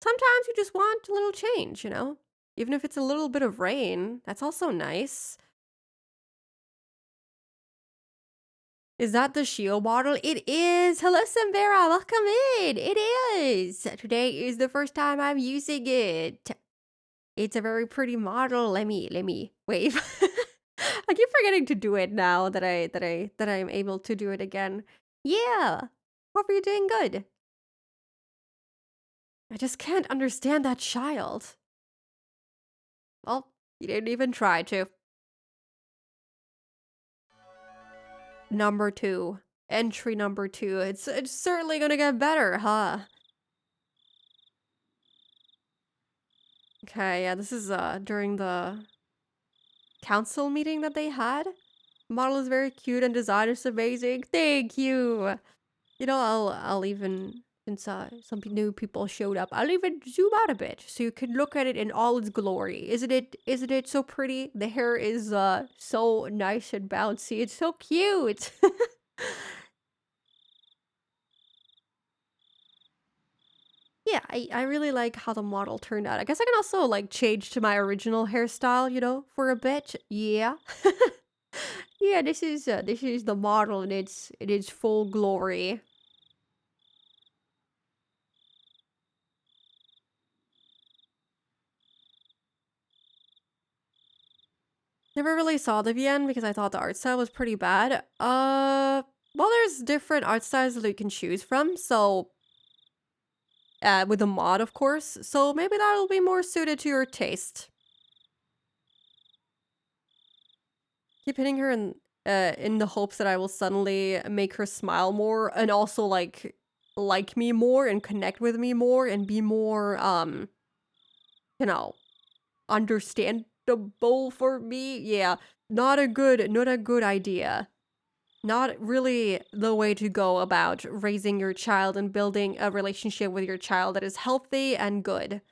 Sometimes you just want a little change, you know? Even if it's a little bit of rain, that's also nice. Is that the Shio bottle? It is! Hello, Sambera! Welcome in! It is! Today is the first time I'm using it. It's a very pretty model. Let me wave. I keep forgetting to do it now that I'm able to do it again. Yeah. Hope you're doing good. I just can't understand that child. Well, you didn't even try to. Number 2. Entry number 2. It's certainly gonna get better, huh? Okay, yeah, this is during the council meeting that they had. Model is very cute and design is amazing. Thank you. You know, I'll even, since some new people showed up, I'll even zoom out a bit so you can look at it in all its glory. Isn't it so pretty? The hair is so nice and bouncy. It's so cute. Yeah, I really like how the model turned out. I guess I can also like change to my original hairstyle, you know, for a bit. Yeah. Yeah, this is the model in its full glory. Never really saw the VN because I thought the art style was pretty bad. Well, there's different art styles that you can choose from, so with a mod, of course. So maybe that'll be more suited to your taste. Keep hitting her in the hopes that I will suddenly make her smile more and also like me more and connect with me more and be more you know, understandable for me. Yeah, not a good idea. Not really the way to go about raising your child and building a relationship with your child that is healthy and good.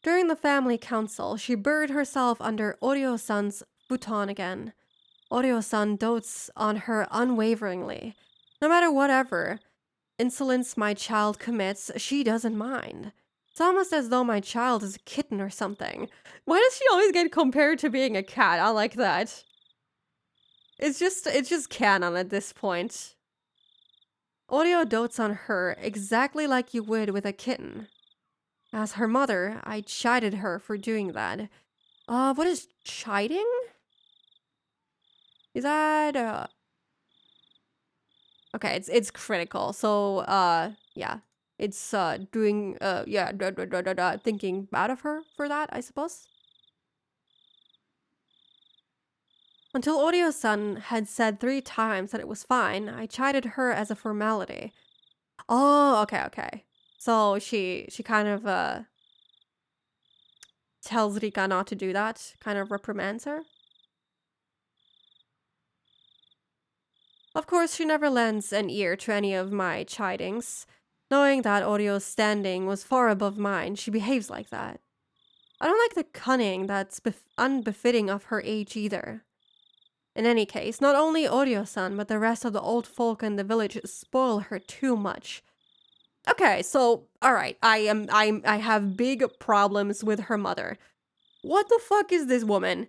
During the family council, she buried herself under Oryo-san's futon again. Oryo-san dotes on her unwaveringly. No matter whatever insolence my child commits, she doesn't mind. It's almost as though my child is a kitten or something. Why does she always get compared to being a cat? I like that. It's just canon at this point. Oreo dotes on her exactly like you would with a kitten. As her mother, I chided her for doing that. What is chiding? Is that okay, it's critical. So yeah. It's doing yeah, thinking bad of her for that, I suppose. Until Oreo-san had said 3 times that it was fine, I chided her as a formality. Oh, okay. So she kind of tells Rika not to do that, kind of reprimands her. Of course, she never lends an ear to any of my chidings. Knowing that Orio's standing was far above mine, she behaves like that. I don't like the cunning that's unbefitting of her age either. In any case, not only Oreo-san, but the rest of the old folk in the village spoil her too much. Okay, so, alright, I have big problems with her mother. What the fuck is this woman?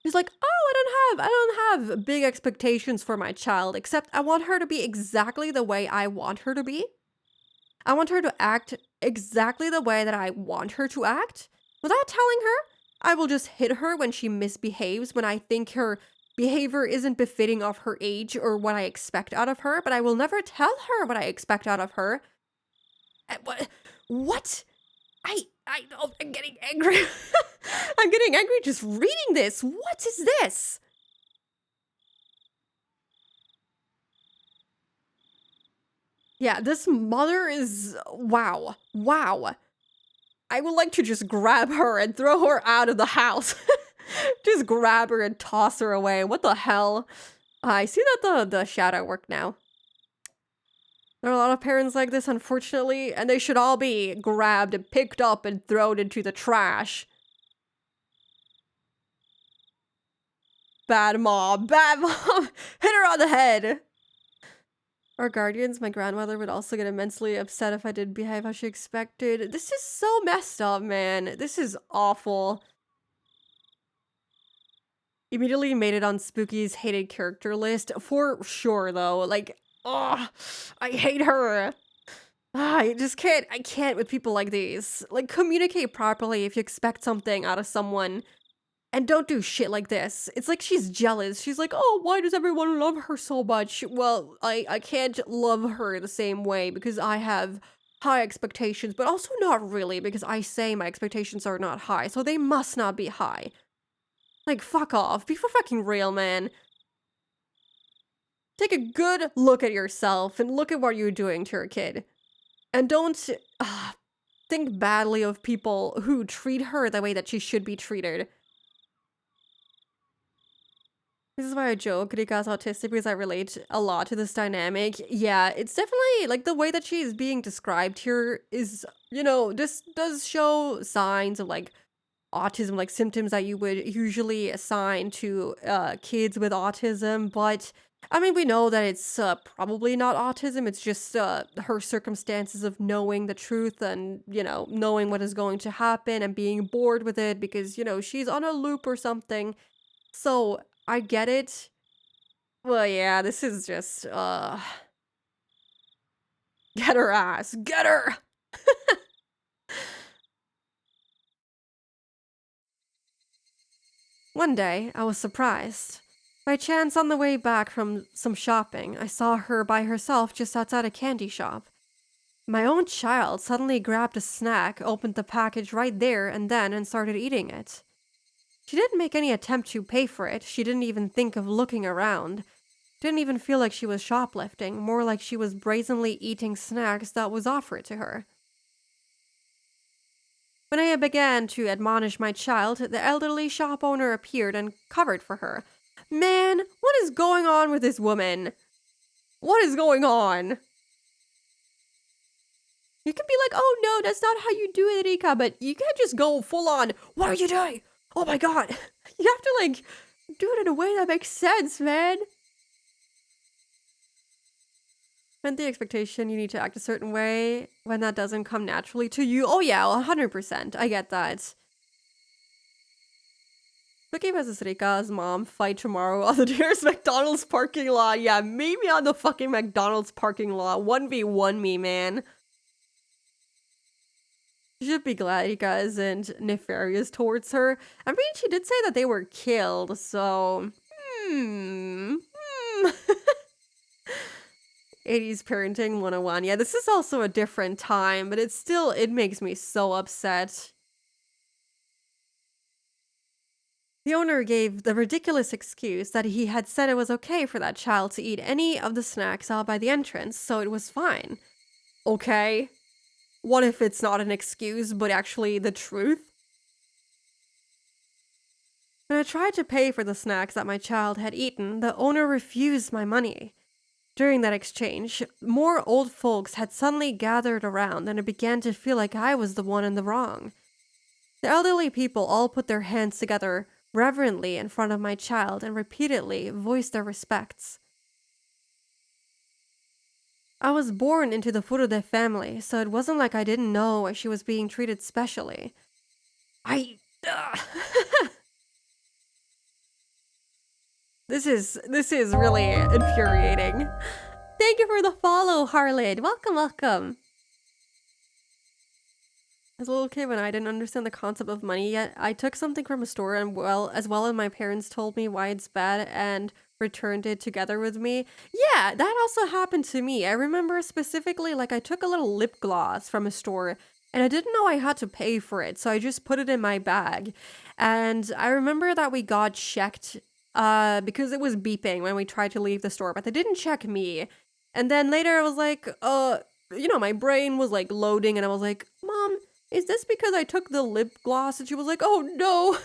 She's like, oh, I don't have big expectations for my child, except I want her to be exactly the way I want her to be. I want her to act exactly the way that I want her to act. Without telling her, I will just hit her when she misbehaves, when I think her behavior isn't befitting of her age or what I expect out of her, but I will never tell her what I expect out of her. What? Oh, I'm getting angry. I'm getting angry just reading this. What is this? Yeah, this mother is... Wow. I would like to just grab her and throw her out of the house. Just grab her and toss her away. What the hell? I see that the shadow worked now. There are a lot of parents like this, unfortunately, and they should all be grabbed and picked up and thrown into the trash. Bad mom. Hit her on the head. Our guardians, my grandmother would also get immensely upset if I didn't behave how she expected. This is so messed up, man. This is awful. Immediately made it on Spooky's hated character list. For sure, though. Like, oh, I hate her. I just can't. I can't with people like these. Like, communicate properly if you expect something out of someone. And don't do shit like this. It's like she's jealous. She's like, oh, why does everyone love her so much? Well, I can't love her the same way because I have high expectations, but also not really because I say my expectations are not high, so they must not be high. Like, fuck off. Be for fucking real, man. Take a good look at yourself and look at what you're doing to your kid. And don't think badly of people who treat her the way that she should be treated. This is why I joke Rika's autistic because I relate a lot to this dynamic. Yeah, it's definitely like the way that she is being described here is, you know, this does show signs of like autism, like symptoms that you would usually assign to kids with autism. But I mean, we know that it's probably not autism. It's just her circumstances of knowing the truth and, you know, knowing what is going to happen and being bored with it because, you know, she's on a loop or something. So I get it. Well, yeah, this is just, get her ass. Get her! One day, I was surprised. By chance, on the way back from some shopping, I saw her by herself just outside a candy shop. My own child suddenly grabbed a snack, opened the package right there and then, and started eating it. She didn't make any attempt to pay for it. She didn't even think of looking around. Didn't even feel like she was shoplifting, more like she was brazenly eating snacks that was offered to her. When I began to admonish my child, the elderly shop owner appeared and covered for her. Man, what is going on with this woman? What is going on? You can be like, oh no, that's not how you do it, Rika, but you can't just go full on, what are you doing? Oh my god. You have to like, do it in a way that makes sense, man. When the expectation you need to act a certain way when that doesn't come naturally to you. Oh yeah, 100%. I get that. Cookie vs. Rika's mom fight tomorrow on the nearest McDonald's parking lot. Yeah, meet me on the fucking McDonald's parking lot. 1v1 me, man. You should be glad Rika isn't nefarious towards her. I mean, she did say that they were killed, so... 80s parenting 101. Yeah, this is also a different time, but it makes me so upset. The owner gave the ridiculous excuse that he had said it was okay for that child to eat any of the snacks out by the entrance, so it was fine. Okay. What if it's not an excuse, but actually the truth? When I tried to pay for the snacks that my child had eaten, the owner refused my money. During that exchange, more old folks had suddenly gathered around, and it began to feel like I was the one in the wrong. The elderly people all put their hands together reverently in front of my child and repeatedly voiced their respects. I was born into the Furude family, so it wasn't like I didn't know she was being treated specially. This is really infuriating. Thank you for the follow, Harlid. Welcome, welcome. As a little kid, when I didn't understand the concept of money yet, I took something from a store and as my parents told me why it's bad and returned it together with me. Yeah, that also happened to me. I remember specifically, like, I took a little lip gloss from a store and I didn't know I had to pay for it, so I just put it in my bag. And I remember that we got checked because it was beeping when we tried to leave the store, but they didn't check me. And then later I was like, my brain was like loading and I was like, Mom, is this because I took the lip gloss? And she was like, oh no,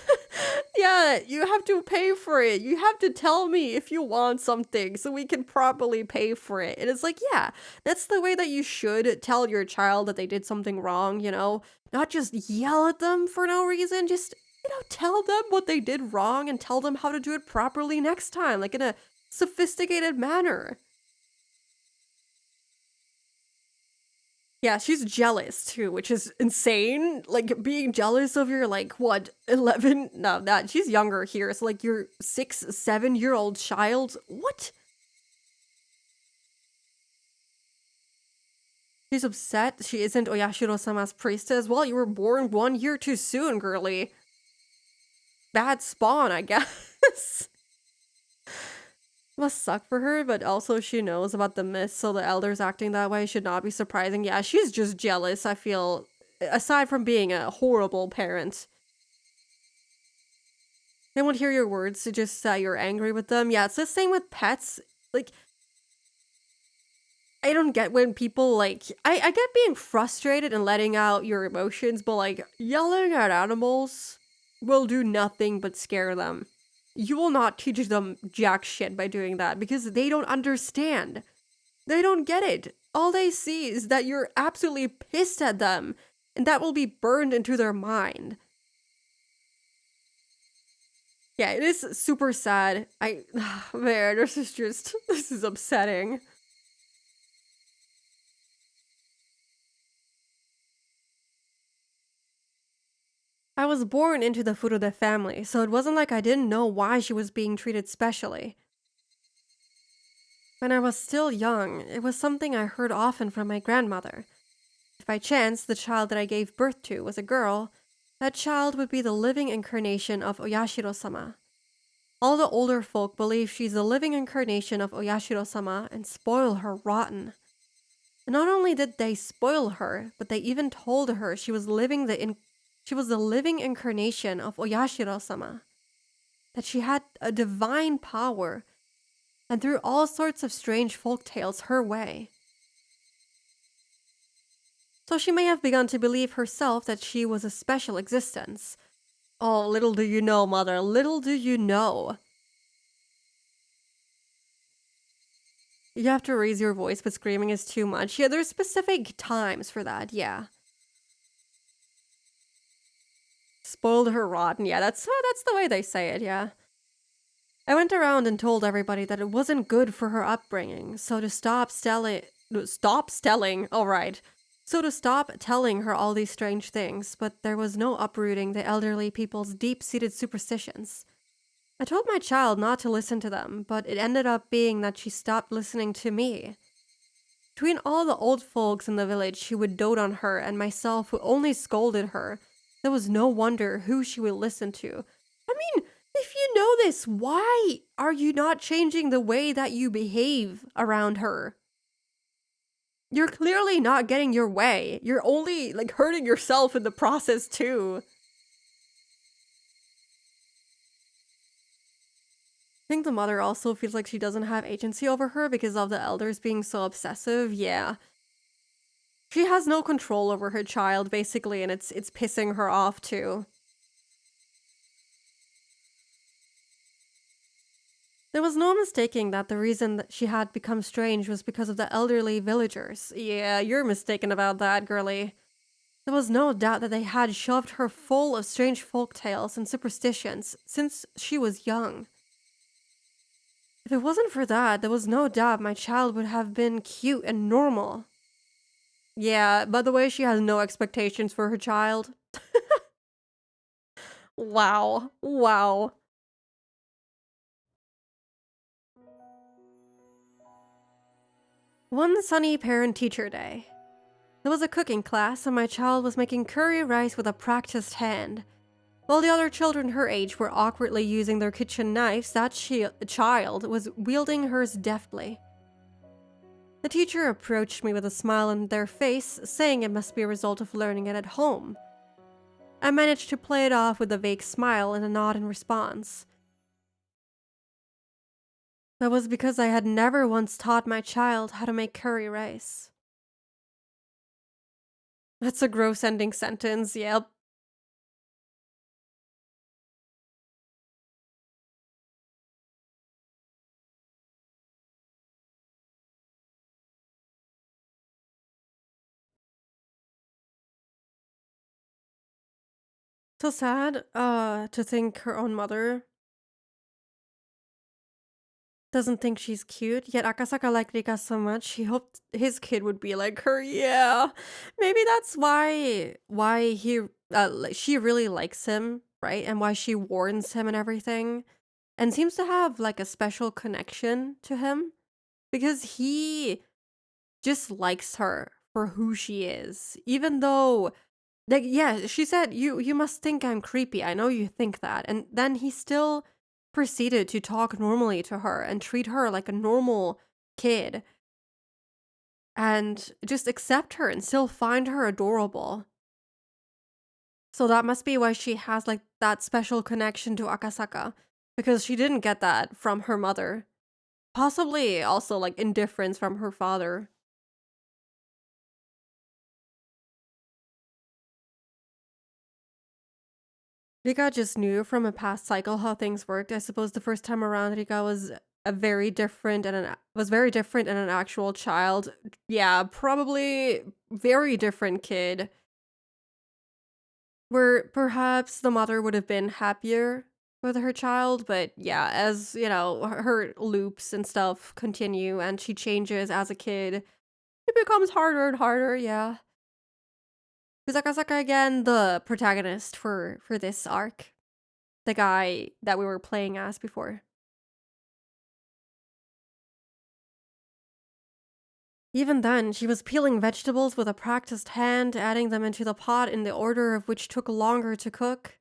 yeah, you have to pay for it. You have to tell me if you want something so we can properly pay for it. And it's like, yeah, that's the way that you should tell your child that they did something wrong, you know? Not just yell at them for no reason, just, tell them what they did wrong and tell them how to do it properly next time, like in a sophisticated manner. Yeah, she's jealous too, which is insane. Like, being jealous of your, 11? No, she's younger here. So, your 6, 7-year-old child. What? She's upset she isn't Oyashiro-sama's priestess. Well, you were born 1 year too soon, girly. Bad spawn, I guess. Must suck for her, but also she knows about the myth, so the elders acting that way should not be surprising. Yeah, she's just jealous, I feel, aside from being a horrible parent. They won't hear your words, it's just that you're angry with them. Yeah, it's the same with pets. Like, I don't get when people, like, I get being frustrated and letting out your emotions, but, like, yelling at animals will do nothing but scare them. You will not teach them jack shit by doing that because they don't understand. They don't get it. All they see is that you're absolutely pissed at them, and that will be burned into their mind. Yeah, it is super sad. Man, this is upsetting. I was born into the Furude family, so it wasn't like I didn't know why she was being treated specially. When I was still young, it was something I heard often from my grandmother. If by chance the child that I gave birth to was a girl, that child would be the living incarnation of Oyashiro-sama. All the older folk believe she's the living incarnation of Oyashiro-sama and spoil her rotten. And not only did they spoil her, but they even told her she was the living incarnation of Oyashiro-sama. That she had a divine power and threw all sorts of strange folk tales her way. So she may have begun to believe herself that she was a special existence. Oh, little do you know, mother, little do you know. You have to raise your voice, but screaming is too much. Yeah, there's specific times for that, yeah. Spoiled her rotten, yeah, that's the way they say it, yeah. I went around and told everybody that it wasn't good for her upbringing, so to stop telling her all these strange things, but there was no uprooting the elderly people's deep-seated superstitions. I told my child not to listen to them, but it ended up being that she stopped listening to me. Between all the old folks in the village who would dote on her and myself who only scolded her, there was no wonder who she would listen to. I mean, if you know this, why are you not changing the way that you behave around her? You're clearly not getting your way. You're only, like, hurting yourself in the process, too. I think the mother also feels like she doesn't have agency over her because of the elders being so obsessive. Yeah. She has no control over her child, basically, and it's pissing her off, too. There was no mistaking that the reason that she had become strange was because of the elderly villagers. Yeah, you're mistaken about that, girly. There was no doubt that they had shoved her full of strange folk tales and superstitions since she was young. If it wasn't for that, there was no doubt my child would have been cute and normal. Yeah, by the way, she has no expectations for her child. Wow. Wow. One sunny parent-teacher day. There was a cooking class and my child was making curry rice with a practiced hand. While the other children her age were awkwardly using their kitchen knives, that child was wielding hers deftly. The teacher approached me with a smile on their face, saying it must be a result of learning it at home. I managed to play it off with a vague smile and a nod in response. That was because I had never once taught my child how to make curry rice. That's a gross ending sentence, yep. So sad, to think her own mother doesn't think she's cute, yet Akasaka liked Rika so much, he hoped his kid would be like her, yeah. Maybe that's why she really likes him, right? And why she warns him and everything. And seems to have, like, a special connection to him. Because he just likes her for who she is. Even though, like, yeah, she said, you must think I'm creepy. I know you think that. And then he still proceeded to talk normally to her and treat her like a normal kid and just accept her and still find her adorable. So that must be why she has like that special connection to Akasaka, because she didn't get that from her mother. Possibly also like indifference from her father. Rika just knew from a past cycle how things worked. I suppose the first time around Rika was very different and an actual child. Yeah, probably very different kid. Where perhaps the mother would have been happier with her child, but yeah, as you know, her loops and stuff continue and she changes as a kid, it becomes harder and harder, yeah. Kusakasaka again, the protagonist for this arc. The guy that we were playing as before. Even then, she was peeling vegetables with a practiced hand, adding them into the pot in the order of which took longer to cook.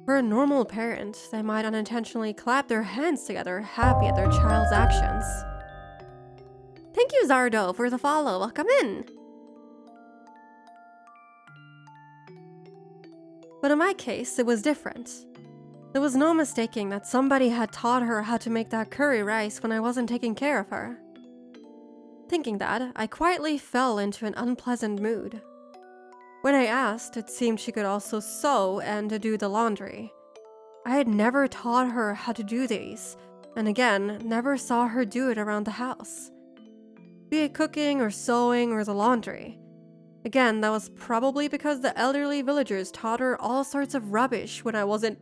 For a normal parent, they might unintentionally clap their hands together, happy at their child's actions. Thank you, Zardo, for the follow. Welcome in. But in my case, it was different. There was no mistaking that somebody had taught her how to make that curry rice when I wasn't taking care of her. Thinking that, I quietly fell into an unpleasant mood. When I asked, it seemed she could also sew and do the laundry. I had never taught her how to do these, and again, never saw her do it around the house. Be it cooking or sewing or the laundry. Again, that was probably because the elderly villagers taught her all sorts of rubbish when I wasn't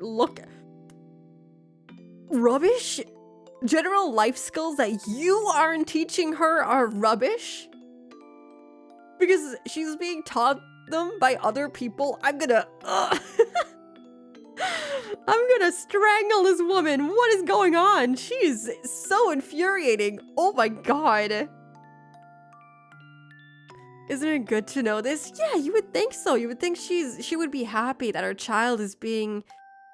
Rubbish? General life skills that you aren't teaching her are rubbish? Because she's being taught them by other people? I'm gonna strangle this woman. What is going on? She is so infuriating. Oh my god. Isn't it good to know this? Yeah, you would think so. You would think she would be happy that her child is being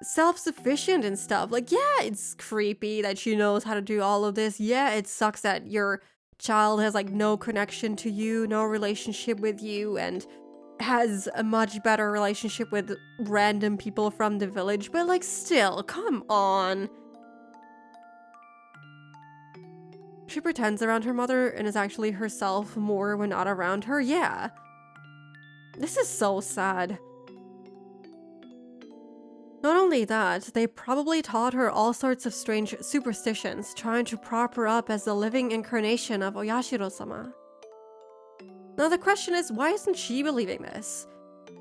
self-sufficient and stuff. Like, yeah, it's creepy that she knows how to do all of this. Yeah, it sucks that your child has like no connection to you, no relationship with you, and has a much better relationship with random people from the village. But like, still, come on. She pretends around her mother and is actually herself more when not around her. Yeah. This is so sad. Not only that, they probably taught her all sorts of strange superstitions, trying to prop her up as the living incarnation of Oyashiro-sama. Now the question is, why isn't she believing this?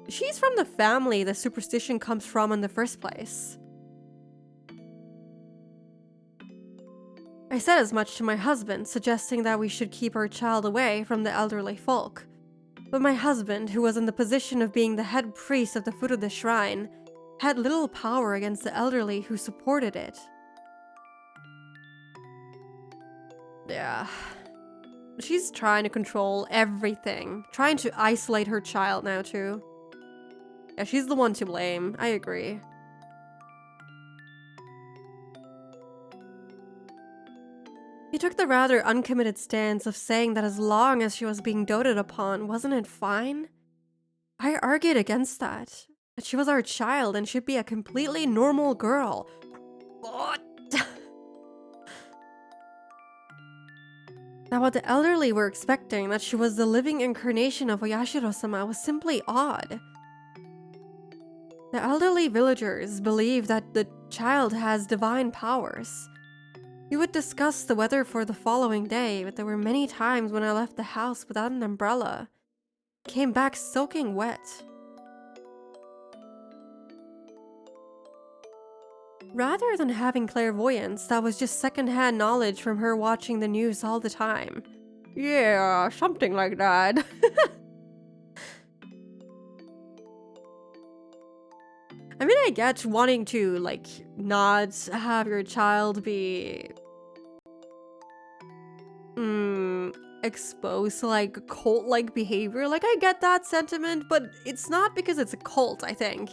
She's from the family the superstition comes from in the first place. I said as much to my husband, suggesting that we should keep our child away from the elderly folk. But my husband, who was in the position of being the head priest of the foot of the shrine, had little power against the elderly who supported it. Yeah. She's trying to control everything. Trying to isolate her child now, too. Yeah, she's the one to blame. I agree. He took the rather uncommitted stance of saying that as long as she was being doted upon, wasn't it fine? I argued against that. That she was our child and should be a completely normal girl. What? Now what the elderly were expecting, that she was the living incarnation of Oyashiro-sama, was simply odd. The elderly villagers believe that the child has divine powers. We would discuss the weather for the following day, but there were many times when I left the house without an umbrella. Came back soaking wet. Rather than having clairvoyance, that was just secondhand knowledge from her watching the news all the time. Yeah, something like that. I mean, I get wanting to, like, not have your child be exposed to like cult-like behavior. Like, I get that sentiment, but it's not because it's a cult, I think.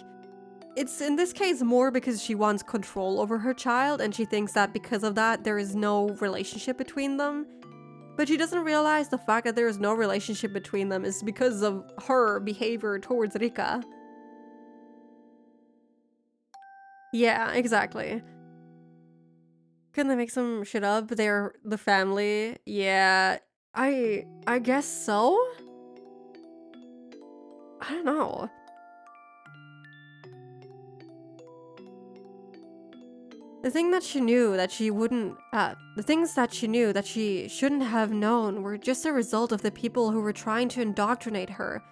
It's in this case more because she wants control over her child and she thinks that because of that there is no relationship between them. But she doesn't realize the fact that there is no relationship between them is because of her behavior towards Rika. Yeah, exactly. Couldn't they make some shit up? They're the family. Yeah, I guess so? I don't know. The thing that she knew that she wouldn't, the things that she knew that she shouldn't have known were just a result of the people who were trying to indoctrinate her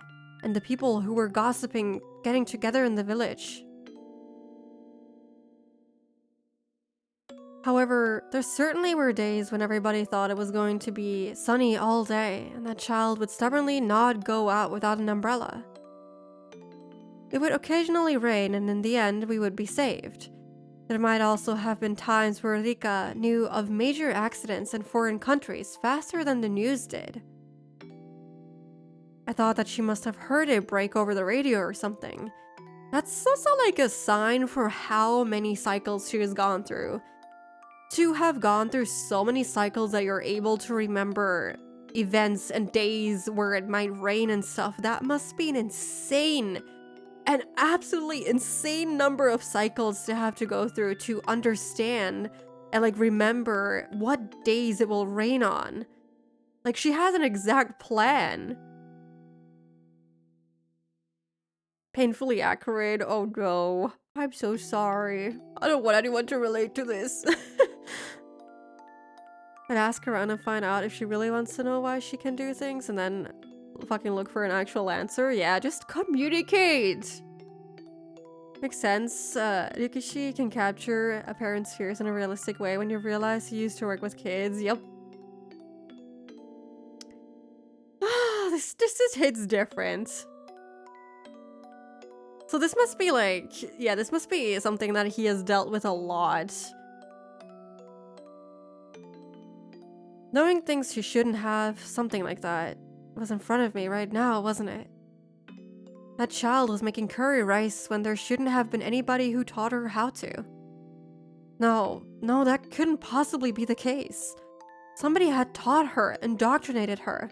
and the people who were gossiping, getting together in the village. However, there certainly were days when everybody thought it was going to be sunny all day and that child would stubbornly not go out without an umbrella. It would occasionally rain and in the end we would be saved. There might also have been times where Rika knew of major accidents in foreign countries faster than the news did. I thought that she must have heard it break over the radio or something. That's also like a sign for how many cycles she has gone through. To have gone through so many cycles that you're able to remember events and days where it might rain and stuff, that must be an absolutely insane number of cycles to have to go through to understand and like remember what days it will rain on. Like, she has an exact plan. Painfully accurate. Oh no. I'm so sorry. I don't want anyone to relate to this. I'd ask around and find out if she really wants to know why she can do things and then fucking look for an actual answer. Yeah, just communicate! Makes sense. Rikishi can capture a parent's fears in a realistic way when you realize he used to work with kids. Yep. This just hits different. So this must be like, yeah, this must be something that he has dealt with a lot. Knowing things she shouldn't have, something like that, was in front of me right now, wasn't it? That child was making curry rice when there shouldn't have been anybody who taught her how to. No, that couldn't possibly be the case. Somebody had taught her, indoctrinated her.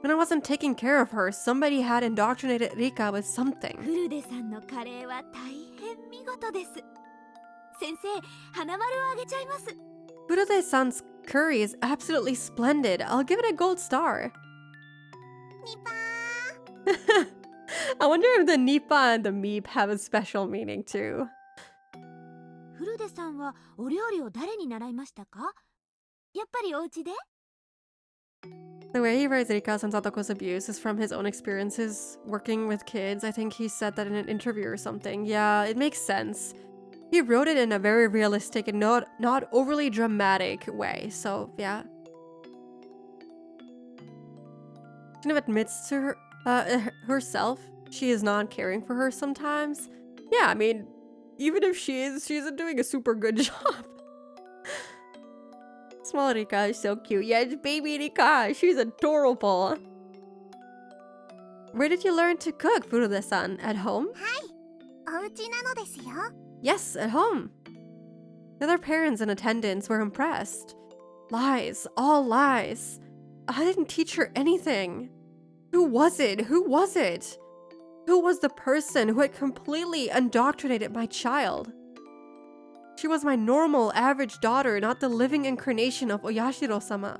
When I wasn't taking care of her, somebody had indoctrinated Rika with something. フルデさんのカレーは大変見事です。先生、花丸をあげちゃいます。 Furude-san's curry is absolutely splendid. I'll give it a gold star. Nipa! I wonder if the Nipa and the Meep have a special meaning too. フルデさんはお料理を誰に習いましたか？やっぱりお家で？ The way he writes Rika Sensatoko's abuse is from his own experiences working with kids. I think he said that in an interview or something. Yeah, it makes sense. He wrote it in a very realistic and not overly dramatic way, so yeah. She kind of admits to herself she is not caring for her sometimes. Yeah, I mean, even if she isn't doing a super good job. Small Rika is so cute. Yeah, it's baby Rika. She's adorable. Where did you learn to cook, Furude-san? At home? お家なのですよ。 Yes, at home. The other parents in attendance were impressed. Lies, all lies. I didn't teach her anything. Who was it? Who was it? Who was the person who had completely indoctrinated my child? She was my normal, average daughter, not the living incarnation of Oyashiro-sama.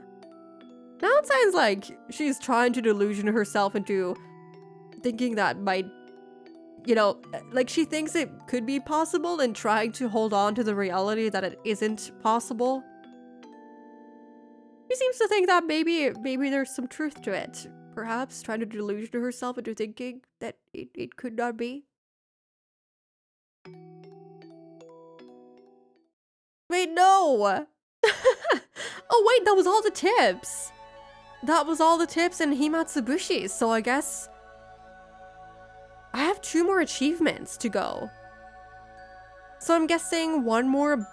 Now it sounds like she's trying to delusion herself into thinking that my, you know, like she thinks it could be possible and trying to hold on to the reality that it isn't possible. She seems to think that maybe there's some truth to it. Perhaps trying to delusion herself into thinking that it could not be. Wait, no! Oh wait, that was all the tips! That was all the tips in Himatsubushi, so I guess I have 2 more achievements to go. So I'm guessing one more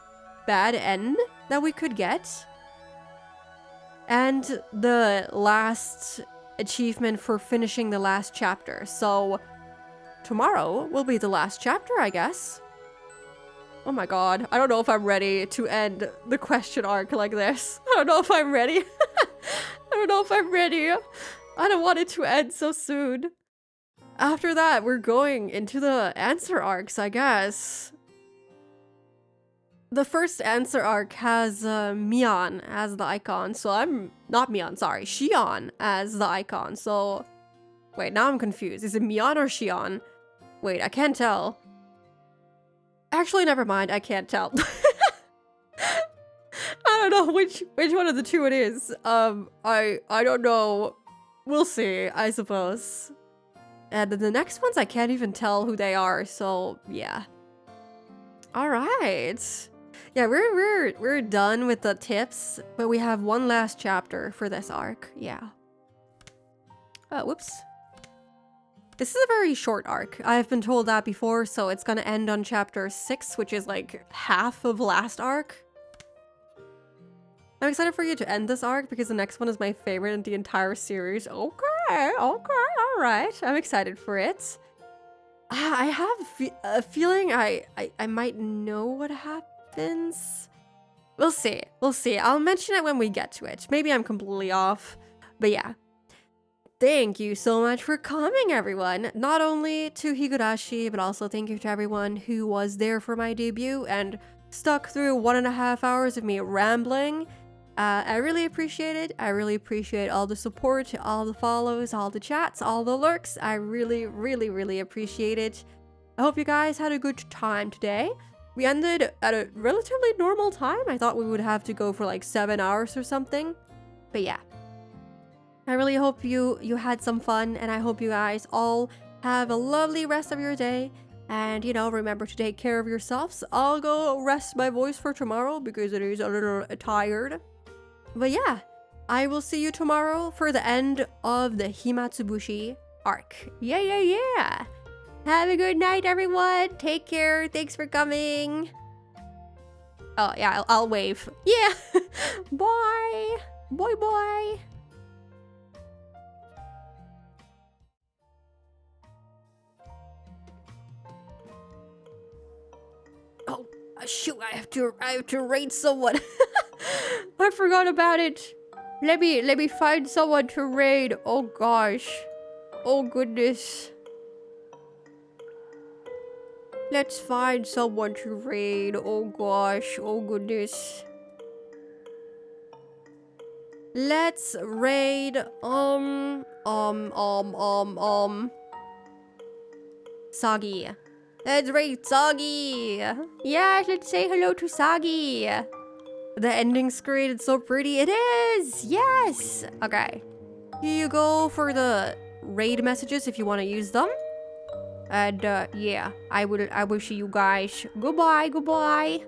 bad end that we could get? and the last achievement for finishing the last chapter. So tomorrow will be the last chapter, I guess. Oh my god, I don't know if I'm ready to end the question arc like this. I don't know if I'm ready. I don't know if I'm ready. I don't want it to end so soon. After that, we're going into the answer arcs, I guess. The first answer arc has Mion as the icon, so I'm not Mion, sorry, Shion as the icon. So wait, now I'm confused. Is it Mion or Shion? Wait, I can't tell. Actually, never mind. I can't tell. I don't know which one of the two it is. I don't know. We'll see, I suppose. And the next ones, I can't even tell who they are. So yeah. All right. Yeah, we're done with the tips, but we have one last chapter for this arc. Yeah. Oh, whoops. This is a very short arc. I've been told that before, so it's gonna end on chapter 6, which is like half of last arc. I'm excited for you to end this arc because the next one is my favorite in the entire series. Okay, alright. I'm excited for it. I have a feeling I might know what happens. We'll see. I'll mention it when we get to it. Maybe I'm completely off, but yeah. Thank you so much for coming, everyone. Not only to Higurashi, but also thank you to everyone who was there for my debut and stuck through 1.5 hours of me rambling. I really appreciate it. I really appreciate all the support, all the follows, all the chats, all the lurks. I really appreciate it. I hope you guys had a good time today. We ended at a relatively normal time. I thought we would have to go for like 7 hours or something. But yeah. I really hope you had some fun, and I hope you guys all have a lovely rest of your day. And, you know, remember to take care of yourselves. I'll go rest my voice for tomorrow because it is a little tired. But yeah, I will see you tomorrow for the end of the Himatsubushi arc. Yeah. Have a good night, everyone. Take care. Thanks for coming. Oh, yeah, I'll wave. Yeah. Bye. Bye. Oh, shoot, I have to raid someone. I forgot about it. Let me find someone to raid. Oh gosh. Oh goodness. Let's find someone to raid. Oh gosh. Oh goodness. Let's raid Sagi. Let's raid Sagi! Yeah, let's say hello to Sagi! The ending screen, it's so pretty. It is! Yes! Okay. Here you go for the raid messages if you want to use them. And yeah, I will see you guys. Goodbye.